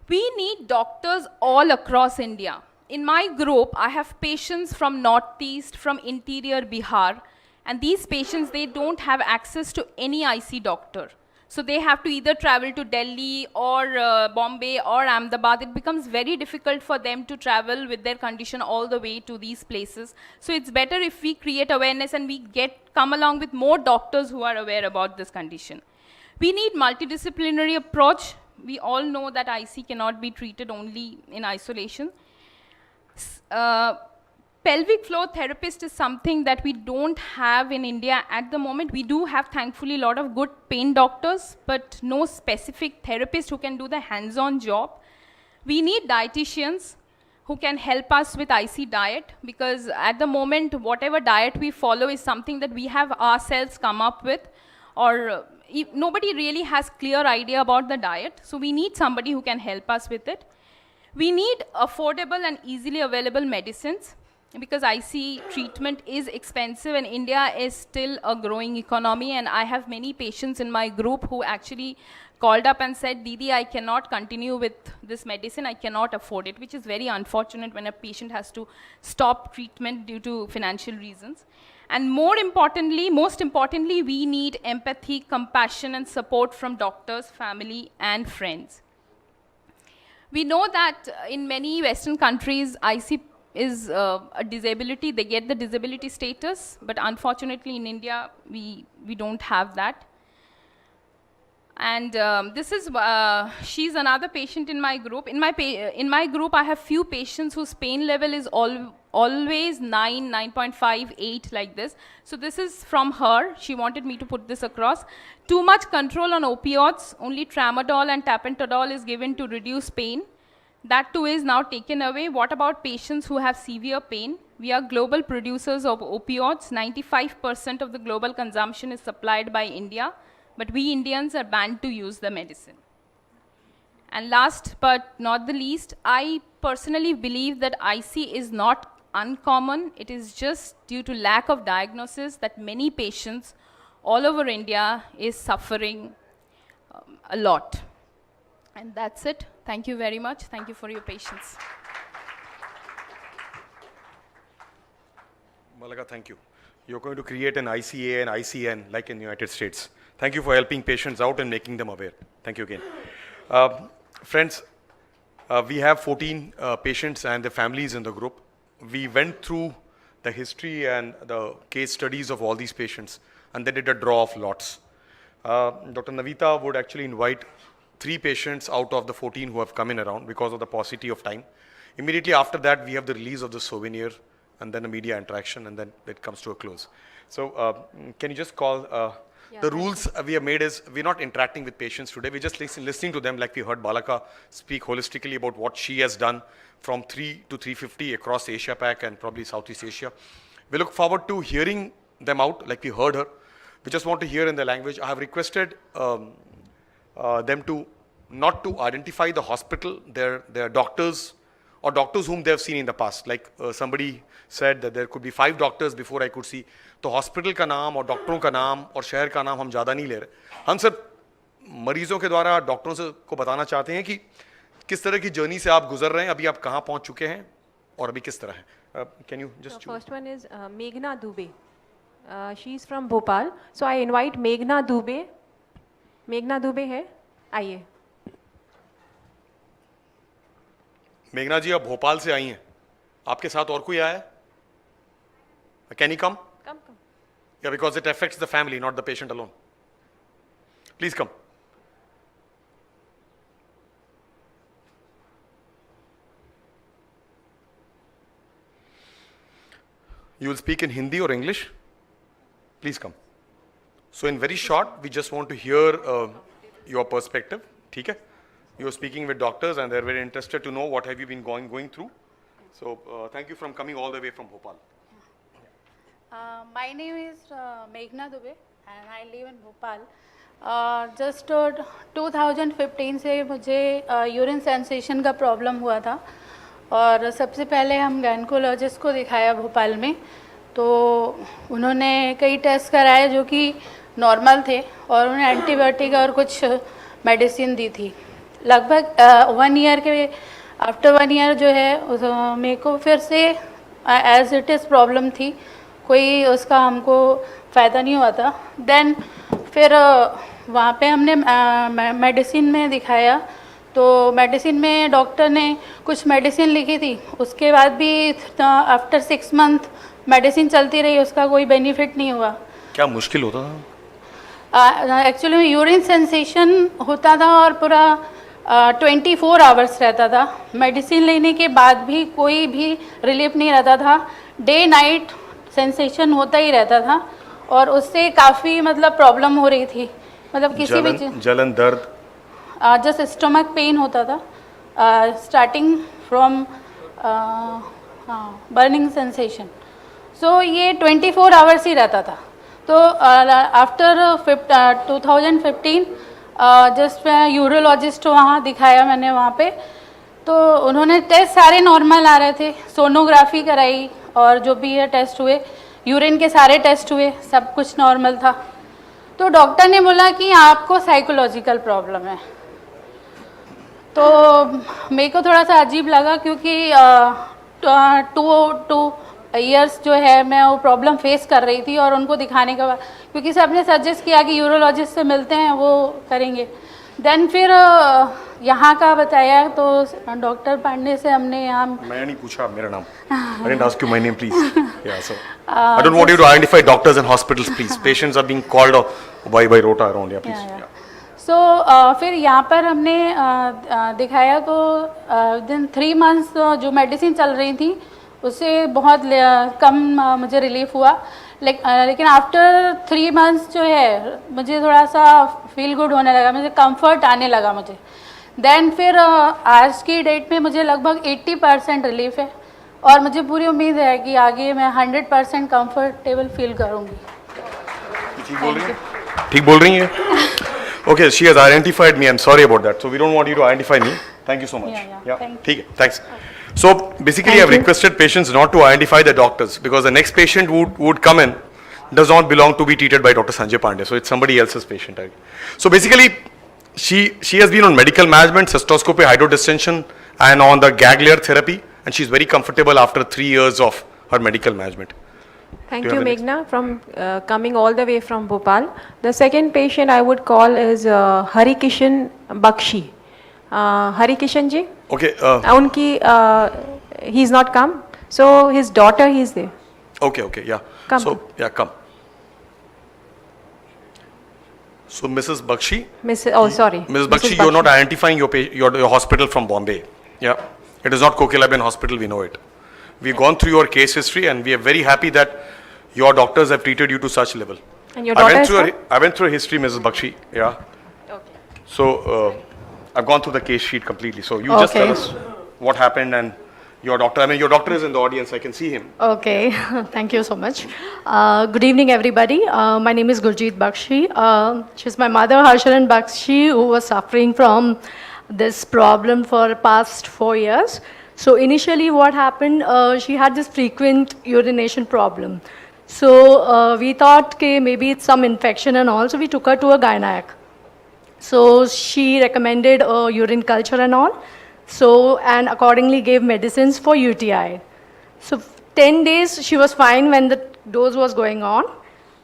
We need doctors all across India. In my group, I have patients from Northeast, from interior Bihar, and these patients, they don't have access to any IC doctor. So they have to either travel to Delhi or Bombay or Ahmedabad. It becomes very difficult for them to travel with their condition all the way to these places. So it's better if we create awareness and we come along with more doctors who are aware about this condition. We need multidisciplinary approach. We all know that IC cannot be treated only in isolation. Pelvic floor therapist is something that we don't have in India at the moment. We do have, thankfully, a lot of good pain doctors, but no specific therapist who can do the hands-on job. We need dietitians who can help us with IC diet, because at the moment, whatever diet we follow is something that we have ourselves come up with, or nobody really has clear idea about the diet. So we need somebody who can help us with it. We need affordable and easily available medicines because IC treatment is expensive and India is still a growing economy, and I have many patients in my group who actually called up and said, Didi, I cannot continue with this medicine, I cannot afford it, which is very unfortunate when a patient has to stop treatment due to financial reasons. And most importantly, we need empathy, compassion, and support from doctors, family, and friends. We know that in many Western countries, IC is a disability, they get the disability status, but unfortunately in India, we don't have that. And this is, she's another patient in my group. In my group, I have few patients whose pain level is always 9, 9.5, 8 like this. So this is from her. She wanted me to put this across. Too much control on opioids. Only tramadol and tapentadol is given to reduce pain. That too is now taken away. What about patients who have severe pain? We are global producers of opioids. 95% of the global consumption is supplied by India, but we Indians are banned to use the medicine. And last but not the least, I personally believe that IC is not uncommon. It is just due to lack of diagnosis that many patients all over India is suffering a lot. And that's it. Thank you very much. Thank you for your patience. Malaka, thank you. You're going to create an ICA and ICN like in the United States. Thank you for helping patients out and making them aware. Thank you again. Friends, we have 14 patients and their families in the group. We went through the history and the case studies of all these patients and they did a draw of lots. Dr. Navita would actually invite 3 patients out of the 14 who have come in around because of the paucity of time. Immediately after that, we have the release of the souvenir and then a media interaction, and then it comes to a close. So can you just call, the rules we have made is we're not interacting with patients today, we're just listening to them, like we heard Balaka speak holistically about what she has done from 3 to 350 across Asia Pac and probably Southeast Asia. We look forward to hearing them out, like we heard her. We just want to hear in the language. I have requested them to not to identify the hospital, their doctors or doctors whom they have seen in the past. Like somebody said that there could be 5 doctors before I could see. तो hospital का नाम और डॉक्टरों का नाम और शहर का नाम हम ज़्यादा नहीं ले रहे. हम सिर्फ मरीजों के द्वारा डॉक्टरों से को बताना चाहते हैं कि किस तरह की जर्नी से आप गुजर रहे हैं, अभी आप कहाँ पहुँच चुके हैं और अभी किस तरह हैं. Can you just choose? First one is Meghna Dubey. She is from Bhopal. So I invite Meghna Dubey. Meghna Dubey है, आइए. मेघना जी, आप भोपाल से आई हैं, आपके साथ और कोई आया है? Can you come? Come. Yeah, because it affects the family, not the patient alone. Please come. You will speak in Hindi or English? Please come. So in very short, we just want to hear your perspective. ठीक है? You're speaking with doctors and they're very interested to know what have you been going through. So thank you from coming all the way from Bhopal. My name is Meghna Dubey and I live in Bhopal. Just 2015 से मुझे urine sensation का problem हुआ था और सबसे पहले हम gynaecologist को दिखाया भोपाल में, तो उन्होंने कई टेस्ट कराए जो कि नॉर्मल थे और उन्हें एंटीबायोटिक और कुछ मेडिसिन दी थी. लगभग 1 ईयर के आफ्टर 1 ईयर जो है मेरे को फिर से एज इट इज़ प्रॉब्लम थी, कोई उसका हमको फ़ायदा नहीं हुआ था. देन फिर वहाँ पे हमने मेडिसिन में दिखाया, तो मेडिसिन में डॉक्टर ने कुछ मेडिसिन लिखी थी, उसके बाद भी आफ्टर 6 मंथ मेडिसिन चलती रही, उसका कोई बेनिफिट नहीं हुआ. क्या मुश्किल होता था? एक्चुअली में यूरिन सेंसेशन होता था और पूरा 24 आवर्स रहता था. मेडिसिन लेने के बाद भी कोई भी रिलीफ नहीं रहता था, डे नाइट सेंसेशन होता ही रहता था और उससे काफ़ी मतलब प्रॉब्लम हो रही थी. मतलब किसी भी जलन, दर्द, जस्ट स्टमक पेन होता था, स्टार्टिंग फ्रॉम बर्निंग सेंसेशन. सो ये 24 आवर्स ही रहता था. तो आफ्टर 2015 जस्ट मैं यूरोलॉजिस्ट वहाँ दिखाया मैंने वहाँ पे, तो उन्होंने टेस्ट सारे नॉर्मल आ रहे थे, सोनोग्राफी कराई और जो भी है टेस्ट हुए, यूरिन के सारे टेस्ट हुए, सब कुछ नॉर्मल था। तो डॉक्टर ने बोला कि आपको साइकोलॉजिकल प्रॉब्लम है। तो मेरे को थोड़ा सा अजीब लगा क्योंकि 2 ईयर्स जो है मैं वो प्रॉब्लम फेस कर रही थी और उनको दिखाने के बाद क्योंकि सबने सजेस्ट किया कि यूरोलॉजिस्ट से मिलते हैं, वो करेंगे। देन फिर यहाँ का बताया तो डॉक्टर पांडे से हमने यहाँ मैं नहीं पूछा मेरा नाम. I didn't ask you my name, please. Yeah, so I don't want you to identify doctors and hospitals, please. Patients are being called by rota around. Yeah, please. Yeah. सो फिर यहाँ पर हमने दिखाया तो दिन 3 मंथ्स जो मेडिसिन चल रही थी उससे बहुत कम मुझे रिलीफ हुआ, लेकिन आफ्टर 3 मंथ्स जो है मुझे थोड़ा सा फील गुड होने लगा, मुझे कंफर्ट आने लगा मुझे। देन फिर आज की डेट में मुझे लगभग 80% रिलीफ है और मुझे पूरी उम्मीद है कि आगे मैं 100% कंफर्टेबल फील करूँगी। ठीक बोल रही हैं? Okay, she has identified me. I'm sorry about that. So we don't want you to identify me. Thank you so much. Yeah. ठीक है. Thanks. So basically, I've requested patients not to identify the doctors because the next patient would come in does not belong to be treated by Dr. Sanjay Pandey. So it's somebody else's patient. So basically, she has been on medical management, cystoscopy, hydrodistension, and on the gag layer therapy, and she's very comfortable after 3 years of her medical management. Thank you, Meghna, from coming all the way from Bhopal. The second patient I would call is Hari Kishan Bakshi. Hari Kishan ji? Okay. Unki, he's not come. So his daughter, he's there. Okay, yeah. Come. So, yeah, come. So, Mrs. Bakshi. Sorry. Mrs. Bakshi, you're not identifying your hospital from Bombay. Yeah. It is not Kokilabhen Hospital, we know it. We've gone through your case history and we are very happy that your doctors have treated you to such level. And your daughter I went through a history, Mrs. Bakshi. Yeah. Okay. So, I've gone through the case sheet completely. So, you just tell us what happened and your doctor. Your doctor is in the audience. I can see him. Okay. Thank you so much. Good evening, everybody. My name is Gurjeet Bakshi. She's my mother, Harsharan Bakshi, who was suffering from this problem for the past 4 years. So initially what happened, she had this frequent urination problem. So we thought okay, maybe it's some infection and all, so we took her to a gynec. So she recommended a urine culture and all, so and accordingly gave medicines for UTI. So 10 days she was fine when the dose was going on.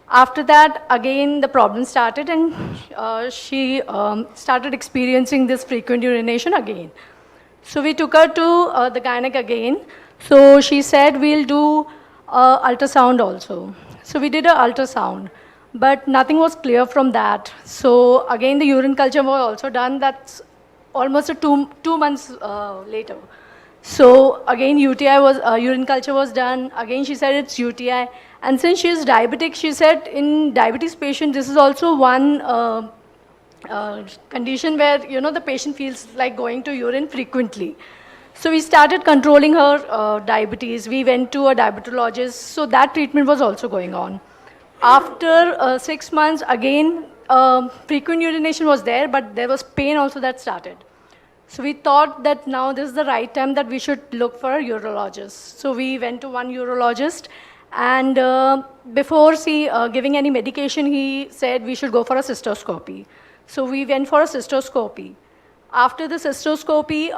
After that, again the problem started and she started experiencing this frequent urination again. So we took her to the gynec again. So she said we'll do ultrasound also. So we did an ultrasound, but nothing was clear from that. So again the urine culture was also done. That's almost 2 months later. So again UTI was urine culture was done. Again she said it's UTI. And since she is diabetic, she said in diabetes patient this is also one condition where the patient feels like going to urine frequently. So we started controlling her diabetes. We went to a diabetologist, so that treatment was also going on. After 6 months, again frequent urination was there, but there was pain also that started. So we thought that now this is the right time that we should look for a urologist. So we went to one urologist, and before giving any medication, he said we should go for a cystoscopy. So we went for a cystoscopy. After the cystoscopy,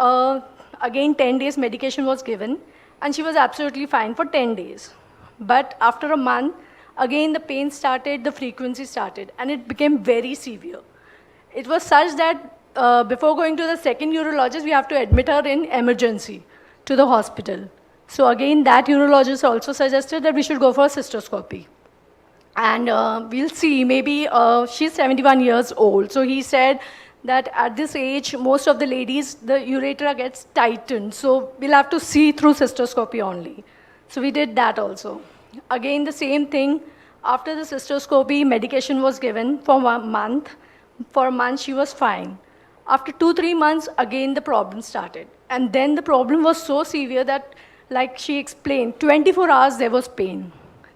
again 10 days medication was given, and she was absolutely fine for 10 days. But after a month, again the pain started, the frequency started, and it became very severe. It was such that before going to the second urologist, we have to admit her in emergency to the hospital. So again, that urologist also suggested that we should go for a cystoscopy. And we'll see, maybe she's 71 years old. So he said that at this age, most of the ladies, the urethra gets tightened. So we'll have to see through cystoscopy only. So we did that also. Again, the same thing. After the cystoscopy, medication was given for 1 month. For a month, she was fine. After 2-3 months, again the problem started. And then the problem was so severe that, like she explained, 24 hours there was pain.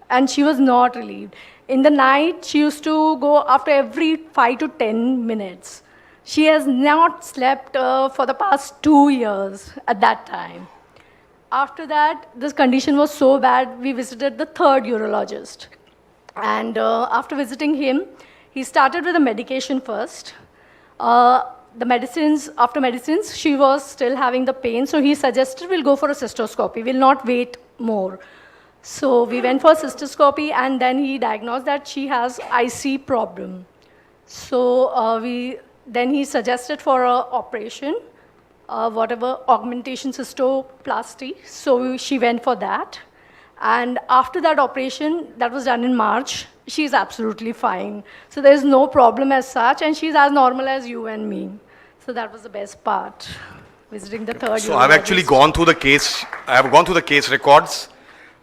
And she was not relieved. In the night, she used to go after every 5 to 10 minutes. She has not slept for the past 2 years at that time. After that, this condition was so bad, we visited the third urologist. And after visiting him, he started with a medication first. After medicines, she was still having the pain, so he suggested we'll go for a cystoscopy. We'll not wait more. So we went for cystoscopy, and then he diagnosed that she has IC problem. So then he suggested for an operation, whatever augmentation cystoplasty. So she went for that. And after that operation, that was done in March, she's absolutely fine. So there's no problem as such, and she's as normal as you and me. So that was the best part, visiting the third So I've actually gone through the case. I have gone through the case records.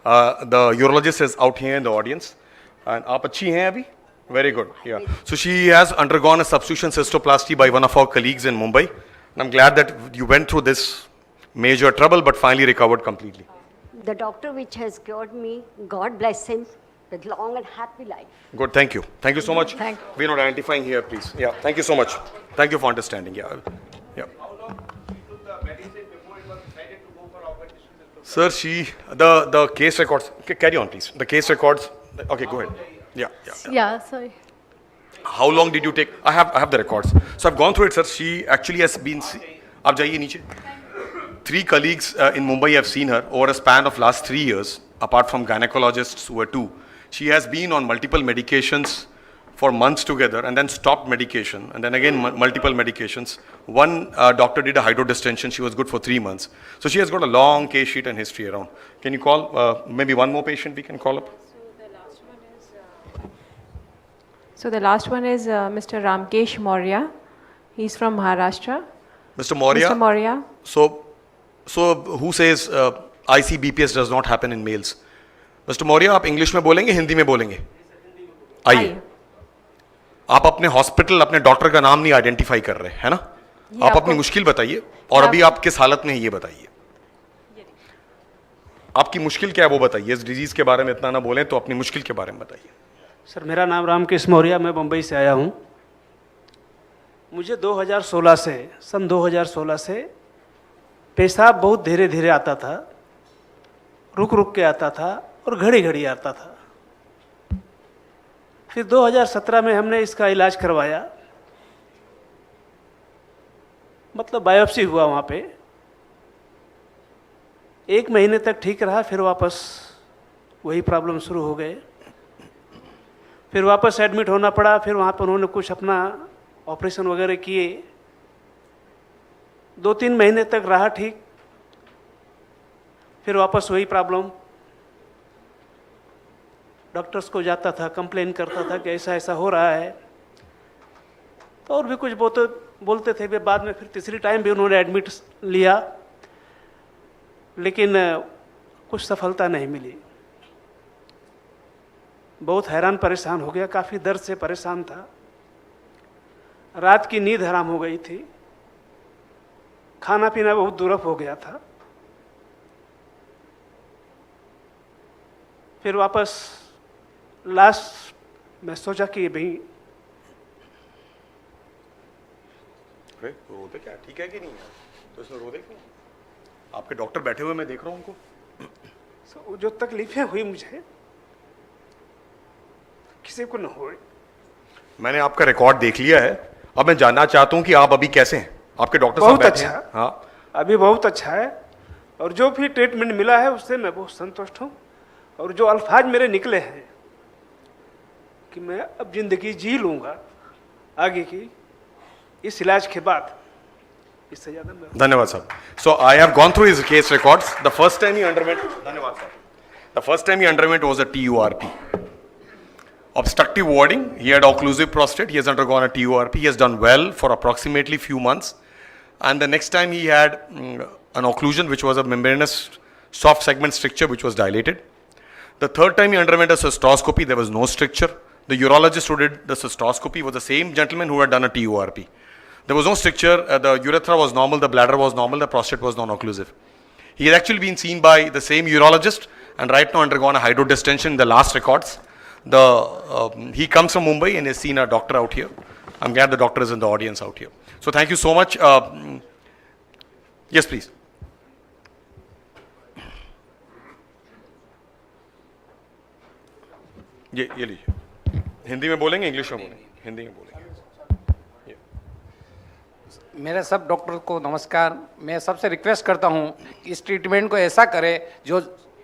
The urologist is out here in the audience. And aap achhi hain abhi? Very good. Yeah. So she has undergone a substitution cystoplasty by one of our colleagues in Mumbai. And I'm glad that you went through this major trouble, but finally recovered completely. The doctor which has cured me, God bless him, with long and happy life. Good. Thank you. Thank you so much. Thank you. We're not identifying here, please. Yeah. Thank you so much. Thank you for understanding. Yeah. Yeah. Sir, the case records, carry on please. The case records, okay, go ahead. Yeah. Yeah, sorry. How long did you take? I have the records. So I've gone through it, sir. She actually has been, aap jaiye niche. 3 colleagues in Mumbai have seen her over a span of last 3 years, apart from gynecologists who were 2. She has been on multiple medications for months together and then stopped medication and then again multiple medications. One doctor did a hydrodistension. She was good for 3 months. So she has got a long case sheet and history around. Can you call maybe one more patient we can call up? So the last one is Mr. Ramkesh Maurya. He's from Maharashtra. Mr. Maurya? Mr. Maurya. So who says ICBPS does not happen in males? Mr. Maurya, आप English में बोलेंगे हिंदी में बोलेंगे? आइए. आप अपने hospital अपने doctor का नाम नहीं आइडेंटिफाई कर रहे है ना? आप अपनी मुश्किल बताइए और अभी आप किस हालत में है ये बताइए. आपकी मुश्किल क्या है वो बताइए. इस डिजीज के बारे में इतना ना बोलें तो अपनी मुश्किल के बारे में बताइए. सर मेरा नाम रामकेश मौर्य, मैं मुंबई से आया हूँ. मुझे 2016 से पेशाब बहुत धीरे धीरे आता था, रुक रुक के आता था और घड़ी घड़ी आता था. फिर 2017 में हमने इसका इलाज करवाया, मतलब बायोप्सी हुआ वहाँ पे. 1 महीने तक ठीक रहा, फिर वापस वही प्रॉब्लम शुरू हो गए. फिर वापस एडमिट होना पड़ा. फिर वहाँ पर उन्होंने कुछ अपना ऑपरेशन वगैरह किए. 2-3 महीने तक रहा ठीक, फिर वापस वही प्रॉब्लम. डॉक्टर्स को जाता था, कंप्लेन करता था कि ऐसा ऐसा हो रहा है, तो और भी कुछ बोलते थे. फिर बाद में फिर तीसरी टाइम भी उन्होंने एडमिट लिया, लेकिन कुछ सफलता नहीं मिली. बहुत हैरान परेशान हो गया, काफ़ी दर्द से परेशान था. रात की नींद हराम हो गई थी, खाना पीना बहुत दुर्लभ हो गया था. फिर वापस लास्ट मैं सोचा कि भाई रोते क्या ठीक है कि नहीं है, तो इसमें रो दे क्यों? आपके डॉक्टर बैठे हुए मैं देख रहा हूँ उनको. जो तकलीफें हुई मुझे किसी को न हो. मैंने आपका रिकॉर्ड देख लिया है. अब मैं जानना चाहता हूँ कि आप अभी कैसे हैं. आपके डॉक्टर साहब बहुत बैठे अच्छा हैं? हाँ, अभी बहुत अच्छा है, और जो भी ट्रीटमेंट मिला है उससे मैं बहुत संतुष्ट हूँ. और जो अल्फाज मेरे निकले हैं कि मैं अब जिंदगी जी लूँगा आगे की, इस इलाज के बाद, इससे ज़्यादा मैं. धन्यवाद साहब. So I have gone through his case records. The first time he underwent, धन्यवाद साहब, the first time he underwent was a TURP. Obstructive warding, he had occlusive prostate, he has undergone a TURP, he has done well for approximately few months. And the next time he had an occlusion which was a membranous soft segment stricture which was dilated. The third time he underwent a cystoscopy, there was no stricture. The urologist who did the cystoscopy was the same gentleman who had done a TURP. There was no stricture, the urethra was normal, the bladder was normal, the prostate was non-occlusive. He has actually been seen by the same urologist and right now undergone a hydrodistension in the last records. He comes from Mumbai and has seen a doctor out here. I'm glad the doctor is in the audience out here. So thank you so much. Yes, please. ये लीजिए. हिंदी में बोलेंगे, English में बोलेंगे? हिंदी में बोलेंगे. मेरे सब डॉक्टर को नमस्कार. मैं सबसे रिक्वेस्ट करता हूं कि इस ट्रीटमेंट को ऐसा करें जो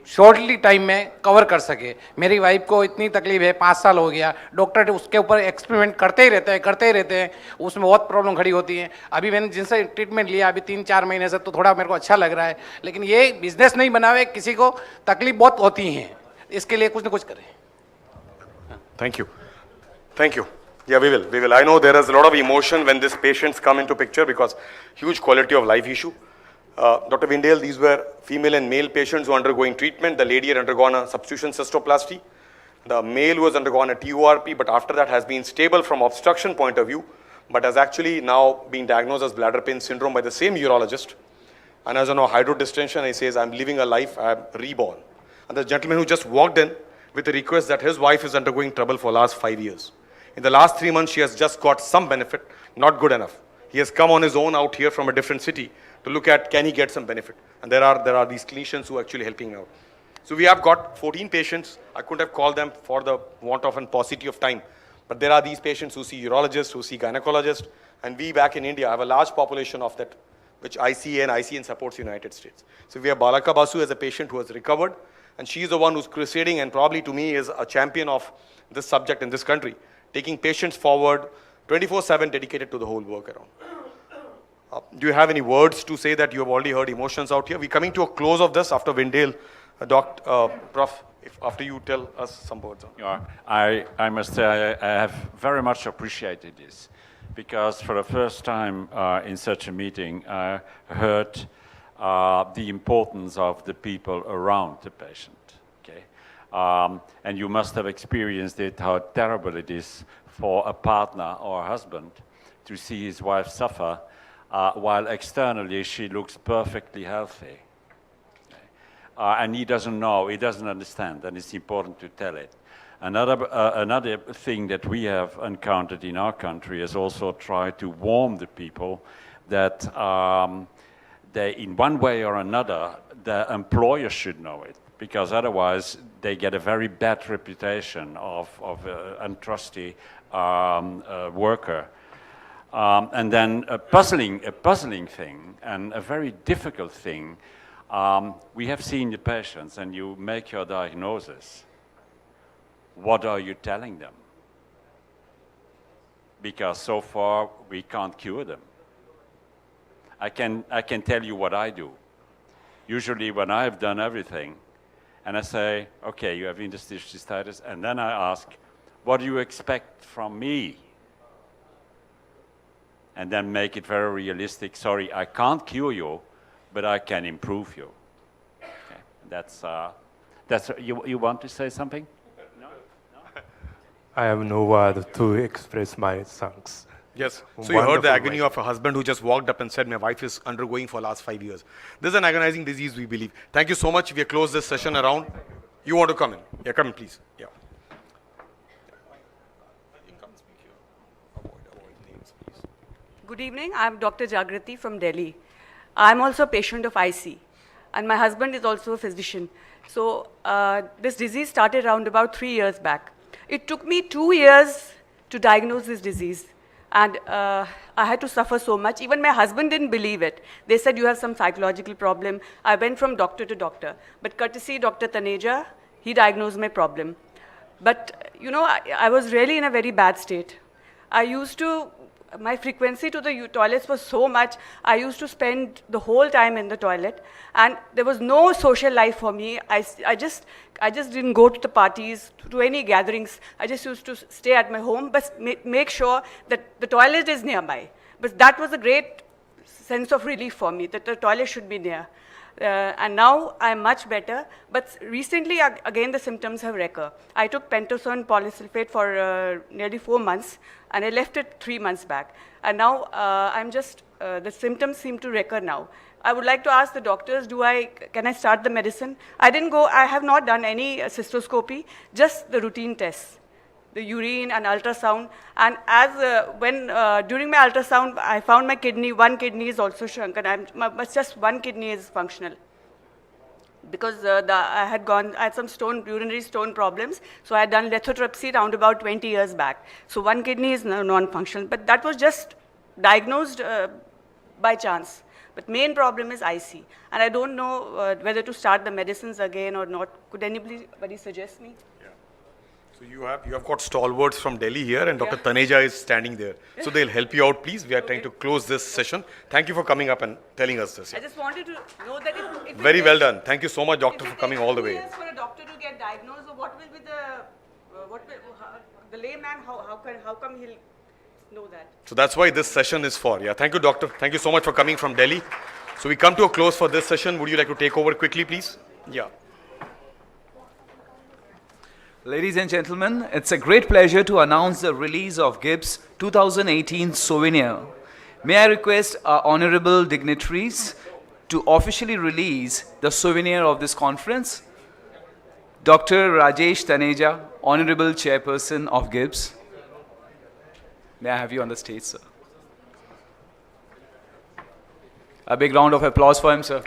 शॉर्टली टाइम में कवर कर सके. मेरी वाइफ को इतनी तकलीफ है, 5 साल हो गया. डॉक्टर उसके ऊपर एक्सपेरिमेंट करते ही रहते हैं. उसमें बहुत प्रॉब्लम खड़ी होती है. अभी मैंने जिनसे ट्रीटमेंट लिया अभी 3-4 महीने से, तो थोड़ा मेरे को अच्छा लग रहा है. लेकिन ये बिजनेस नहीं बनावे, किसी को तकलीफ बहुत होती है. इसके लिए कुछ न कुछ करें. Thank you. Thank you. Yeah, we will. I know there is a lot of emotion when these patients come into picture because huge quality of life issue. Dr. Vindale, these were female and male patients who are undergoing treatment. The lady had undergone a substitution cystoplasty. The male was undergone a TURP, but after that has been stable from obstruction point of view, but has actually now been diagnosed as bladder pain syndrome by the same urologist. And as you know, hydrodistension, he says, I'm living a life, I'm reborn. And the gentleman who just walked in with a request that his wife is undergoing trouble for the last 5 years. In the last 3 months, she has just got some benefit, not good enough. He has come on his own out here from a different city to look at, can he get some benefit? And there are these clinicians who are actually helping out. So we have got 14 patients. I couldn't have called them for the want of and paucity of time. But there are these patients who see urologists, who see gynecologists, and we back in India have a large population of that, which ICN supports United States. So we have Balaka Basu as a patient who has recovered, and she is the one who's crusading and probably to me is a champion of this subject in this country, taking patients forward, 24/7 dedicated to the whole work around. Do you have any words to say that you have already heard emotions out here? We're coming to a close of this after Vindale, Prof, after you tell us some words. Yeah, I must say I have very much appreciated this because for the first time in such a meeting I heard the importance of the people around the patient. Okay, and you must have experienced it, how terrible it is for a partner or a husband to see his wife suffer while externally she looks perfectly healthy. And he doesn't know, he doesn't understand, and it's important to tell it. Another thing that we have encountered in our country is also try to warn the people that they, in one way or another, the employer should know it, because otherwise they get a very bad reputation of untrusty worker. And then a puzzling thing and a very difficult thing. We have seen the patients and you make your diagnosis. What are you telling them? Because so far we can't cure them. I can tell you what I do. Usually when I've done everything and I say, okay, you have interstitial cystitis, and then I ask, what do you expect from me? And then make it very realistic. Sorry, I can't cure you, but I can improve you. Okay. That's you want to say something? No? I have no word to express my thanks. Yes. So you heard the agony of a husband who just walked up and said, my wife is undergoing for the last 5 years. This is an agonizing disease, we believe. Thank you so much. We have closed this session around. You want to come in? Yeah, come in, please. Yeah. Good evening. I'm Dr. Jagrati from Delhi. I'm also a patient of IC, and my husband is also a physician. So this disease started around about 3 years back. It took me 2 years to diagnose this disease, and I had to suffer so much. Even my husband didn't believe it. They said, you have some psychological problem. I went from doctor to doctor. But courtesy Dr. Taneja, he diagnosed my problem. But, you know, I was really in a very bad state. My frequency to the toilets was so much, I used to spend the whole time in the toilet, and there was no social life for me. I just didn't go to the parties, to any gatherings. I just used to stay at my home, but make sure that the toilet is nearby. But that was a great sense of relief for me, that the toilet should be near. And now I'm much better, but recently again the symptoms have recurred. I took pentosone polysulfate for nearly 4 months, and I left it 3 months back. And now the symptoms seem to recur now. I would like to ask the doctors, can I start the medicine? I have not done any cystoscopy, just the routine tests. the urine and ultrasound. And as during my ultrasound, I found my kidney, one kidney is also shrunken. But just one kidney is functional. Because I had some urinary stone problems, so I had done lithotripsy around about 20 years back. So one kidney is non-functional, but that was just diagnosed by chance. But main problem is IC, and I don't know whether to start the medicines again or not. Could anybody suggest me? So you have got stalwarts from Delhi here, and Dr. Taneja is standing there. So they'll help you out, please. We are trying to close this session. Thank you for coming up and telling us this. I just wanted to know that if Very well done. Thank you so much, doctor, for coming all the way. For a doctor to get diagnosed, or what will be the layman? How come he'll know that? So that's why this session is for. Yeah, thank you, doctor. Thank you so much for coming from Delhi. So we come to a close for this session. Would you like to take over quickly, please? Yeah. Ladies and gentlemen, it's a great pleasure to announce the release of GIBS 2018 souvenir. May I request our honorable dignitaries to officially release the souvenir of this conference? Dr. Rajesh Taneja, Honorable Chairperson of GIBS. May I have you on the stage, sir? A big round of applause for him, sir.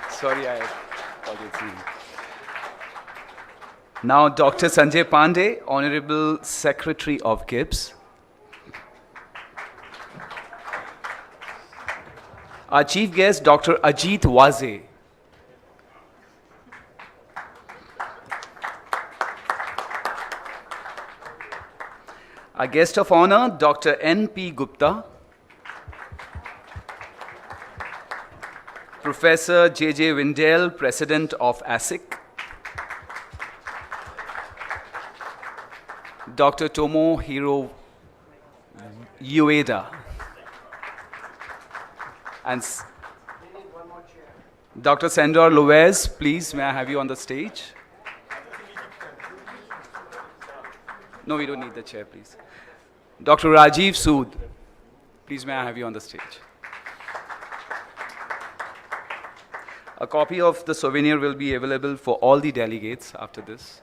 Sorry, I thought you'd seen. Now, Dr. Sanjay Pandey, Honorable Secretary of GIBS. Our chief guest, Dr. Ajit Waze. Our guest of honor, Dr. N.P. Gupta. Professor J.J. Windell, President of ASIC. Dr. Tomohiro Ueda. And Dr. Sandor Luez, please, may I have you on the stage? No, we don't need the chair, please. Dr. Rajiv Sood, please, may I have you on the stage? A copy of the souvenir will be available for all the delegates after this.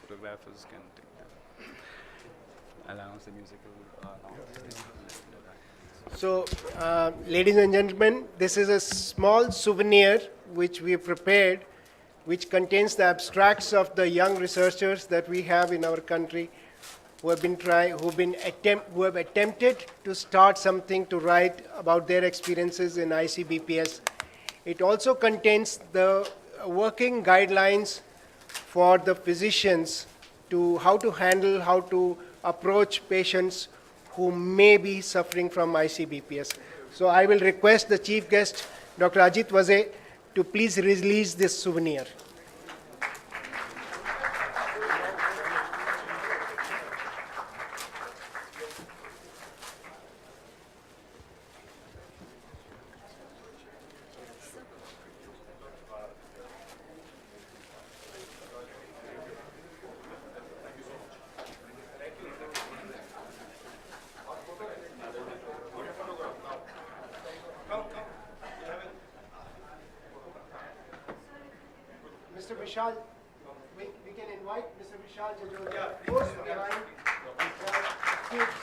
Photographers can take them. Announce the musical So, ladies and gentlemen, this is a small souvenir which we have prepared, which contains the abstracts of the young researchers that we have in our country who have attempted to start something to write about their experiences in ICBPS. It also contains the working guidelines for the physicians to how to handle, how to approach patients who may be suffering from ICBPS. So I will request the chief guest, Dr. Ajit Waze, to please release this souvenir. Mr. Vishal, we can invite Mr. Vishal Jajoria. Post behind kids.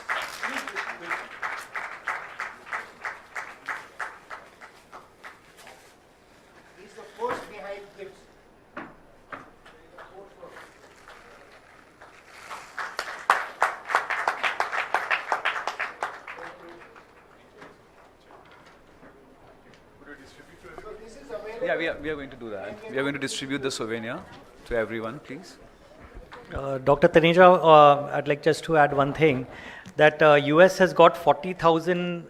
He's the post behind kids. Yeah, we are going to do that. We are going to distribute the souvenir to everyone, please. Dr. Taneja, I'd like just to add one thing, that US has got 40,000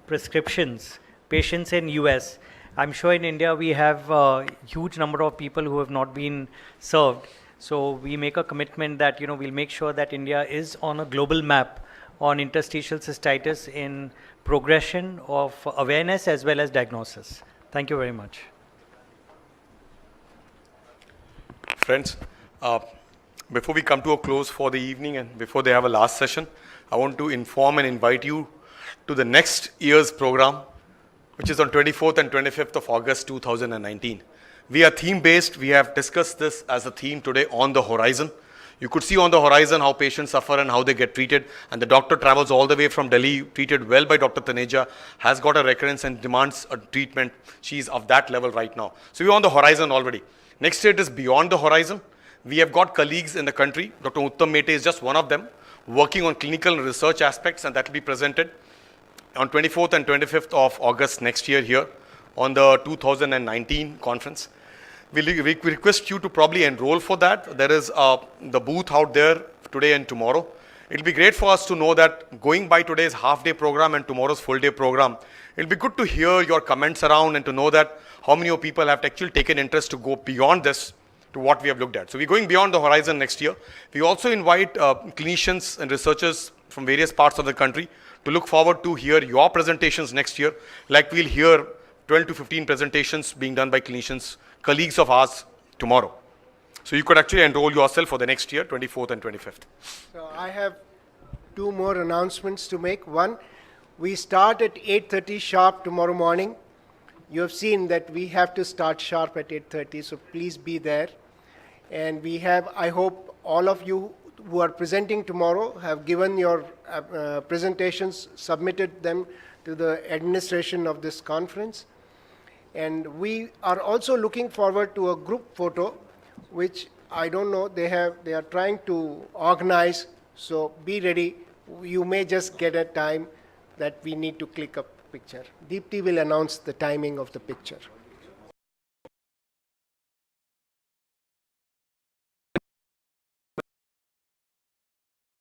prescriptions, patients in US. I'm sure in India we have a huge number of people who have not been served. So we make a commitment that, we'll make sure that India is on a global map on interstitial cystitis in progression of awareness as well as diagnosis. Thank you very much. Friends, before we come to a close for the evening and before they have a last session, I want to inform and invite you to the next year's program, which is on 24th and 25th of August 2019. We are theme-based. We have discussed this as a theme today on the horizon. You could see on the horizon how patients suffer and how they get treated, and the doctor travels all the way from Delhi, treated well by Dr. Taneja, has got a recurrence and demands a treatment. She's of that level right now. So we're on the horizon already. Next year it is beyond the horizon. We have got colleagues in the country. Dr. Uttam Mete is just one of them, working on clinical and research aspects, and that will be presented on 24th and 25th of August next year here on the 2019 conference. We request you to probably enroll for that. There is the booth out there today and tomorrow. It'll be great for us to know that going by today's half-day program and tomorrow's full-day program, it'll be good to hear your comments around and to know that how many of people have actually taken interest to go beyond this to what we have looked at. So we're going beyond the horizon next year. We also invite clinicians and researchers from various parts of the country to look forward to hear your presentations next year. Like we'll hear 12 to 15 presentations being done by clinicians, colleagues of ours tomorrow. So you could actually enroll yourself for the next year, 24th and 25th. So I have two more announcements to make. One, we start at 8:30 sharp tomorrow morning. You have seen that we have to start sharp at 8:30, so please be there. And we have, I hope all of you who are presenting tomorrow have given your presentations, submitted them to the administration of this conference. And we are also looking forward to a group photo, which I don't know, they are trying to organize, so be ready. You may just get a time that we need to click a picture. Deepti will announce the timing of the picture.